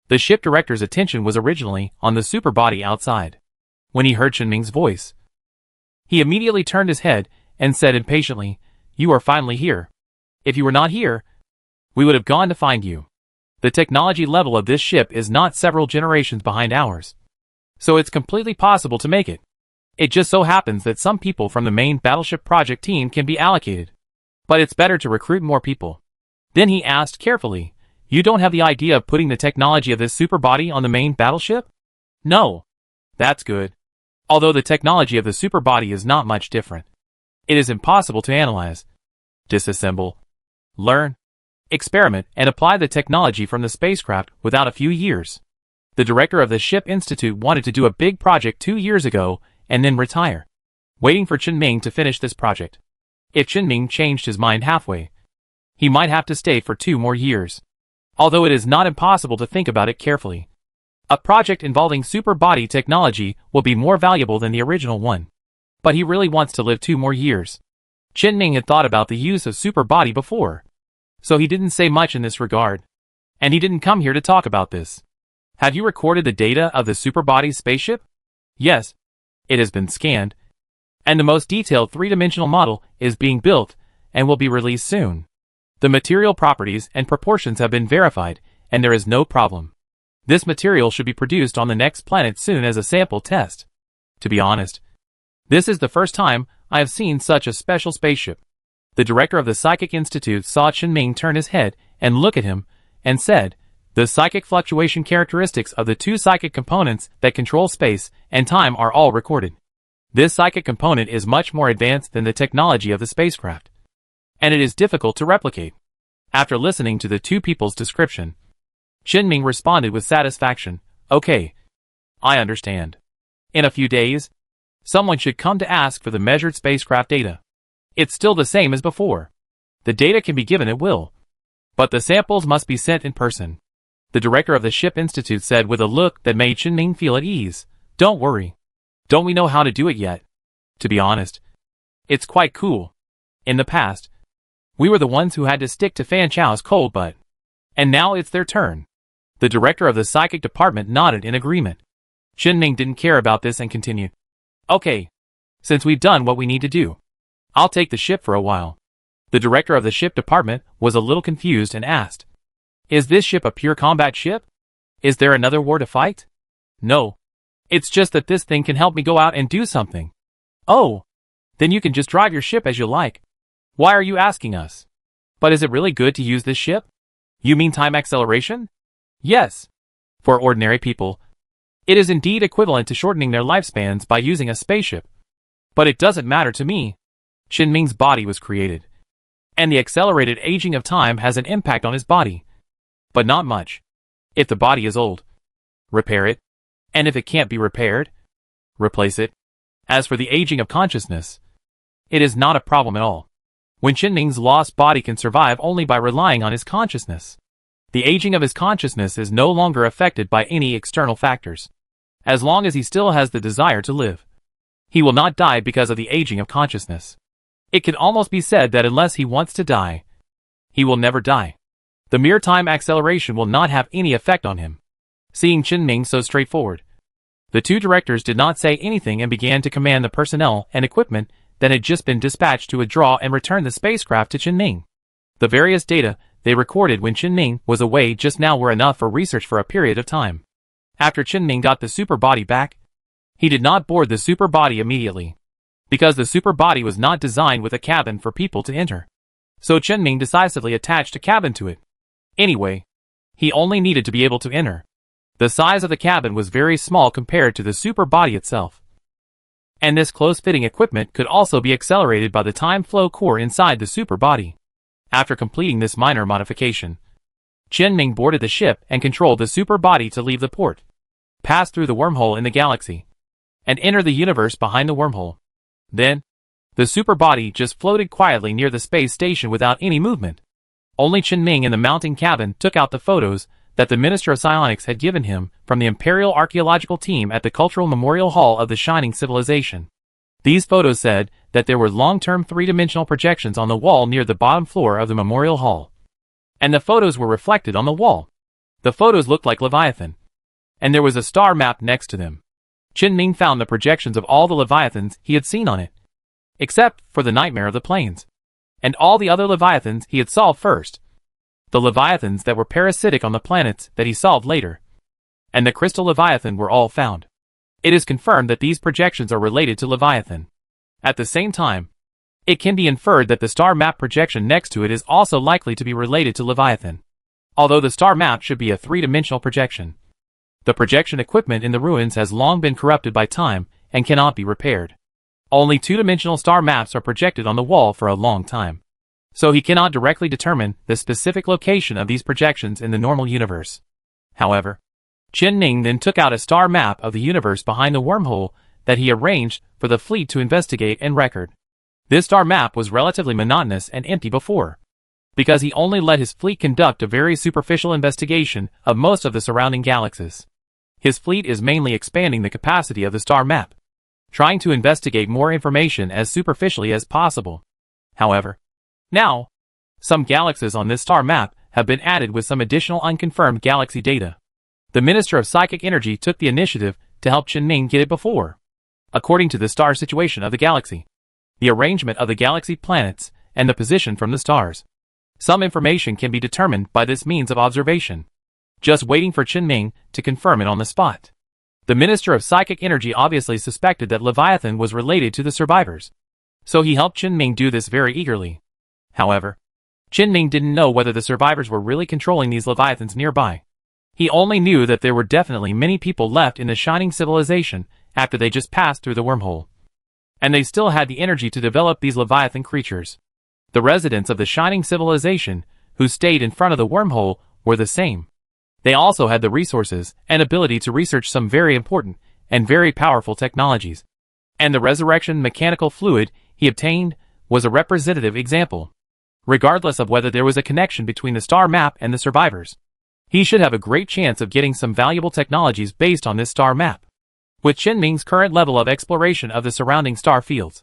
The ship director's attention was originally on the superbody outside. When he heard Qin voice, he immediately turned his head and said impatiently, "You are finally here. If you were not here, we would have gone to find you. The technology level of this ship is not several generations behind ours, so it's completely possible to make it. It just so happens that some people from the main battleship project team can be allocated, but it's better to recruit more people." Then he asked carefully, "You don't have the idea of putting the technology of this superbody on the main battleship?" "No." "That's good. Although the technology of the superbody is not much different. It is impossible to analyze, disassemble, learn, experiment, and apply the technology from the spacecraft without a few years. The director of the Ship Institute wanted to do a big project 2 years ago and then retire, waiting for Qin to finish this project. If Qin changed his mind halfway, he might have to stay for 2 more years. Although it is not impossible to think about it carefully, a project involving superbody technology will be more valuable than the original one. But he really wants to live 2 more years. Qin had thought about the use of superbody before, so he didn't say much in this regard. And he didn't come here to talk about this. "Have you recorded the data of the superbody's spaceship?" "Yes. It has been scanned, and the most detailed 3-dimensional model is being built and will be released soon. The material properties and proportions have been verified, and there is no problem. This material should be produced on the next planet soon as a sample test. To be honest, this is the first time I have seen such a special spaceship." The director of the Psychic Institute saw Qin turn his head and look at him, and said, "The psychic fluctuation characteristics of the 2 psychic components that control space and time are all recorded. This psychic component is much more advanced than the technology of the spacecraft, and it is difficult to replicate." After listening to the two people's description, Qin responded with satisfaction, "Okay, I understand. In a few days, someone should come to ask for the measured spacecraft data. It's still the same as before. The data can be given at will, but the samples must be sent in person." The director of the Ship Institute said with a look that made Qin feel at ease, "Don't worry. Don't we know how to do it yet? To be honest, it's quite cool. In the past, we were the ones who had to stick to Fan Chao's cold butt, and now it's their turn." The director of the psychic department nodded in agreement. Qin didn't care about this and continued, "Okay, since we've done what we need to do, I'll take the ship for a while." The director of the ship department was a little confused and asked, "Is this ship a pure combat ship? Is there another war to fight?" "No. It's just that this thing can help me go out and do something." "Oh, then you can just drive your ship as you like. Why are you asking us? But is it really good to use this ship? You mean time acceleration?" "Yes. For ordinary people, it is indeed equivalent to shortening their lifespans by using a spaceship. But it doesn't matter to me. Qin body was created, and the accelerated aging of time has an impact on his body. But not much. If the body is old, repair it, and if it can't be repaired, replace it. As for the aging of consciousness, it is not a problem at all. When Qin lost body can survive only by relying on his consciousness. The aging of his consciousness is no longer affected by any external factors. As long as he still has the desire to live, he will not die because of the aging of consciousness. It can almost be said that unless he wants to die, he will never die. The mere time acceleration will not have any effect on him." Seeing Qin so straightforward, the two directors did not say anything and began to command the personnel and equipment that had just been dispatched to withdraw and return the spacecraft to Qin. The various data they recorded when Qin was away just now were enough for research for a period of time. After Qin got the superbody back, he did not board the superbody immediately, because the superbody was not designed with a cabin for people to enter. So Qin decisively attached a cabin to it. Anyway, he only needed to be able to enter. The size of the cabin was very small compared to the superbody itself, and this close-fitting equipment could also be accelerated by the time flow core inside the superbody. After completing this minor modification, Qin boarded the ship and controlled the superbody to leave the port. pass through the wormhole in the galaxy, and enter the universe behind the wormhole. Then, the super body just floated quietly near the space station without any movement. Only Chen-Ming in the mounting cabin took out the photos that the Minister of Psionics had given him from the Imperial Archaeological Team at the Cultural Memorial Hall of the Shining Civilization. These photos said that there were long-term three-dimensional projections on the wall near the bottom floor of the Memorial Hall. And the photos were reflected on the wall. The photos looked like Leviathan. And there was a star map next to them. Chen-Ming found the projections of all the Leviathans he had seen on it, except for the Nightmare of the Plains, and all the other Leviathans he had solved first. The Leviathans that were parasitic on the planets that he solved later, and the Crystal Leviathan were all found. It is confirmed that these projections are related to Leviathan. At the same time, it can be inferred that the star map projection next to it is also likely to be related to Leviathan, although the star map should be a three-dimensional projection. The projection equipment in the ruins has long been corrupted by time and cannot be repaired. Only two-dimensional star maps are projected on the wall for a long time, so he cannot directly determine the specific location of these projections in the normal universe. However, Chen-Ming then took out a star map of the universe behind the wormhole that he arranged for the fleet to investigate and record. This star map was relatively monotonous and empty before, because he only let his fleet conduct a very superficial investigation of most of the surrounding galaxies. His fleet is mainly expanding the capacity of the star map, trying to investigate more information as superficially as possible. However, now, some galaxies on this star map have been added with some additional unconfirmed galaxy data. The Minister of Psychic Energy took the initiative to help Chen-Ming get it before. According to the star situation of the galaxy, the arrangement of the galaxy planets, and the position from the stars, some information can be determined by this means of observation, just waiting for Chen-Ming to confirm it on the spot. The Minister of Psychic Energy obviously suspected that Leviathan was related to the survivors, so he helped Chen-Ming do this very eagerly. However, Chen-Ming didn't know whether the survivors were really controlling these Leviathans nearby. He only knew that there were definitely many people left in the Shining Civilization after they just passed through the wormhole, and they still had the energy to develop these Leviathan creatures. The residents of the Shining Civilization, who stayed in front of the wormhole, were the same. They also had the resources and ability to research some very important and very powerful technologies. And the resurrection mechanical fluid he obtained was a representative example. Regardless of whether there was a connection between the star map and the survivors, he should have a great chance of getting some valuable technologies based on this star map. With Chen-Ming's current level of exploration of the surrounding star fields,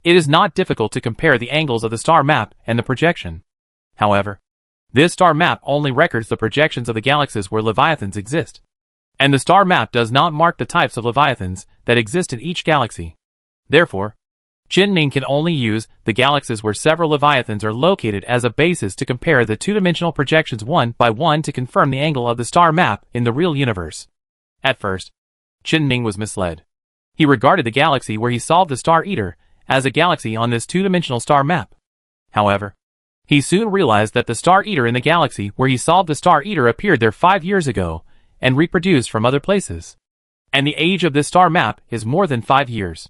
it is not difficult to compare the angles of the star map and the projection. However, this star map only records the projections of the galaxies where Leviathans exist, and the star map does not mark the types of Leviathans that exist in each galaxy. Therefore, Chen-Ming can only use the galaxies where several Leviathans are located as a basis to compare the two-dimensional projections one by one to confirm the angle of the star map in the real universe. At first, Chen-Ming was misled. He regarded the galaxy where he solved the Star Eater as a galaxy on this two-dimensional star map. However, he soon realized that the Star Eater in the galaxy where he solved the Star Eater appeared there 5 years ago and reproduced from other places. And the age of this star map is more than 5 years.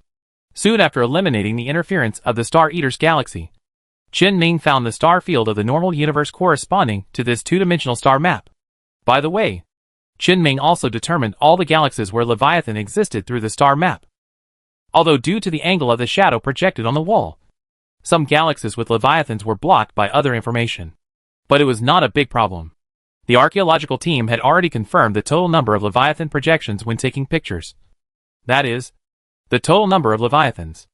Soon after eliminating the interference of the Star Eater's galaxy, Chen-Ming found the star field of the normal universe corresponding to this two-dimensional star map. By the way, Chen-Ming also determined all the galaxies where Leviathan existed through the star map. Although due to the angle of the shadow projected on the wall, some galaxies with Leviathans were blocked by other information. But it was not a big problem. The archaeological team had already confirmed the total number of Leviathan projections when taking pictures. That is, the total number of Leviathans.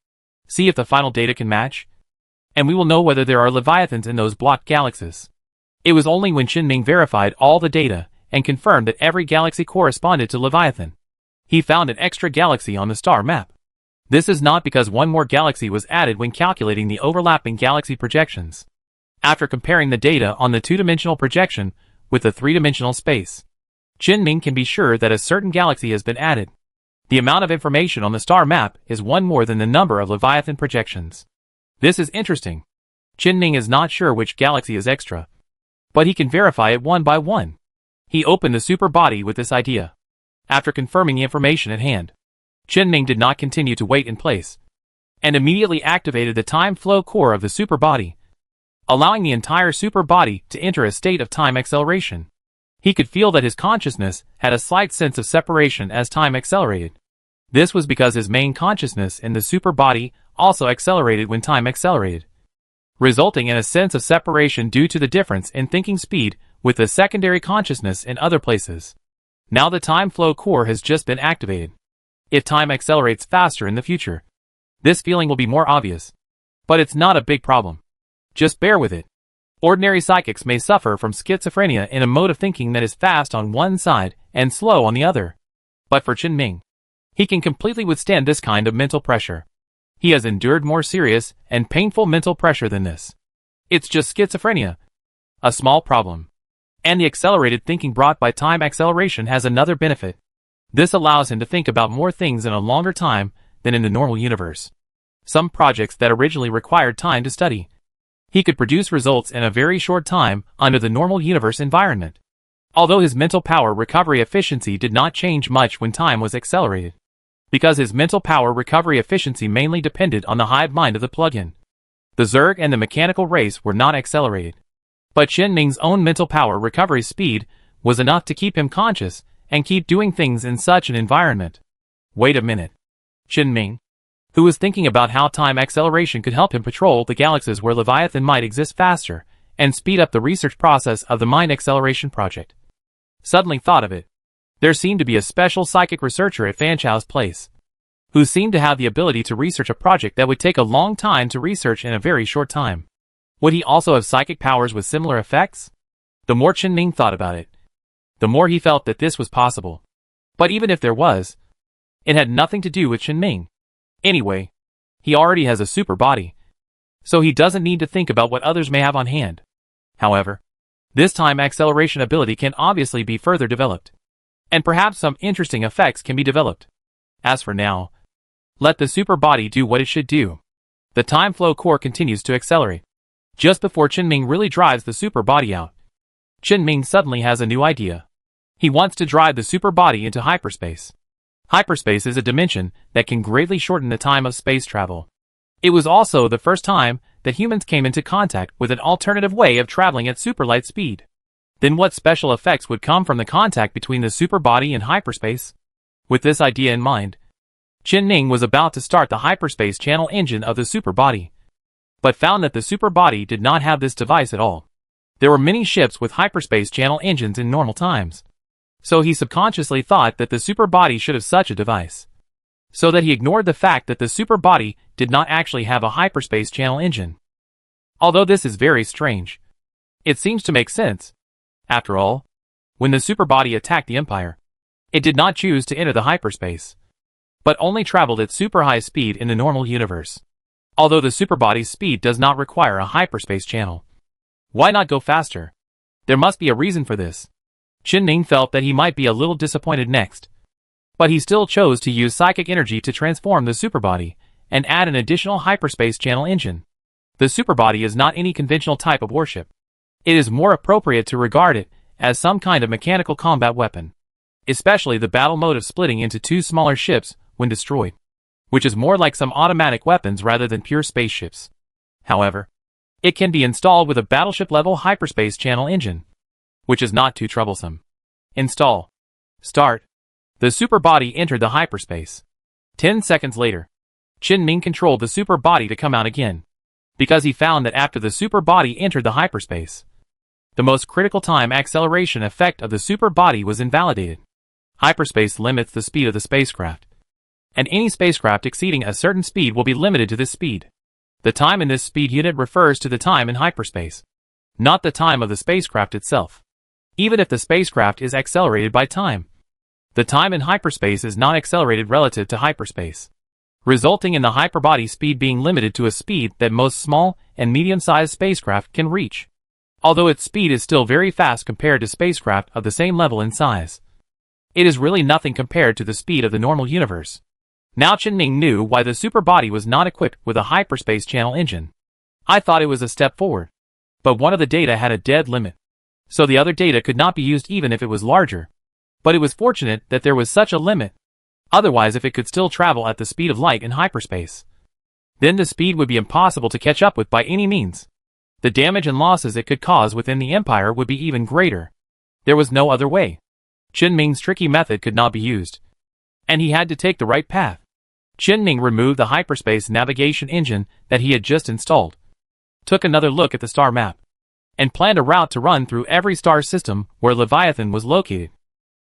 See if the final data can match, and we will know whether there are Leviathans in those blocked galaxies. It was only when Chen-Ming verified all the data and confirmed that every galaxy corresponded to Leviathan, he found an extra galaxy on the star map. This is not because one more galaxy was added when calculating the overlapping galaxy projections. After comparing the data on the two-dimensional projection with the three-dimensional space, Chen-Ming can be sure that a certain galaxy has been added. The amount of information on the star map is one more than the number of Leviathan projections. This is interesting. Chen-Ming is not sure which galaxy is extra, but he can verify it one by one. He opened the super body with this idea. After confirming the information at hand, Chen-Ming did not continue to wait in place, and immediately activated the time flow core of the super body, allowing the entire super body to enter a state of time acceleration. He could feel that his consciousness had a slight sense of separation as time accelerated. This was because his main consciousness in the super body also accelerated when time accelerated, resulting in a sense of separation due to the difference in thinking speed with the secondary consciousness in other places. Now the time flow core has just been activated. If time accelerates faster in the future, this feeling will be more obvious. But it's not a big problem. Just bear with it. Ordinary psychics may suffer from schizophrenia in a mode of thinking that is fast on one side and slow on the other. But for Chen Ming, he can completely withstand this kind of mental pressure. He has endured more serious and painful mental pressure than this. It's just schizophrenia. A small problem. And the accelerated thinking brought by time acceleration has another benefit. This allows him to think about more things in a longer time than in the normal universe. Some projects that originally required time to study, he could produce results in a very short time under the normal universe environment. Although his mental power recovery efficiency did not change much when time was accelerated, because his mental power recovery efficiency mainly depended on the hive mind of the plugin. The Zerg and the mechanical race were not accelerated. But Chen Ming's own mental power recovery speed was enough to keep him conscious and keep doing things in such an environment. Wait a minute. Chen Ming, who was thinking about how time acceleration could help him patrol the galaxies where Leviathan might exist faster and speed up the research process of the Mind Acceleration Project, suddenly thought of it. There seemed to be a special psychic researcher at Fan Chao's place, who seemed to have the ability to research a project that would take a long time to research in a very short time. Would he also have psychic powers with similar effects? The more Chen Ming thought about it, the more he felt that this was possible. But even if there was, it had nothing to do with Chen Ming. Anyway, he already has a super body, so he doesn't need to think about what others may have on hand. However, this time acceleration ability can obviously be further developed, and perhaps some interesting effects can be developed. As for now, let the super body do what it should do. The time flow core continues to accelerate. Just before Chen Ming really drives the super body out, Chen Ming suddenly has a new idea. He wants to drive the super body into hyperspace. Hyperspace is a dimension that can greatly shorten the time of space travel. It was also the first time that humans came into contact with an alternative way of traveling at superlight speed. Then what special effects would come from the contact between the super body and hyperspace? With this idea in mind, Chen Ming was about to start the hyperspace channel engine of the super body, but found that the super body did not have this device at all. There were many ships with hyperspace channel engines in normal times, so he subconsciously thought that the super body should have such a device, so that he ignored the fact that the super body did not actually have a hyperspace channel engine. Although this is very strange, it seems to make sense. After all, when the super body attacked the Empire, it did not choose to enter the hyperspace, but only traveled at super high speed in the normal universe. Although the superbody's speed does not require a hyperspace channel, why not go faster? There must be a reason for this. Chen Ming felt that he might be a little disappointed next, but he still chose to use psychic energy to transform the superbody and add an additional hyperspace channel engine. The superbody is not any conventional type of warship. It is more appropriate to regard it as some kind of mechanical combat weapon, especially the battle mode of splitting into two smaller ships when destroyed, which is more like some automatic weapons rather than pure spaceships. However, it can be installed with a battleship-level hyperspace channel engine, which is not too troublesome. Install. Start. The super body entered the hyperspace. 10 seconds later, Chen Ming controlled the super body to come out again, because he found that after the super body entered the hyperspace, the most critical time acceleration effect of the super body was invalidated. Hyperspace limits the speed of the spacecraft, and any spacecraft exceeding a certain speed will be limited to this speed. The time in this speed unit refers to the time in hyperspace, not the time of the spacecraft itself. Even if the spacecraft is accelerated by time, the time in hyperspace is not accelerated relative to hyperspace, resulting in the hyperbody speed being limited to a speed that most small and medium-sized spacecraft can reach, although its speed is still very fast compared to spacecraft of the same level in size. It is really nothing compared to the speed of the normal universe. Now Chen Ming knew why the super body was not equipped with a hyperspace channel engine. I thought it was a step forward, but one of the data had a dead limit, so the other data could not be used even if it was larger. But it was fortunate that there was such a limit. Otherwise, if it could still travel at the speed of light in hyperspace, then the speed would be impossible to catch up with by any means. The damage and losses it could cause within the Empire would be even greater. There was no other way. Chen Ming's tricky method could not be used, and he had to take the right path. Chen Ming removed the hyperspace navigation engine that he had just installed, took another look at the star map, and planned a route to run through every star system where Leviathan was located.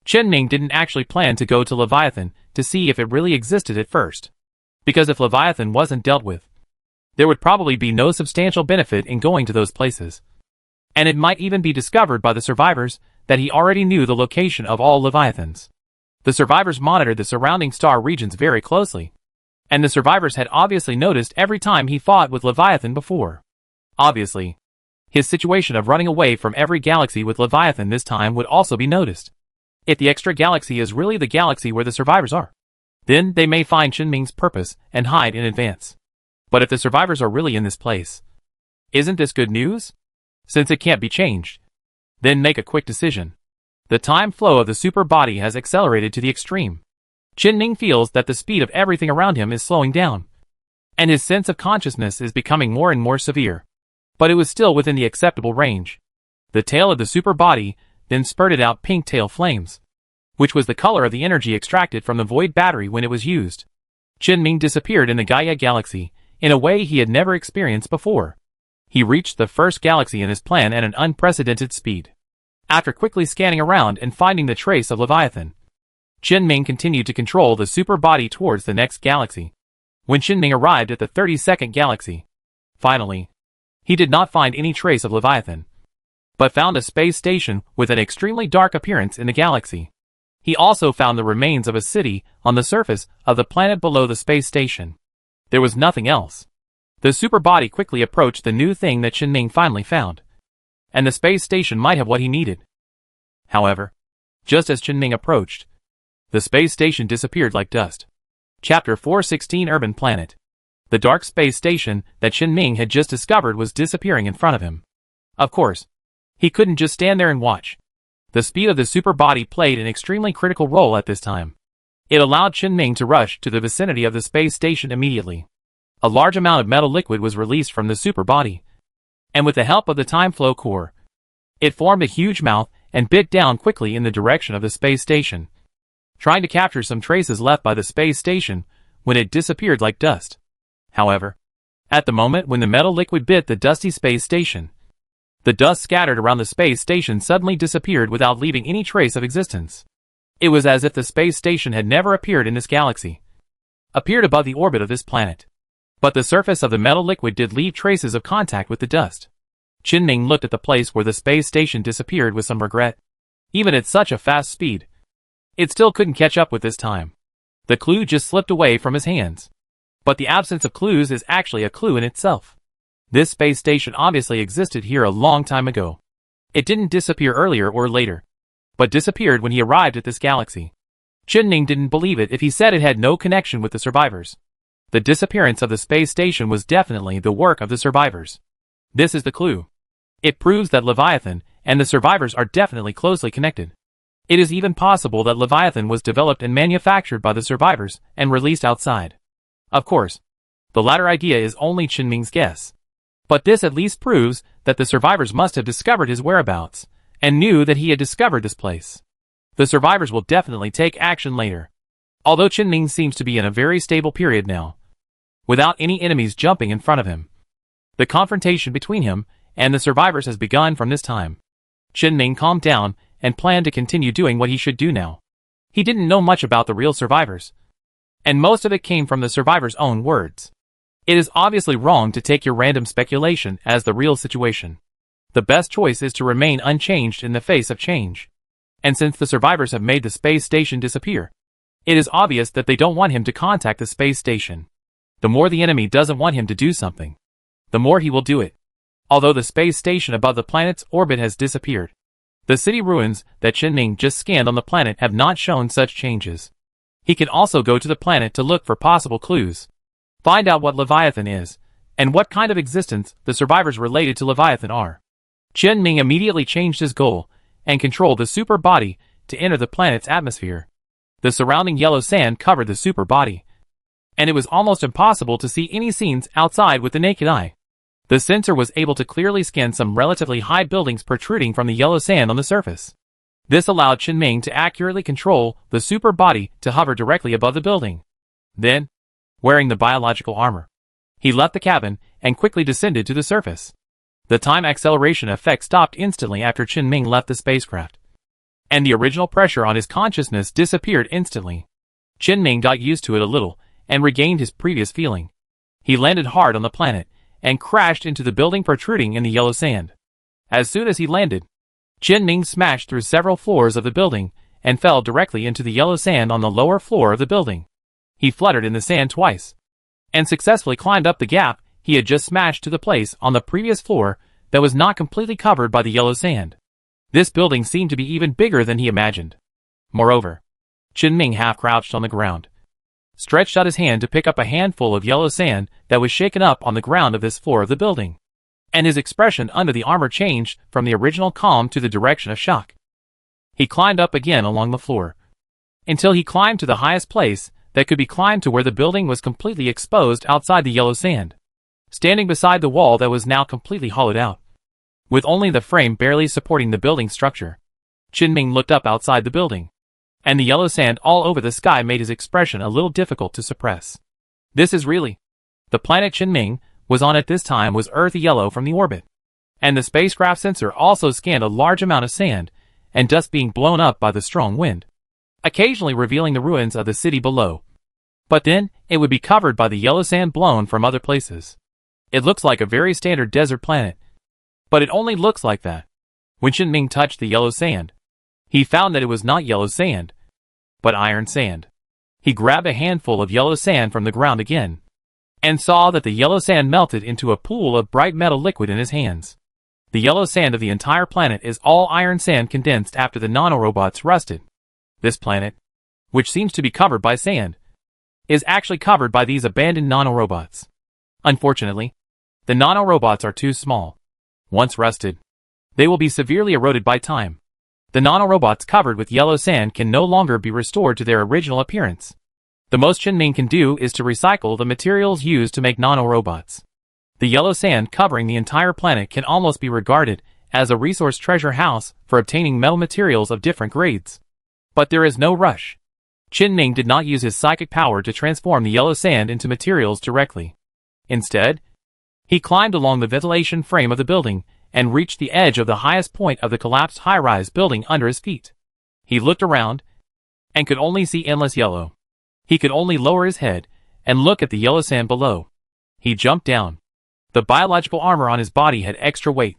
Chen Ming didn't actually plan to go to Leviathan to see if it really existed at first, because if Leviathan wasn't dealt with, there would probably be no substantial benefit in going to those places. And it might even be discovered by the survivors that he already knew the location of all Leviathans. The survivors monitored the surrounding star regions very closely, and the survivors had obviously noticed every time he fought with Leviathan before. Obviously, his situation of running away from every galaxy with Leviathan this time would also be noticed. If the extra galaxy is really the galaxy where the survivors are, then they may find Chen Ming's purpose and hide in advance. But if the survivors are really in this place, isn't this good news? Since it can't be changed, then make a quick decision. The time flow of the super body has accelerated to the extreme. Chen Ming feels that the speed of everything around him is slowing down, and his sense of consciousness is becoming more and more severe. But it was still within the acceptable range. The tail of the super body then spurted out pink tail flames, which was the color of the energy extracted from the void battery when it was used. Chen Ming disappeared in the Gaia galaxy in a way he had never experienced before. He reached the first galaxy in his plan at an unprecedented speed. After quickly scanning around and finding the trace of Leviathan, Chen Ming continued to control the super body towards the next galaxy. When Chen Ming arrived at the 32nd galaxy, finally, he did not find any trace of Leviathan, but found a space station with an extremely dark appearance in the galaxy. He also found the remains of a city on the surface of the planet below the space station. There was nothing else. The super body quickly approached the new thing that Chen Ming finally found, and the space station might have what he needed. However, just as Chen Ming approached, the space station disappeared like dust. Chapter 416 Urban Planet. The dark space station that Chen Ming had just discovered was disappearing in front of him. Of course, he couldn't just stand there and watch. The speed of the super body played an extremely critical role at this time. It allowed Chen Ming to rush to the vicinity of the space station immediately. A large amount of metal liquid was released from the super body, and with the help of the time flow core, it formed a huge mouth and bit down quickly in the direction of the space station, trying to capture some traces left by the space station when it disappeared like dust. However, at the moment when the metal liquid bit the dusty space station, the dust scattered around the space station suddenly disappeared without leaving any trace of existence. It was as if the space station had never appeared in this galaxy, appeared above the orbit of this planet. But the surface of the metal liquid did leave traces of contact with the dust. Chen Ming looked at the place where the space station disappeared with some regret. Even at such a fast speed, it still couldn't catch up with this time. The clue just slipped away from his hands. But the absence of clues is actually a clue in itself. This space station obviously existed here a long time ago. It didn't disappear earlier or later, but disappeared when he arrived at this galaxy. Chen Ming didn't believe it if he said it had no connection with the survivors. The disappearance of the space station was definitely the work of the survivors. This is the clue. It proves that Leviathan and the survivors are definitely closely connected. It is even possible that Leviathan was developed and manufactured by the survivors and released outside. Of course, the latter idea is only Chen Ming's guess. But this at least proves that the survivors must have discovered his whereabouts and knew that he had discovered this place. The survivors will definitely take action later. Although Chen Ming seems to be in a very stable period now, without any enemies jumping in front of him. The confrontation between him and the survivors has begun from this time. Chen Ming calmed down and planned to continue doing what he should do now. He didn't know much about the real survivors, and most of it came from the survivors' own words. It is obviously wrong to take your random speculation as the real situation. The best choice is to remain unchanged in the face of change. And since the survivors have made the space station disappear, it is obvious that they don't want him to contact the space station. The more the enemy doesn't want him to do something, the more he will do it. Although the space station above the planet's orbit has disappeared, the city ruins that Chen Ming just scanned on the planet have not shown such changes. He can also go to the planet to look for possible clues, find out what Leviathan is, and what kind of existence the survivors related to Leviathan are. Chen Ming immediately changed his goal and controlled the super body to enter the planet's atmosphere. The surrounding yellow sand covered the super body, and it was almost impossible to see any scenes outside with the naked eye. The sensor was able to clearly scan some relatively high buildings protruding from the yellow sand on the surface. This allowed Qinming to accurately control the super body to hover directly above the building. Then, wearing the biological armor, he left the cabin and quickly descended to the surface. The time acceleration effect stopped instantly after Qinming left the spacecraft, and the original pressure on his consciousness disappeared instantly. Qinming got used to it a little and regained his previous feeling. He landed hard on the planet and crashed into the building protruding in the yellow sand. As soon as he landed, Qinming smashed through several floors of the building and fell directly into the yellow sand on the lower floor of the building. He fluttered in the sand twice and successfully climbed up the gap he had just smashed to the place on the previous floor that was not completely covered by the yellow sand. This building seemed to be even bigger than he imagined. Moreover, Qinming half-crouched on the ground, stretched out his hand to pick up a handful of yellow sand that was shaken up on the ground of this floor of the building, and his expression under the armor changed from the original calm to the direction of shock. He climbed up again along the floor, until he climbed to the highest place that could be climbed to where the building was completely exposed outside the yellow sand, standing beside the wall that was now completely hollowed out, with only the frame barely supporting the building structure. Qinming looked up outside the building, and the yellow sand all over the sky made his expression a little difficult to suppress. This is really the planet Qinming was on at this time was earthy yellow from the orbit, and the spacecraft sensor also scanned a large amount of sand and dust being blown up by the strong wind, occasionally revealing the ruins of the city below. But then, it would be covered by the yellow sand blown from other places. It looks like a very standard desert planet, but it only looks like that. When Qinming touched the yellow sand, he found that it was not yellow sand, but iron sand. He grabbed a handful of yellow sand from the ground again, and saw that the yellow sand melted into a pool of bright metal liquid in his hands. The yellow sand of the entire planet is all iron sand condensed after the nanorobots rusted. This planet, which seems to be covered by sand, is actually covered by these abandoned nanorobots. Unfortunately, the nanorobots are too small. Once rusted, they will be severely eroded by time. The nanorobots covered with yellow sand can no longer be restored to their original appearance. The most Qinming can do is to recycle the materials used to make nanorobots. The yellow sand covering the entire planet can almost be regarded as a resource treasure house for obtaining metal materials of different grades. But there is no rush. Qinming did not use his psychic power to transform the yellow sand into materials directly. Instead, he climbed along the ventilation frame of the building and reached the edge of the highest point of the collapsed high-rise building under his feet. He looked around and could only see endless yellow. He could only lower his head and look at the yellow sand below. He jumped down. The biological armor on his body had extra weight,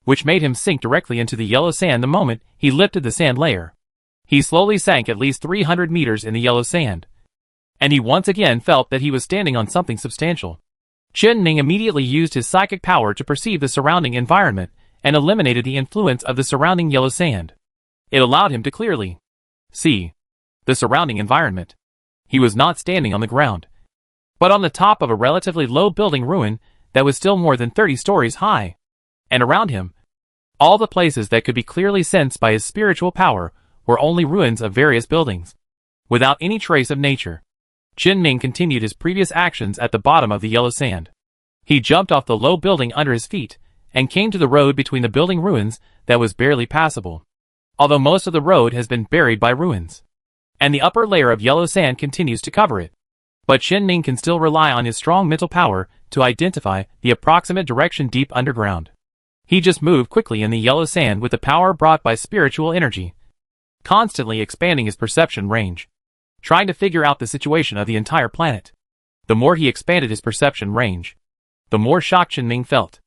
which made him sink directly into the yellow sand the moment he lifted the sand layer. He slowly sank at least 300 meters in the yellow sand, and he once again felt that he was standing on something substantial. Qinming immediately used his psychic power to perceive the surrounding environment and eliminated the influence of the surrounding yellow sand. It allowed him to clearly see the surrounding environment. He was not standing on the ground, but on the top of a relatively low building ruin that was still more than 30 stories high. And around him, all the places that could be clearly sensed by his spiritual power were only ruins of various buildings, without any trace of nature. Qinming continued his previous actions at the bottom of the yellow sand. He jumped off the low building under his feet and came to the road between the building ruins that was barely passable, although most of the road has been buried by ruins, and the upper layer of yellow sand continues to cover it. But Qinming can still rely on his strong mental power to identify the approximate direction deep underground. He just moved quickly in the yellow sand with the power brought by spiritual energy, constantly expanding his perception range, trying to figure out the situation of the entire planet. The more he expanded his perception range, the more shock Qinming felt,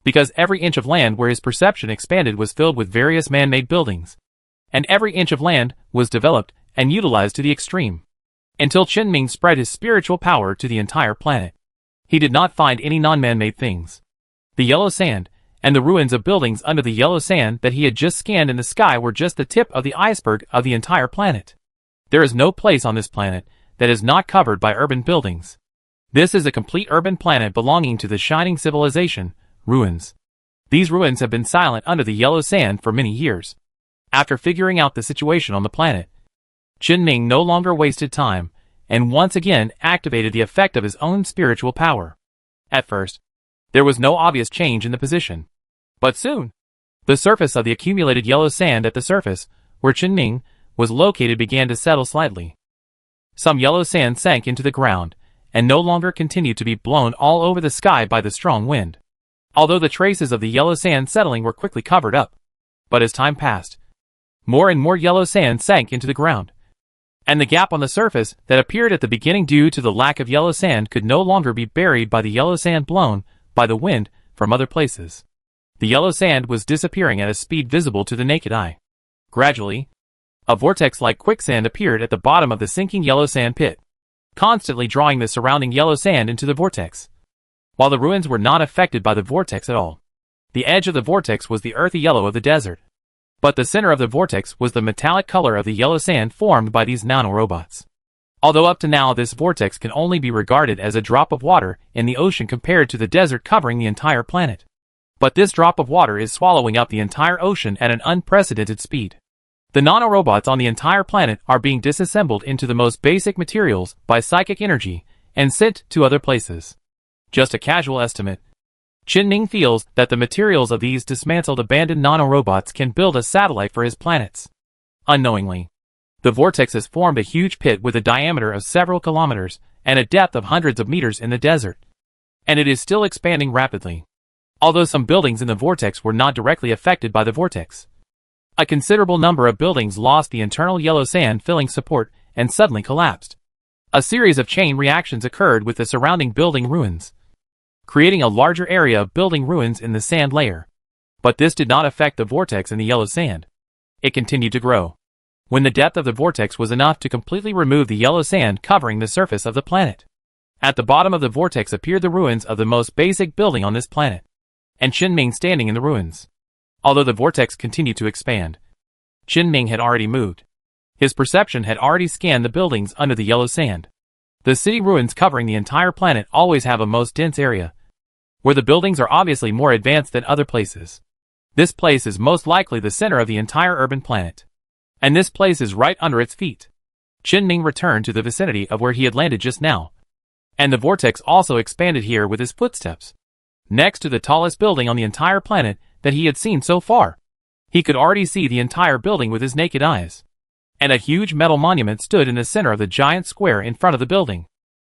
because every inch of land where his perception expanded was filled with various man-made buildings, and every inch of land was developed and utilized to the extreme, until Qinming spread his spiritual power to the entire planet. He did not find any non-man-made things. The yellow sand and the ruins of buildings under the yellow sand that he had just scanned in the sky were just the tip of the iceberg of the entire planet. There is no place on this planet that is not covered by urban buildings. This is a complete urban planet belonging to the shining civilization, ruins. These ruins have been silent under the yellow sand for many years. After figuring out the situation on the planet, Qinming no longer wasted time, and once again activated the effect of his own spiritual power. At first, there was no obvious change in the position, but soon, the surface of the accumulated yellow sand at the surface where Qinming was located began to settle slightly. Some yellow sand sank into the ground, and no longer continued to be blown all over the sky by the strong wind. Although the traces of the yellow sand settling were quickly covered up. But as time passed, more and more yellow sand sank into the ground. And the gap on the surface that appeared at the beginning due to the lack of yellow sand could no longer be buried by the yellow sand blown by the wind from other places. The yellow sand was disappearing at a speed visible to the naked eye. Gradually, a vortex like quicksand appeared at the bottom of the sinking yellow sand pit, constantly drawing the surrounding yellow sand into the vortex. While the ruins were not affected by the vortex at all. The edge of the vortex was the earthy yellow of the desert. But the center of the vortex was the metallic color of the yellow sand formed by these nanorobots. Although up to now this vortex can only be regarded as a drop of water in the ocean compared to the desert covering the entire planet. But this drop of water is swallowing up the entire ocean at an unprecedented speed. The nanorobots on the entire planet are being disassembled into the most basic materials by psychic energy and sent to other places. Just a casual estimate. Qinming feels that the materials of these dismantled abandoned nanorobots can build a satellite for his planets. Unknowingly, the vortex has formed a huge pit with a diameter of several kilometers and a depth of hundreds of meters in the desert. And it is still expanding rapidly. Although some buildings in the vortex were not directly affected by the vortex. A considerable number of buildings lost the internal yellow sand filling support and suddenly collapsed. A series of chain reactions occurred with the surrounding building ruins, creating a larger area of building ruins in the sand layer. But this did not affect the vortex in the yellow sand. It continued to grow. When the depth of the vortex was enough to completely remove the yellow sand covering the surface of the planet. At the bottom of the vortex appeared the ruins of the most basic building on this planet. And Qinming standing in the ruins. Although the vortex continued to expand, Qinming had already moved. His perception had already scanned the buildings under the yellow sand. The city ruins covering the entire planet always have a most dense area, where the buildings are obviously more advanced than other places. This place is most likely the center of the entire urban planet. And this place is right under its feet. Qinming returned to the vicinity of where he had landed just now. And the vortex also expanded here with his footsteps. Next to the tallest building on the entire planet that he had seen so far. He could already see the entire building with his naked eyes. And a huge metal monument stood in the center of the giant square in front of the building.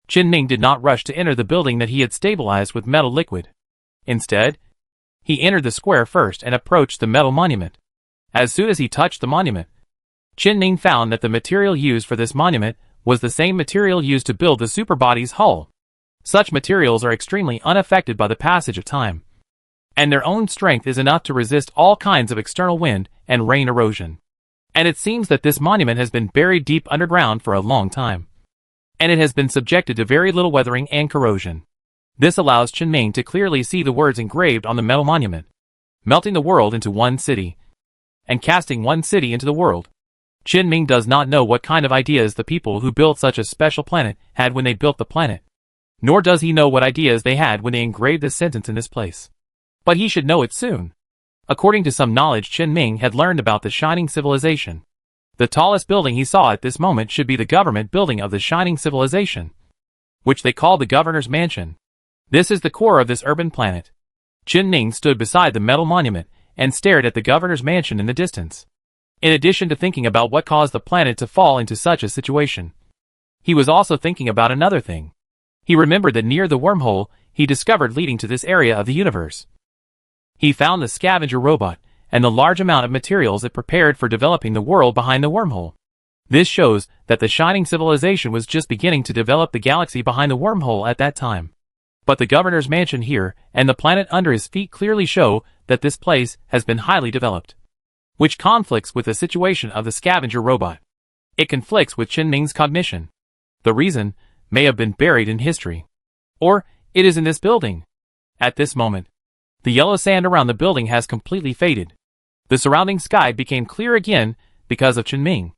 Qinming did not rush to enter the building that he had stabilized with metal liquid. Instead, he entered the square first and approached the metal monument. As soon as he touched the monument, Qinming found that the material used for this monument was the same material used to build the superbody's hull. Such materials are extremely unaffected by the passage of time. And their own strength is enough to resist all kinds of external wind and rain erosion. And it seems that this monument has been buried deep underground for a long time. And it has been subjected to very little weathering and corrosion. This allows Qinming to clearly see the words engraved on the metal monument. Melting the world into one city. And casting one city into the world. Qinming does not know what kind of ideas the people who built such a special planet had when they built the planet. Nor does he know what ideas they had when they engraved this sentence in this place. But he should know it soon. According to some knowledge Qinming had learned about the Shining Civilization. The tallest building he saw at this moment should be the government building of the Shining Civilization, which they call the Governor's Mansion. This is the core of this urban planet. Qinming stood beside the metal monument and stared at the Governor's Mansion in the distance. In addition to thinking about what caused the planet to fall into such a situation, he was also thinking about another thing. He remembered that near the wormhole he discovered leading to this area of the universe. He found the scavenger robot and the large amount of materials it prepared for developing the world behind the wormhole. This shows that the Shining Civilization was just beginning to develop the galaxy behind the wormhole at that time. But the Governor's Mansion here and the planet under his feet clearly show that this place has been highly developed, which conflicts with the situation of the scavenger robot. It conflicts with Qinming's cognition. The reason may have been buried in history. Or, it is in this building. At this moment, the yellow sand around the building has completely faded. The surrounding sky became clear again because of Qinming.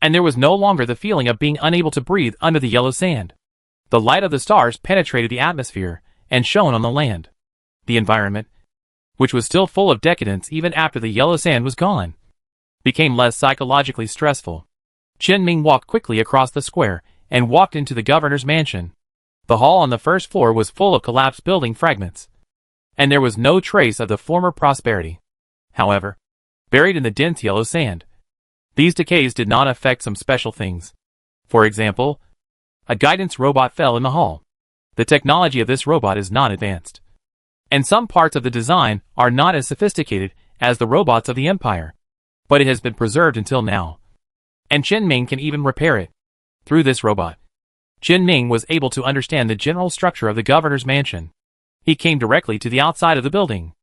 And there was no longer the feeling of being unable to breathe under the yellow sand. The light of the stars penetrated the atmosphere and shone on the land. The environment, which was still full of decadence even after the yellow sand was gone, became less psychologically stressful. Qinming walked quickly across the square and walked into the governor's mansion. The hall on the first floor was full of collapsed building fragments, and there was no trace of the former prosperity. However, buried in the dense yellow sand, These decays did not affect some special things. For example, a guidance robot fell in the hall. The technology of this robot is not advanced, and some parts of the design are not as sophisticated as the robots of the Empire, but it has been preserved until now, and Chen Ming can even repair it. Through this robot, Chen Ming was able to understand the general structure of the governor's mansion. He came directly to the outside of the building,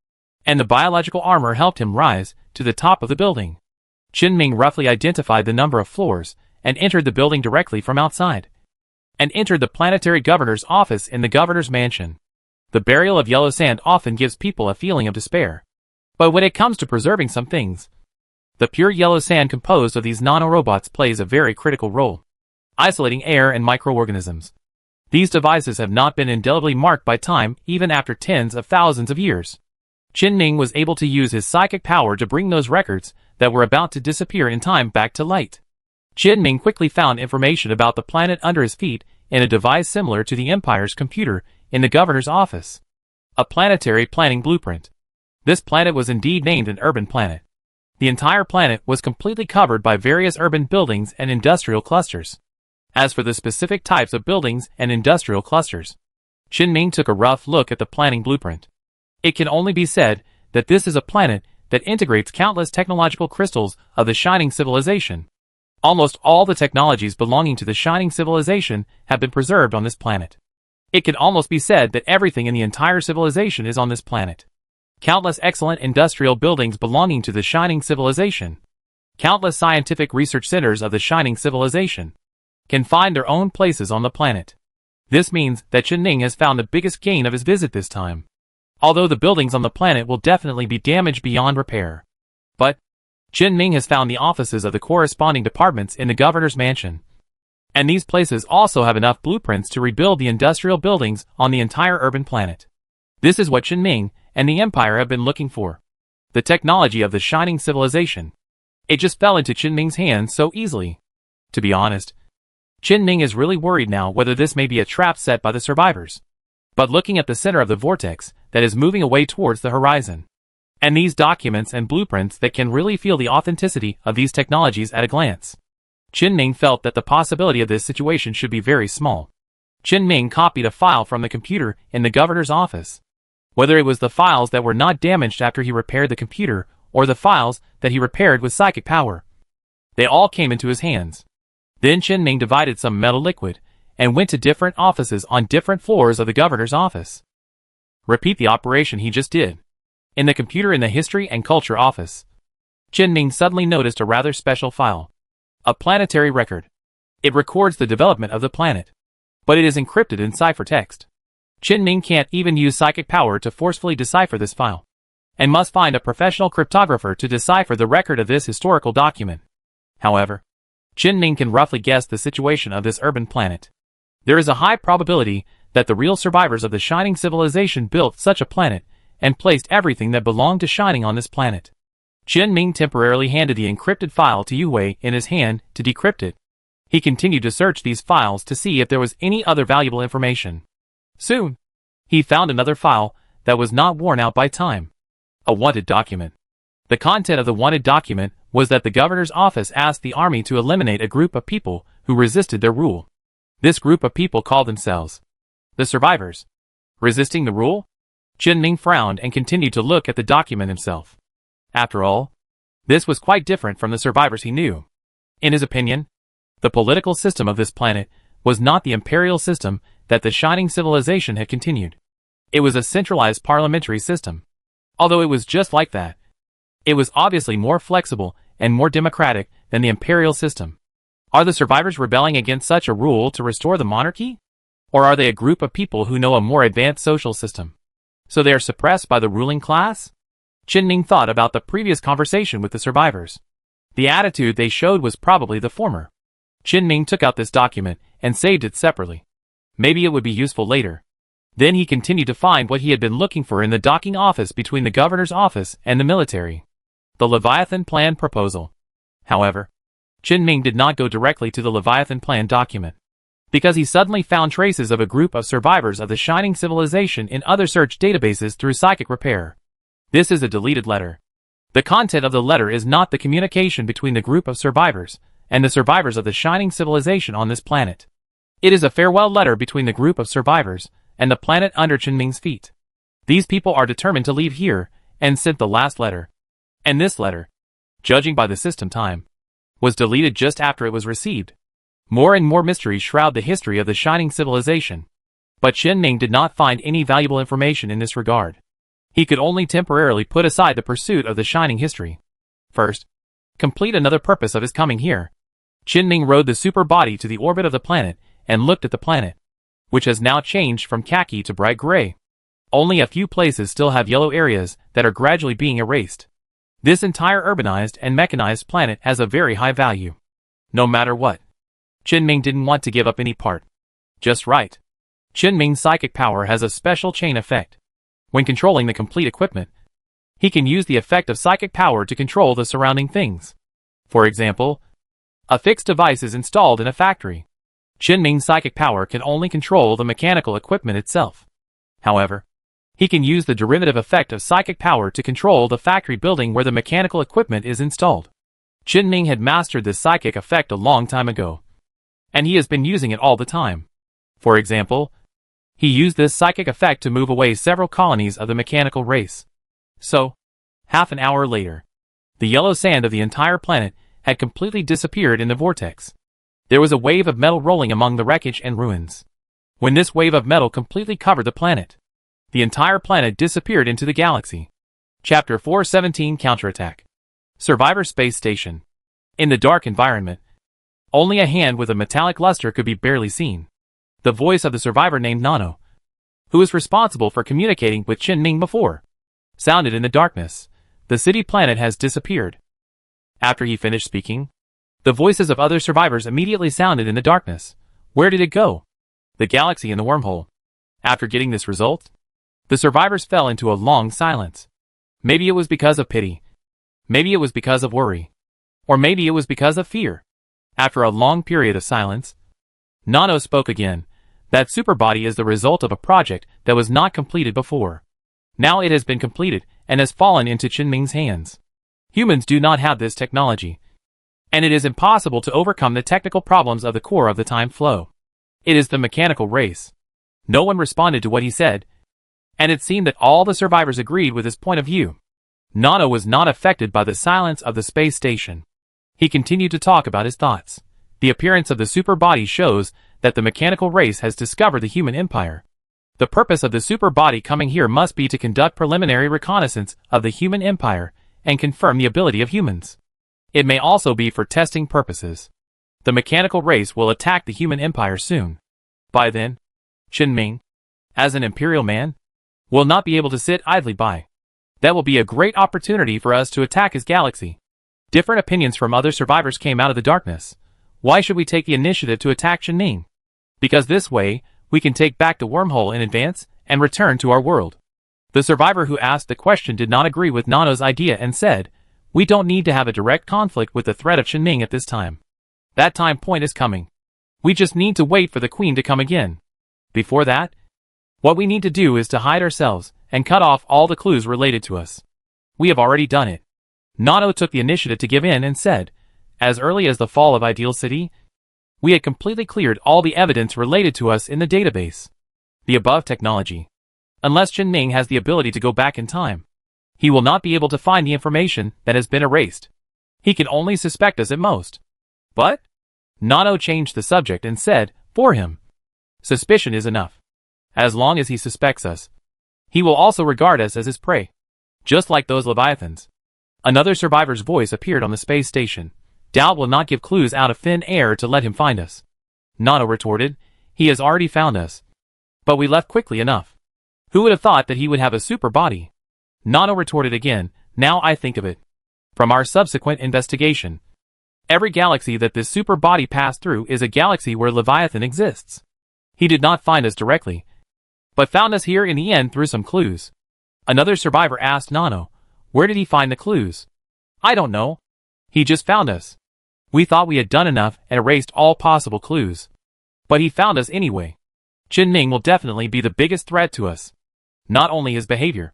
and the biological armor helped him rise to the top of the building. Chen Ming roughly identified the number of floors and entered the building directly from outside, and entered the planetary governor's office in the governor's mansion. The burial of yellow sand often gives people a feeling of despair, but when it comes to preserving some things, the pure yellow sand composed of these nanorobots plays a very critical role, isolating air and microorganisms. These devices have not been indelibly marked by time even after tens of thousands of years. Chen Ming was able to use his psychic power to bring those records that were about to disappear in time back to light. Chen Ming quickly found information about the planet under his feet in a device similar to the Empire's computer in the governor's office. A planetary planning blueprint. This planet was indeed named an urban planet. The entire planet was completely covered by various urban buildings and industrial clusters. As for the specific types of buildings and industrial clusters, Chen Ming took a rough look at the planning blueprint. It can only be said that this is a planet that integrates countless technological crystals of the Shining Civilization. Almost all the technologies belonging to the Shining Civilization have been preserved on this planet. It can almost be said that everything in the entire civilization is on this planet. Countless excellent industrial buildings belonging to the Shining Civilization, countless scientific research centers of the Shining Civilization, can find their own places on the planet. This means that Chen Ming has found the biggest gain of his visit this time. Although the buildings on the planet will definitely be damaged beyond repair, but Chen Ming has found the offices of the corresponding departments in the governor's mansion. And these places also have enough blueprints to rebuild the industrial buildings on the entire urban planet. This is what Chen Ming and the Empire have been looking for. The technology of the Shining Civilization. It just fell into Chen Ming's hands so easily. To be honest, Chen Ming is really worried now whether this may be a trap set by the survivors. But looking at the center of the vortex that is moving away towards the horizon, and these documents and blueprints that can really feel the authenticity of these technologies at a glance, Chen Ming felt that the possibility of this situation should be very small. Chen Ming copied a file from the computer in the governor's office. Whether it was the files that were not damaged after he repaired the computer, or the files that he repaired with psychic power, they all came into his hands. Then Chen Ming divided some metal liquid, and went to different offices on different floors of the governor's office. Repeat the operation he just did. In the computer in the History and Culture office, Chen Ming suddenly noticed a rather special file. A planetary record. It records the development of the planet, but it is encrypted in ciphertext. Chen Ming can't even use psychic power to forcefully decipher this file, and must find a professional cryptographer to decipher the record of this historical document. However, Chen Ming can roughly guess the situation of this urban planet. There is a high probability that the real survivors of the Shining Civilization built such a planet and placed everything that belonged to Shining on this planet. Chen Ming temporarily handed the encrypted file to Yue Wei in his hand to decrypt it. He continued to search these files to see if there was any other valuable information. Soon, he found another file that was not worn out by time. A wanted document. The content of the wanted document was that the governor's office asked the army to eliminate a group of people who resisted their rule. This group of people called themselves the survivors. Resisting the rule? Chen Ming frowned and continued to look at the document himself. After all, this was quite different from the survivors he knew. In his opinion, the political system of this planet was not the imperial system that the Shining Civilization had continued. It was a centralized parliamentary system. Although it was just like that, it was obviously more flexible and more democratic than the imperial system. Are the survivors rebelling against such a rule to restore the monarchy? Or are they a group of people who know a more advanced social system, so they are suppressed by the ruling class? Chen Ming thought about the previous conversation with the survivors. The attitude they showed was probably the former. Chen Ming took out this document and saved it separately. Maybe it would be useful later. Then he continued to find what he had been looking for in the docking office between the governor's office and the military. The Leviathan Plan proposal. However, Chen Ming did not go directly to the Leviathan Plan document, because he suddenly found traces of a group of survivors of the Shining Civilization in other search databases through psychic repair. This is a deleted letter. The content of the letter is not the communication between the group of survivors and the survivors of the shining civilization on this planet. It is a farewell letter between the group of survivors and the planet under Chenming's feet. These people are determined to leave here and sent the last letter. And this letter, judging by the system time, was deleted just after it was received. More and more mysteries shroud the history of the shining civilization. But Chenming did not find any valuable information in this regard. He could only temporarily put aside the pursuit of the shining history. First, complete another purpose of his coming here. Chenming rode the super body to the orbit of the planet and looked at the planet, which has now changed from khaki to bright gray. Only a few places still have yellow areas that are gradually being erased. This entire urbanized and mechanized planet has a very high value. No matter what, Chenming didn't want to give up any part. Just right. Chenming's psychic power has a special chain effect. When controlling the complete equipment, he can use the effect of psychic power to control the surrounding things. For example, a fixed device is installed in a factory. Chenming's psychic power can only control the mechanical equipment itself. However, he can use the derivative effect of psychic power to control the factory building where the mechanical equipment is installed. Chenming had mastered this psychic effect a long time ago, and he has been using it all the time. For example, he used this psychic effect to move away several colonies of the mechanical race. So, half an hour later, the yellow sand of the entire planet had completely disappeared in the vortex. There was a wave of metal rolling among the wreckage and ruins. When this wave of metal completely covered the planet, the entire planet disappeared into the galaxy. Chapter 417 Counterattack. Survivor Space Station. In the dark environment, only a hand with a metallic luster could be barely seen. The voice of the survivor named Nano, who was responsible for communicating with Chenming before, sounded in the darkness. The city planet has disappeared. After he finished speaking, the voices of other survivors immediately sounded in the darkness. Where did it go? The galaxy in the wormhole. After getting this result, the survivors fell into a long silence. Maybe it was because of pity. Maybe it was because of worry. Or maybe it was because of fear. After a long period of silence, Nano spoke again. That superbody is the result of a project that was not completed before. Now it has been completed and has fallen into Chenming's hands. Humans do not have this technology, and it is impossible to overcome the technical problems of the core of the time flow. It is the mechanical race. No one responded to what he said, and it seemed that all the survivors agreed with his point of view. Nano was not affected by the silence of the space station. He continued to talk about his thoughts. The appearance of the super body shows that the mechanical race has discovered the human empire. The purpose of the super body coming here must be to conduct preliminary reconnaissance of the human empire and confirm the ability of humans. It may also be for testing purposes. The mechanical race will attack the human empire soon. By then, Chenming, as an imperial man, will not be able to sit idly by. That will be a great opportunity for us to attack his galaxy. Different opinions from other survivors came out of the darkness. Why should we take the initiative to attack Chenming? Because this way, we can take back the wormhole in advance and return to our world. The survivor who asked the question did not agree with Nano's idea and said, "We don't need to have a direct conflict with the threat of Chenming at this time. That time point is coming. We just need to wait for the queen to come again. Before that, what we need to do is to hide ourselves and cut off all the clues related to us. We have already done it." Nano took the initiative to give in and said, "As early as the fall of Ideal City, we had completely cleared all the evidence related to us in the database. The above technology, unless Chenming has the ability to go back in time, he will not be able to find the information that has been erased. He can only suspect us at most." But Nano changed the subject and said, "For him, suspicion is enough. As long as he suspects us, he will also regard us as his prey, just like those Leviathans." Another survivor's voice appeared on the space station. "Dal will not give clues out of thin air to let him find us." Nano retorted, "He has already found us. But we left quickly enough. Who would have thought that he would have a super body?" Nano retorted again, "Now I think of it. From our subsequent investigation, every galaxy that this super body passed through is a galaxy where Leviathan exists. He did not find us directly, but found us here in the end through some clues." Another survivor asked Nano, "Where did he find the clues?" "I don't know. He just found us. We thought we had done enough and erased all possible clues. But he found us anyway. Chenming will definitely be the biggest threat to us. Not only his behavior,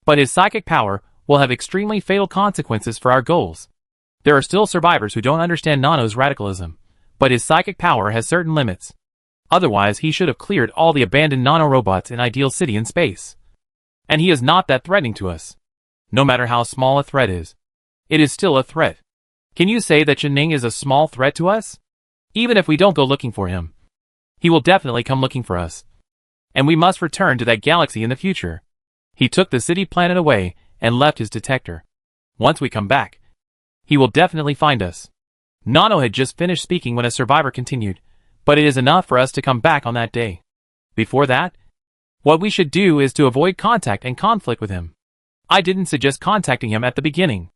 but his psychic power will have extremely fatal consequences for our goals. There are still survivors who don't understand Nano's radicalism, but his psychic power has certain limits. Otherwise, he should have cleared all the abandoned nanorobots in Ideal City in space. And he is not that threatening to us. No matter how small a threat is, it is still a threat. Can you say that Chen-Ning is a small threat to us? Even if we don't go looking for him, he will definitely come looking for us. And we must return to that galaxy in the future. He took the city planet away and left his detector. Once we come back, he will definitely find us. Nano had just finished speaking when a survivor continued, but it is enough for us to come back on that day. Before that, what we should do is to avoid contact and conflict with him. I didn't suggest contacting him at the beginning.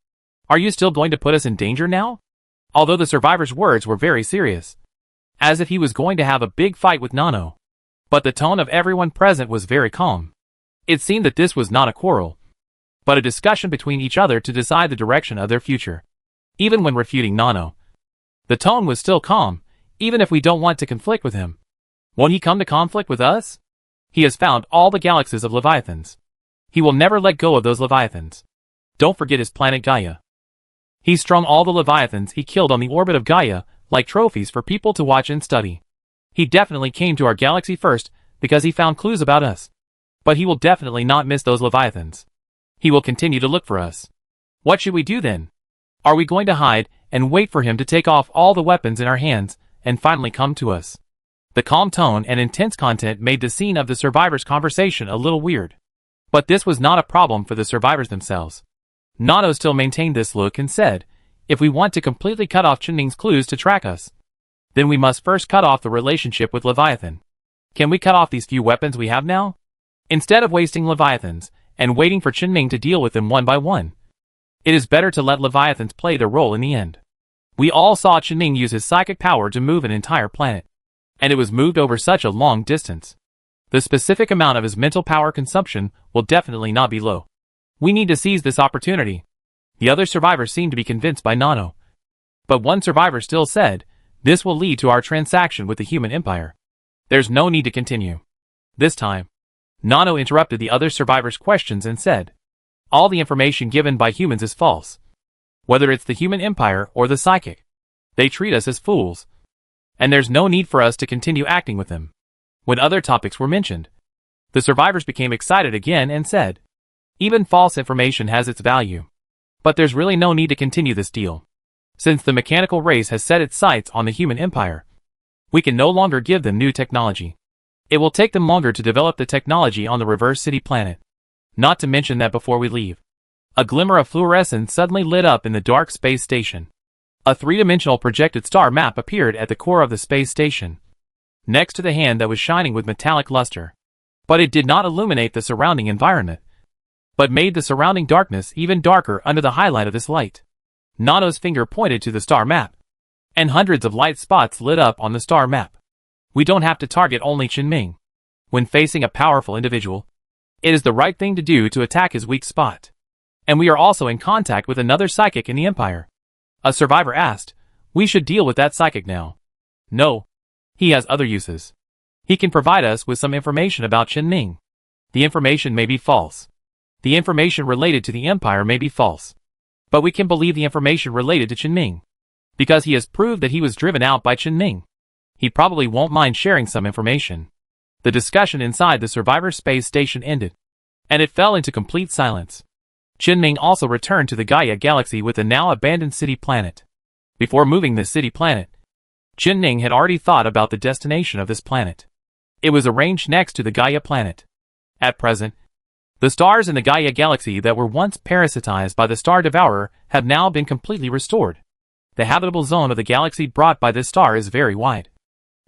Are you still going to put us in danger now? Although the survivor's words were very serious, as if he was going to have a big fight with Nano. But the tone of everyone present was very calm. It seemed that this was not a quarrel, but a discussion between each other to decide the direction of their future. Even when refuting Nano, the tone was still calm, even if we don't want to conflict with him. Won't he come to conflict with us? He has found all the galaxies of Leviathans. He will never let go of those Leviathans. Don't forget his planet Gaia. He strung all the Leviathans he killed on the orbit of Gaia like trophies for people to watch and study. He definitely came to our galaxy first because he found clues about us. But he will definitely not miss those Leviathans. He will continue to look for us. What should we do then? Are we going to hide and wait for him to take off all the weapons in our hands and finally come to us? The calm tone and intense content made the scene of the survivors' conversation a little weird. But this was not a problem for the survivors themselves. Nano still maintained this look and said, if we want to completely cut off Chen-Ning's clues to track us, then we must first cut off the relationship with Leviathan. Can we cut off these few weapons we have now? Instead of wasting Leviathans and waiting for Chen-Ning to deal with them one by one, it is better to let Leviathans play their role in the end. We all saw Chen-Ning use his psychic power to move an entire planet, and it was moved over such a long distance. The specific amount of his mental power consumption will definitely not be low. We need to seize this opportunity. The other survivors seemed to be convinced by Nano. But one survivor still said, this will lead to our transaction with the human empire. There's no need to continue. This time, Nano interrupted the other survivors' questions and said, all the information given by humans is false. Whether it's the human empire or the psychic, they treat us as fools. And there's no need for us to continue acting with them. When other topics were mentioned, the survivors became excited again and said, even false information has its value. But there's really no need to continue this deal. Since the mechanical race has set its sights on the human empire, we can no longer give them new technology. It will take them longer to develop the technology on the Reverse City planet. Not to mention that before we leave, a glimmer of fluorescence suddenly lit up in the dark space station. A three-dimensional projected star map appeared at the core of the space station, next to the hand that was shining with metallic luster. But it did not illuminate the surrounding environment, but made the surrounding darkness even darker under the highlight of this light. Nano's finger pointed to the star map, and hundreds of light spots lit up on the star map. We don't have to target only Chen-Ning. When facing a powerful individual, it is the right thing to do to attack his weak spot. And we are also in contact with another psychic in the Empire. A survivor asked, we should deal with that psychic now. No. He has other uses. He can provide us with some information about Chen-Ning. The information may be false. The information related to the Empire may be false. But we can believe the information related to Chen-Ning, because he has proved that he was driven out by Chen-Ning. He probably won't mind sharing some information. The discussion inside the survivor space station ended, and it fell into complete silence. Chen-Ning also returned to the Gaia galaxy with the now abandoned city planet. Before moving this city planet, Chen-Ning had already thought about the destination of this planet. It was arranged next to the Gaia planet. At present, the stars in the Gaia galaxy that were once parasitized by the Star Devourer have now been completely restored. The habitable zone of the galaxy brought by this star is very wide,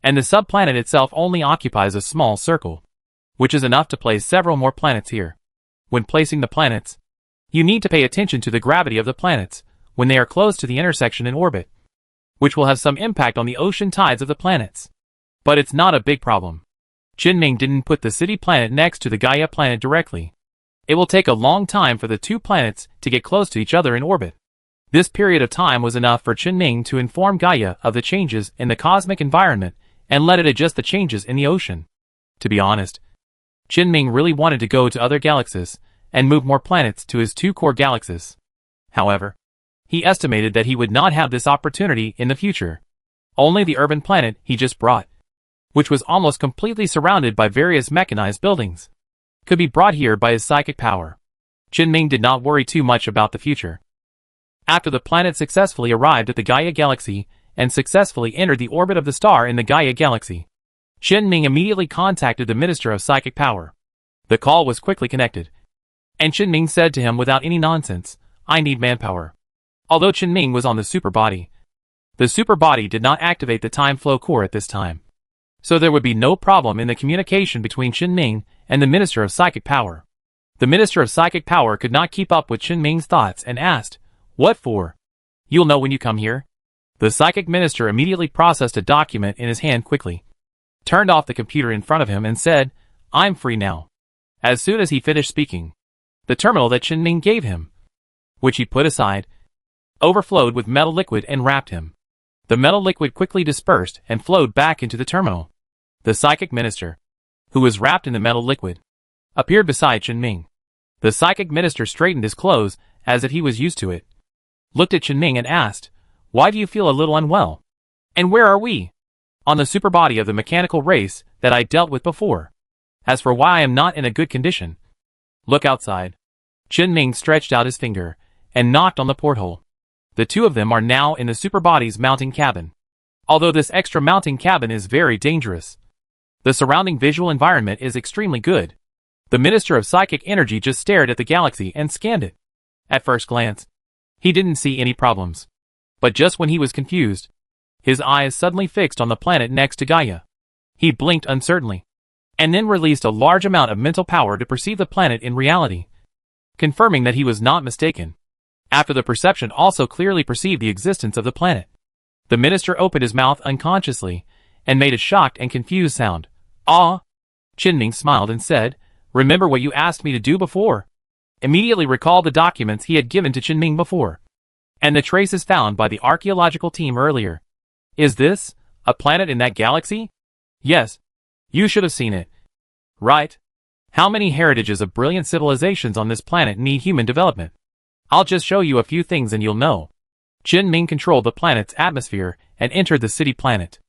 and the subplanet itself only occupies a small circle, which is enough to place several more planets here. When placing the planets, you need to pay attention to the gravity of the planets when they are close to the intersection in orbit, which will have some impact on the ocean tides of the planets. But it's not a big problem. Chen-Ning didn't put the city planet next to the Gaia planet directly. It will take a long time for the two planets to get close to each other in orbit. This period of time was enough for Chen-Ning to inform Gaia of the changes in the cosmic environment and let it adjust the changes in the ocean. To be honest, Chen-Ning really wanted to go to other galaxies and move more planets to his two core galaxies. However, he estimated that he would not have this opportunity in the future. Only the urban planet he just brought, which was almost completely surrounded by various mechanized buildings, could be brought here by his psychic power. Qin did not worry too much about the future. After the planet successfully arrived at the Gaia galaxy and successfully entered the orbit of the star in the Gaia galaxy, Qin immediately contacted the Minister of Psychic Power. The call was quickly connected, and Qin said to him without any nonsense, "I need manpower." Although Qin was on the super body, the super body did not activate the time flow core at this time, so there would be no problem in the communication between Qin and the Minister of Psychic Power. The Minister of Psychic Power could not keep up with Qin thoughts and asked, "What for?" "You'll know when you come here." The Psychic Minister immediately processed a document in his hand quickly, turned off the computer in front of him and said, "I'm free now." As soon as he finished speaking, the terminal that Qin gave him, which he put aside, overflowed with metal liquid and wrapped him. The metal liquid quickly dispersed and flowed back into the terminal. The Psychic Minister, who was wrapped in the metal liquid, appeared beside Qin. The Psychic Minister straightened his clothes as if he was used to it, looked at Qin and asked, "Why do you feel a little unwell? And where are we?" "On the super body of the mechanical race that I dealt with before. As for why I am not in a good condition, look outside." Qin stretched out his finger and knocked on the porthole. The two of them are now in the super body's mounting cabin. Although this extra mounting cabin is very dangerous, the surrounding visual environment is extremely good. The Minister of Psychic Energy just stared at the galaxy and scanned it. At first glance, he didn't see any problems. But just when he was confused, his eyes suddenly fixed on the planet next to Gaia. He blinked uncertainly, and then released a large amount of mental power to perceive the planet in reality, confirming that he was not mistaken. After the perception also clearly perceived the existence of the planet, the minister opened his mouth unconsciously and made a shocked and confused sound. "Ah!" Qin smiled and said, "Remember what you asked me to do before?" Immediately recalled the documents he had given to Qin before, and the traces found by the archaeological team earlier. "Is this a planet in that galaxy?" "Yes. You should have seen it." "Right. How many heritages of brilliant civilizations on this planet need human development? I'll just show you a few things and you'll know." Qin controlled the planet's atmosphere and entered the city planet.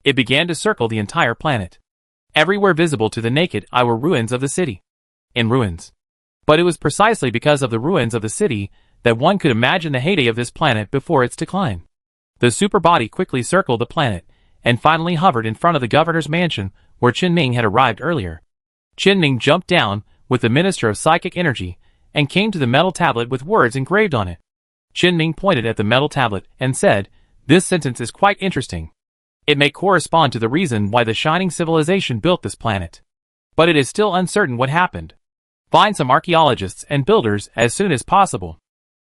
It began to circle the entire planet. Everywhere visible to the naked eye were ruins of the city. In ruins. But it was precisely because of the ruins of the city that one could imagine the heyday of this planet before its decline. The super body quickly circled the planet and finally hovered in front of the governor's mansion where Qin had arrived earlier. Qin jumped down with the Minister of Psychic Energy and came to the metal tablet with words engraved on it. Qin pointed at the metal tablet and said, "This sentence is quite interesting. It may correspond to the reason why the Shining Civilization built this planet. But it is still uncertain what happened. Find some archaeologists and builders as soon as possible."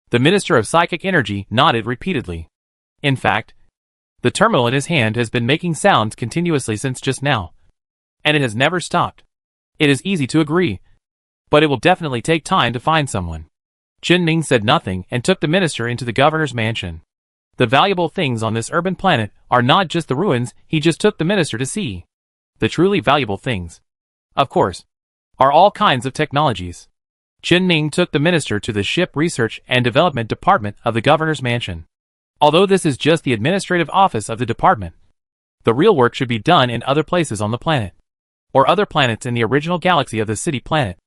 The Minister of Psychic Energy nodded repeatedly. In fact, the terminal in his hand has been making sounds continuously since just now, and it has never stopped. It is easy to agree, but it will definitely take time to find someone. Qin said nothing and took the minister into the governor's mansion. The valuable things on this urban planet are not just the ruins he just took the minister to see. The truly valuable things, of course, are all kinds of technologies. Qin took the minister to the Ship Research and Development Department of the governor's mansion. Although this is just the administrative office of the department, the real work should be done in other places on the planet, or other planets in the original galaxy of the city planet,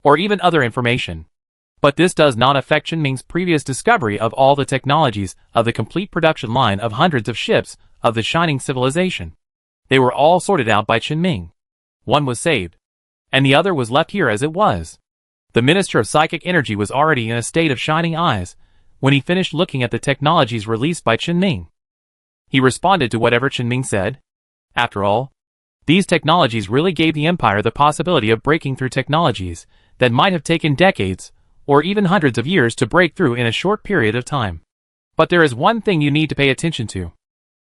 or even other information. But this does not affect Qin's previous discovery of all the technologies of the complete production line of hundreds of ships of the Shining Civilization. They were all sorted out by Qin. One was saved, and the other was left here as it was. The Minister of Psychic Energy was already in a state of shining eyes when he finished looking at the technologies released by Qin. He responded to whatever Qin said. After all, these technologies really gave the Empire the possibility of breaking through technologies that might have taken decades or even hundreds of years to break through in a short period of time. But there is one thing you need to pay attention to.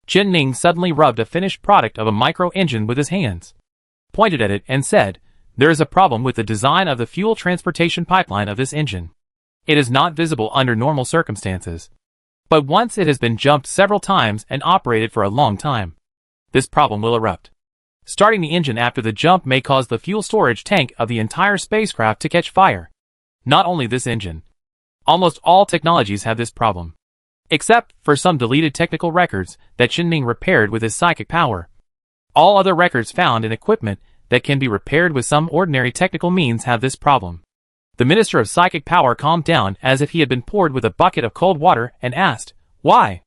Qin suddenly rubbed a finished product of a micro-engine with his hands, pointed at it and said, "There is a problem with the design of the fuel transportation pipeline of this engine. It is not visible under normal circumstances. But once it has been jumped several times and operated for a long time, this problem will erupt. Starting the engine after the jump may cause the fuel storage tank of the entire spacecraft to catch fire. Not only this engine. Almost all technologies have this problem. Except for some deleted technical records that Qinming repaired with his psychic power. All other records found in equipment that can be repaired with some ordinary technical means have this problem. The Minister of Psychic Power calmed down as if he had been poured with a bucket of cold water and asked, why?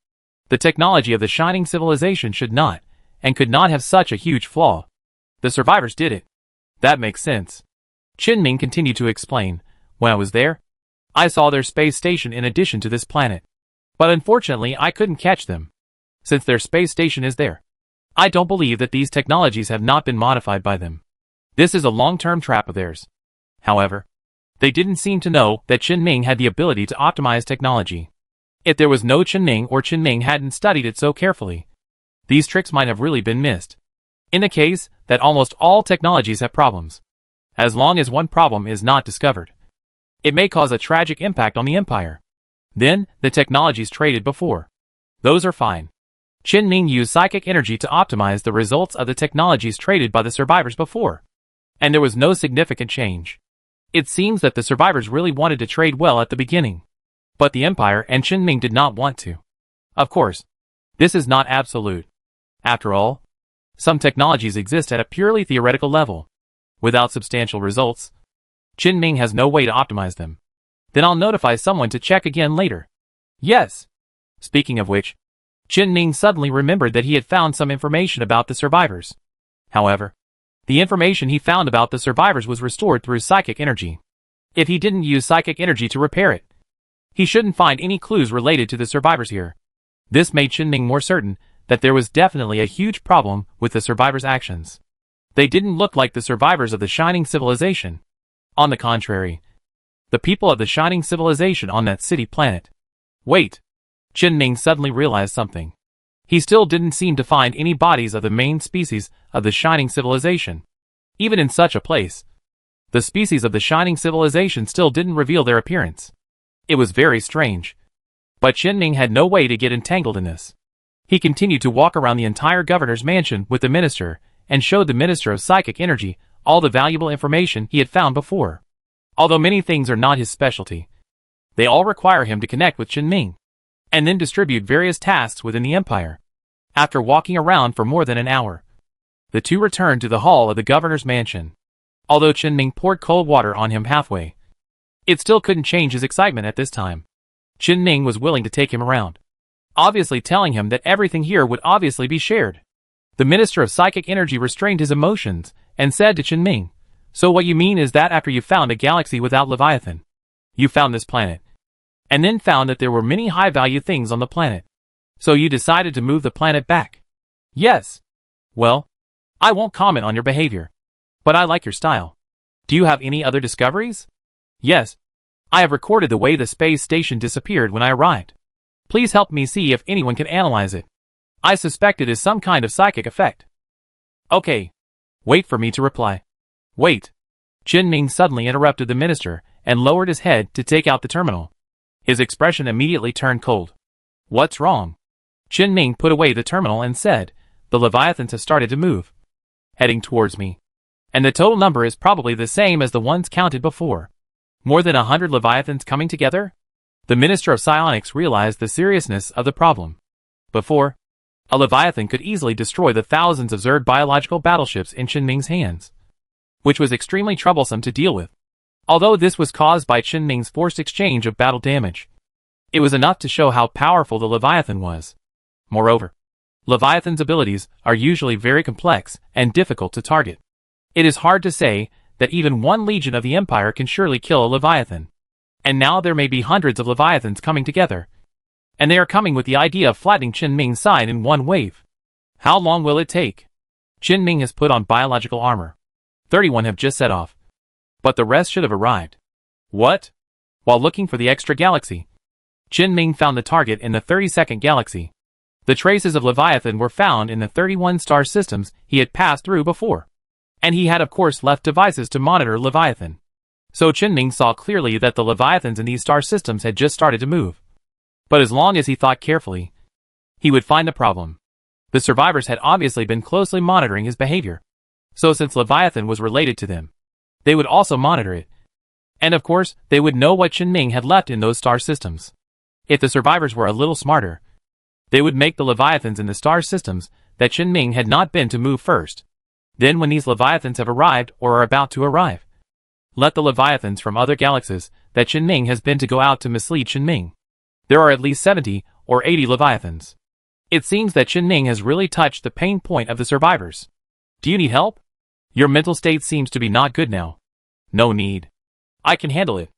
The technology of the Shining Civilization should not, and could not have such a huge flaw. The survivors did it. That makes sense. Qinming continued to explain, when I was there, I saw their space station in addition to this planet. But unfortunately I couldn't catch them. Since their space station is there, I don't believe that these technologies have not been modified by them. This is a long-term trap of theirs. However, they didn't seem to know that Qinming had the ability to optimize technology. If there was no Qinming or Qinming hadn't studied it so carefully, these tricks might have really been missed. In the case that almost all technologies have problems, as long as one problem is not discovered, it may cause a tragic impact on the Empire. Then, the technologies traded before. Those are fine. Qinming used psychic energy to optimize the results of the technologies traded by the survivors before. And there was no significant change. It seems that the survivors really wanted to trade well at the beginning. But the Empire and Qinming did not want to. Of course, this is not absolute. After all, some technologies exist at a purely theoretical level. Without substantial results, Qinming has no way to optimize them. Then I'll notify someone to check again later. Yes. Speaking of which, Qinming suddenly remembered that he had found some information about the survivors. However, the information he found about the survivors was restored through psychic energy. If he didn't use psychic energy to repair it, he shouldn't find any clues related to the survivors here. This made Qinming more certain that there was definitely a huge problem with the survivors' actions. They didn't look like the survivors of the Shining Civilization. On the contrary, the people of the Shining Civilization on that city planet. Wait. Qinming suddenly realized something. He still didn't seem to find any bodies of the main species of the Shining Civilization. Even in such a place, the species of the Shining Civilization still didn't reveal their appearance. It was very strange. But Qinming had no way to get entangled in this. He continued to walk around the entire governor's mansion with the minister, and showed the Minister of Psychic Energy all the valuable information he had found before. Although many things are not his specialty, they all require him to connect with Qinming, and then distribute various tasks within the Empire. After walking around for more than an hour, the two returned to the hall of the governor's mansion. Although Qinming poured cold water on him halfway, it still couldn't change his excitement at this time. Qinming was willing to take him around, obviously telling him that everything here would obviously be shared. The Minister of Psychic Energy restrained his emotions and said to Qinming, so what you mean is that after you found a galaxy without Leviathan, you found this planet, and then found that there were many high-value things on the planet. So you decided to move the planet back? Yes. Well, I won't comment on your behavior, but I like your style. Do you have any other discoveries? Yes. I have recorded the way the space station disappeared when I arrived. Please help me see if anyone can analyze it. I suspect it is some kind of psychic effect. Okay. Wait for me to reply. Wait. Qinming suddenly interrupted the minister and lowered his head to take out the terminal. His expression immediately turned cold. What's wrong? Qinming put away the terminal and said, the Leviathans have started to move, heading towards me. And the total number is probably the same as the ones counted before. More than 100 Leviathans coming together? The Minister of Psionics realized the seriousness of the problem. Before, a Leviathan could easily destroy the thousands of Zerd biological battleships in Qinming's hands, which was extremely troublesome to deal with. Although this was caused by Qinming's forced exchange of battle damage, it was enough to show how powerful the Leviathan was. Moreover, Leviathan's abilities are usually very complex and difficult to target. It is hard to say that even one legion of the Empire can surely kill a Leviathan. And now there may be hundreds of Leviathans coming together. And they are coming with the idea of flattening Qinming's side in one wave. How long will it take? Qinming has put on biological armor. 31 have just set off. But the rest should have arrived. What? While looking for the extra galaxy, Qinming found the target in the 32nd galaxy. The traces of Leviathan were found in the 31 star systems he had passed through before. And he had of course left devices to monitor Leviathan. So Qinming saw clearly that the Leviathans in these star systems had just started to move. But as long as he thought carefully, he would find the problem. The survivors had obviously been closely monitoring his behavior. So since Leviathan was related to them, they would also monitor it. And of course, they would know what Chen Ming had left in those star systems. If the survivors were a little smarter, they would make the Leviathans in the star systems that Chen Ming had not been to move first. Then when these Leviathans have arrived or are about to arrive, let the Leviathans from other galaxies that Chen Ming has been to go out to mislead Chen Ming. There are at least 70 or 80 Leviathans. It seems that Chen Ming has really touched the pain point of the survivors. Do you need help? Your mental state seems to be not good now. No need. I can handle it.